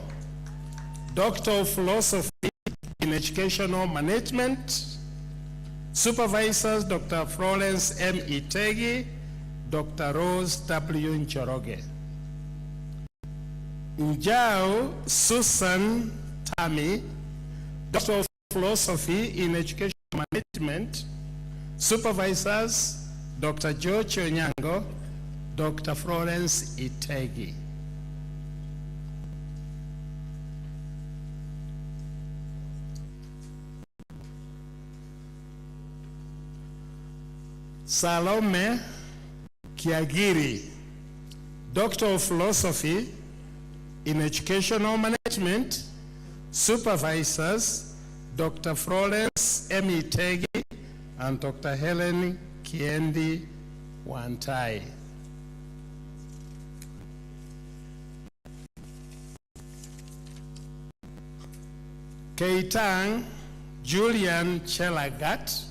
[SPEAKER 8] Doctor of Philosophy in Educational Management, supervisors Dr. Florence M. Itegi, Dr. Rose W. Njoroge. Njao Susan Tami, Doctor of Philosophy in Educational Management, supervisors Dr. George Onyango, Dr. Florence Itegi. Salome Kiagiri, Doctor of Philosophy in Educational Management, supervisors Dr. Florence M. Itegi and Dr. Helen Kiendi Wantai. Keitang Julian Chelagat,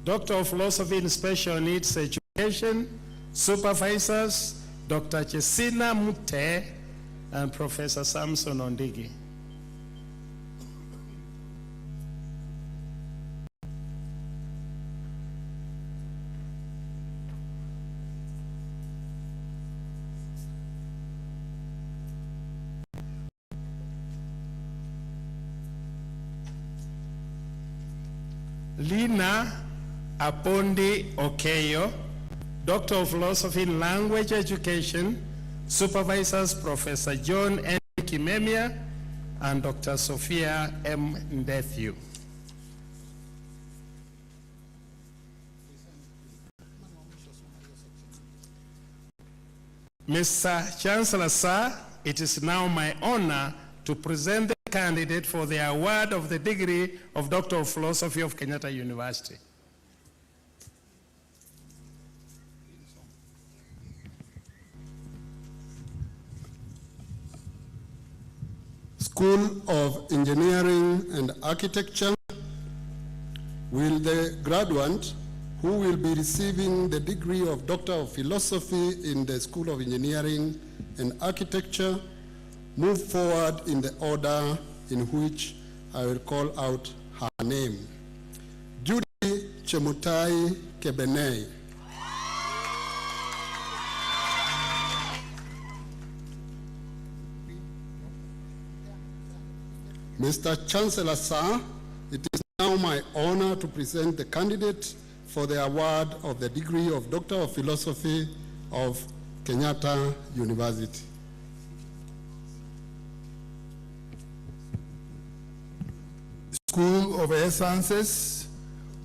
[SPEAKER 8] Doctor of Philosophy in Special Needs Education, supervisors Dr. Chesina Mute and Professor Samson Ondigi. Lina Apondi Okeyo, Doctor of Philosophy in Language Education, Supervisors Professor John N. Kimemia and Dr. Sophia M. Ndethiu. Mr. Chancellor, sir, it is now my honor to present the candidate for the award of the degree of Doctor of Philosophy of Kenyatta University.
[SPEAKER 1] School of Engineering and Architecture. Will the graduate who will be receiving the degree of Doctor of Philosophy in the School of Engineering and Architecture move forward in the order in which I will call out her name. Judy Chemutai Kebenei. Mr. Chancellor, sir, it is now my honor to present the candidate for the award of the degree of Doctor of Philosophy of Kenyatta University.
[SPEAKER 7] School of Air Sciences,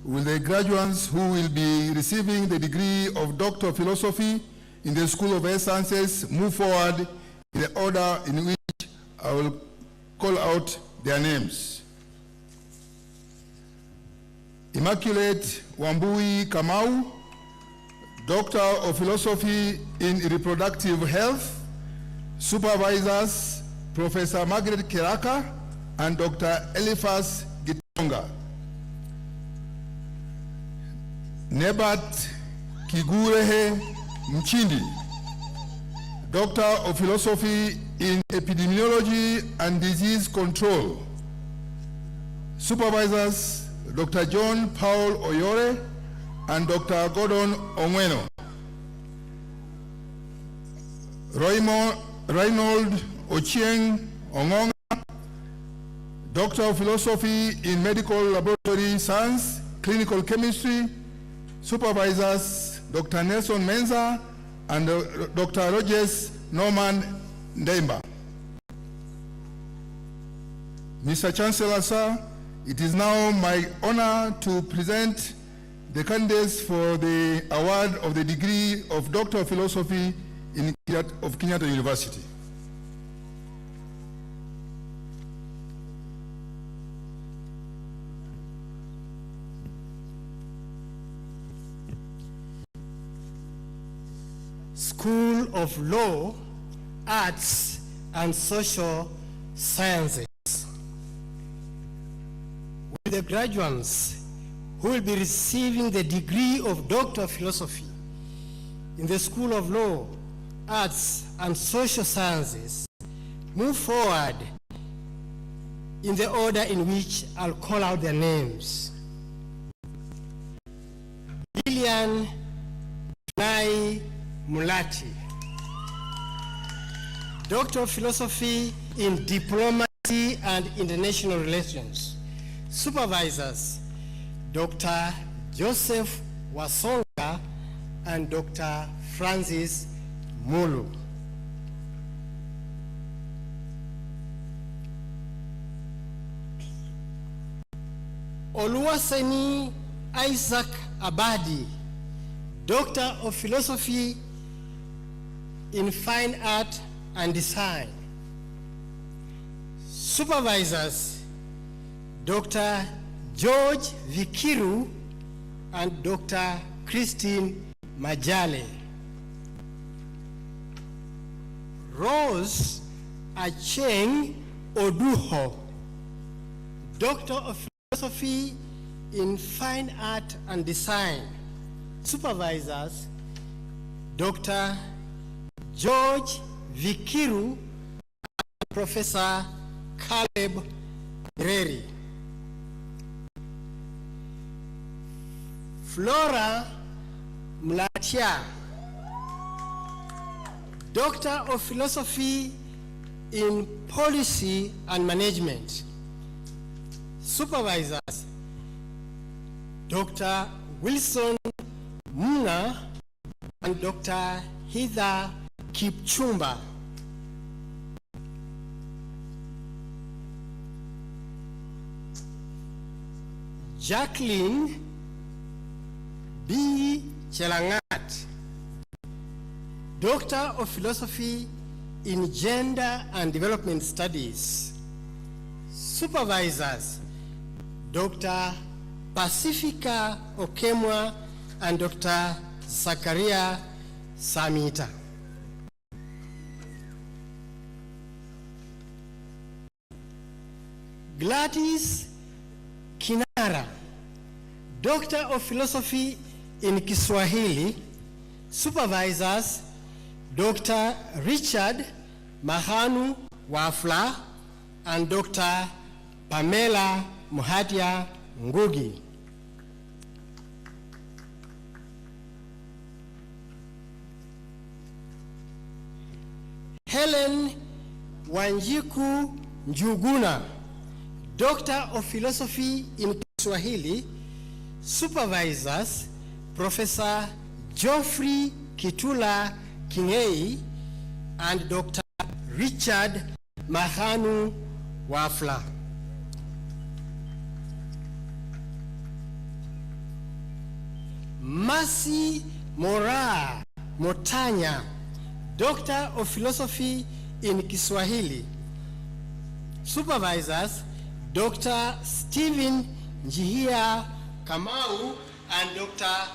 [SPEAKER 7] will the graduates who will be receiving the degree of Doctor of Philosophy in the School of Air Sciences move forward in the order in which I will call out their names. Immaculate Wambui Kamau, Doctor of Philosophy in Reproductive Health, Supervisors Professor Margaret Keraka and Dr. Eliphas Gitonga. Nebat Kigurehe Mchindi, Doctor of Philosophy in Epidemiology and Disease Control. Supervisors Dr. John Paul Oyore and Dr. Gordon Onweno. Reynold Ochieng Ongonga, Doctor of Philosophy in Medical Laboratory Science, Clinical Chemistry. Supervisors Dr. Nelson Menza and Dr. Rogers Norman Ndemba. Mr. Chancellor, sir, it is now my honor to present the candidates for the award of the degree of Doctor of Philosophy of Kenyatta University.
[SPEAKER 12] School of Law, Arts and Social Sciences. Will the graduates who will be receiving the degree of Doctor of Philosophy in the School of Law, Arts and Social Sciences move forward in the order in which I'll call out their names. Lilian Nai Mulati, Doctor of Philosophy in Diplomacy and International Relations. Supervisors, Dr. Joseph Wasonga and Dr. Francis Mulu. Oluwaseni Isaac Abadi, Doctor of Philosophy in Fine Art and Design. Supervisors, Dr. George Vikiru and Dr. Christine Majale. Rose Acheng Oduho, Doctor of Philosophy in Fine Art and Design. Supervisors, Dr. George Vikiru and Professor Caleb Reri. Flora Mlatia, Doctor of Philosophy in Policy and Management. Supervisors, Dr. Wilson Muna, and Dr. Heather Kipchumba. Jacqueline B. Chelangat, Doctor of Philosophy in Gender and Development Studies. Supervisors, Dr. Pacifica Okemwa and Dr. Zakaria Samita. Gladys Kinara, Doctor of Philosophy in Kiswahili. Supervisors, Dr. Richard Mahanu Wafla and Dr. Pamela Muhatia Ngugi. Helen Wanjiku Njuguna, Doctor of Philosophy in Kiswahili. Supervisors, Professor Geoffrey Kitula Kingei and Dr. Richard Mahanu Wafla. Mercy Mora Motanya, Doctor of Philosophy in Kiswahili. Supervisors, Dr. Stephen Njihia Kamau and Dr.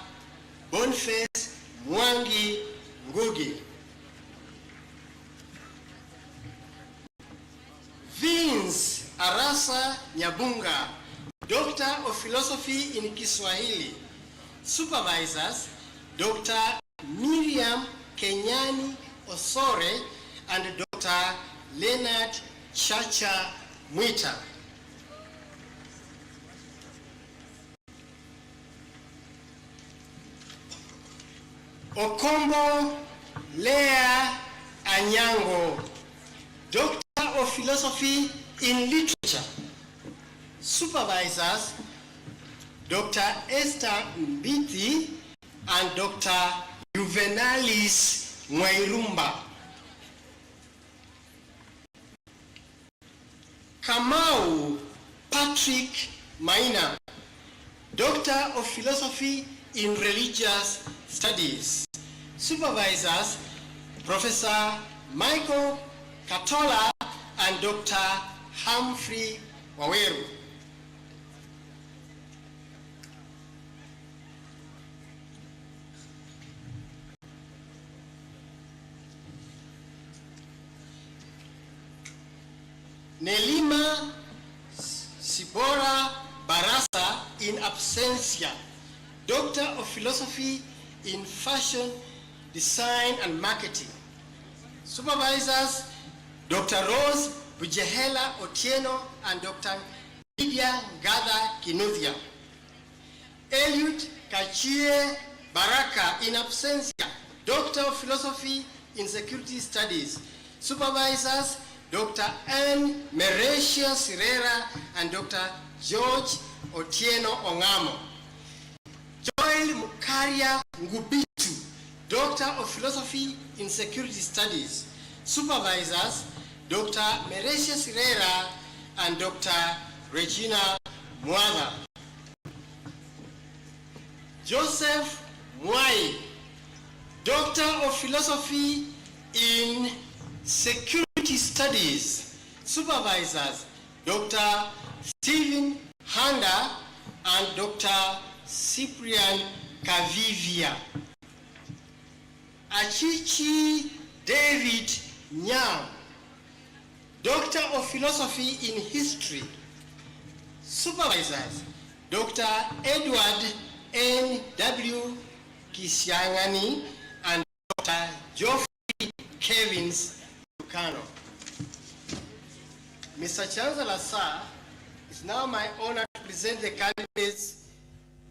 [SPEAKER 12] Boniface Mwangi Ngugi. Vince Arasa Nyabunga, Doctor of Philosophy in Kiswahili. Supervisors, Dr. Miriam Kenyani Osore and Dr. Leonard Chacha Mwita. Okombo Lea Anyango, Doctor of Philosophy in Literature. Supervisors, Dr. Esther Mbiti and Dr. Juvenalis Mwairumba. Kamau Patrick Maina, Doctor of Philosophy in Religious Studies. Supervisors, Professor Michael Katola and Dr. Humphrey Waweru. Nelima Sibora Barasa in absentia, Doctor of Philosophy in Fashion Design and Marketing. Supervisors, Dr. Rose Bujehela Otieno and Dr. Lydia Gada Kinuthia. Eliud Kachie Baraka in absentia, Doctor of Philosophy in Security Studies. Supervisors, Dr. Anne Merecia Sirera and Dr. George Otieno Ongamo. Joel Mukaria Ngubitu, Doctor of Philosophy in Security Studies. Supervisors, Dr. Merecia Sirera and Dr. Regina Mwada. Joseph Mwai, Doctor of Philosophy in Security Studies. Supervisors, Dr. Stephen Handa and Dr. Cyprian Kavivia. Achichi David Nyam, Doctor of Philosophy in History. Supervisors, Dr. Edward N.W. Kisiangani and Dr. Geoffrey Kevins Kano. Mr. Chancellor, sir, it's now my honor to present the candidates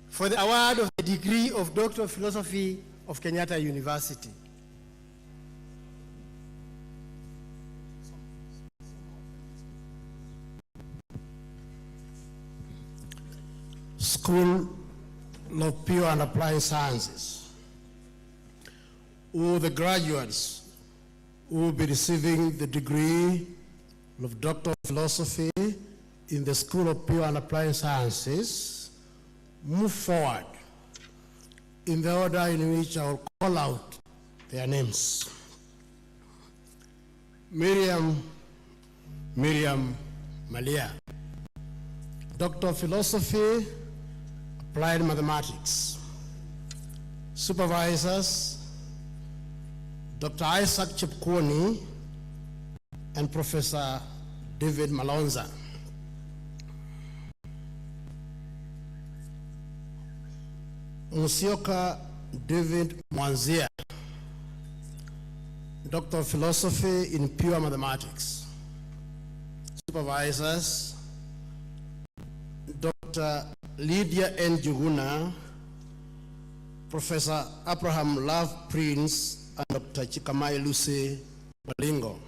[SPEAKER 12] for the award of the degree of Doctor of Philosophy of Kenyatta University.
[SPEAKER 11] School
[SPEAKER 12] of Pure and Applied Sciences, who the graduates who will be receiving the degree of Doctor of Philosophy in the School of Pure and Applied Sciences move forward in the order in which I will call out their names. Miriam Malia, Doctor of Philosophy, Applied Mathematics. Supervisors, Dr. Isaac Chepkwony and Professor David Malonza. Musioka David Mwanzia, Doctor of Philosophy in Pure Mathematics. Supervisors, Dr. Lydia N. Juguna, Professor Abraham Love Prince, and Dr. Chikamai Lucy Malingo.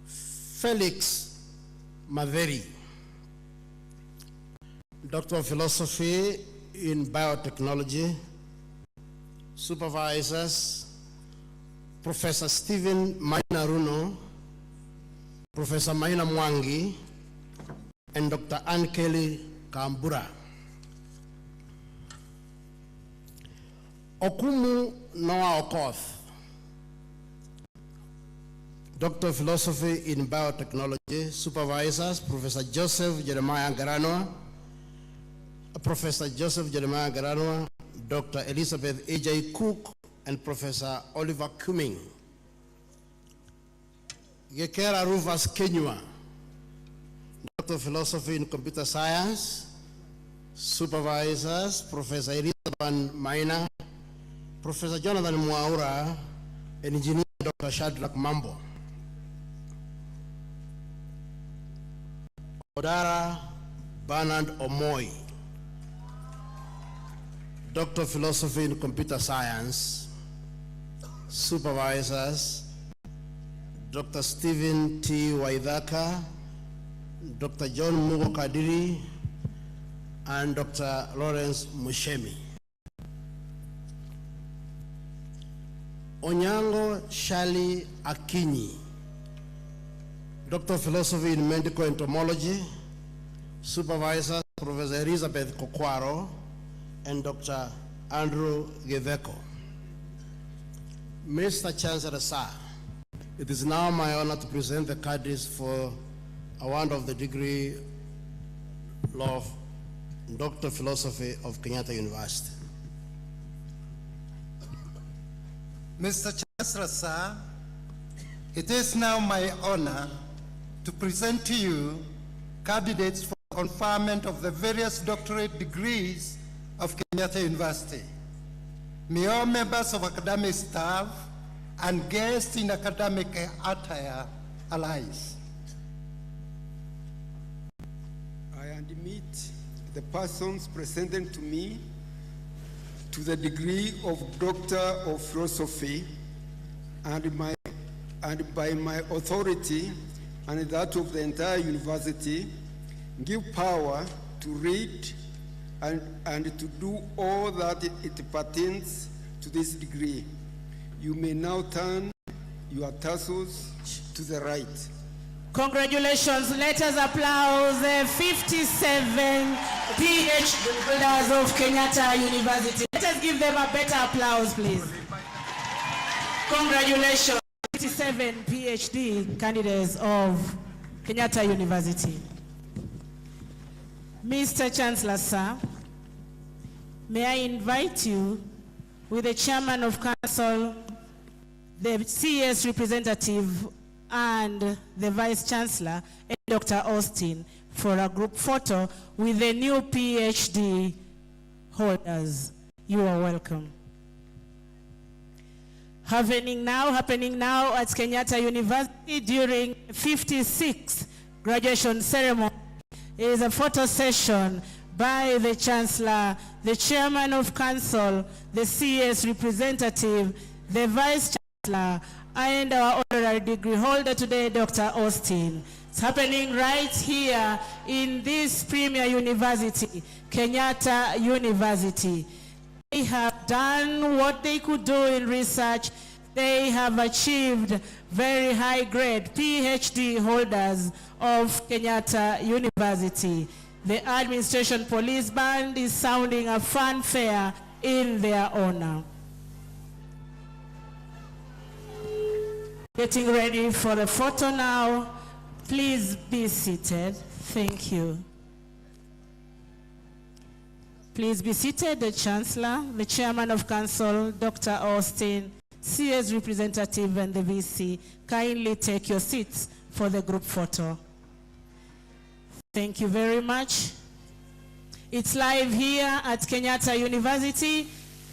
[SPEAKER 12] Felix Maveri, Doctor of Philosophy in Biotechnology. Supervisors, Professor Stephen Maina Runo, Professor Maina Mwangi, and Dr. Ann Kelly Kambura. Okumu Noah Okoth, Doctor of Philosophy in Biotechnology. Supervisors, Professor Joseph Jeremiah Garanwa, Professor Joseph Jeremiah Garanwa, Dr. Elizabeth A.J. Cook, and Professor Oliver Cumming. Gekera Rufus Kenyua, Doctor of Philosophy in Computer Science. Supervisors, Professor Elizabeth Maina, Professor Jonathan Mwaura, and Engineer Dr. Shadrach Mambo. Odara Bernard Omoy, Doctor of Philosophy in Computer Science. Supervisors, Dr. Stephen T. Waidhaka, Dr. John Mugo Kadiri, and Dr. Lawrence Mushemi. Onyango Shali Akinyi, Doctor of Philosophy in Medical Entomology. Supervisors, Professor Elizabeth Kokwaro and Dr. Andrew Geveko. Mr. Chancellor, sir, it is now my honor to present the cadres for award of the degree of Doctor of Philosophy of Kenyatta University.
[SPEAKER 18] Mr. Chancellor, sir, it is now my honor to present to you candidates for conferment of the various doctorate degrees of Kenyatta University. May all members of academic staff and guests in academic attire arise.
[SPEAKER 1] I admit the persons presented to me to the degree of Doctor of Philosophy, and by my authority and that of the entire university, give power to read and to do all that it pertains to this degree. You may now turn your tassels to the right.
[SPEAKER 6] Congratulations. Let us applaud the 57 PhD holders of Kenyatta University. Let us give them a better applause, please. Congratulations, 57 PhD candidates of Kenyatta University. Mr. Chancellor, sir, may I invite you with the Chairman of Council, the CS representative, and the Vice Chancellor, and Dr. Austin, for a group photo with the new PhD holders. You are welcome. Happening now at Kenyatta University during 56th graduation ceremony is a photo session by the Chancellor, the Chairman of Council, the CS representative, the Vice Chancellor, and our honorary degree holder today, Dr. Austin. It's happening right here in this premier university, Kenyatta University. They have done what they could do in research. They have achieved very high grade PhD holders of Kenyatta University. The administration police band is sounding a fanfare in their honor. Getting ready for the photo now. Please be seated. Thank you. Please be seated. The Chancellor, the Chairman of Council, Dr. Austin, CS representative and the VC, kindly take your seats for the group photo. Thank you very much. It's live here at Kenyatta University.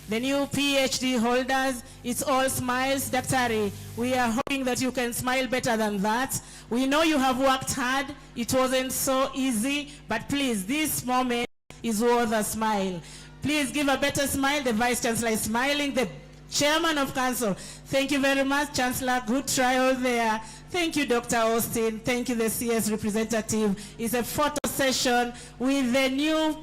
[SPEAKER 6] The new PhD holders, it's all smiles. Daktari, we are hoping that you can smile better than that. We know you have worked hard. It wasn't so easy, but please, this moment is worth a smile. Please give a better smile. The Vice Chancellor is smiling. The Chairman of Council, thank you very much, Chancellor. Good trial there. Thank you, Dr. Austin. Thank you, the CS representative. It's a photo session with the new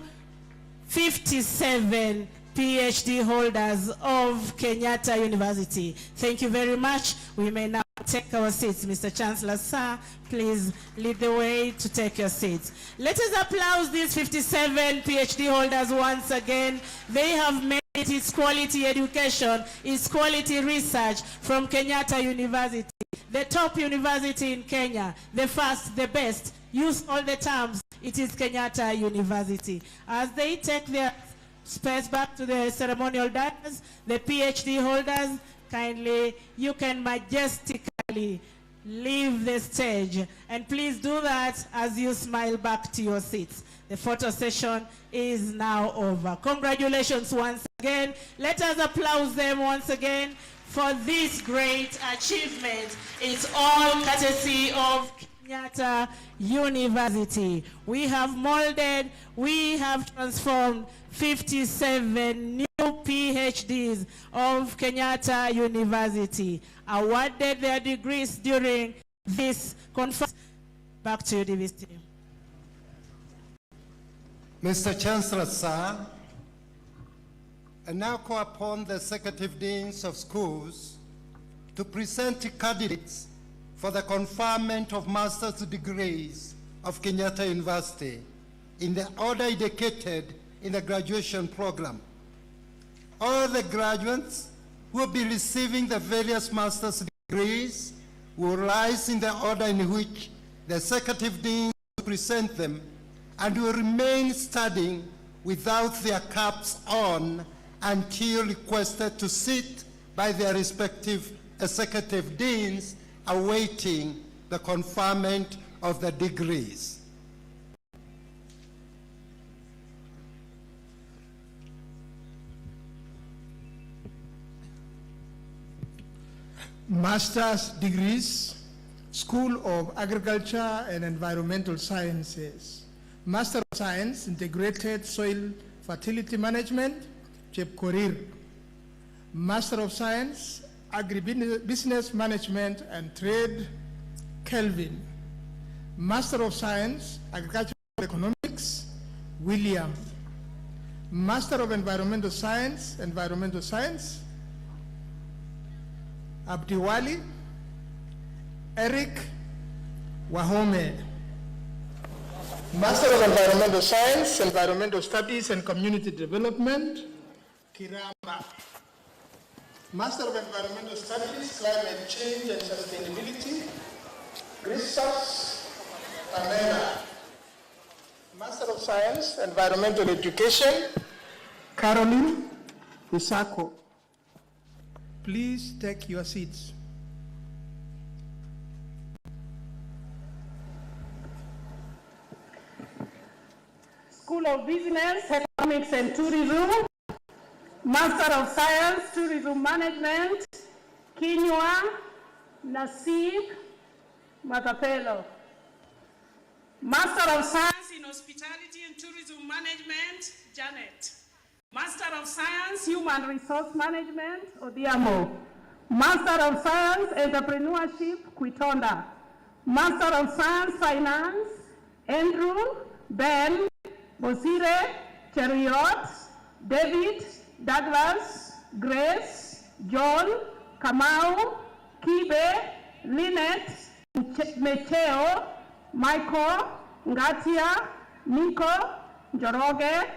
[SPEAKER 6] 57 PhD holders of Kenyatta University. Thank you very much. We may now take our seats. Mr. Chancellor, sir, please lead the way to take your seats. Let us applaud these 57 PhD holders once again. They have made it. It's quality education, it's quality research from Kenyatta University, the top university in Kenya, the first, the best. Use all the terms. It is Kenyatta University. As they take their space back to the ceremonial dais, the PhD holders, kindly, you can majestically leave the stage. And please do that as you smile back to your seats. The photo session is now over. Congratulations once again. Let us applaud them once again for this great achievement. It's all courtesy of Kenyatta University. We have molded, we have transformed 57 new PhDs of Kenyatta University, awarded their degrees during this conference. Back to you, DVC.
[SPEAKER 18] Mr. Chancellor, sir, I now call upon the Executive Deans of Schools to present candidates for the conferment of master's degrees of Kenyatta University in the order indicated in the graduation program. All the graduates who will be receiving the various master's degrees will rise in the order in which the Executive Deans will present them and will remain studying without their caps on until requested to sit by their respective Executive Deans awaiting the conferment of the degrees.
[SPEAKER 11] Master's degrees, School of Agriculture and Environmental Sciences. Master of Science, Integrated Soil Fertility Management, Chepkorir. Master of Science, Agribusiness Management and Trade, Kelvin. Master of Science, Agricultural Economics, William. Master of Environmental Science, Abdiwali, Eric Wahome. Master of Environmental Science, Environmental Studies and Community Development, Kiramba. Master of Environmental Studies, Climate Change and Sustainability, Christos Pamela. Master of Science, Environmental Education, Caroline Isako. Please take your seats.
[SPEAKER 22] School of Business, Economics and Tourism, Master of Science, Tourism Management, Kinywa Nasib Matapelo. Master of Science in Hospitality and Tourism Management, Janet. Master of Science, Human Resource Management, Odiamo. Master of Science Entrepreneurship, Kwitonda. Master of Science Finance, Andrew Ben Bosire Cheriot, David Douglas, Grace, John, Kamau, Kibe, Lynette, Mecheo, Michael, Ngatia, Nico, Njoroge,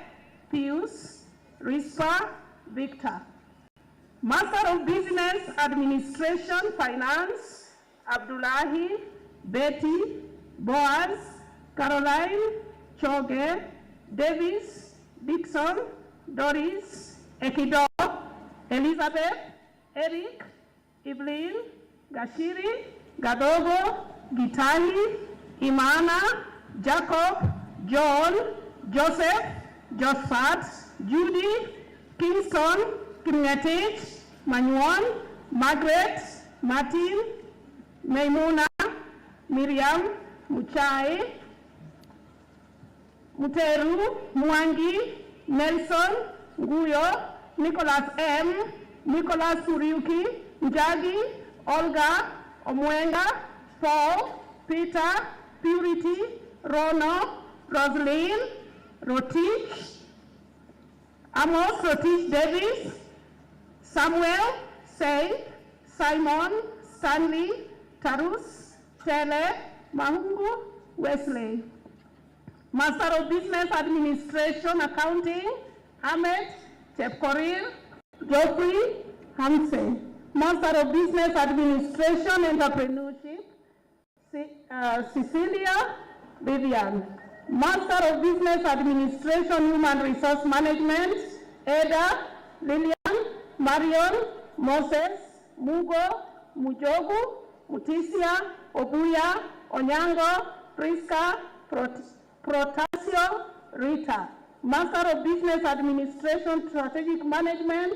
[SPEAKER 22] Pius, Rispa, Victor. Master of Business Administration, Finance, Abdullahi, Betty, Boaz, Caroline, Choge, Davis, Dixon, Doris, Ekido, Elizabeth, Eric, Evelyn, Gashiri, Gadogo, Gitali, Imana, Jacob, John, Joseph, Josephat, Judy, Kingston, Kimnetich, Manuan, Margaret, Martin, Maimuna, Miriam, Muchai, Muteru, Mwangi, Nelson, Guyo, Nicholas M, Nicholas Suriuki, Njagi, Olga, Omwenga, Paul, Peter, Purity, Rono, Rosaline, Rotich, Amos Rotich Davis, Samuel, Say, Simon, Stanley, Tarus, Tele, Mahungu, Wesley. Master of Business Administration, Accounting, Ahmed, Chepkorir, Geoffrey, Hamse. Master of Business Administration, Entrepreneurship, Cecilia, Vivian. Master of Business Administration, Human Resource Management, Ada, Lillian, Marion, Moses, Mugo, Mujogu, Mutisia, Obuya, Onyango, Priska, Protasio, Rita. Master of Business Administration, Strategic Management,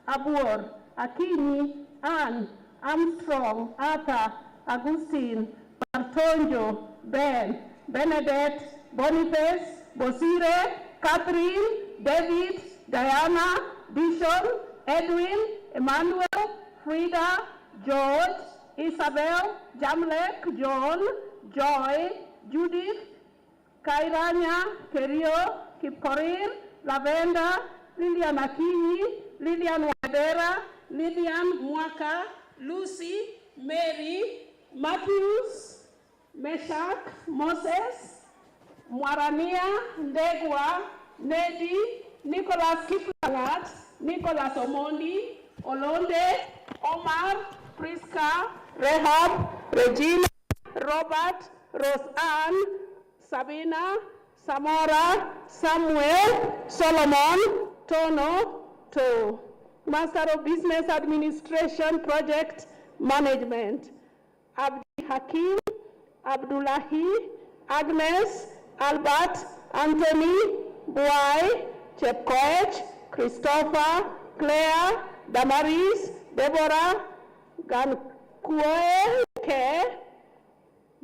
[SPEAKER 22] Abur, Akini, Anne, Armstrong, Arthur, Agustin, Bartonjo, Ben, Benedette, Boniface, Bosire, Catherine, David, Diana, Dishon, Edwin, Emmanuel, Frida, George, Isabel, Jamlek, John, Joy, Judith, Kairanya, Kerio, Kipkorir, Lavenda, Lilian Akini, Lilian Wadera, Lilian Mwaka, Lucy, Mary, Matthews, Meshach, Moses, Mwarania, Ndegwa, Nedi, Nicholas Kiplangat, Nicholas Omondi, Olonde, Omar, Priska, Rehab, Regina, Robert, Roseanne, Sabina, Samora, Samuel, Solomon, Tono, To. Master of Business Administration, Project Management, Abdi Hakim, Abdullahi, Agnes, Albert, Anthony, Buai, Chepkoech, Christopher, Claire, Damaris, Deborah, Gankue, Ke,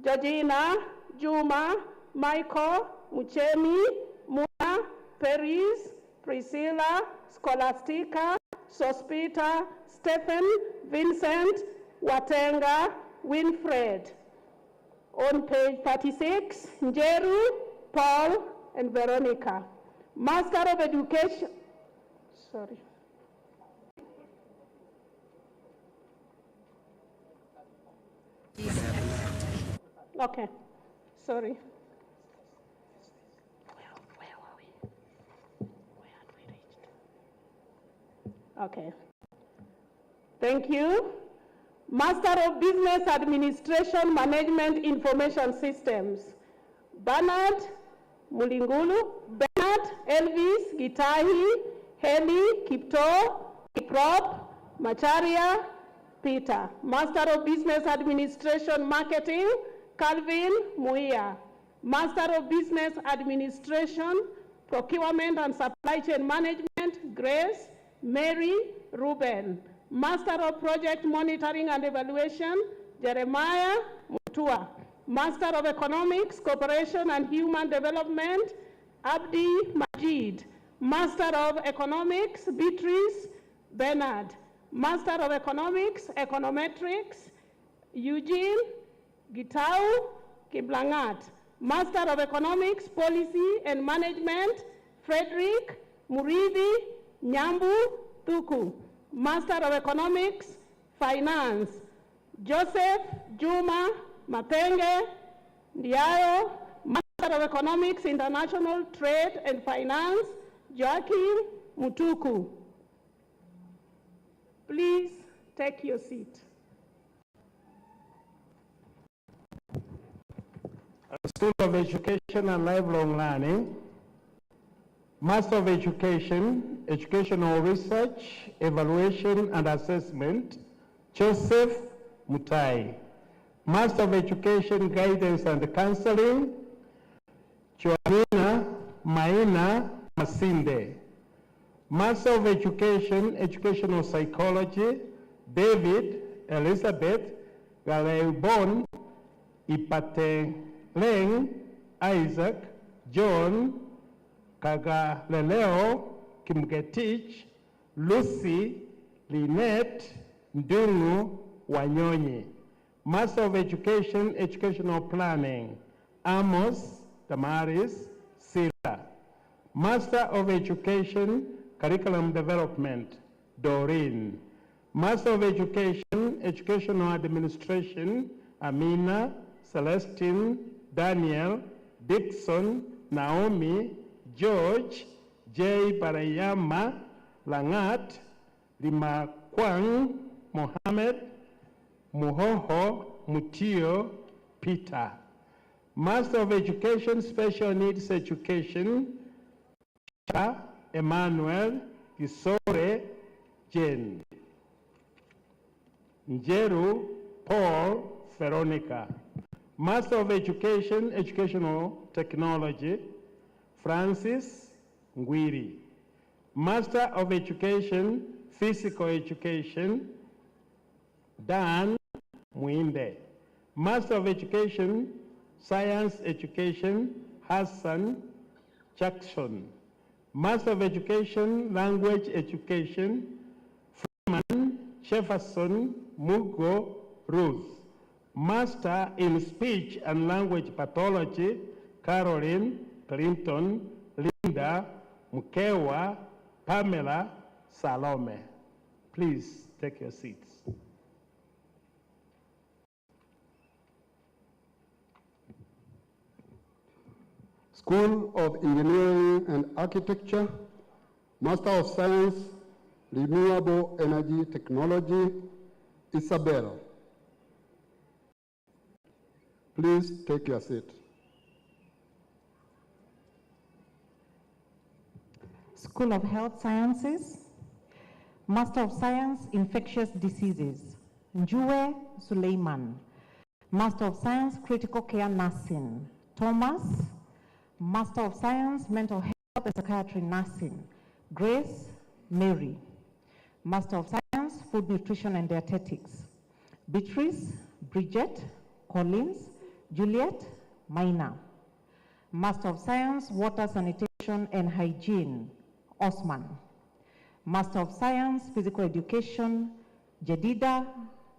[SPEAKER 22] Georgina, Juma, Michael, Muchemi, Muna, Peris, Priscilla, Scholastica, Sospita, Stephen, Vincent, Watenga, Winfred. On page 36, Njeru, Paul, and Veronica. Master of Education, sorry. Okay, sorry. Where are we? Where had we reached? Okay. Thank you. Master of Business Administration Management Information Systems, Bernard Mulingulu, Bernard Elvis Gitahi, Heli Kipto, Kiprop, Macharia, Peter. Master of Business Administration Marketing, Calvin Muia. Master of Business Administration, Procurement and Supply Chain Management, Grace Mary Ruben. Master of Project Monitoring and Evaluation, Jeremiah Mutua. Master of Economics, Cooperation and Human Development, Abdi Majid. Master of Economics, Beatrice Bernard. Master of Economics, Econometrics, Eugene Gitau Kiblangat. Master of Economics, Policy and Management, Frederick Muridi Nyambu Tuku. Master of Economics, Finance, Joseph Juma Matenge Ndiayo. Master of Economics, International Trade and Finance, Joaquin Mutuku. Please take your seat.
[SPEAKER 8] School of Education and Lifelong Learning, Master of Education, Educational Research, Evaluation and Assessment, Joseph Mutai. Master of Education, Guidance and Counseling, Joanina Maina Masinde. Master of Education, Educational Psychology, David Elizabeth Galeubon Ipateleng Isaac John Kagaleleo Kimgetich Lucy Lynette Ndungu Wanyonyi. Master of Education, Educational Planning, Amos Damaris Sila. Master of Education, Curriculum Development, Doreen. Master of Education, Educational Administration, Amina, Celestine, Daniel, Dixon, Naomi, George, J. Barayama, Langat, Limakwang, Mohammed, Muhoho, Mutio, Peter. Master of Education, Special Needs Education, Emmanuel, Isore, Jane. Njeru, Paul, Veronica. Master of Education, Educational Technology, Francis Ngwiri. Master of Education, Physical Education, Dan Muinde. Master of Education, Science Education, Hassan Jackson. Master of Education, Language Education, Freeman Jefferson Mugo Ruth. Master in Speech and Language Pathology, Caroline Clinton Linda Mukewa Pamela Salome. Please take your seats.
[SPEAKER 15] School of Engineering and Architecture, Master of Science, Renewable Energy Technology, Isabel. Please take your seat.
[SPEAKER 16] School of Health Sciences, Master of Science, Infectious Diseases, Njue Suleiman. Master of Science, Critical Care Nursing, Thomas. Master of Science, Mental Health and Psychiatry Nursing, Grace Mary. Master of Science, Food Nutrition and Dietetics, Beatrice, Bridget, Collins, Juliet, Maina. Master of Science, Water Sanitation and Hygiene, Osman. Master of Science, Physical Education, Jedida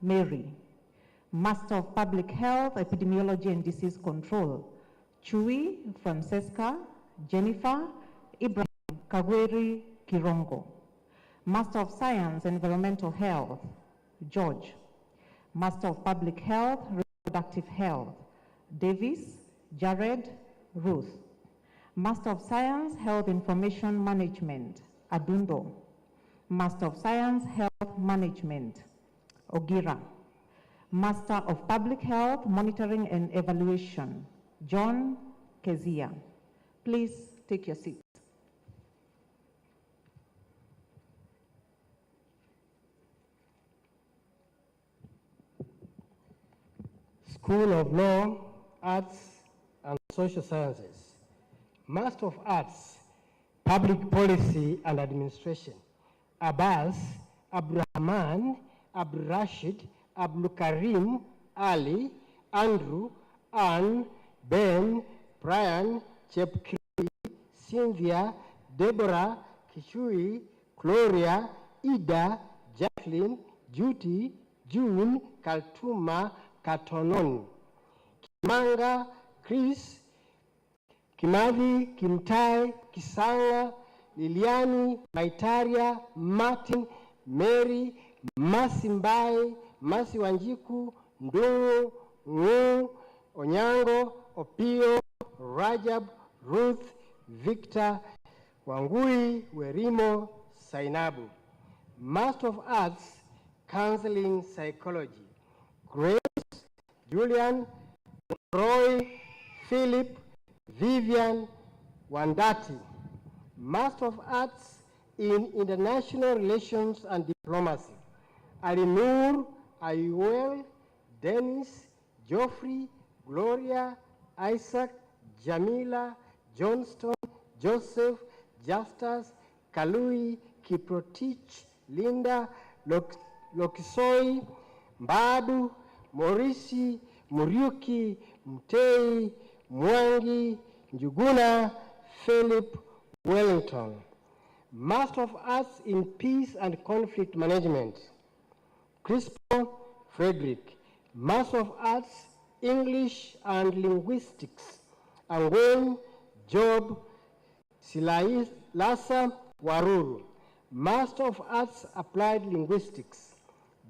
[SPEAKER 16] Mary. Master of Public Health, Epidemiology and Disease Control, Chui Francesca, Jennifer, Ibrahim Kagweri Kirongo. Master of Science, Environmental Health, George. Master of Public Health, Reproductive Health, Davis, Jared, Ruth. Master of Science, Health Information Management, Adundo. Master of Science, Health Management, Ogira. Master of Public Health, Monitoring and Evaluation, John Kezia. Please take your seats.
[SPEAKER 12] School of Law, Arts and Social Sciences, Master of Arts, Public Policy and Administration, Abbas, Abdurrahman, Abdul Rashid, Abdul Karim, Ali, Andrew, Anne, Ben, Brian, Chepkiri, Cynthia, Deborah, Kishui, Gloria, Ida, Jacqueline, Judy, June, Kaltuma, Katonon, Kimanga, Chris, Kimathi, Kimtai, Kisanga, Liliani, Maitaria, Martin, Mary, Masimbai, Masi Wanjiku, Ndungu, Ngu, Onyango, Opio, Rajab, Ruth, Victor, Wangui, Werimo, Sainabu. Master of Arts, Counseling Psychology. Grace, Julian, Roy, Philip, Vivian, Wandati. Master of Arts in International Relations and Diplomacy. Alinur, Ayuel, Dennis, Geoffrey, Gloria, Isaac, Jamila, Johnston, Joseph, Justus, Kalui, Kiprotich, Linda, Lokisoi, Mbadu, Morisi, Muriuki, Mtei, Mwangi, Njuguna, Philip, Wellington. Master of Arts in Peace and Conflict Management. Crispo, Frederick. Master of Arts, English and Linguistics. Angwen, Job, Silai, Lassa, Waruru. Master of Arts, Applied Linguistics.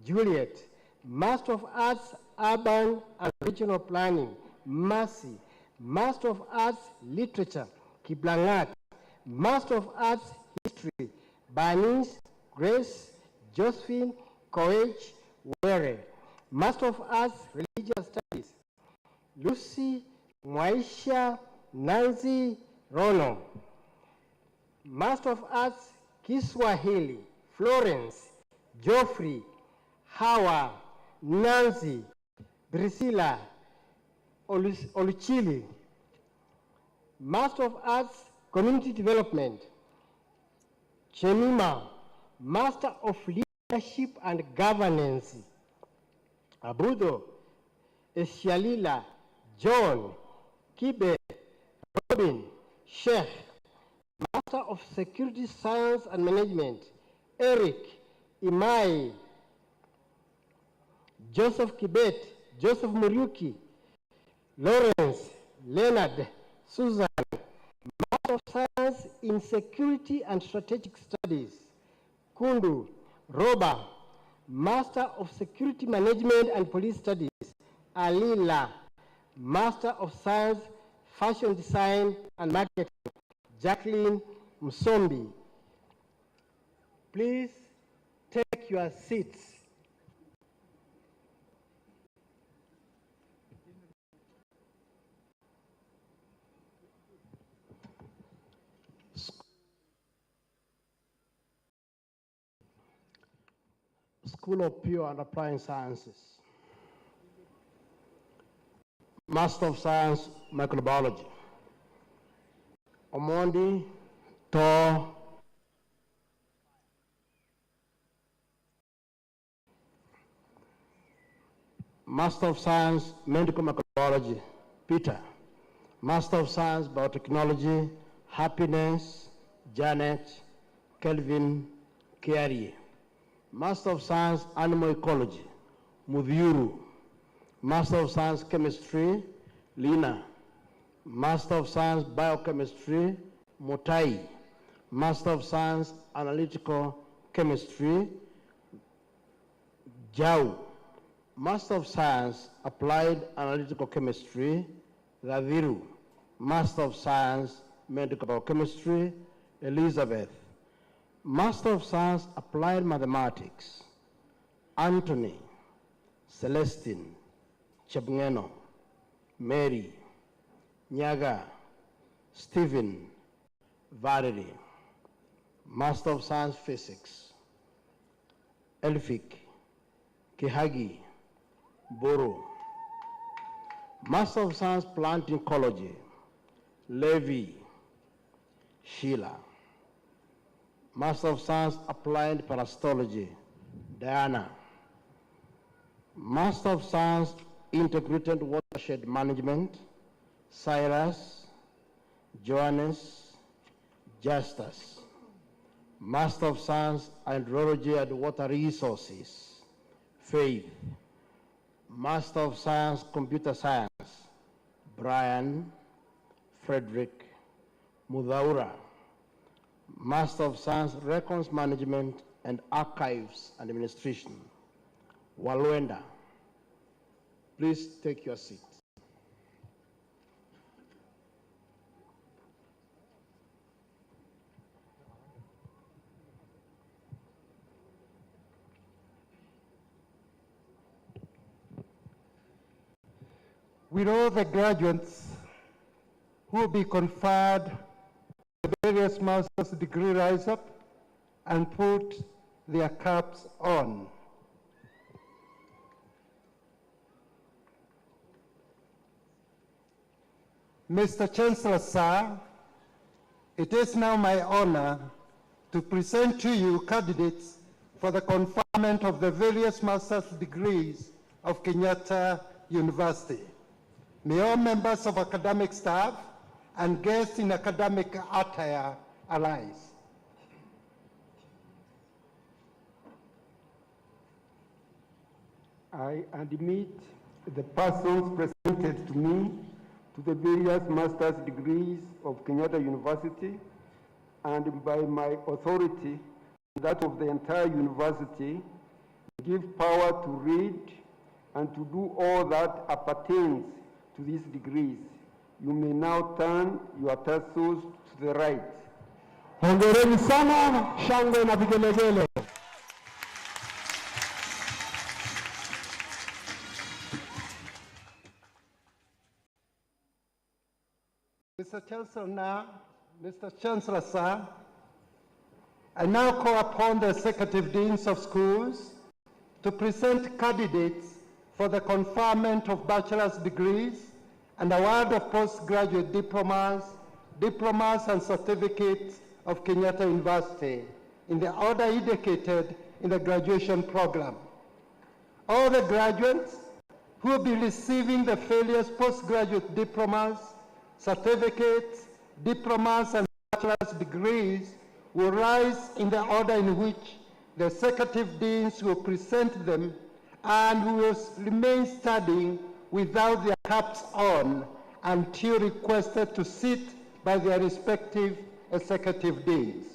[SPEAKER 12] Juliet. Master of Arts, Urban and Regional Planning. Mercy. Master of Arts, Literature. Kiblangat. Master of Arts, History. Bernice, Grace, Josephine, Koech, Were. Master of Arts, Religious Studies. Lucy, Mwaisha, Nancy, Rono. Master of Arts, Kiswahili, Florence, Geoffrey, Hawa, Nancy, Priscilla, Oluchili. Master of Arts, Community Development, Chemima. Master of Leadership and Governance, Abudo, Eshialila, John, Kibe, Robin, Sheikh. Master of Security Science and Management, Eric, Imai, Joseph Kibet, Joseph Muriuki, Lawrence, Leonard, Susan. Master of Science in Security and Strategic Studies, Kundu, Roba. Master of Security Management and Police Studies, Alila. Master of Science, Fashion Design and Marketing, Jacqueline Msombi. Please take your seats. School of Pure and Applied Sciences. Master of Science, Microbiology. Omondi, To, Master of Science, Medical Microbiology, Peter. Master of Science, Biotechnology, Happiness, Janet, Kelvin, Kiari. Master of Science, Animal Ecology, Mudhiuru. Master of Science, Chemistry, Lina. Master of Science, Biochemistry, Motai. Master of Science, Analytical Chemistry, Jau. Master of Science, Applied Analytical Chemistry, Raviru. Master of Science, Medical Biochemistry, Elizabeth. Master of Science, Applied Mathematics, Anthony, Celestine, Chebngeno, Mary, Nyaga, Stephen, Valerie. Master of Science, Physics, Elphick, Kihagi, Boro. Master of Science, Plant Ecology, Levi, Sheila. Master of Science, Applied Parasitology, Diana. Master of Science, Integrated Watershed Management, Cyrus, Johannes, Justus.
[SPEAKER 8] Master of Science, Hydrology and Water Resources, Faith. Master of Science, Computer Science, Brian Frederick Mudhaura. Master of Science, Records Management and Archives Administration, Walwenda. Please take your seat.
[SPEAKER 17] Will all the graduates who will be conferred the various master's degree rise up and put their caps on? Mr. Chancellor, sir, it is now my honor to present to you candidates for the conferment of the various master's degrees of Kenyatta University. May all members of academic staff and guests in academic attire arise.
[SPEAKER 15] I admit the persons presented to me to the various master's degrees of Kenyatta University, and by my authority, that of the entire university, give power to read and to do all that appertains to these degrees. You may now turn your tassels to the right.
[SPEAKER 17] Hongereni sana, shangwe na vigelegele. Mr. Chancellor, sir, I now call upon the executive deans of schools to present candidates for the conferment of bachelor's degrees and award of postgraduate diplomas and certificates of Kenyatta University in the order indicated in the graduation program. All the graduates who will be receiving the various postgraduate diplomas, certificates, diplomas, and bachelor's degrees will rise in the order in which the executive deans will present them, and will remain standing without their caps on until requested to sit by their respective executive deans.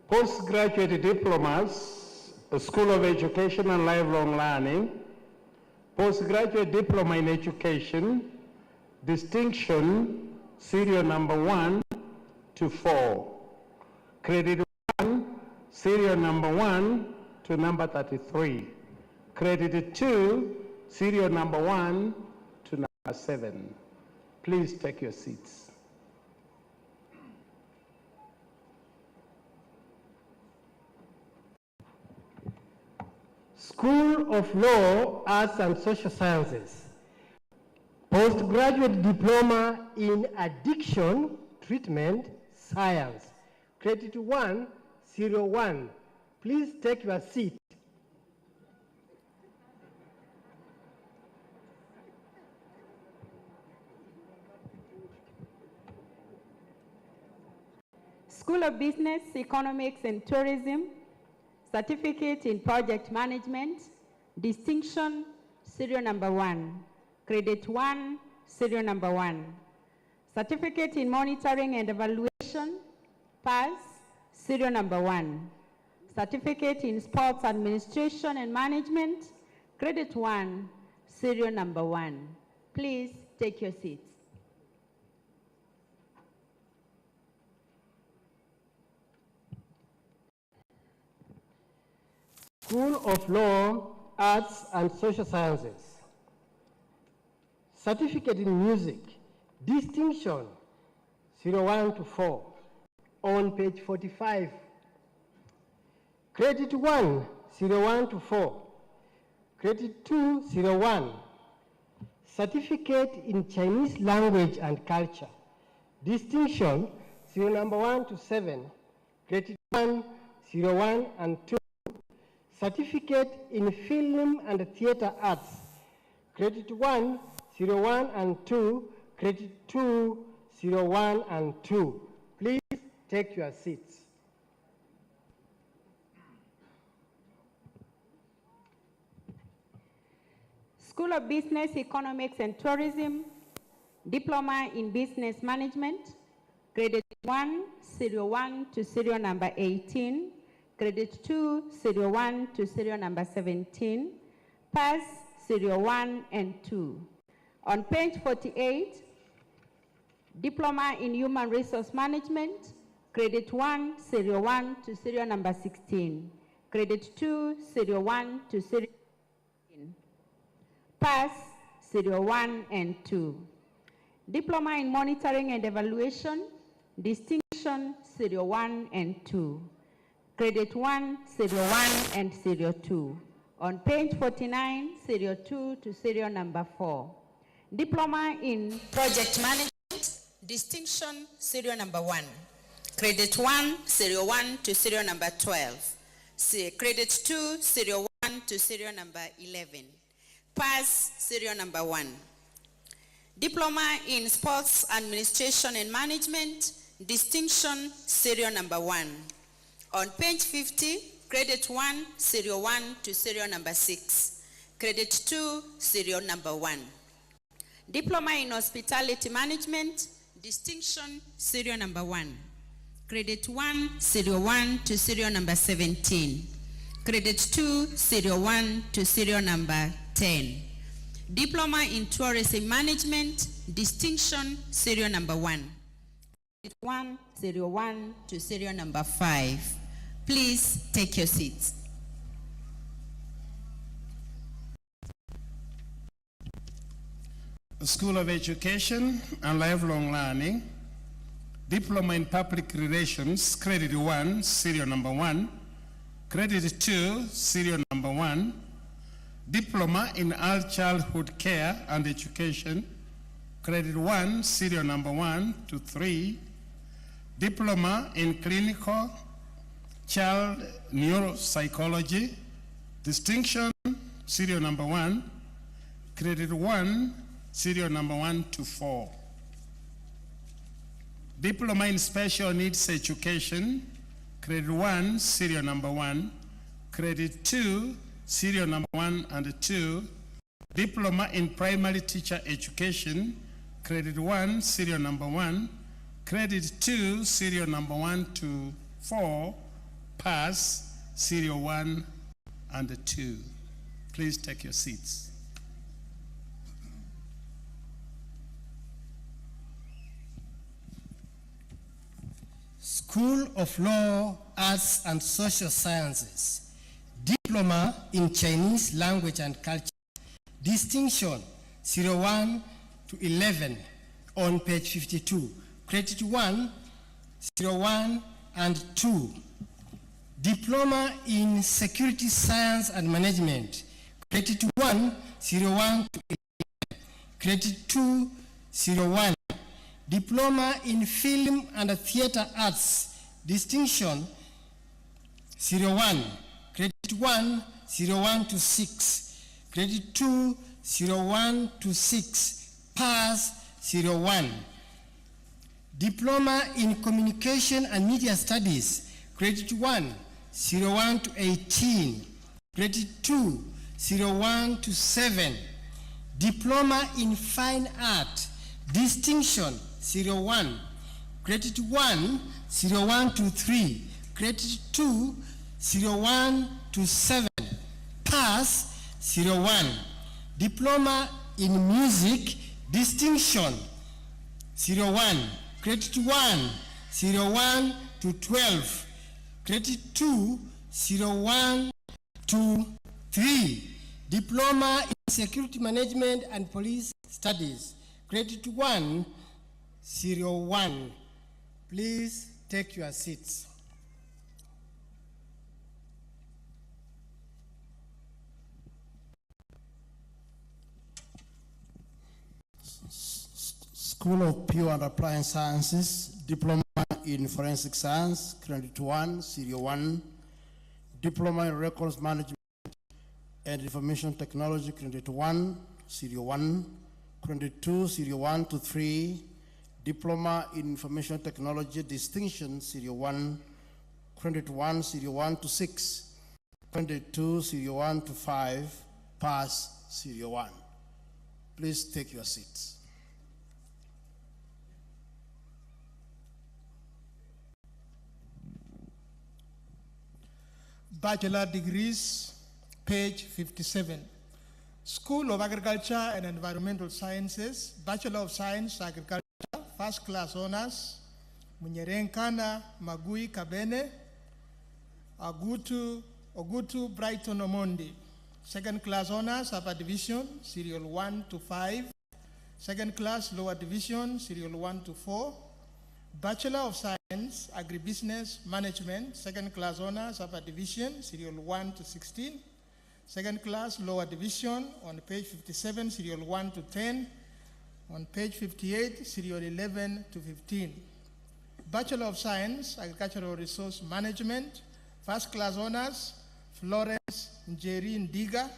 [SPEAKER 8] Postgraduate diplomas, School of Education and Lifelong Learning, postgraduate diploma in education, distinction, serial number 1 to 4. Credit 1, serial number 1 to number 33. Credit 2, serial number 1 to number 7. Please take your seats.
[SPEAKER 12] School of Law, Arts and Social Sciences. Postgraduate Diploma in Addiction Treatment Science. Credit 1, serial 1. Please take your seat.
[SPEAKER 19] School of Business, Economics and Tourism, Certificate in Project Management, Distinction, serial number 1. Credit 1, serial number 1. Certificate in Monitoring and Evaluation, PAS, serial number 1. Certificate in Sports Administration and Management, Credit 1, serial number 1. Please take your seats.
[SPEAKER 12] School of Law, Arts and Social Sciences. Certificate in Music, Distinction, 01 to 4, on page 45. Credit 1, 01 to 4. Credit 2, 01. Certificate in Chinese Language and Culture, Distinction, serial number 1 to 7. Credit 1, 01 and 2. Certificate in Film and Theatre Arts, Credit 1, 01 and 2, Credit 2, 01 and 2. Please take your seats.
[SPEAKER 19] School of Business, Economics and Tourism, Diploma in Business Management, Credit 1, Serial 1 to Serial number 18, Credit 2, Serial 1 to Serial number 17, Pass, Serial 1 and 2. On page 48, Diploma in Human Resource Management, Credit 1, Serial 1 to Serial number 16, Credit 2, Serial 1 to Serial 16. Pass, Serial 1 and 2. Diploma in Monitoring and Evaluation, Distinction, Serial 1 and 2. Credit 1, Serial 1 and Serial 2. On page 49, Serial 2 to Serial number 4. Diploma in Project Management, Distinction, Serial number 1. Credit 1, Serial 1 to Serial number 12. Credit 2, Serial 1 to Serial number 11. Pass, Serial number 1. Diploma in Sports Administration and Management, Distinction, Serial number 1. On page 50, Credit 1, Serial 1 to Serial number 6. Credit 2, Serial number 1. Diploma in Hospitality Management, Distinction, Serial number 1. Credit 1, Serial 1 to Serial number 17. Credit 2, Serial 1 to Serial number 10. Diploma in Tourism Management, Distinction, Serial number 1. Credit 1, Serial 1 to Serial number 5. Please take your seats.
[SPEAKER 8] School of Education and Lifelong Learning, Diploma in Public Relations, Credit 1, Serial number 1, Credit 2, Serial number 1, Diploma in Early Childhood Care and Education, Credit 1, Serial number 1 to 3, Diploma in Clinical Child Neuropsychology, Distinction, Serial number 1, Credit 1, Serial number 1 to 4. Diploma in Special Needs Education, Credit 1, Serial number 1, Credit 2, Serial number 1 and 2, Diploma in Primary Teacher Education, Credit 1, Serial number 1, Credit 2, Serial number 1 to 4, Pass, Serial 1 and 2. Please take your seats.
[SPEAKER 12] School of Law, Arts and Social Sciences, Diploma in Chinese Language and Culture, Distinction 01 to 11 on page 52, Credit 1, 01 and 2. Diploma in Security Science and Management, Credit 1, 01 to 11, Credit 2, 01. Diploma in Film and Theatre Arts, Distinction 01, Credit 1, 01 to 6, Credit 2, 01 to 6, Pass 01. Diploma in Communication and Media Studies, Credit 1, 01 to 18, Credit 2, 01 to 7. Diploma in Fine Art, Distinction 01, Credit 1, 01 to 3, Credit 2, 01 to 7, Pass 01. Diploma in Music, Distinction 01, Credit 1, 01 to 12, Credit 2, 01 to 3. Diploma in Security Management and Police Studies, Credit 1, 01. Please take your seats.
[SPEAKER 2] School of Pure and Applied Sciences, Diploma in Forensic Science, Credit 1, Serial 1. Diploma in Records Management and Information Technology, Credit 1, Serial 1, Credit 2, Serial 1 to 3, Diploma in Information Technology Distinction, Serial 1, Credit 1, Serial 1 to 6, Credit 2, Serial 1 to 5, Pass, Serial 1. Please take your seats.
[SPEAKER 11] Bachelor degrees, page 57. School of Agriculture and Environmental Sciences, Bachelor of Science, Agriculture, First Class Honors, Munyerenkana Magui Kabene, Ogutu Brighton Omondi. Second Class Honors, Upper Division, Serial 1 to 5. Second Class Lower Division, Serial 1 to 4. Bachelor of Science, Agribusiness Management, Second Class Honors, Upper Division, Serial 1 to 16. Second Class Lower Division, on page 57, Serial 1 to 10. On page 58, Serial 11 to 15. Bachelor of Science, Agricultural Resource Management, First Class Honors, Florence Njeri Ndiga,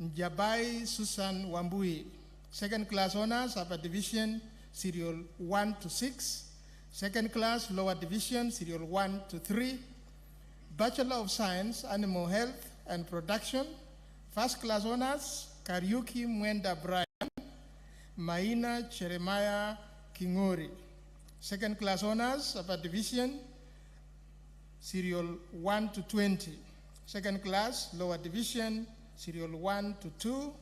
[SPEAKER 11] Njabai Susan Wambui. Second Class Honors, Upper Division, Serial 1 to 6. Second Class Lower Division, Serial 1 to 3. Bachelor of Science, Animal Health and Production. First Class Honors, Kariuki Mwenda Brian, Maina Cheremiah Kingori. Second Class Honors, Upper Division, Serial 1 to 20. Second Class Lower Division, Serial 1 to 2.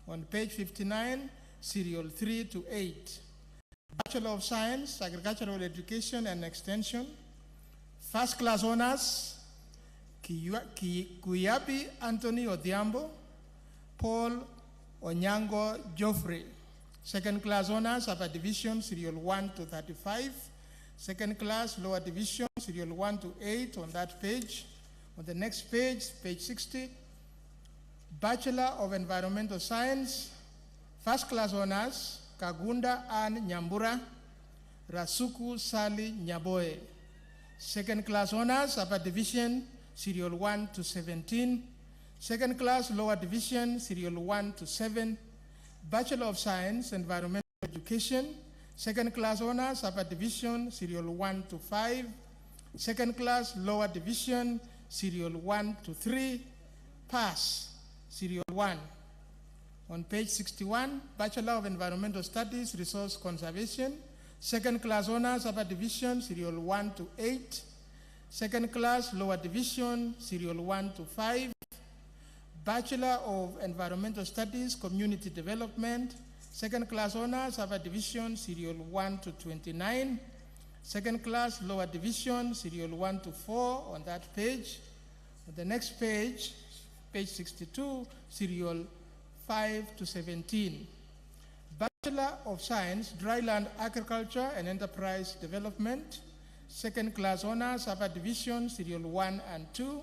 [SPEAKER 11] On page 59, Serial 3 to 8. Bachelor of Science, Agricultural Education and Extension. First Class Honors, Kuyabi Anthony Odhiambo, Paul Onyango Geoffrey. Second Class Honors, Upper Division, Serial 1 to 35. Second Class Lower Division, Serial 1 to 8 on that page. On the next page, page 60, Bachelor of Environmental Science, First Class Honors, Kagunda Ann Nyambura, Rasuku Sali Nyaboe. Second Class Honors, Upper Division, Serial 1 to 17. Second Class Lower Division, Serial 1 to 7. Bachelor of Science, Environmental Education, Second Class Honors, Upper Division, Serial 1 to 5. Second Class Lower Division, Serial 1 to 3. Pass, Serial 1. On page 61, Bachelor of Environmental Studies, Resource Conservation, Second Class Honors, Upper Division, Serial 1 to 8. Second Class Lower Division, Serial 1 to 5. Bachelor of Environmental Studies, Community Development, Second Class Honors, Upper Division, Serial 1 to 29. Second Class Lower Division, Serial 1 to 4 on that page. On the next page, page 62, Serial 5 to 17. Bachelor of Science, Dryland Agriculture and Enterprise Development, Second Class Honors, Upper Division, Serial 1 and 2.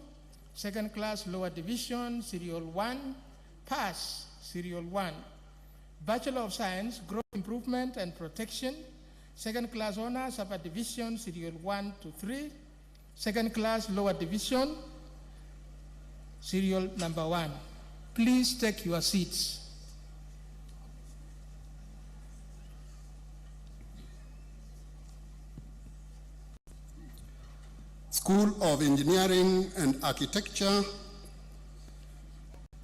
[SPEAKER 11] Second Class Lower Division, Serial 1. Pass, Serial 1. Bachelor of Science, Growth Improvement and Protection, Second Class Honors, Upper Division, Serial 1 to 3. Second Class Lower Division, Serial number 1. Please take your seats.
[SPEAKER 13] School of Engineering and Architecture,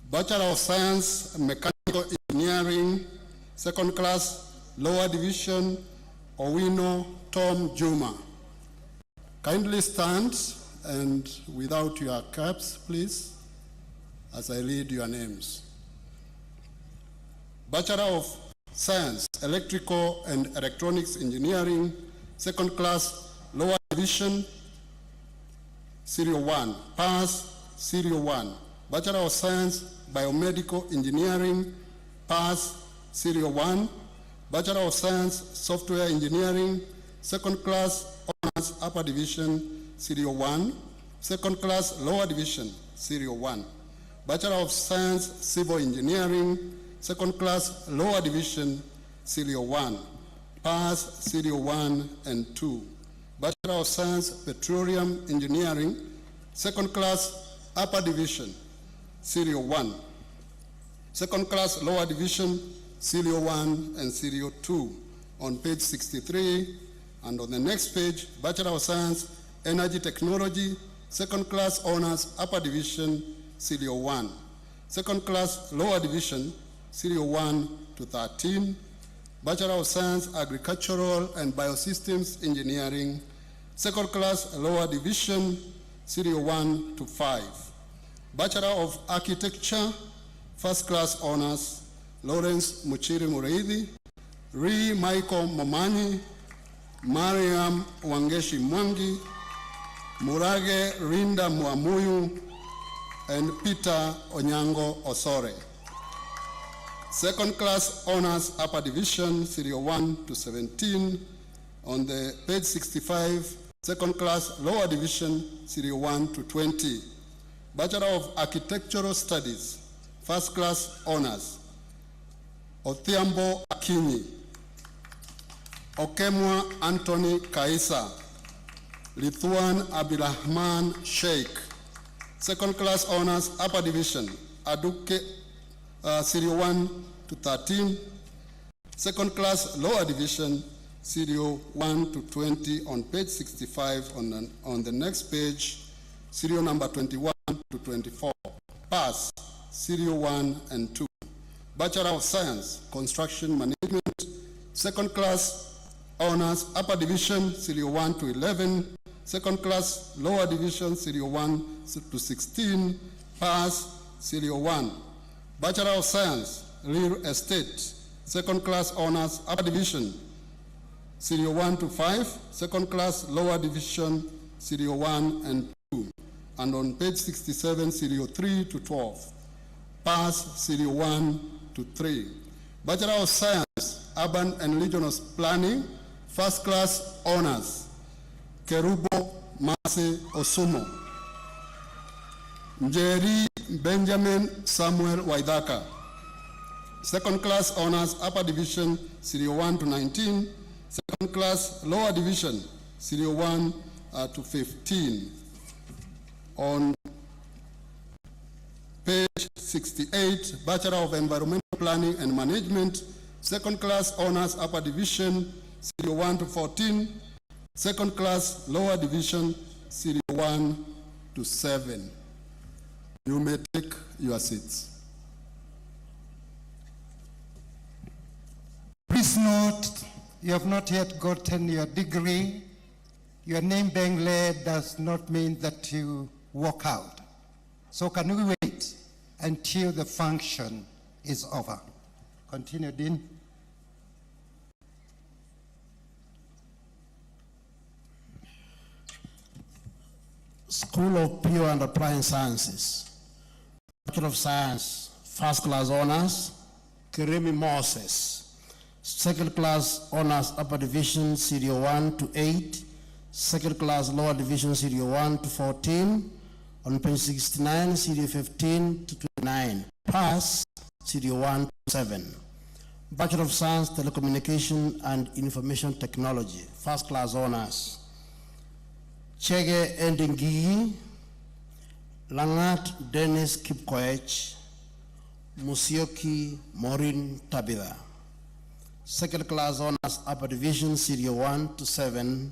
[SPEAKER 13] Bachelor of Science, Mechanical Engineering, Second Class, Lower Division, Owino Tom Juma. Kindly stand and without your caps, please, as I read your names. Bachelor of Science, Electrical and Electronics Engineering, Second Class, Lower Division, Serial 1. Pass, Serial 1. Bachelor of Science, Biomedical Engineering, Pass, Serial 1. Bachelor of Science, Software Engineering, Second Class, Honors, Upper Division, Serial 1. Second Class, Lower Division, Serial 1. Bachelor of Science, Civil Engineering, Second Class, Lower Division, Serial 1. Pass, Serial 1 and 2. Bachelor of Science, Petroleum Engineering, Second class upper division, serial 1. Second class lower division, serial 1 and serial 2 on page 63. And on the next page, Bachelor of Science, Energy Technology, second class honors upper division, serial 1. Second class lower division, serial 1 to 13. Bachelor of Science, Agricultural and Biosystems Engineering, second class lower division, serial 1 to 5. Bachelor of Architecture, first class honors, Lawrence Muchiri Mureithi, Ri Michael Momanyi, Mariam Wangeshi Mwangi, Murage Rinda Muamuyu, and Peter Onyango Osore. Second class honors upper division, serial 1 to 17. On the page 65, second class lower division, serial 1 to 20. Bachelor of Architectural Studies, first class honors, Othiambo Akinyi, Okemwa Anthony Kaisa, Lithuan Abdulrahman Sheikh. Second class honors upper division, Aduke, serial 1 to 13. Second class lower division, serial 1 to 20 on page 65. On the next page, serial number 21 to 24. Pass, serial 1 and 2. Bachelor of Science, Construction Management, second class honors upper division, serial 1 to 11. Second class lower division, serial 1 to 16. Pass, serial 1. Bachelor of Science, Real Estate, second class honors upper division, serial 1 to 5. Second class lower division, serial 1 and 2. And on page 67, serial 3 to 12. Pass, serial 1 to 3. Bachelor of Science, Urban and Regional Planning, first class honors, Kerubo Mase Osumo. Njeri Benjamin Samuel Waidaka. Second class honors upper division, serial 1 to 19. Second class lower division, serial 1 to 15. On page 68, Bachelor of Environmental Planning and Management, second class honors upper division, serial 1 to 14. Second class lower division, serial 1 to 7. You may take your seats.
[SPEAKER 17] Please note, you have not yet gotten your degree. Your name being laid does not mean that you walk out. So can we wait until the function is over? Continue, Dean.
[SPEAKER 2] School of Pure and Applied Sciences. Bachelor of Science, first class honors, Keremi Moses. Second class honors upper division, serial 1 to 8. Second class lower division, serial 1 to 14. On page 69, serial 15 to 29. Pass, serial 1 to 7. Bachelor of Science, Telecommunication and Information Technology, first class honors. Chege Endingi, Langat Dennis Kipkoech, Musioki Maureen Tabitha. Second class honors upper division, serial 1 to 7.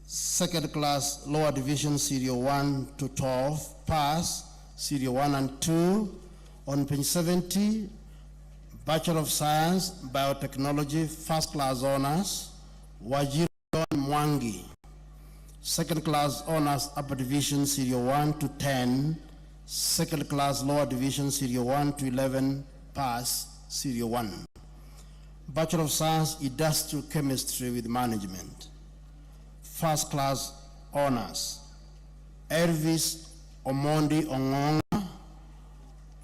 [SPEAKER 2] Second class lower division, serial 1 to 12. Pass, serial 1 and 2. On page 70, Bachelor of Science, Biotechnology, first class honors, Wajiri Mwangi. Second class honors upper division, serial 1 to 10. Second class lower division, serial 1 to 11. Pass, serial 1. Bachelor of Science, Industrial Chemistry with Management. First class honors, Elvis Omondi Ongonga,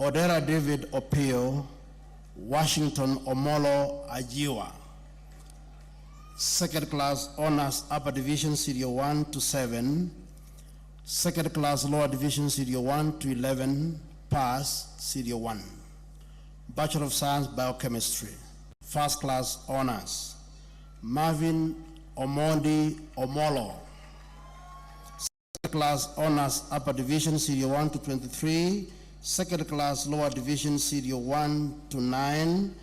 [SPEAKER 2] Odera David Opio, Washington Omolo Ajiwa. Second class honors upper division, serial 1 to 7. Second class lower division, serial 1 to 11. Pass, serial 1. Bachelor of Science, Biochemistry. First class honors, Marvin Omondi Omolo. second class honors upper division serial 1 to 23, second class lower division serial 1 to 9,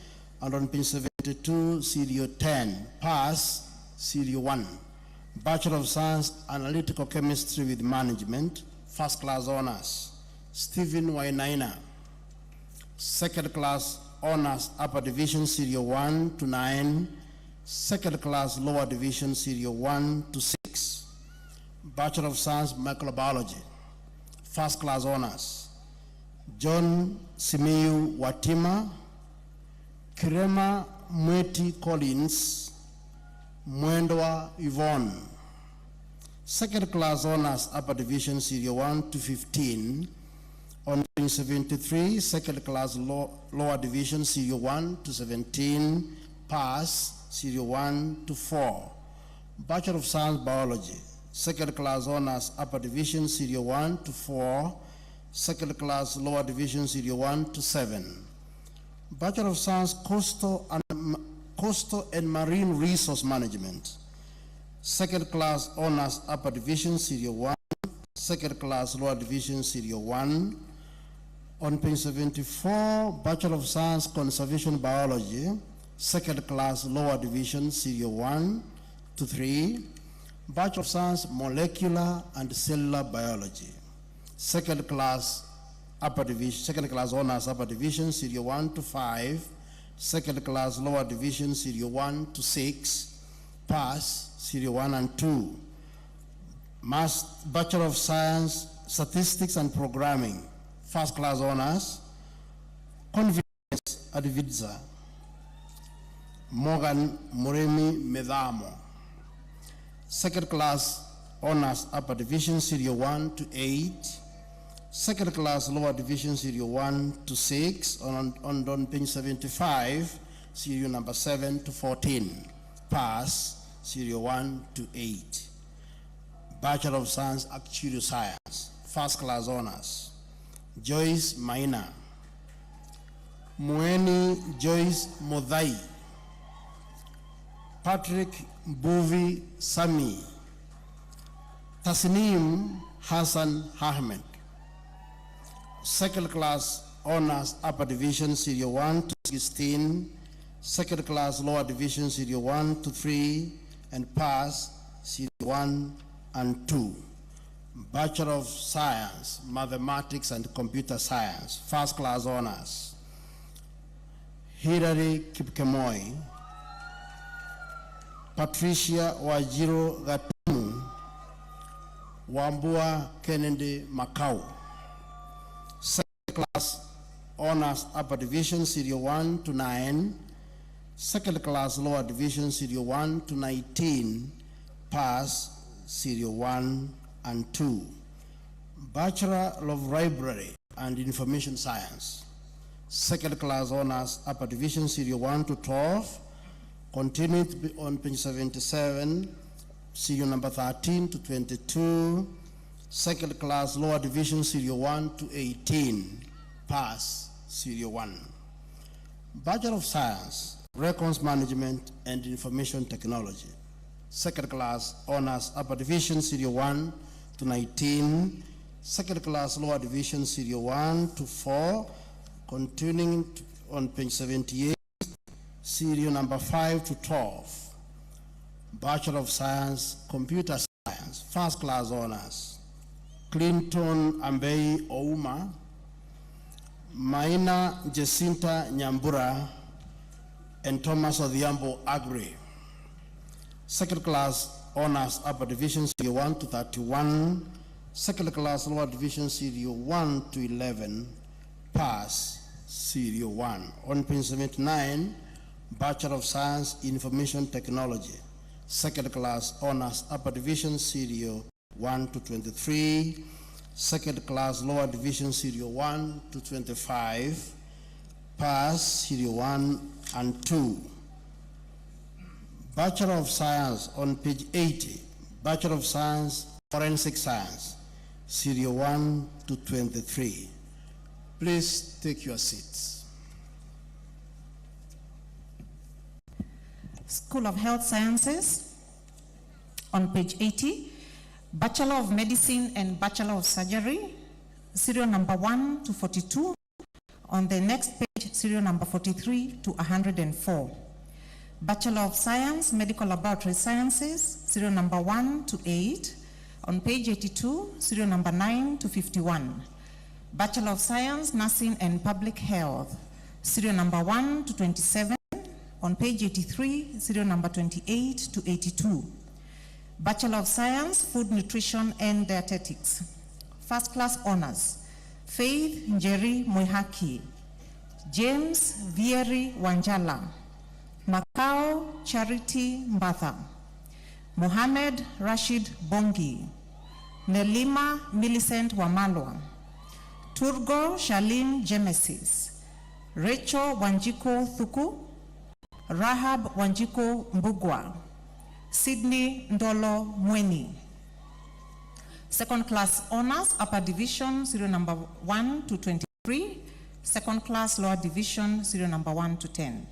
[SPEAKER 2] and on page 72 serial 10, pass serial 1. Bachelor of Science Analytical Chemistry with Management, first class honors, Stephen Wainaina. Second class honors upper division serial 1 to 9, second class lower division serial 1 to 6. Bachelor of Science Microbiology, first class honors, John Simiyu Watima, Kirema Mweti Collins, Mwendwa Yvonne. Second class honors upper division serial 1 to 15. On page 73, second class lower division serial 1 to 17, pass serial 1 to 4. Bachelor of Science Biology, second class honors upper division serial 1 to 4, second class lower division serial 1 to 7. Bachelor of Science Coastal and Marine Resource Management, second class honors upper division serial 1, second class lower division serial 1. On page 74, Bachelor of Science Conservation Biology, second class lower division serial 1 to 3. Bachelor of Science Molecular and Cellular Biology, second class upper division, second class honors upper division serial 1 to 5, second class lower division serial 1 to 6, pass serial 1 and 2. Bachelor of Science Statistics and Programming, first class honors, Convenience Advidza, Morgan Muremi Medamo. Second class honors upper division serial 1 to 8, second class lower division serial 1 to 6, on page 75, serial number 7 to 14, pass serial 1 to 8. Bachelor of Science Actuarial Science, first class honors, Joyce Maina, Mueni Joyce Modai, Patrick Buvi Sami, Tasnim Hassan Ahmed. Second class honors upper division serial 1 to 16, second class lower division serial 1 to 3, and pass serial 1 and 2. Bachelor of Science, Mathematics and Computer Science, first class honors, Hilary Kipkemoi, Patricia Wajiro Gatumu, Wambua Kennedy Makau. Second class honors upper division serial 1 to 9, second class lower division serial 1 to 19, pass serial 1 and 2. Bachelor of Library and Information Science, second class honors upper division serial 1 to 12, continued on page 77, serial number 13 to 22, second class lower division serial 1 to 18, pass serial 1. Bachelor of Science, Records Management and Information Technology, second class honors upper division serial 1 to 19, second class lower division serial 1 to 4, continuing on page 78, serial number 5 to 12. Bachelor of Science, Computer Science, first class honors, Clinton Ambei Ouma, Maina Jacinta Nyambura, and Thomas Odhiambo Agri. Second class honors upper division serial 1 to 31, second class lower division serial 1 to 11, pass serial 1. On page 79, Bachelor of Science Information Technology, second class honors upper division serial 1 to 23, second class lower division serial 1 to 25, pass serial 1 and 2. Bachelor of Science on page 80, Bachelor of Science Forensic Science, serial 1 to 23. Please take your seats.
[SPEAKER 16] School of Health Sciences, on page 80, Bachelor of Medicine and Bachelor of Surgery, serial number 1 to 42. On the next page, serial number 43 to 104. Bachelor of Science, Medical Laboratory Sciences, serial number 1 to 8. On page 82, serial number 9 to 51. Bachelor of Science, Nursing and Public Health, serial number 1 to 27. On page 83, serial number 28 to 82. Bachelor of Science, Food, Nutrition and Dietetics. First class honors, Faith Njeri Moihaki, James Vieri Wanjala, Makao Charity Mbatha, Mohamed Rashid Bongi, Nelima Millicent Wamalwa, Turgo Shalim Gemesis, Rachel Wanjiko Thuku, Rahab Wanjiko Mbugwa, Sydney Ndolo Mweni. Second class honors, upper division, serial number 1 to 23. Second class lower division, serial number 1 to 10.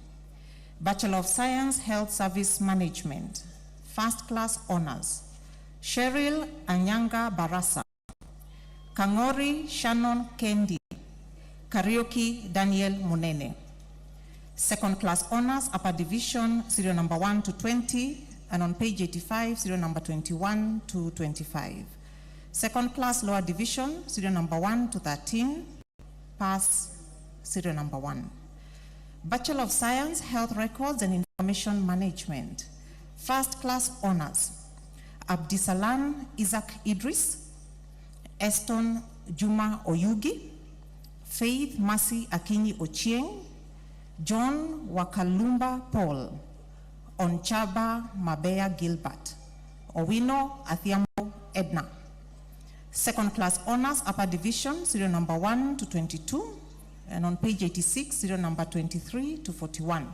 [SPEAKER 16] Bachelor of Science, Health Service Management. First class honors, Cheryl Anyanga Barasa, Kangori Shannon Kendi, Karaoke Daniel Munene. Second class honors, upper division, serial number 1 to 20, and on page 85, serial number 21 to 25. Second class lower division, serial number 1 to 13, pass serial number 1. Bachelor of Science, Health Records and Information Management. First class honors, Abdisalam Isaac Idris, Eston Juma Oyugi, Faith Mercy Akinyi Ochieng, John Wakalumba Paul, Onchaba Mabea Gilbert, Owino Athiambo Edna. Second class honors, upper division, serial number 1 to 22, and on page 86, serial number 23 to 41.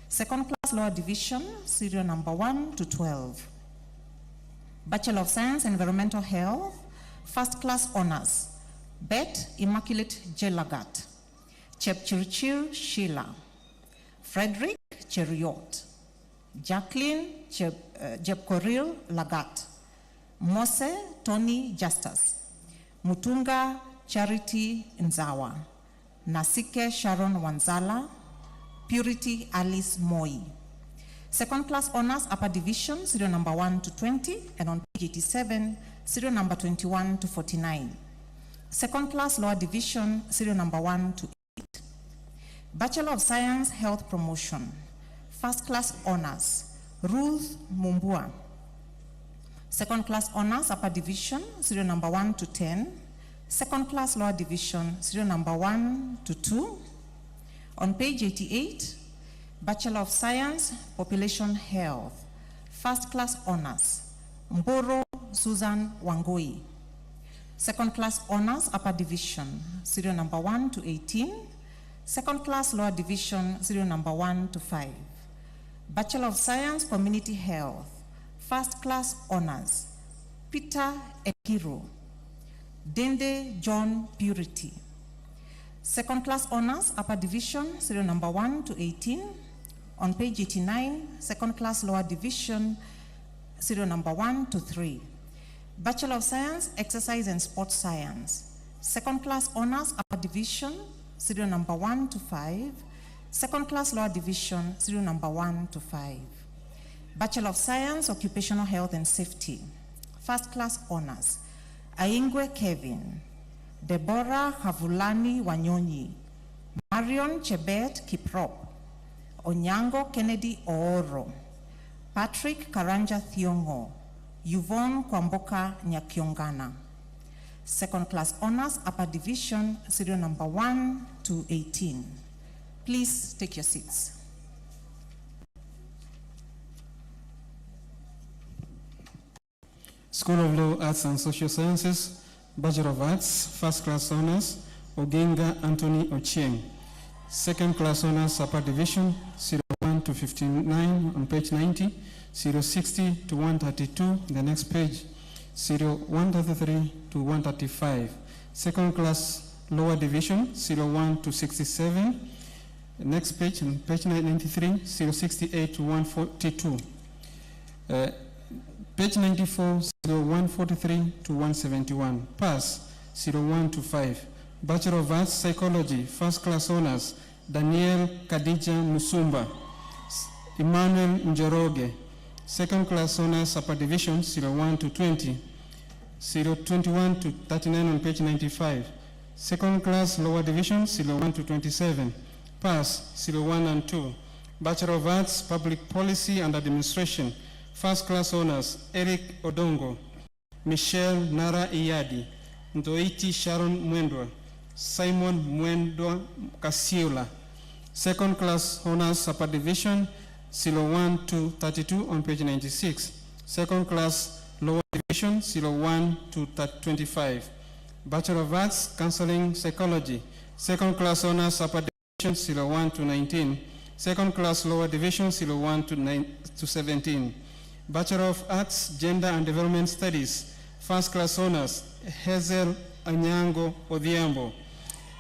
[SPEAKER 16] Second class lower division, serial number 1 to 12. Bachelor of Science, Environmental Health, first class honors, Bet Immaculate Jelagat, Chepchirchir Sheila, Frederick Cheriot, Jacqueline Jepkoril Lagat, Mose Tony Justus, Mutunga Charity Nzawa, Nasike Sharon Wanzala, Purity Alice Moi. Second class honors, upper division, serial number 1 to 20, and on page 87, serial number 21 to 49. Second class lower division, serial number 1 to 8. Bachelor of Science, Health Promotion. First class honors, Ruth Mumbua. Second class honors, upper division, serial number 1 to 10. Second class lower division, serial number 1 to 2. On page 88, Bachelor of Science, Population Health. First class honors, Mboro Susan Wangoi. Second class honors, upper division, serial number 1 to 18. Second class lower division, serial number 1 to 5. Bachelor of Science, Community Health. First class honors, Peter Ekiro, Dende John Purity. Second class honors, upper division, serial number 1 to 18. On page 89, second class lower division, serial number 1 to 3. Bachelor of Science, Exercise and Sports Science. Second class honors, upper division, serial number 1 to 5. Second class lower division, serial number 1 to 5. Bachelor of Science, Occupational Health and Safety. First class honors, Aingwe Kevin, Deborah Havulani Wanyonyi, Marion Chebet Kiprop, Onyango Kennedy Ooro, Patrick Karanja Thiongo, Yvonne Kwamboka Nyakiongana. Second class honors, upper division, serial number 1 to 18. Please take your seats.
[SPEAKER 1] School of Law, Arts and Social Sciences, Bachelor of Arts, first class honors, Ogenga Anthony Ochieng. Second class honors, upper division, 01 to 59 on page 90, 060 to 132, the next page, 0133 to 135. Second class lower division, 01 to 67, the next page, on page 93, 068 to 142. Page 94,
[SPEAKER 3] 143 to 171. Pass 01 to 5. Bachelor of Arts, Psychology, First Class Honors, Daniel Khadija Musumba, Emmanuel Njoroge. Second Class Honors, Upper Division, 01 to 20. 021 to 39 on page 95. Second Class Lower Division, 01 to 27. Pass 01 and 2. Bachelor of Arts, Public Policy and Administration, First Class Honors, Eric Odongo, Michelle Nara Iyadi, Ndoiti Sharon Mwendwa, Simon Mwendwa Kasiola. Second Class Honors, Upper Division, 01 to 32 on page 96. Second Class Lower Division, 01 to 25. Bachelor of Arts, Counseling Psychology, Second Class Honors, Upper Division, 01 to 19. Second Class Lower Division, 01 to 17. Bachelor of Arts, Gender and Development Studies, First Class Honors, Hazel Anyango Odhiambo.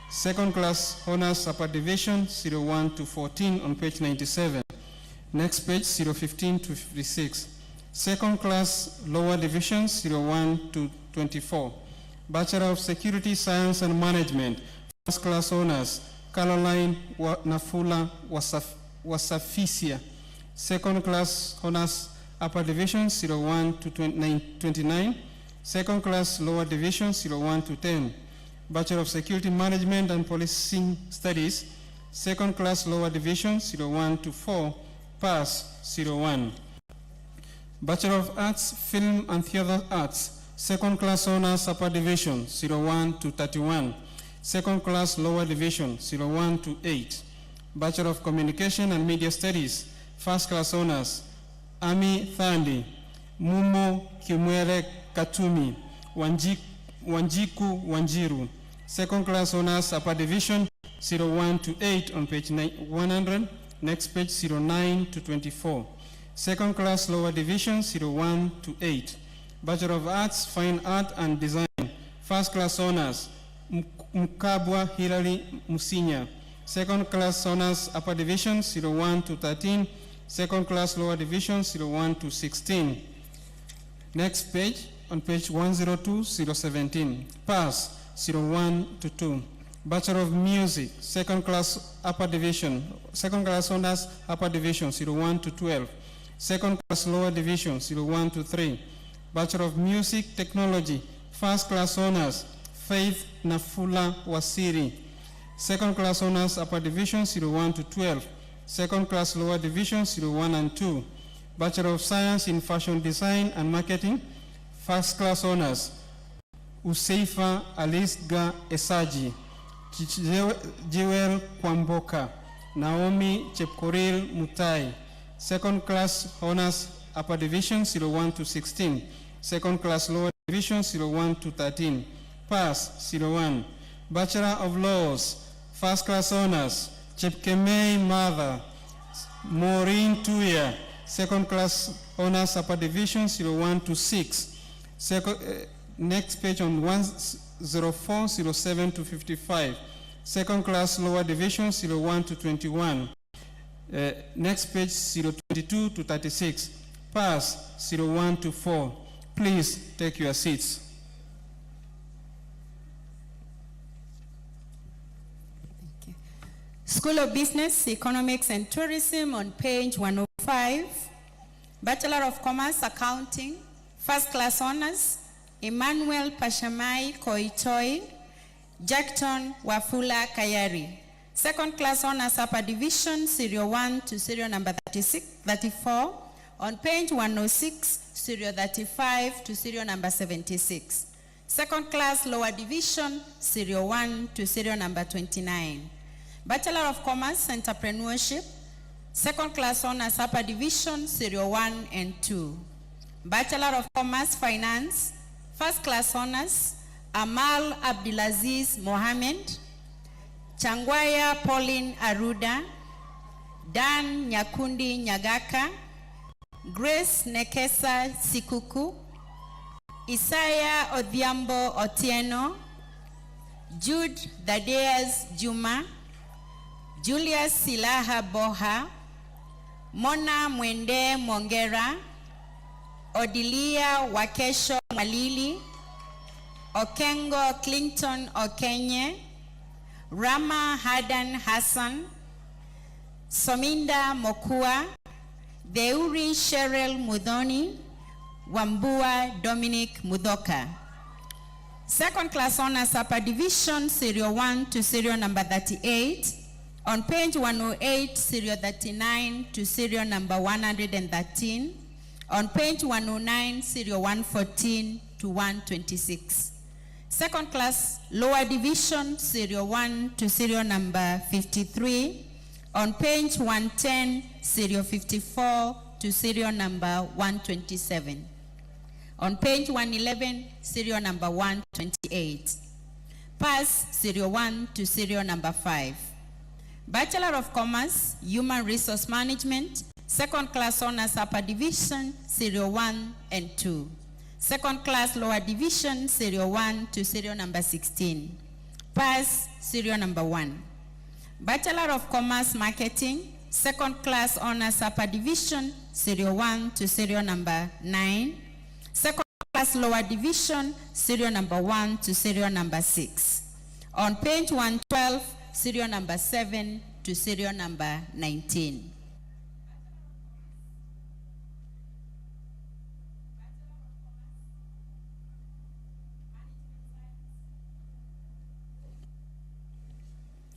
[SPEAKER 3] Second Class Honors, Upper Division, 01 to 14 on page 97. Next page, 015 to 56. Second Class Lower Division, 01 to 24. Bachelor of Security Science and Management, First Class Honors, Caroline Nafula Wasafisia. Second Class Honors, Upper Division, 01 to 29. Second Class Lower Division, 01 to 10. Bachelor of Security Management and Policing Studies, Second Class Lower Division, 01 to 4. Pass 01. Bachelor of Arts, Film and Theatre Arts, Second Class Honors, Upper Division, 01 to 31. Second Class Lower Division, 01 to 8. Bachelor of Communication and Media Studies, First Class Honors, Ami Thandi, Mumo Kimwere Katumi, Wanjiku Wanjiru. Second Class Honors, Upper Division, 01 to 8 on page 100. Next page, 09 to 24. Second Class Lower Division, 01 to 8. Bachelor of Arts, Fine Art and Design, First Class Honors, Mkabwa Hilary Musinya. Second Class Honors, Upper Division, 01 to 13. Second Class Lower Division, 01 to 16. Next page, on page 102, 017. Pass, 01 to 2. Bachelor of Music, Second Class Upper Division, Second Class Honors, Upper Division, 01 to 12. Second Class Lower Division, 01 to 3. Bachelor of Music Technology, First Class Honors, Faith Nafula Wasiri. Second Class Honors, Upper Division, 01 to 12. Second Class Lower Division, 01 and 2. Bachelor of Science in Fashion Design and Marketing, First Class Honors, Useifa Alisga Esaji. Jewel Kwamboka, Naomi Chepkoril Mutai. Second Class Honors, Upper Division, 01 to 16. Second Class Lower Division, 01 to 13. Pass, 01. Bachelor of Laws, First Class Honors, Chepkemei Mother, Maureen Tuya. Second Class Honors, Upper Division, 01 to 6. Next page on 104, 07 to 55. Second Class Lower Division, 01 to 21. Next page, 022 to 36. Pass, 01 to 4. Please take your seats.
[SPEAKER 19] School of Business, Economics and Tourism on page 105. Bachelor of Commerce, Accounting, First Class Honors, Emmanuel Pashamai Koitoi, Jackton Wafula Kayari. Second Class Honors, Upper Division, serial 1 to serial number 34. On page 106, serial 35 to serial number 76. Second Class Lower Division, serial 1 to serial number 29. Bachelor of Commerce, Entrepreneurship, Second Class Honors, Upper Division, serial 1 and 2. Bachelor of Commerce, Finance, First Class Honors, Amal Abdulaziz Mohammed, Changwaya Pauline Aruda, Dan Nyakundi Nyagaka, Grace Nekesa Sikuku, Isaiah Odhiambo Otieno, Jude Thaddeus Juma, Julius Silaha Boha, Mona Mwende Mongera,
[SPEAKER 20] Odilia Wakesho Malili, Okengo Clinton Okenye, Rama Hadan Hassan, Sominda Mokua, Deuri Cheryl Mudhoni, Wambua Dominic Mudoka. Second class honors upper division, serial 1 to serial number 38. On page 108, serial 39 to serial number 113. On page 109, serial 114 to 126. Second class lower division, serial 1 to serial number 53. On page 110, serial 54 to serial number 127. On page 111, serial number 128. Pass serial 1 to serial number 5. Bachelor of Commerce, Human Resource Management, second class honors upper division, serial 1 and 2. Second class lower division, serial 1 to serial number 16. Pass serial number 1. Bachelor of Commerce Marketing, second class honors upper division, serial 1 to serial number 9. Second class lower division, serial number 1 to serial number 6. On page 112, serial number 7 to serial number 19.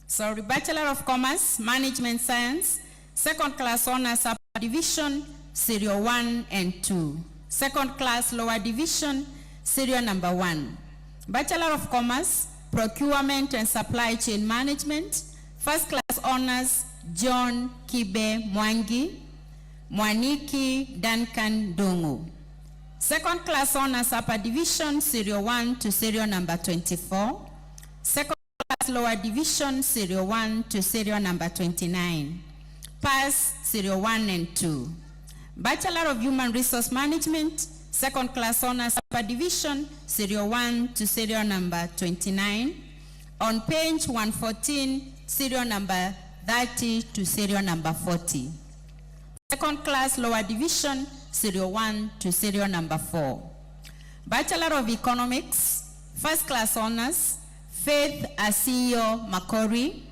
[SPEAKER 20] Sorry, Bachelor of Commerce, Management Science, second class honors upper division, serial 1 and 2. Second class lower division, serial number 1. Bachelor of Commerce, Procurement and Supply Chain Management, first class honors, John Kibe Mwangi, Mwaniki Duncan Dungu. Second class honors upper division, serial 1 to serial number 24. Second class lower division, serial 1 to serial number 29. Pass serial 1 and 2. Bachelor of Human Resource Management, second class honors upper division, serial 1 to serial number 29. On page 114, serial number 30 to serial number 40. Second class lower division, serial 1 to serial number 4. Bachelor of Economics, first class honors, Faith Asiyo Makori,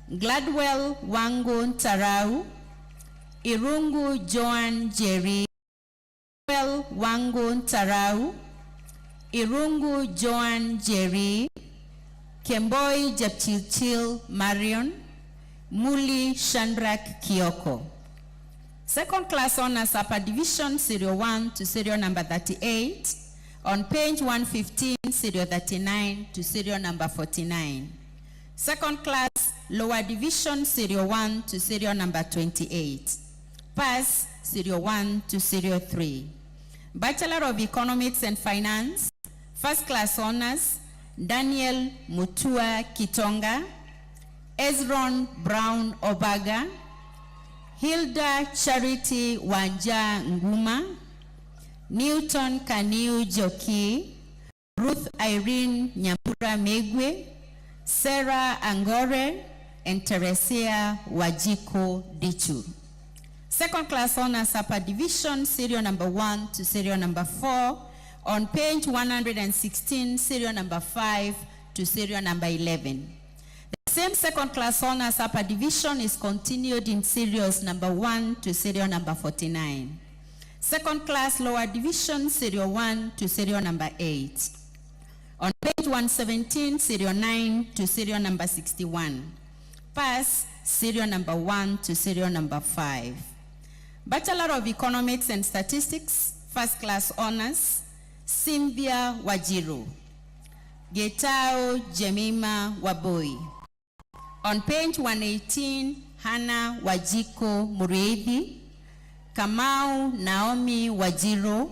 [SPEAKER 20] Gladwell Wangu Tarau, Irungu Joan Jerry, Gladwell Wangu Tarau, Irungu Joan Jerry, Kemboi Japchilchil Marion, Muli Shandrak Kioko. Second class honors upper division, serial 1 to serial number 38. On page 115, serial 39 to serial number 49. Second class lower division, serial 1 to serial number 28. Pass serial 1 to serial 3. Bachelor of Economics and Finance, first class honors, Daniel Mutua Kitonga, Ezron Brown Obaga, Hilda Charity Wanja Nguma, Newton Kaniu Joki, Ruth Irene Nyambura Megwe, Sarah Angore, and Teresia Wajiko Dichu. Second class honors upper division, serial number 1 to serial number 4. On page 116, serial number 5 to serial number 11. The same second class honors upper division is continued in serials number 1 to serial number 49. Second class lower division, serial 1 to serial number 8. On page 117, serial 9 to serial number 61. Pass serial number 1 to serial number 5. Bachelor of Economics and Statistics, first class honors, Cynthia Wajiru, Getao Jemima Waboi. On page 118, Hannah Wajiko Muriedi, Kamau Naomi Wajiro,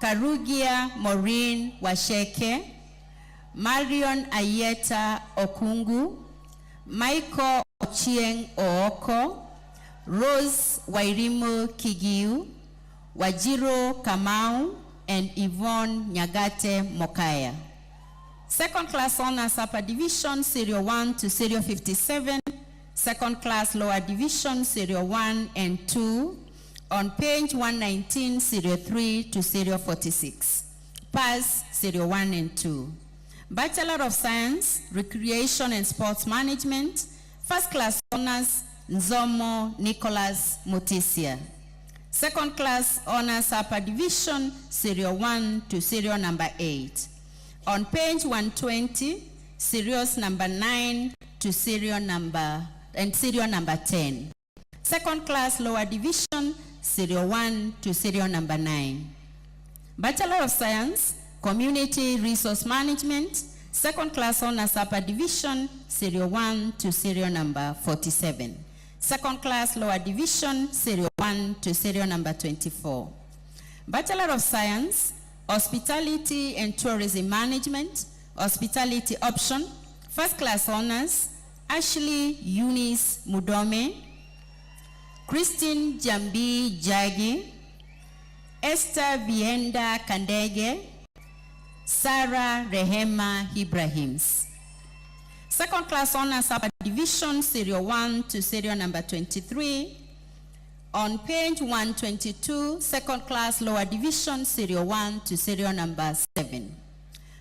[SPEAKER 20] Karugia Maureen Washeke, Marion Ayeta Okungu, Michael Ochieng Ooko, Rose Wairimu Kigiu, Wajiro Kamau, and Yvonne Nyagate Mokaya. Second class honors upper division, serial 1 to serial 57. Second class lower division, serial 1 and 2. On page 119, serial 3 to serial 46. Pass serial 1 and 2. Bachelor of Science, Recreation and Sports Management, First Class Honors, Nzomo Nicholas Mutisia. Second Class Honors Upper Division, serial 1 to serial number 8. On page 120, serials number 9 to serial number 10. Second Class Lower Division, serial 1 to serial number 9. Bachelor of Science, Community Resource Management, Second Class Honors Upper Division, serial 1 to serial number 47. Second Class Lower Division, serial 1 to serial number 24. Bachelor of Science, Hospitality and Tourism Management, Hospitality Option, First Class Honors, Ashley Eunice Mudome, Christine Jambi Jagi, Esther Vienda Kandege, Sarah Rehema Ibrahims. Second Class Honors Upper Division, serial 1 to serial number 23. On page 122, Second Class Lower Division, serial 1 to serial number 7.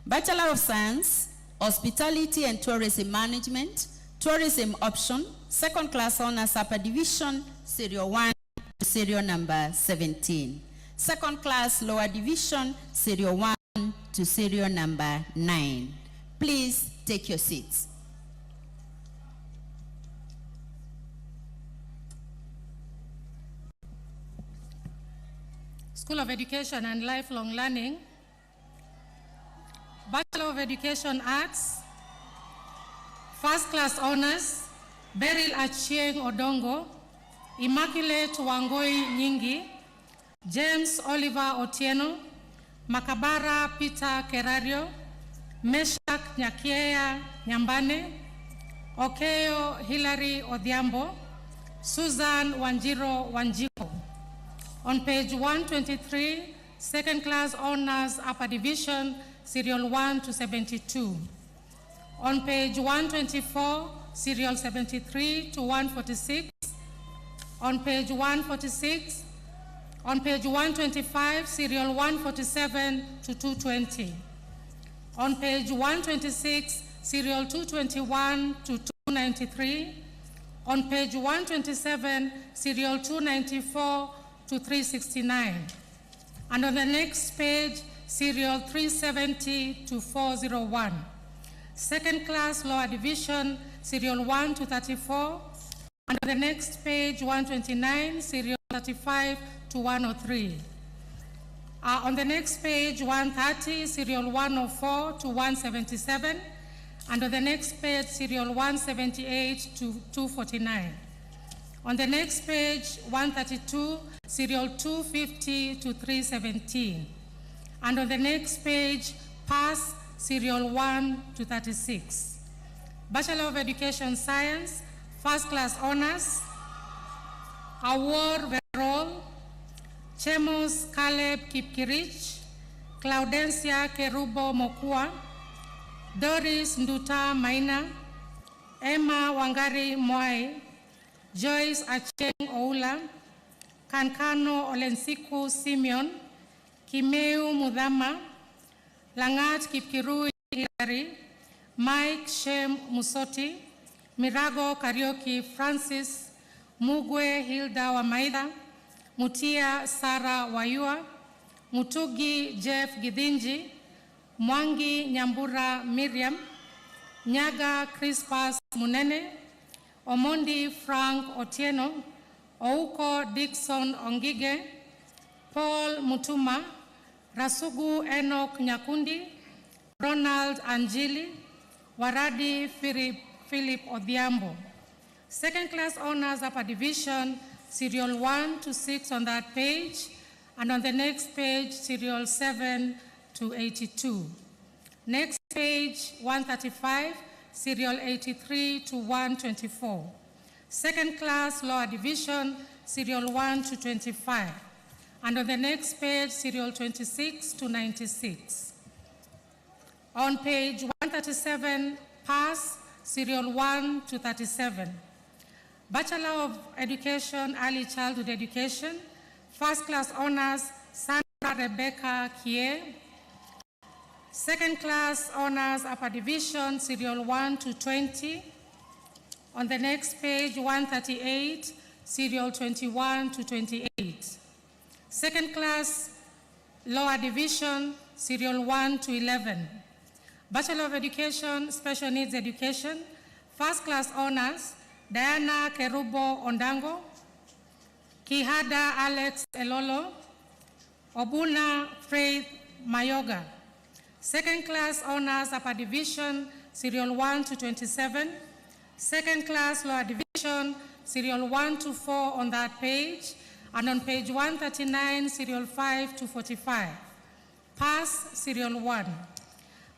[SPEAKER 20] Bachelor of Science, Hospitality and Tourism Management, Tourism Option, Second Class Honors Upper Division, serial 1 to serial number 17. Second Class Lower Division, serial 1 to serial number 9. Please take your seats.
[SPEAKER 9] School of Education and Lifelong Learning, Bachelor of Education Arts, First Class Honors, Beryl Achieng Odongo, Immaculate Wangoi Nyingi, James Oliver Otieno, Makabara Peter Kerario, Meshak Nyakiea Nyambane, Okeo Hilary Odhiambo, Susan Wanjiro Wanjiko. On page 123, Second Class Honors Upper Division, serial 1 to 72. On page 124, serial 73 to 146. On page 146, on page 125, serial 147 to 220. On page 126, serial 221 to 293. On page 127, serial 294 to 369. And on the next page, serial 370 to 401. Second Class Lower Division, serial 1 to 34. And on the next page, 129, serial 35 to 103. On the next page, 130, serial 104 to 177. And on the next page, serial 178 to 249. On the next page, 132, serial 250 to 317. And on the next page, pass serial 1 to 36. Bachelor of Education Science, First Class Honors, Award Verol, Chemos Caleb Kipkirich, Claudencia Kerubo Mokua, Doris Nduta Maina, Emma Wangari Mwai, Joyce Acheng Oula, Kankano Olensiku Simeon, Kimeu Mudama, Langat Kipkirui Hilary, Mike Shem Musoti, Mirago Karaoke Francis, Mugwe Hilda Wamaida, Mutia Sarah Wayua, Mutugi Jeff Gidinji, Mwangi Nyambura Miriam, Nyaga Crispas Munene, Omondi Frank Otieno, Ouko Dixon Ongige, Paul Mutuma, Rasugu Enoch Nyakundi, Ronald Anjili, Waradi Philip Odhiambo. Second Class Honors Upper Division, serial 1 to 6 on that page, and on the next page, serial 7 to 82. Next page, 135, serial 83 to 124. Second Class Lower Division, serial 1 to 25. And on the next page, serial 26 to 96. On page 137, pass, serial 1 to 37. Bachelor of Education, Early Childhood Education, First class honors, Sandra Rebecca Kie. Second class honors, upper division, serial 1 to 20. On the next page, 138, serial 21 to 28. Second class, lower division, serial 1 to 11. Bachelor of Education, Special Needs Education. First class honors, Diana Kerubo Ondango, Kihada Alex Elolo, Obuna Faith Mayoga. Second class honors, upper division, serial 1 to 27. Second class lower division, serial 1 to 4 on that page. And on page 139, serial 5 to 45. Pass, serial 1.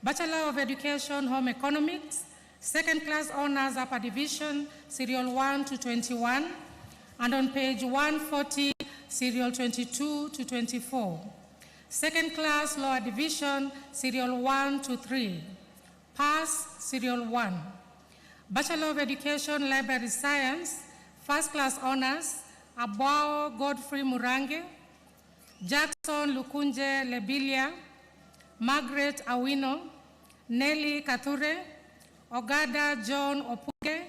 [SPEAKER 9] Bachelor of Education, Home Economics. Second class honors, upper division, serial 1 to 21. And on page 140, serial 22 to 24. Second class lower division, serial 1 to 3. Pass, serial 1. Bachelor of Education, Library Science. First class honors, Abwao Godfrey Murange, Jackson Lukunje Lebilia, Margaret Awino, Nelly Kathure, Ogada John Opuge,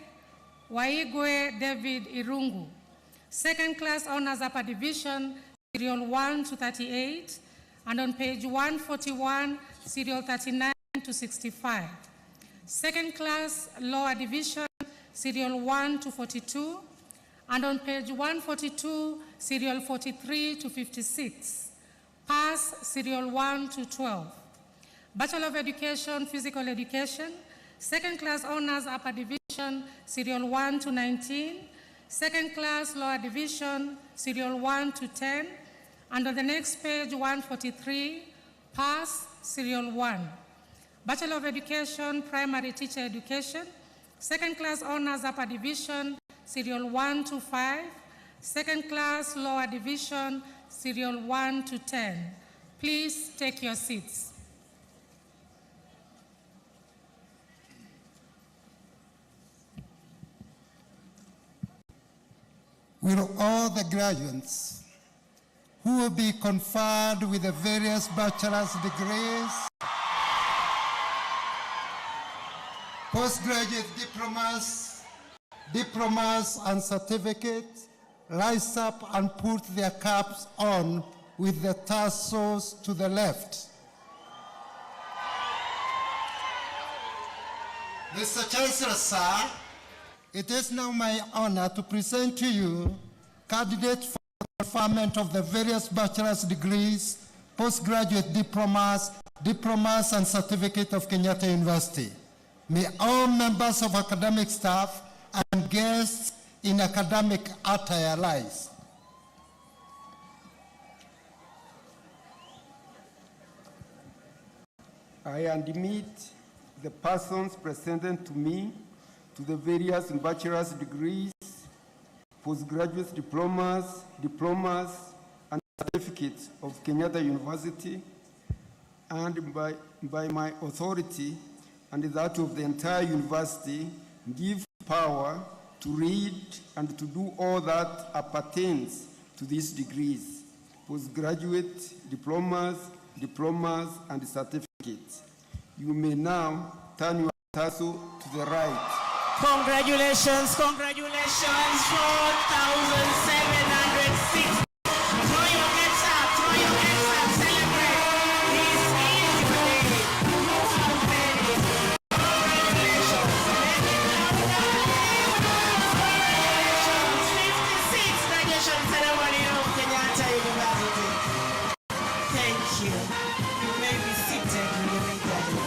[SPEAKER 9] Waigwe David Irungu. Second class honors, upper division, serial 1 to 38, and on page 141, serial 39 to 65. Second class lower division, serial 1 to 42, and on page 142, serial 43 to 56. Pass, serial 1 to 12. Bachelor of Education, Physical Education. Second class honors, upper division, serial 1 to 19. Second class lower division, serial 1 to 10. And on the next page, 143, pass, serial 1. Bachelor of Education, Primary Teacher Education. Second class honors, upper division, serial 1 to 5. Second class lower division, serial 1 to 10. Please take your seats.
[SPEAKER 18] Will all the graduates who will be conferred with the various bachelor's degrees, postgraduate diplomas and certificates rise up and put their caps on with the tassels to the left. Mr. Chancellor, sir, it is now my honor to present to you candidates for the conferment of the various bachelor's degrees, postgraduate diplomas and certificate of Kenyatta University. May all members of academic staff and guests in academic attire rise.
[SPEAKER 15] I admit the persons presented to me to the various bachelor's degrees, postgraduate diplomas, and certificates of Kenyatta University, and by my authority and that of the entire university, give power to read and to do all that appertains to these degrees, postgraduate diplomas, and certificates. You may now turn your tassel to the right.
[SPEAKER 6] Congratulations, 4,706. Throw your hands up, celebrate. This is your day. Congratulations. 56 graduation ceremony of Kenyatta University. Thank you. You may be seated immediately.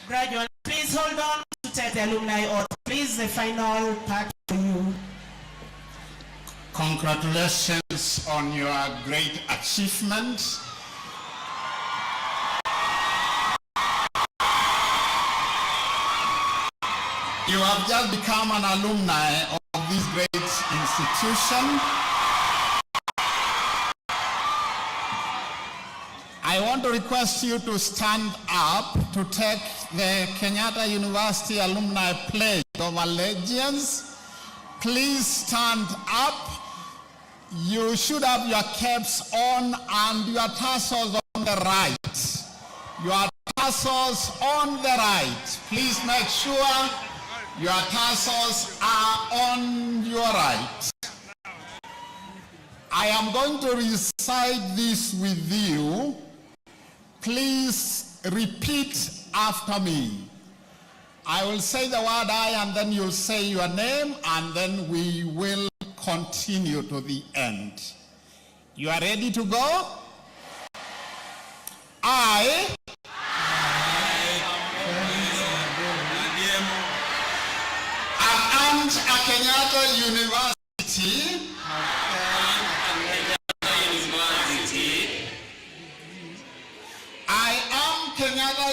[SPEAKER 6] Graduates, please hold on to take the alumni oath. Please, the final part for you.
[SPEAKER 5] Congratulations on your great achievement. You have just become an alumni of this great institution. I want to request you to stand up to take the Kenyatta University Alumni Pledge of Allegiance. Please stand up. You should have your caps on and your tassels on the right. Your tassels on the right. Please make sure your tassels are on your right. I am going to recite this with you. Please repeat after me. I will say the word I, and then you'll say your name, and then we will continue to the end. You are ready to go? I am a Kenyatta University. I am Kenyatta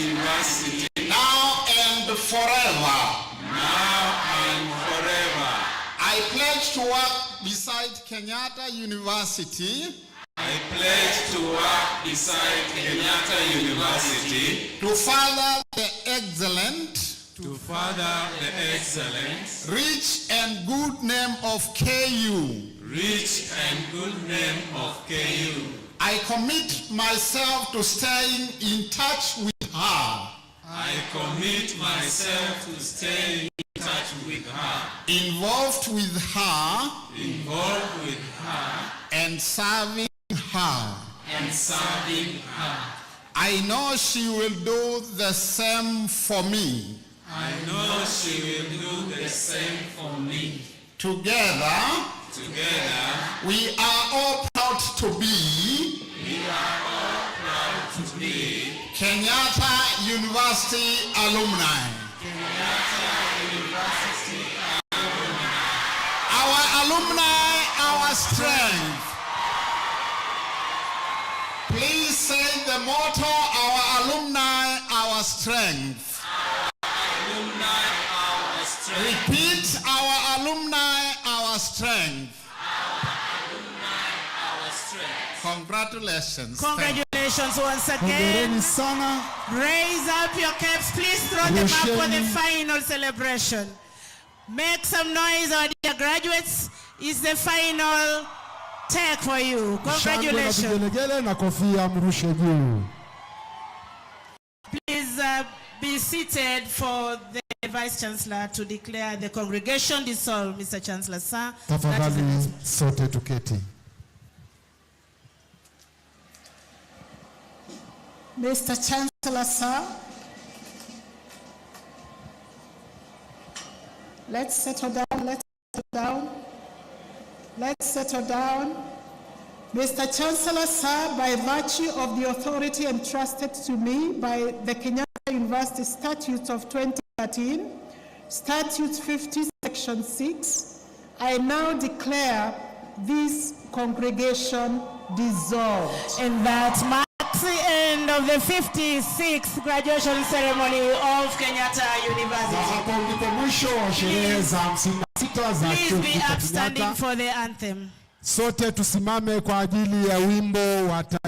[SPEAKER 5] University. Now and forever. I pledge to work beside Kenyatta University. To further the excellent. Rich and good name of KU. I commit myself to staying in touch with her. Involved with her. And serving her. I know she will do the same for me. Together, we are all proud to be Kenyatta University alumni. Our alumni, our strength. Please say the motto, our alumni, our strength. Repeat, our alumni, our strength. Congratulations.
[SPEAKER 6] Congratulations once again. Raise up your caps. Please throw them up for the final celebration. Make some noise, our dear graduates. It's the final take for you. Congratulations. Please be seated for the Vice Chancellor to declare the congregation dissolved. Mr. Chancellor, sir.
[SPEAKER 4] Tafadhali sote tuketi.
[SPEAKER 21] Mr. Chancellor, sir, let's settle down. Mr. Chancellor, sir, by virtue of the authority entrusted to me by the Kenyatta University Statutes of 2013, Statute 50, Section 6, I now declare this congregation dissolved.
[SPEAKER 6] And that marks the end of the 56th graduation ceremony of Kenyatta University. Please be upstanding for the anthem.
[SPEAKER 4] Sote tusimame kwa ajili ya wimbo wa taifa.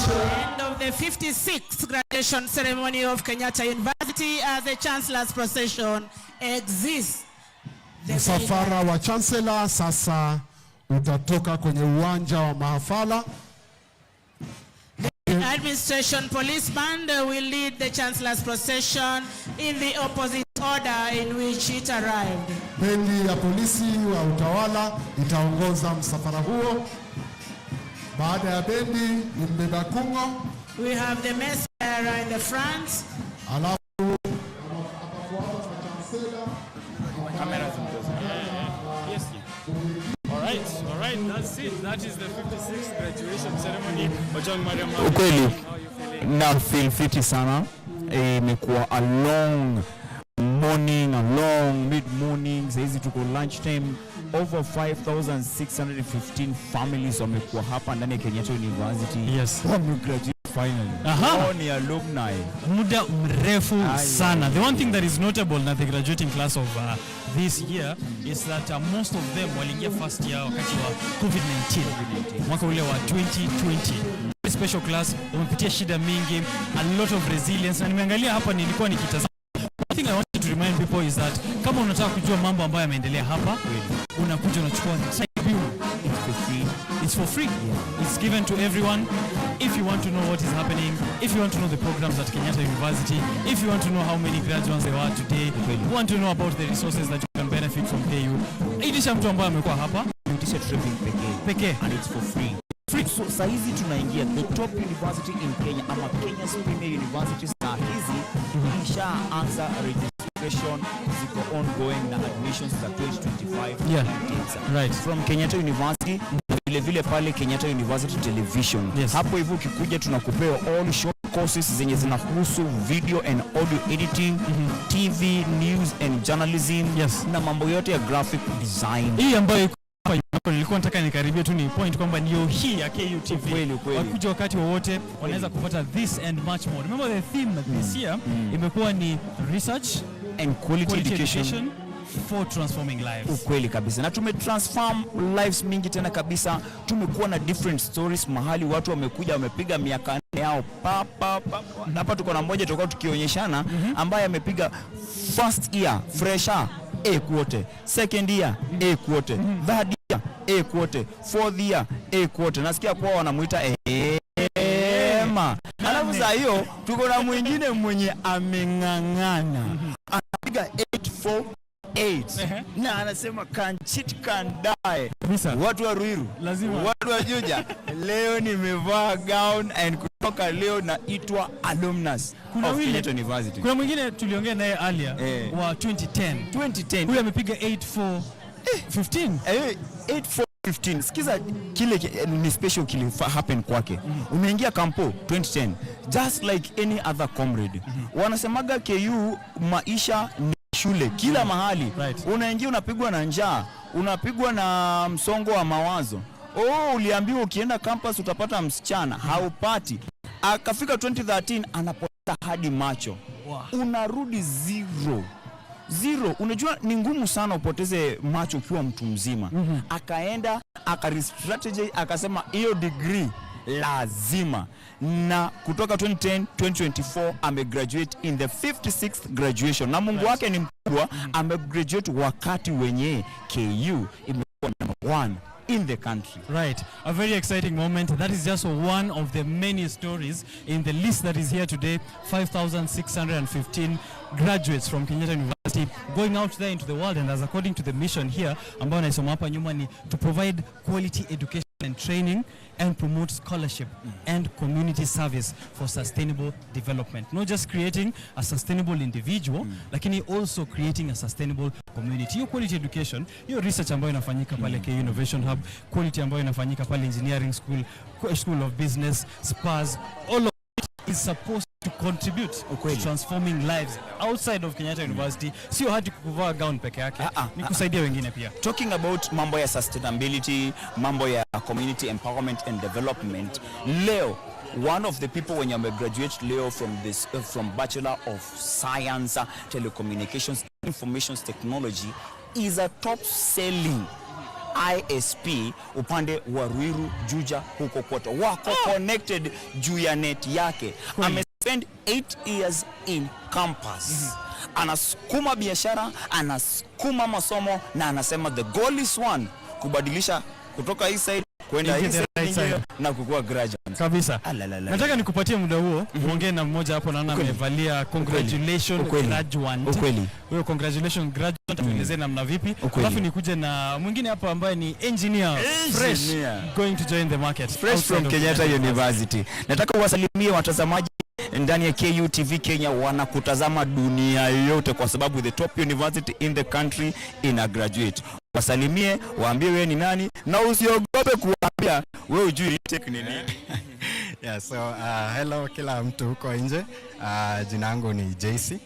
[SPEAKER 6] End of the 56th graduation ceremony of Kenyatta University as the Chancellor's procession exists.
[SPEAKER 4] Msafara wa Chancellor sasa utatoka kwenye uwanja wa mahafala.
[SPEAKER 6] The Administration Police Band will lead the Chancellor's procession in the opposite order in which it arrived.
[SPEAKER 4] Bendi ya polisi wa utawala itaongoza msafara huo. Baada ya bendi ni mbeba kungo.
[SPEAKER 6] We have the mess bearer in the front.
[SPEAKER 4] Alafu
[SPEAKER 10] All right, that's it. That is the 56th graduation ceremony.
[SPEAKER 14] Ukweli na feel fiti sana. Imekuwa a long morning, a long mid morning. Saizi tuko lunch time. Over 5,615 families wamekuwa hapa ndani ya Kenyatta University.
[SPEAKER 10] Yes.
[SPEAKER 14] Wamegraduate finally. Ni alumni.
[SPEAKER 10] Muda mrefu sana. The one thing that is notable na the graduating class of this year is that most of them waliingia first year wakati wa COVID-19. Mwaka ule wa 2020. Special class wamepitia shida mingi, a lot of resilience. Na nimeangalia hapa nilikuwa nikitazama. I think I wanted to remind people is that kama unataka kujua mambo ambayo yameendelea hapa, unakuja unachukua site view. It's for free. Yeah. It's given to everyone. If you want to know what is happening, if you want to know the programs at Kenyatta University, if you want to know how many graduates there are today, you want to know about the resources that you can benefit from KU, itisha mtu ambaye amekuwa hapa,
[SPEAKER 14] itisha tripping pekee. And it's for free. So saizi tunaingia the top university in Kenya ama Kenya's premier universities na hizi ishaanza registration ziko ongoing na admissions za 2025.
[SPEAKER 10] Yeah. Right.
[SPEAKER 14] From Kenyatta University vile pale Kenyatta University Television.
[SPEAKER 10] Yes.
[SPEAKER 14] Hapo hivyo ukikuja tunakupea all short courses zenye zinahusu video and audio editing, TV, news and journalism.
[SPEAKER 10] Yes.
[SPEAKER 14] Na mambo yote ya graphic design.
[SPEAKER 10] Hii ambayo nilikuwa nataka nikaribia tu ni point kwamba ndio hii ya KU TV.
[SPEAKER 14] Kweli.
[SPEAKER 10] Wakuja wakati wowote wanaweza kupata this and much more. Remember the theme this year imekuwa ni research
[SPEAKER 14] and quality education
[SPEAKER 10] for transforming lives.
[SPEAKER 14] Ukweli kabisa. Na tumetransform lives mingi tena kabisa. Tumekuwa na different stories mahali watu wamekuja wamepiga miaka yao hapa tuko na mmoja tukao tukionyeshana ambaye amepiga first year fresher A quote, second year A quote, third year A quote, fourth year A quote. Nasikia kwa wanamuita alafu za hiyo tuko na mwingine mwenye ameng'ang'ana anapiga 848 na anasema can cheat can die. Watu wa Ruiru
[SPEAKER 10] lazima,
[SPEAKER 14] watu wa Juja leo nimevaa gown and kutoka leo naitwa alumnus of Kenyatta University.
[SPEAKER 10] Kuna mwingine tuliongea naye earlier wa 2010 huyu amepiga 8415
[SPEAKER 14] 8415. Sikiza kile ni special kile happen kwake. Umeingia kampo 2010 just like any other comrade. Wanasemaga KU maisha ni shule kila mahali. Unaingia unapigwa na njaa, unapigwa na msongo wa mawazo. Uliambiwa ukienda campus utapata msichana, haupati. Akafika 2013 anapoteza hadi macho. Unarudi zero. Unajua ni ngumu sana upoteze macho ukiwa mtu mzima. Akaenda akarestrategy akasema hiyo degree lazima, na kutoka 2010 2024 amegraduate in the 56th graduation na Mungu wake ni mkubwa. Amegraduate wakati wenye KU imekuwa number 1 in the country.
[SPEAKER 10] Right, a very exciting moment. That is just one of the many stories in the list that is here today. 5,615 graduates from Kenyatta University going out there into the world, and as according to the mission here ambayo naisoma hapa nyuma ni to provide quality education and training and promote scholarship and community service for sustainable development. Not just creating a sustainable individual, lakini also creating a sustainable community. Hiyo quality education, hiyo research ambayo inafanyika pale KU Innovation Hub, quality ambayo inafanyika pale Engineering School, School of Business, SPAS, all of it is supposed to contribute to transforming lives outside of Kenyatta University. Sio hadi kuvaa gown peke yake, ni kusaidia wengine pia.
[SPEAKER 14] Talking about mambo ya sustainability, mambo ya community empowerment and development. Leo one of the people when you graduate leo from this from Bachelor of Science, Telecommunications, Information Technology is a top selling ISP upande wa Ruiru, Juja, huko kote. Wako connected juu ya net yake. Spend 8 years in campus. Anasukuma biashara, anasukuma masomo na anasema the goal is one, kubadilisha kutoka hii side kwenda na kukua graduate
[SPEAKER 10] kabisa. Nataka nikupatie muda huo uongee na mmoja hapo, naona amevalia congratulations graduate. Wewe congratulations graduate, tueleze namna vipi. Alafu nikuje na mwingine hapa ambaye ni engineer fresh going to join the market
[SPEAKER 14] fresh from Kenyatta University. Nataka uwasalimie watazamaji ndani ya KU TV Kenya, wanakutazama dunia yote kwa sababu the top university in the country ina graduate. Wasalimie, waambie wewe ni nani na usiogope kuambia wewe ujui tech nini.
[SPEAKER 7] Yeah, so hello kila mtu huko nje. Jina langu ni JC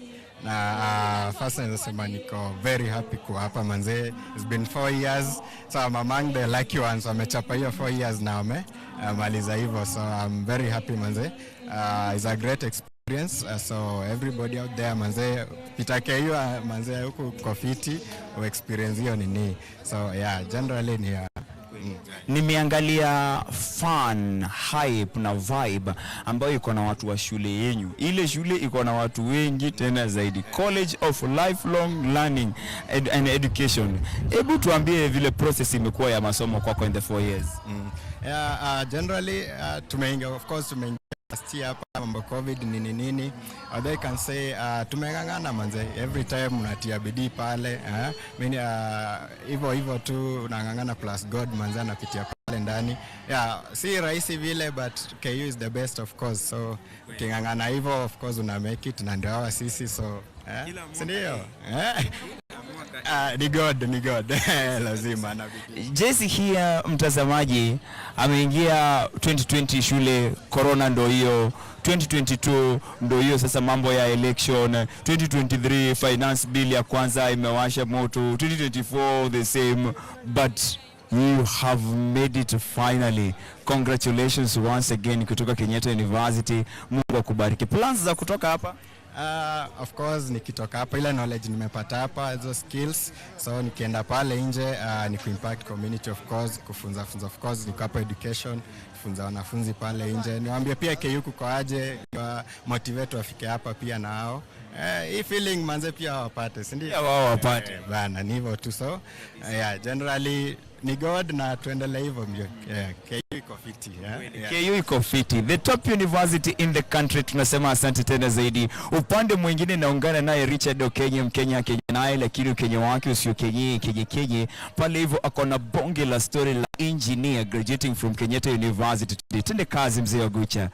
[SPEAKER 7] na first nasema niko very happy kuwa hapa manze. It's been 4 years, so I'm among the lucky ones. Wamechapa hiyo 4 years na wamemaliza hivyo, so I'm very happy manze. It's a great experience, so everybody out there manze, pitake hiyo manze huko kofiti o experience hiyo nini. So yeah, generally ni
[SPEAKER 14] nimeangalia fun, hype na vibe ambayo iko na watu wa shule yenyu. Ile shule iko na watu wengi tena zaidi. College of Lifelong Learning and Education. Hebu tuambie vile process imekuwa ya masomo kwako in the 4 years.
[SPEAKER 7] Yeah, generally tumeingia, of course tumeingia last year hapa mambo COVID nini. They can say tumengangana manze, every time unatia bidii pale. Mimi hivyo tu unangangana plus God manze anapitia pale ndani. Yeah, si rahisi vile, but KU is the best of course. So ukingangana hivyo of course una make it, na ndio sisi, so sindio? Ni God. Lazima na
[SPEAKER 14] Jesse here mtazamaji ameingia 2020 shule, corona ndo hiyo, 2022 ndo hiyo sasa mambo ya election, 2023 finance bill ya kwanza imewasha moto, 2024 the same, but you have made it finally. Congratulations once again kutoka Kenyatta University. Mungu akubariki. Plans za kutoka hapa?
[SPEAKER 7] Of course nikitoka hapa ile knowledge nimepata hapa, hizo skills, so nikienda pale nje ni ku-impact community of course, kufunza of course, niko hapa education, kufunza wanafunzi pale nje. Niwaambie pia KU kuko aje, motivate wafike hapa pia nao. Hii feeling manze pia wapate, si ndio?
[SPEAKER 14] Wao wapate
[SPEAKER 7] bana, ni hivyo tu. So yeah, generally ni God na tuendelee hivyo mbio. KU iko fiti.
[SPEAKER 14] KU iko fiti. The top university in the country, tunasema asante tena zaidi. Upande mwingine naungana naye Richard Okenye, Mkenya naye, lakini Kenya wake usio Kenya pale hivyo akona bonge la story la engineer graduating from Kenyatta University. Tende kazi mzee wa Gucha.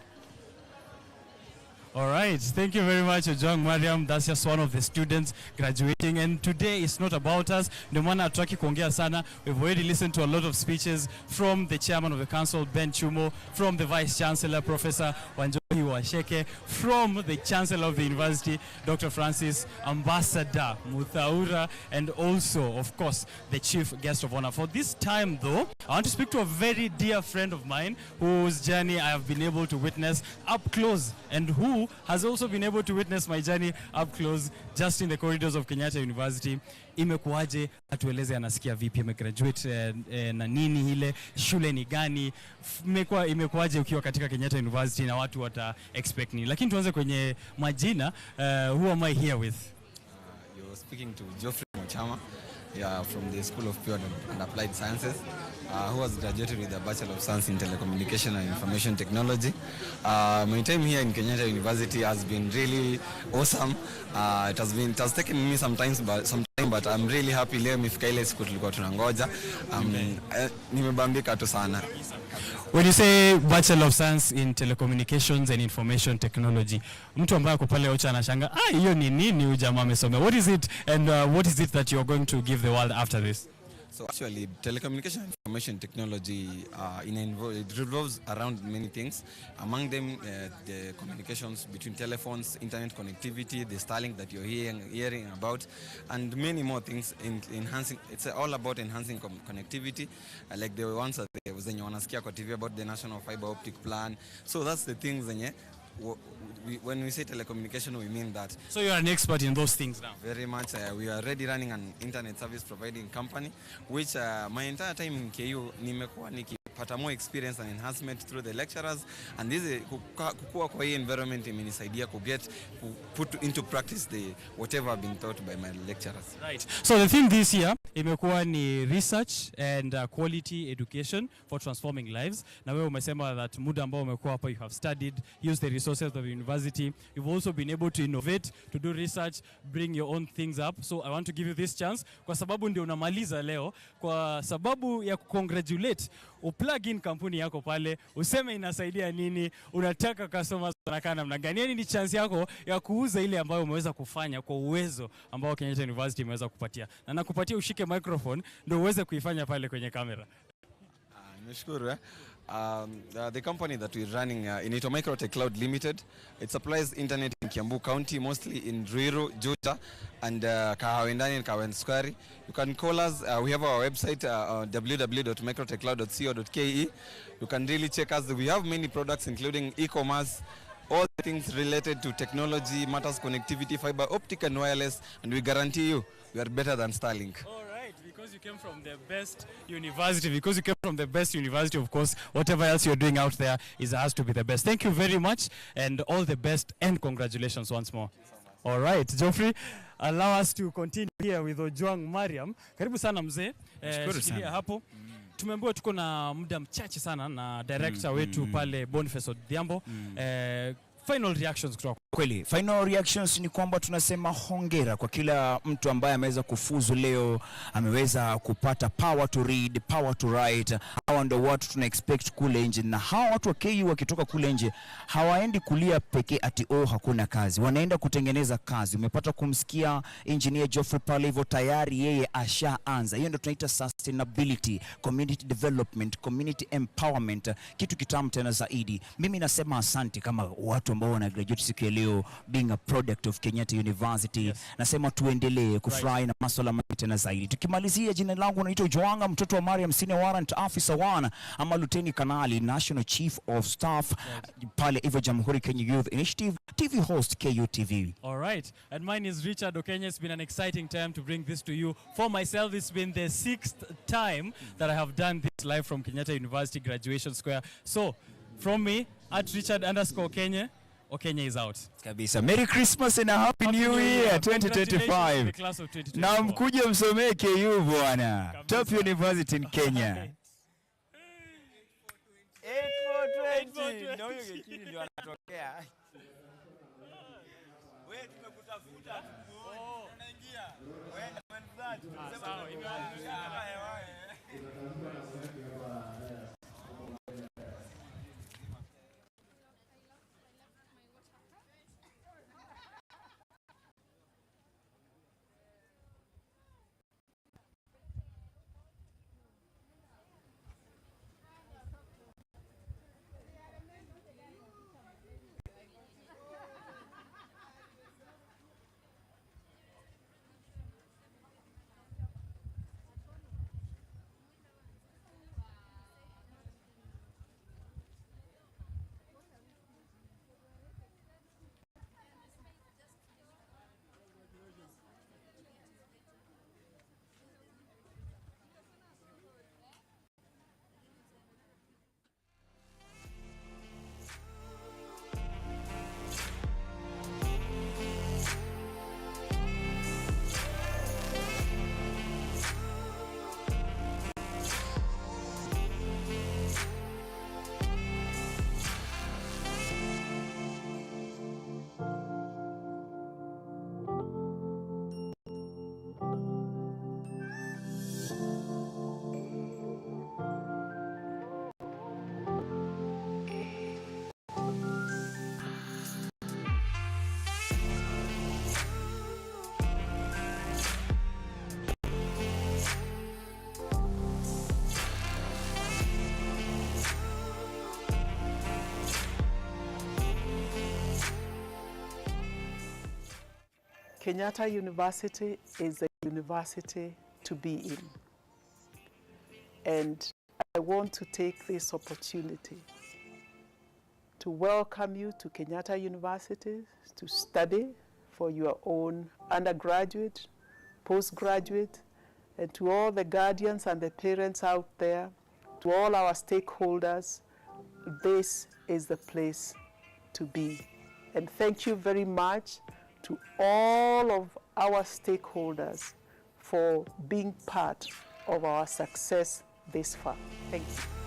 [SPEAKER 10] All right, thank you very much, Ojong Mariam. That's just one of the students graduating, and today it's not about us. Ndio maana hatutaki kuongea sana. We've already listened to a lot of speeches from the chairman of the council, Ben Chumo, from the vice chancellor, Professor Wanjohi Washeke, from the chancellor of the university, Dr. Francis, Ambassador Muthaura, and also, of course, the chief guest of honor. For this time, though, I want to speak to a very dear friend of mine whose journey I have been able to witness up close, and who has also been able to witness my journey up close just in the corridors of Kenyatta University. Imekuaje, atueleze anasikia vipi, amegraduate na nini, ile shule ni gani, imekuaje ukiwa katika Kenyatta University na watu wata expect nini. Lakini tuanze kwenye majina. Who am I here with?
[SPEAKER 22] You're speaking to Geoffrey Mochama, from the School of Pure and Applied Sciences, who has graduated with a Bachelor of Science in Telecommunication and Information Technology. My time here in Kenyatta University has been really awesome. It has taken me some time, but I'm really happy leo nimefika ile siku tulikuwa tunangoja. Nimebambika tu sana.
[SPEAKER 10] When you say Bachelor of Science in Telecommunications and Information Technology, mtu ambaye ako pale Ocha anashanga, hiyo ni nini huyu jamaa amesomea? What is it, and what is it that you are going to give the world after this?
[SPEAKER 22] So actually, telecommunication and information technology, it revolves around many things. Among them, the communications between telephones, internet connectivity, the Starlink that you're hearing about, and many more things. Enhancing, it's all about enhancing connectivity, like the ones that zenye wanasikia kwa TV about the National Fiber Optic Plan. So that's the things zenye. When we say telecommunication, we mean that.
[SPEAKER 10] So you are an expert in those things now?
[SPEAKER 22] Very much. We are already running an internet service providing company, which my entire time in KU, nimekuwa nimepata more experience and enhancement through the lecturers, and this kukua kwa hii environment imenisaidia put into practice whatever I've been taught by my lecturers.
[SPEAKER 10] Right. So the theme this year imekuwa ni research and quality education for transforming lives. Na wewe umesema that muda ambao umekuwa hapa, you have studied, used the resources of the university. You've also been able to innovate, to do research, bring your own things up. So I want to give you this chance kwa sababu ndio unamaliza leo, kwa sababu ya congratulate, uplug in kampuni yako pale, useme inasaidia nini, unataka customers wanakaa namna gani. Yani ni chance yako ya kuuza ile ambayo umeweza kufanya kwa uwezo ambao Kenyatta University imeweza kupatia. Na nakupatia ushike microphone ndio uweze kuifanya pale kwenye kamera.
[SPEAKER 22] Nashukuru. The company that we're running, Inaitwa Microtech Cloud Limited, it supplies internet in Kiambu County, mostly in Ruiru, Juja, and Kahawendani and Kawenskwari. You can call us. We have our website, www.microtechcloud.co.ke. You can really check us. We have many products, including e-commerce, all things related to technology, matters, connectivity, fiber, optic, and wireless, and we guarantee you, we are better than Starlink.
[SPEAKER 10] Because you came from the best university, of course, whatever else you're doing out there has to be the best. Thank you very much, and all the best, and congratulations once more. All right, Geoffrey, allow us to continue here with Ojwang Mariam. Karibu sana mzee. Shikilia hapo. Tumeambiwa tuko na muda mchache sana na director wetu pale Boniface Odhiambo. Final reactions kutoka
[SPEAKER 14] kweli. Final reactions ni kwamba tunasema hongera kwa kila mtu ambaye ameweza kufuzu leo, ameweza kupata power to read, power to write. Hawa ndio watu tuna expect kule nje, na hawa watu wa KU wakitoka kule nje hawaendi kulia pekee ati hakuna kazi, wanaenda kutengeneza kazi. Umepata kumsikia engineer Geoffrey pale, hivyo tayari yeye ashaanza. Hiyo ndio tunaita sustainability, community development, community empowerment, kitu kitamu tena zaidi. Mimi nasema asante kama watu ambao wana graduate siku ya leo, being a product of Kenyatta University. Nasema tuendelee kufurahi na masuala mengi tena zaidi. Tukimalizia, jina langu naitwa Joanga, mtoto wa Mariam, Senior Warrant Officer 1 ama Lieutenant Kanali, National Chief of Staff pale hivyo Jamhuri Kenya Youth Initiative, TV host KU TV.
[SPEAKER 10] All right, and mine is Richard Okenya. It's been an exciting time to bring this to you. For myself, it's been the 6th time that I have done this live from Kenyatta University Graduation Square. So, from me, at Richard_Okenya, Okenya is out.
[SPEAKER 14] Kabisa. Merry Christmas and a Happy New Year 2025. Na mkuje msomee KU bwana. Top University in Kenya.
[SPEAKER 8] 8-4-20. Ndio huyo gekini ndio anatokea. Wewe tumekutafuta. Unaingia. Wewe mwenzaji. Sawa, imeanza.
[SPEAKER 12] Kenyatta University is a university to be in. And I want to take this opportunity to welcome you to Kenyatta University to study for your own undergraduate, postgraduate, and to all the guardians and the parents out there To all our stakeholders, this is the place to be. And thank you very much to all of our stakeholders for being part of our success this far. Thank you.